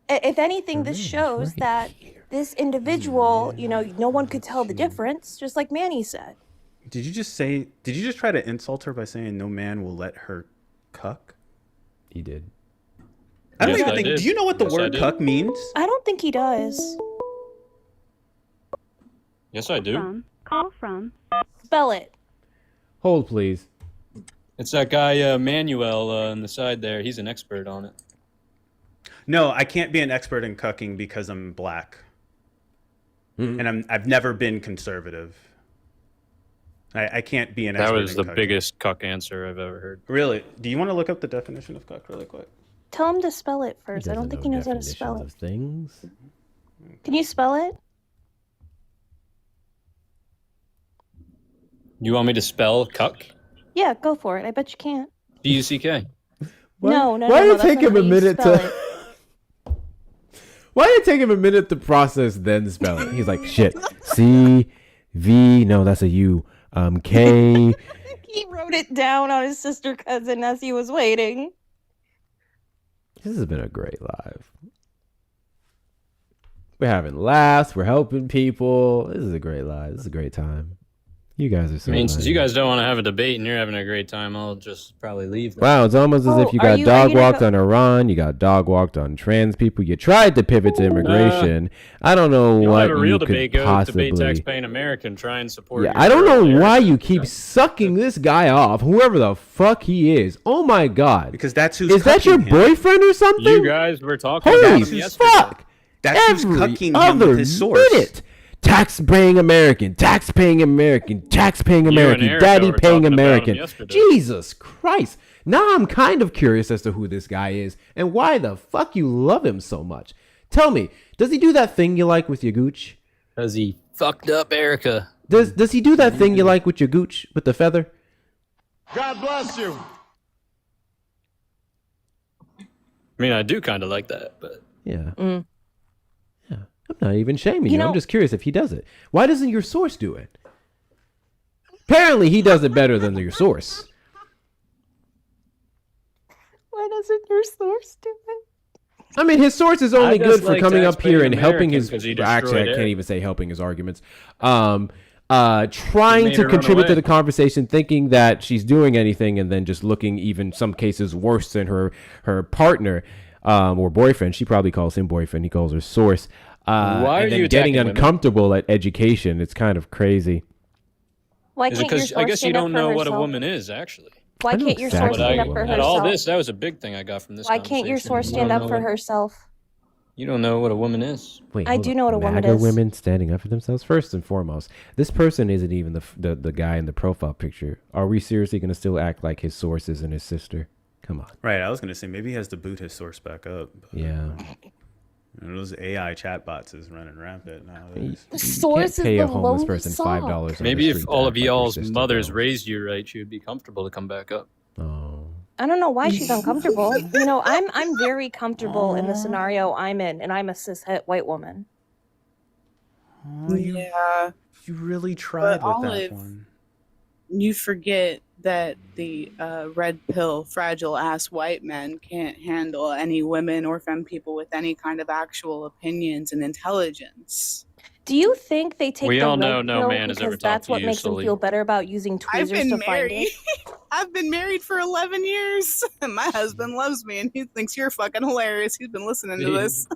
If anything, this shows that this individual, no one could tell the difference, just like Manny said. Did you just try to insult her by saying no man will let her cuck? He did. I don't Yes, even I think. did. Do you know what the Yes, I word did. cuck means? I don't think he does. Yes, I do. Call from. Spell it. Hold, please. It's that guy, Manuel, on the side there. He's an expert on it. No, I can't be an expert in cucking because I'm black, and I've never been conservative. I can't be an expert. That was in the cucking. biggest cuck answer I've ever heard. Really? Do you want to look up the definition of cuck really quick? Tell him to spell it first. I don't doesn't think know he knows how to spell definitions it. of things. Can you spell it? You want me to spell cuck? Yeah, go for it. I bet you can't. D-U-C-K. No. Why did it that's take not him how a you minute spell to? it. Why did it take him a minute to process then spell it? He's like, shit. C V. No, that's a U. K. He wrote it down on his sister cousin as he was waiting. This has been a great live. We're having laughs. We're helping people. This is a great live. This is a great time. You guys are so I mean, nice. since you guys don't want to have a debate and you're having a great time, I'll just probably leave. Then. Wow, it's almost as if you got dog walked on Iran, you got dog walked on trans people. You tried to pivot to immigration. I don't know You what have a real you debate. could Go possibly. debate taxpaying American. Try and support. Yeah, your I don't girl know there. why you keep sucking this guy off, whoever the fuck he is. Oh my god! Because that's who's. Is that your cucking him. boyfriend or something? You guys were talking Holy about him yesterday. fuck! That's who's Every cucking him other with his source. minute. Tax-paying American, tax-paying American, tax-paying American, Erica daddy were paying talking about him American. yesterday. Jesus Christ. Now I'm kind of curious as to who this guy is and why the fuck you love him so much. Tell me, does he do that thing you like with your gooch? Because he fucked up Erica. Does he do that thing you like with your gooch, with the feather? God bless you. I mean, I do kind of like that, but Yeah. Yeah. I'm not even shaming You you. I'm know- just curious if he does it. Why doesn't your source do it? Apparently he does it better than your source. Why doesn't your source do it? I mean, his source is only I just good for like coming up here taxpaying and helping Americans his. 'cause he Actually, I destroyed can't Eric. even say helping his arguments. He Trying made to her run contribute to away. the conversation, thinking that she's doing anything, and then just looking even some cases worse than her partner or boyfriend. She probably calls him boyfriend. He calls her source. Why and are then you getting attacking women? uncomfortable at education. It's kind of crazy. Why is it can't your because source I guess you stand up don't for know what a herself? woman is actually. Why I know can't your exactly source what stand a up for woman At is. all herself? this, that was a big thing I got from this. Why can't your conversation. source You stand don't up know for what- herself? You don't know what a woman is. Wait, I hold do on. know what a woman MAGA is. women standing up for themselves. First and foremost, this person isn't even the guy in the profile picture. Are we seriously going to still act like his source isn't his sister? Come on. Right, I was gonna say maybe he has to boot his source back up. But, Yeah. you know, those AI chatbots is running rampant nowadays. The source Pay is a the homeless lonely person sock. $5. Maybe if all of y'all's mothers raised you right, you'd be comfortable to come back up. Oh. I don't know why she's uncomfortable. You know, I'm very comfortable in the scenario I'm in, and I'm a cishet white woman. Yeah. You really tried But with that Olive, one. you forget that the red pill, fragile ass white men can't handle any women or femme people with any kind of actual opinions and intelligence. Do you think they take We the all know red no pill man has ever because talked that's to what you, makes them Sully. feel better about using I've tweezers been to find married. it? I've been married for 11 years. My husband loves me and he thinks you're fucking hilarious. He's been listening to this.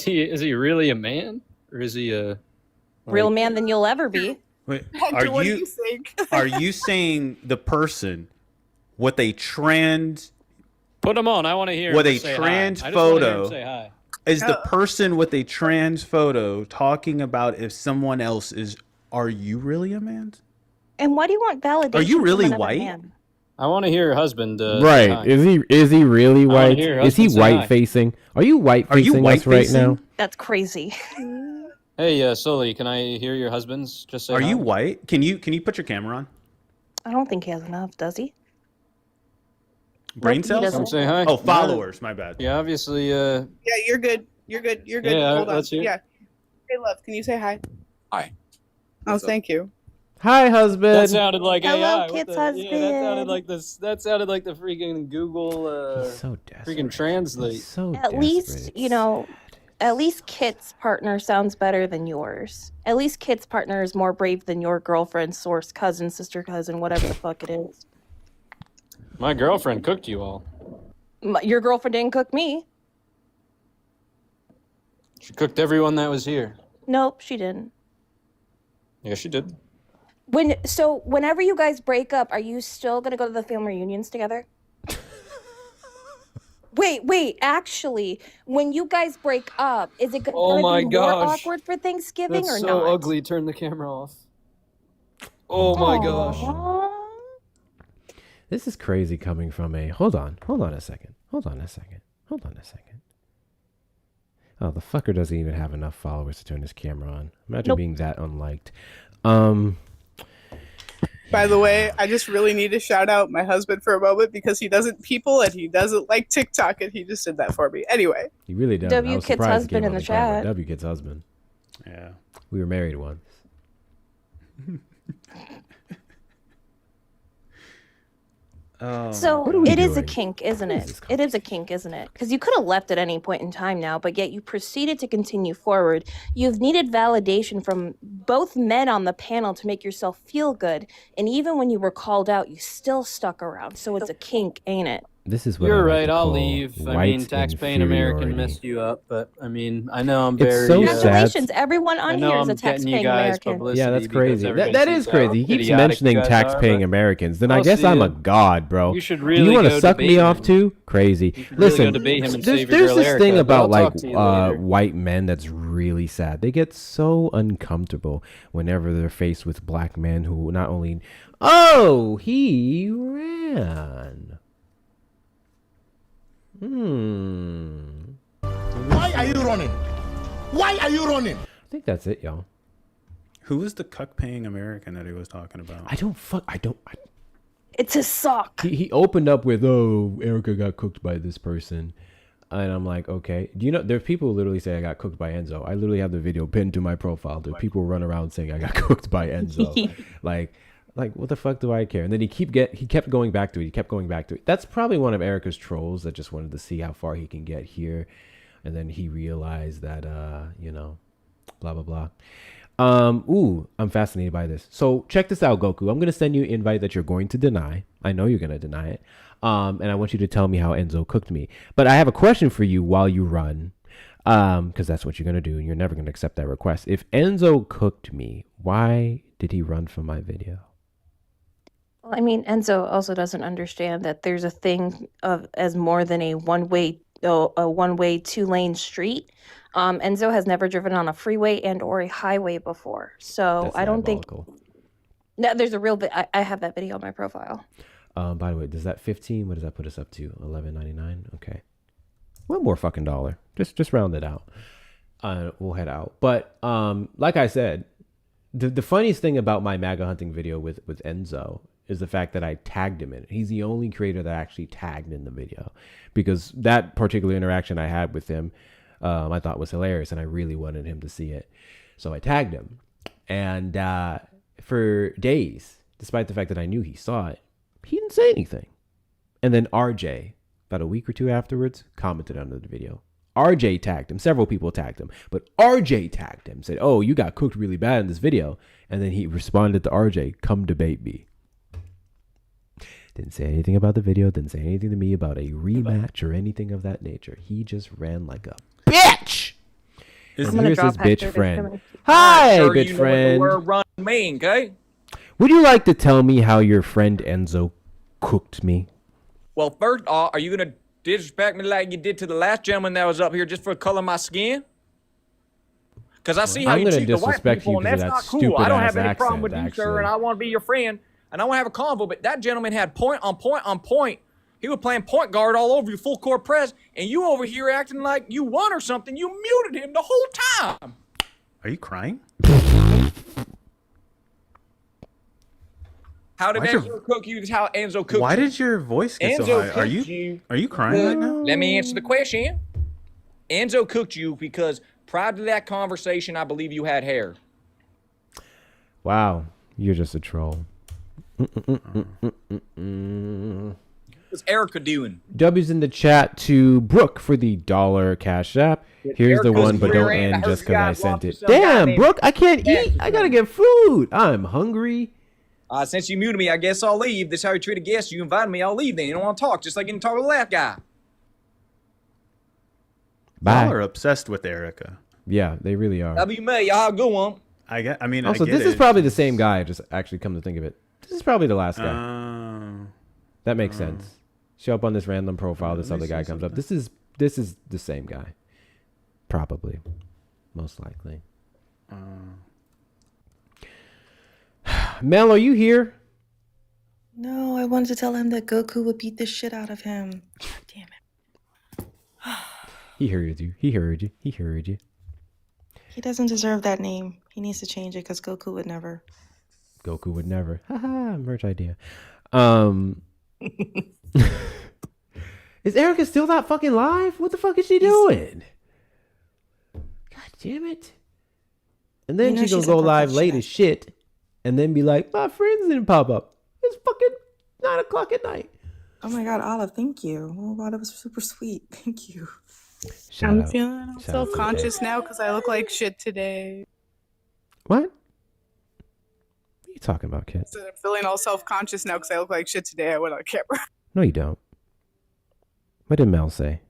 Is he really a man, or is he a Real man than you'll ever be. Wait, Hector, what do you think? are you saying the person with a trans Put him on. I want to hear. with him a say trans hi. I just want to hear him photo say hi. is the person with a trans photo talking about if someone else is? Are you really a man? And why do you want validation? Are you really from another white? man? I want to hear your husband. Say Right? hi. Is he really I wanna white? hear your Is he husband say white hi. facing? Are you white facing us right now? That's crazy. Hey, Sully, can I hear your husband's? Just say Are hi. you white? Can you put your camera on? I don't think he has enough, does he? Brain he cells? doesn't. Come say hi. Oh, followers. My bad. Yeah, obviously. Yeah, you're good. You're good. You're good. Yeah, Hold on. let's hear it. Yeah. Hey, love, can you say hi? Hi. Oh, thank you. Hi, husband. That sounded like Hello, AI. What Kit's the- husband. Yeah, that sounded like this. That sounded like the freaking Google. He's so desperate. Freaking translate. He's so At least, you know, at least Kit's partner sounds better than yours. At least Kit's partner is more brave than your girlfriend, source, cousin, sister, cousin, whatever the fuck it is. My girlfriend cooked you all. Your girlfriend didn't cook me. She cooked everyone that was here. Nope, she didn't. Yeah, she did. Whenever you guys break up, are you still gonna go to the family reunions together? Wait, actually, when you guys break up, is it Oh gonna my be more gosh. awkward for Thanksgiving That's or so not? ugly. Turn the camera off. Oh my gosh. This is crazy coming from a. Hold on a second. Oh, the fucker doesn't even have enough followers to turn his camera on. Imagine being that unliked. By the way, I just really need to shout out my husband for a moment because he doesn't people and he doesn't like TikTok and he just did that for me. Anyway. He really does. W I was Kid's surprised he husband came in on the camera. chat. W Kid's husband. Yeah. We were married once. So What are we it is a doing? kink, isn't What it? is this It is a kink, isn't it? Because you could have left at any point in time now, but yet you proceeded to continue forward. You've needed validation from both men on the panel to make yourself feel good. And even when you were called out, you still stuck around. So it's a kink, ain't it? This is what You're I like right. to I'll call leave. I white mean, tax-paying American inferiority. messed you up, but I mean, I know I'm It's very. so sad. Congratulations, everyone I on know here is I'm a getting you tax-paying guys American. publicity. Yeah, that's because crazy. everybody That sees is how crazy. He keeps idiotic mentioning you guys tax-paying are, Americans. Then I I'll guess see I'm you. a god, bro. You should Do really you want to go suck me debate off him. too? Crazy. really Listen, go debate him and there's, save your there's girl this thing Erica, but about I'll like talk to you later. white men that's really sad. They get so uncomfortable whenever they're faced with black men who not only, oh, he ran. Why are you running? Why are you running? I think that's it, y'all. Who was the cuck-paying American that he was talking about? I don't. It's a sock. He opened up with, oh, Erica got cooked by this person. And I'm like, okay. Do you know, there's people who literally say I got cooked by Enzo. I literally have the video pinned to my profile. There are people who run around saying I got cooked by Enzo. like, what the fuck do I care? And then he kept going back to it. He kept going back to it. That's probably one of Erica's trolls that just wanted to see how far he can get here. And then he realized that, blah, blah, blah. I'm fascinated by this. So check this out, Goku. I'm going to send you an invite that you're going to deny. I know you're going to deny it. And I want you to tell me how Enzo cooked me. But I have a question for you while you run. Because that's what you're going to do. And you're never going to accept that request. If Enzo cooked me, why did he run from my video? Well, I mean, Enzo also doesn't understand that there's a thing as more than a one-way, two-lane street. Enzo has never driven on a freeway and or a highway before, so That's I don't think. diabolical. No, there's a real. I have that video on my profile. By the way, does that 15? What does that put us up to? $11.99. Okay, one more fucking dollar. Just round it out. We'll head out. But like I said, the funniest thing about my MAGA hunting video with Enzo is the fact that I tagged him in it. He's the only creator that actually tagged in the video, because that particular interaction I had with him, I thought was hilarious, and I really wanted him to see it. So I tagged him, and for days, despite the fact that I knew he saw it, he didn't say anything. And then RJ, about a week or two afterwards, commented under the video. RJ tagged him. Several people tagged him, but RJ tagged him, said, "Oh, you got cooked really bad in this video." And then he responded to RJ, "Come debate me." Didn't say anything about the video, didn't say anything to me about a rematch or anything of that nature. He just ran like a bitch. And here's his bitch friend. Hi, sure bitch you know friend. what the word run mean, okay? Would you like to tell me how your friend Enzo cooked me? Well, first off, are you gonna disrespect me like you did to the last gentleman that was up here just for the color of my skin? Because I see how I'm you gonna treat the white disrespect you people, and because that's of not that cool. I don't have stupid-ass any problem with accent, you, sir, and actually. I want to be your friend, and I want to have a convo. But that gentleman had point on point on point. He was playing point guard all over you, full court press, and you over here acting like you won or something. You muted him the whole time. Are you crying? How did Why'd Enzo cook you? How Enzo cooked Why you? did your voice get Enzo so high? Are cooked you crying right now? Let me answer the question. Enzo cooked you because prior to that conversation, I believe you had hair. Wow, you're just a troll. What's Erica doing? W's in the chat to Brooke for the $1 cash app. Here's the Erica's one, but don't rear end. I end heard just you because I guys sent lost it. some guy Damn, named Brooke, I can't eat. I gotta get food. I'm hungry. Since you muted me, I guess I'll leave. This is how you treat a guest. You invited me, I'll leave then. You don't want to talk, just like you didn't talk to the last guy. Bye. Y'all are obsessed with Erica. Yeah, they really are. That'll be me. Y'all go on. I get Also, this is probably the same guy. Just actually come to think of it, this is probably the last guy. That makes sense. Show up on this random profile. This other guy comes up. This is the same guy. Probably, most likely. Mel, are you here? No, I wanted to tell him that Goku would beat the shit out of him. God damn it. He heard you. He heard you. He heard you. He doesn't deserve that name. He needs to change it because Goku would never. Goku would never. Haha, merch idea. Is Erica still not fucking live? What the fuck is she doing? God damn it. And then You know she's gonna she's go like live that late shit. as shit and then be like, my friends didn't pop up. It's fucking 9 o'clock at night. Oh my God, Olive, thank you. Oh wow, that was super sweet. Thank you. I'm feeling self-conscious now because I look like shit today. What? What are you talking about, kid? So I'm feeling all self-conscious now because I look like shit today. I went on camera. No, you don't. What did Mel say?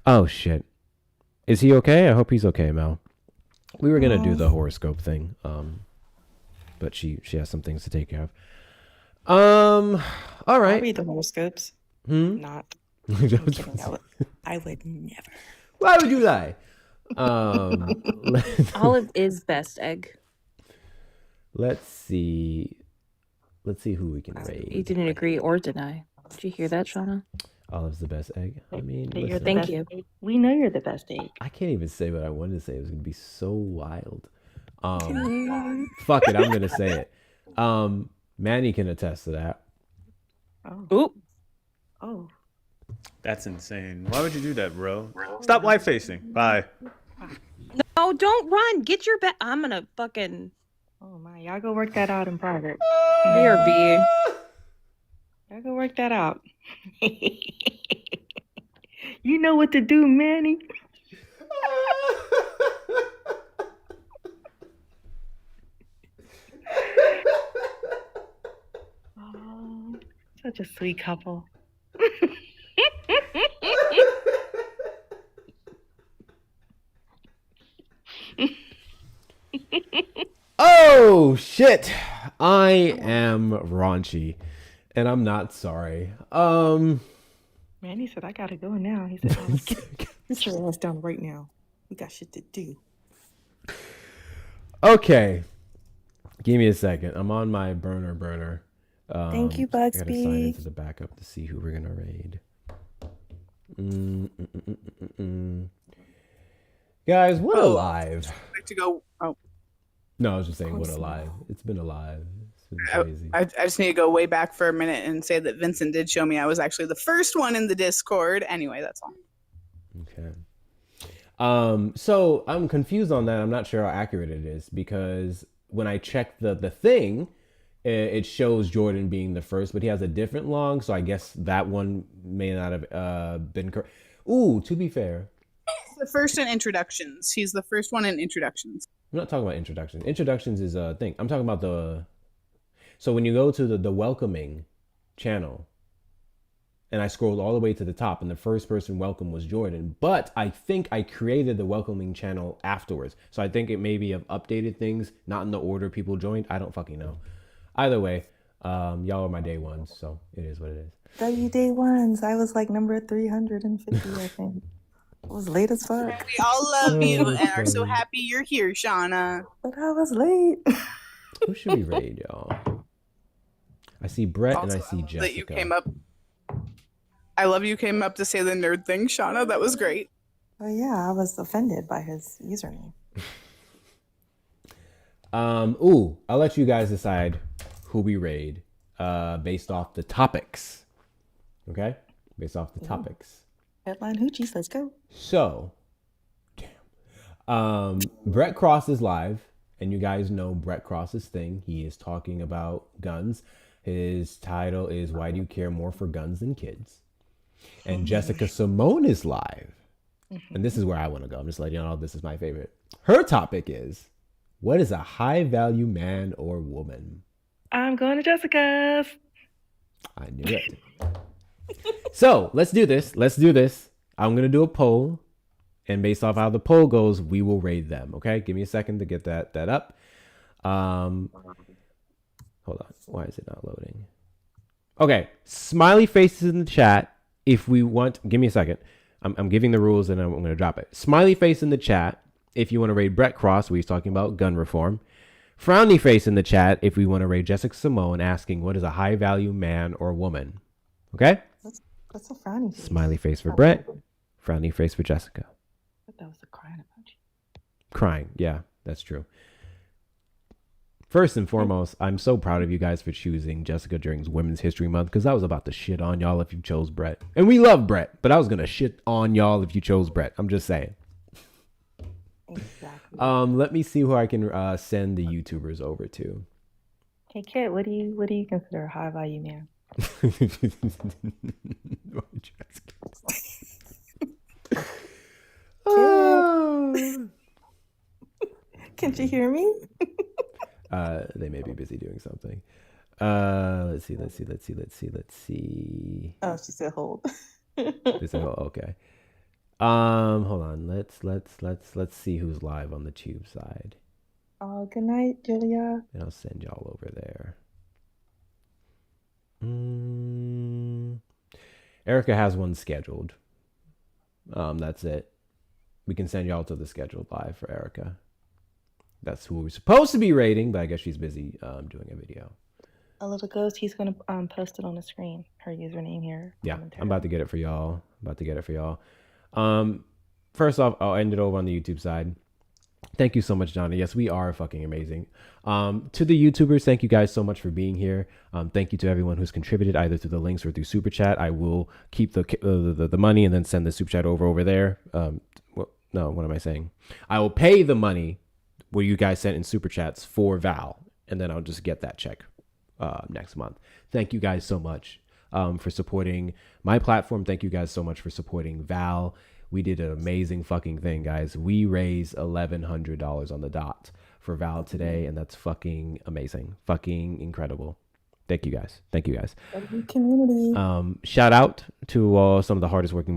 Oh, shit. Is he okay? I hope he's okay, Mel. We were going to do the horoscope thing, but she has some things to take care of. All right. I'll read the horoscopes. Hmm? Not. I'm kidding. I would never. Why would you lie? Olive is best egg. Let's see. Let's see who we can raid. You didn't agree or deny. Did you hear that, Shauna? Olive's the best egg. I mean, You're listen, the best egg. We know you're the best egg. I can't even say what I wanted to say. It was gonna be so wild. Fuck it, I'm gonna say it. Manny can attest to that. Oh. Oh. That's insane. Why would you do that, bro? Stop live facing. Bye. No, don't run. Get your back. I'm gonna fucking. Oh my, y'all go work that out in private. BRB. Y'all go work that out. You know what to do, Manny. Oh, such a sweet couple. Oh shit! I am raunchy, and I'm not sorry. Manny said, I gotta go now. He said, oh, get your ass down right now. We got shit to do. Okay, give me a second. I'm on my burner. Thank you, I gotta sign Bugsby. into the backup to see who we're gonna raid. Guys, what a live! Like to go. Oh. No, I was just saying, what a live. It's been alive. It's I just need to go way back for a minute and say that Vincent did show me I was actually the first one in the Discord. Anyway, that's all. Okay. So I'm confused on that. I'm not sure how accurate it is because when I checked the thing, it shows Jordan being the first, but he has a different log, so I guess that one may not have been correct. Ooh, to be fair, The first in introductions. He's the first one in introductions. I'm not talking about introductions. Introductions is a thing. I'm talking about so when you go to the welcoming channel, and I scrolled all the way to the top, and the first person welcome was Jordan. But I think I created the welcoming channel afterwards. So I think it maybe have updated things, not in the order people joined. I don't fucking know. Either way, y'all are my day ones, so it is what it is. W day ones. I was like number 350, I think. I was late as fuck. We all love you and are so happy you're here, Shauna. But I was late. Who should we raid, y'all? I see Brett Also, and I see I love Jessica. that you came up. I love you came up to say the nerd thing, Shauna. That was great. Oh yeah, I was offended by his username. Ooh, I'll let you guys decide who we raid based off the topics. Okay? Based off the topics. Headline hoochies, let's go. So, Brett Cross is live, and you guys know Brett Cross's thing. He is talking about guns. His title is Why Do You Care More for Guns Than Kids? And Jessica Simone is live. And this is where I want to go. I'm just letting you know this is my favorite. Her topic is, what is a high value man or woman? I'm going to Jessica's. I knew it. So let's do this. I'm going to do a poll. And based off how the poll goes, we will raid them. Okay. Give me a second to get that up. Hold on. Why is it not loading? Okay. Smiley faces in the chat. If we want, give me a second. I'm giving the rules and I'm going to drop it. Smiley face in the chat if you want to raid Brett Cross, where he's talking about gun reform. Frowny face in the chat if we want to raid Jessica Simone, asking what is a high value man or woman. Okay? What's a frowny face? Smiley face for Brett. Frowny face for Jessica. I thought that was a crying emoji. Crying. Yeah, that's true. First and foremost, I'm so proud of you guys for choosing Jessica during Women's History Month, because I was about to shit on y'all if you chose Brett. And we love Brett, but I was going to shit on y'all if you chose Brett. I'm just saying. Exactly. Let me see who I can send the YouTubers over to. Hey Kit, what do you consider a high value man? Can't you hear me? They may be busy doing something. Let's see. Oh, she said hold. They said, oh, okay. Hold on. Let's see who's live on the tube side. Oh, good night, Julia. And I'll send y'all over there. Erica has one scheduled. That's it. We can send y'all to the scheduled live for Erica. That's who we're supposed to be rating, but I guess she's busy doing a video. A little ghost, he's going to post it on the screen. Her username here. Yeah, I'm about to get it for y'all. First off, I'll end it over on the YouTube side. Thank you so much, Johnny. Yes, we are fucking amazing. To the YouTubers, thank you guys so much for being here. Thank you to everyone who's contributed either through the links or through Super Chat. I will keep the money and then send the Super Chat over there. What am I saying? I will pay the money what you guys sent in Super Chats for Val, and then I'll just get that check next month. Thank you guys so much for supporting my platform. Thank you guys so much for supporting Val. We did an amazing fucking thing, guys. We raised $1,100 on the dot for Val today, and that's fucking amazing. Fucking incredible. Thank you guys. Community. Shout out to some of the hardest working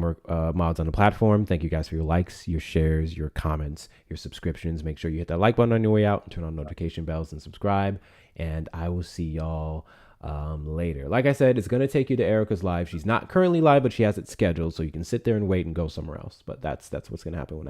mods on the platform. Thank you guys for your likes, your shares, your comments, your subscriptions. Make sure you hit that like button on your way out and turn on notification bells and subscribe. And I will see y'all later. Like I said, it's going to take you to Erica's live. She's not currently live, but she has it scheduled, so you can sit there and wait and go somewhere else. But that's what's going to happen when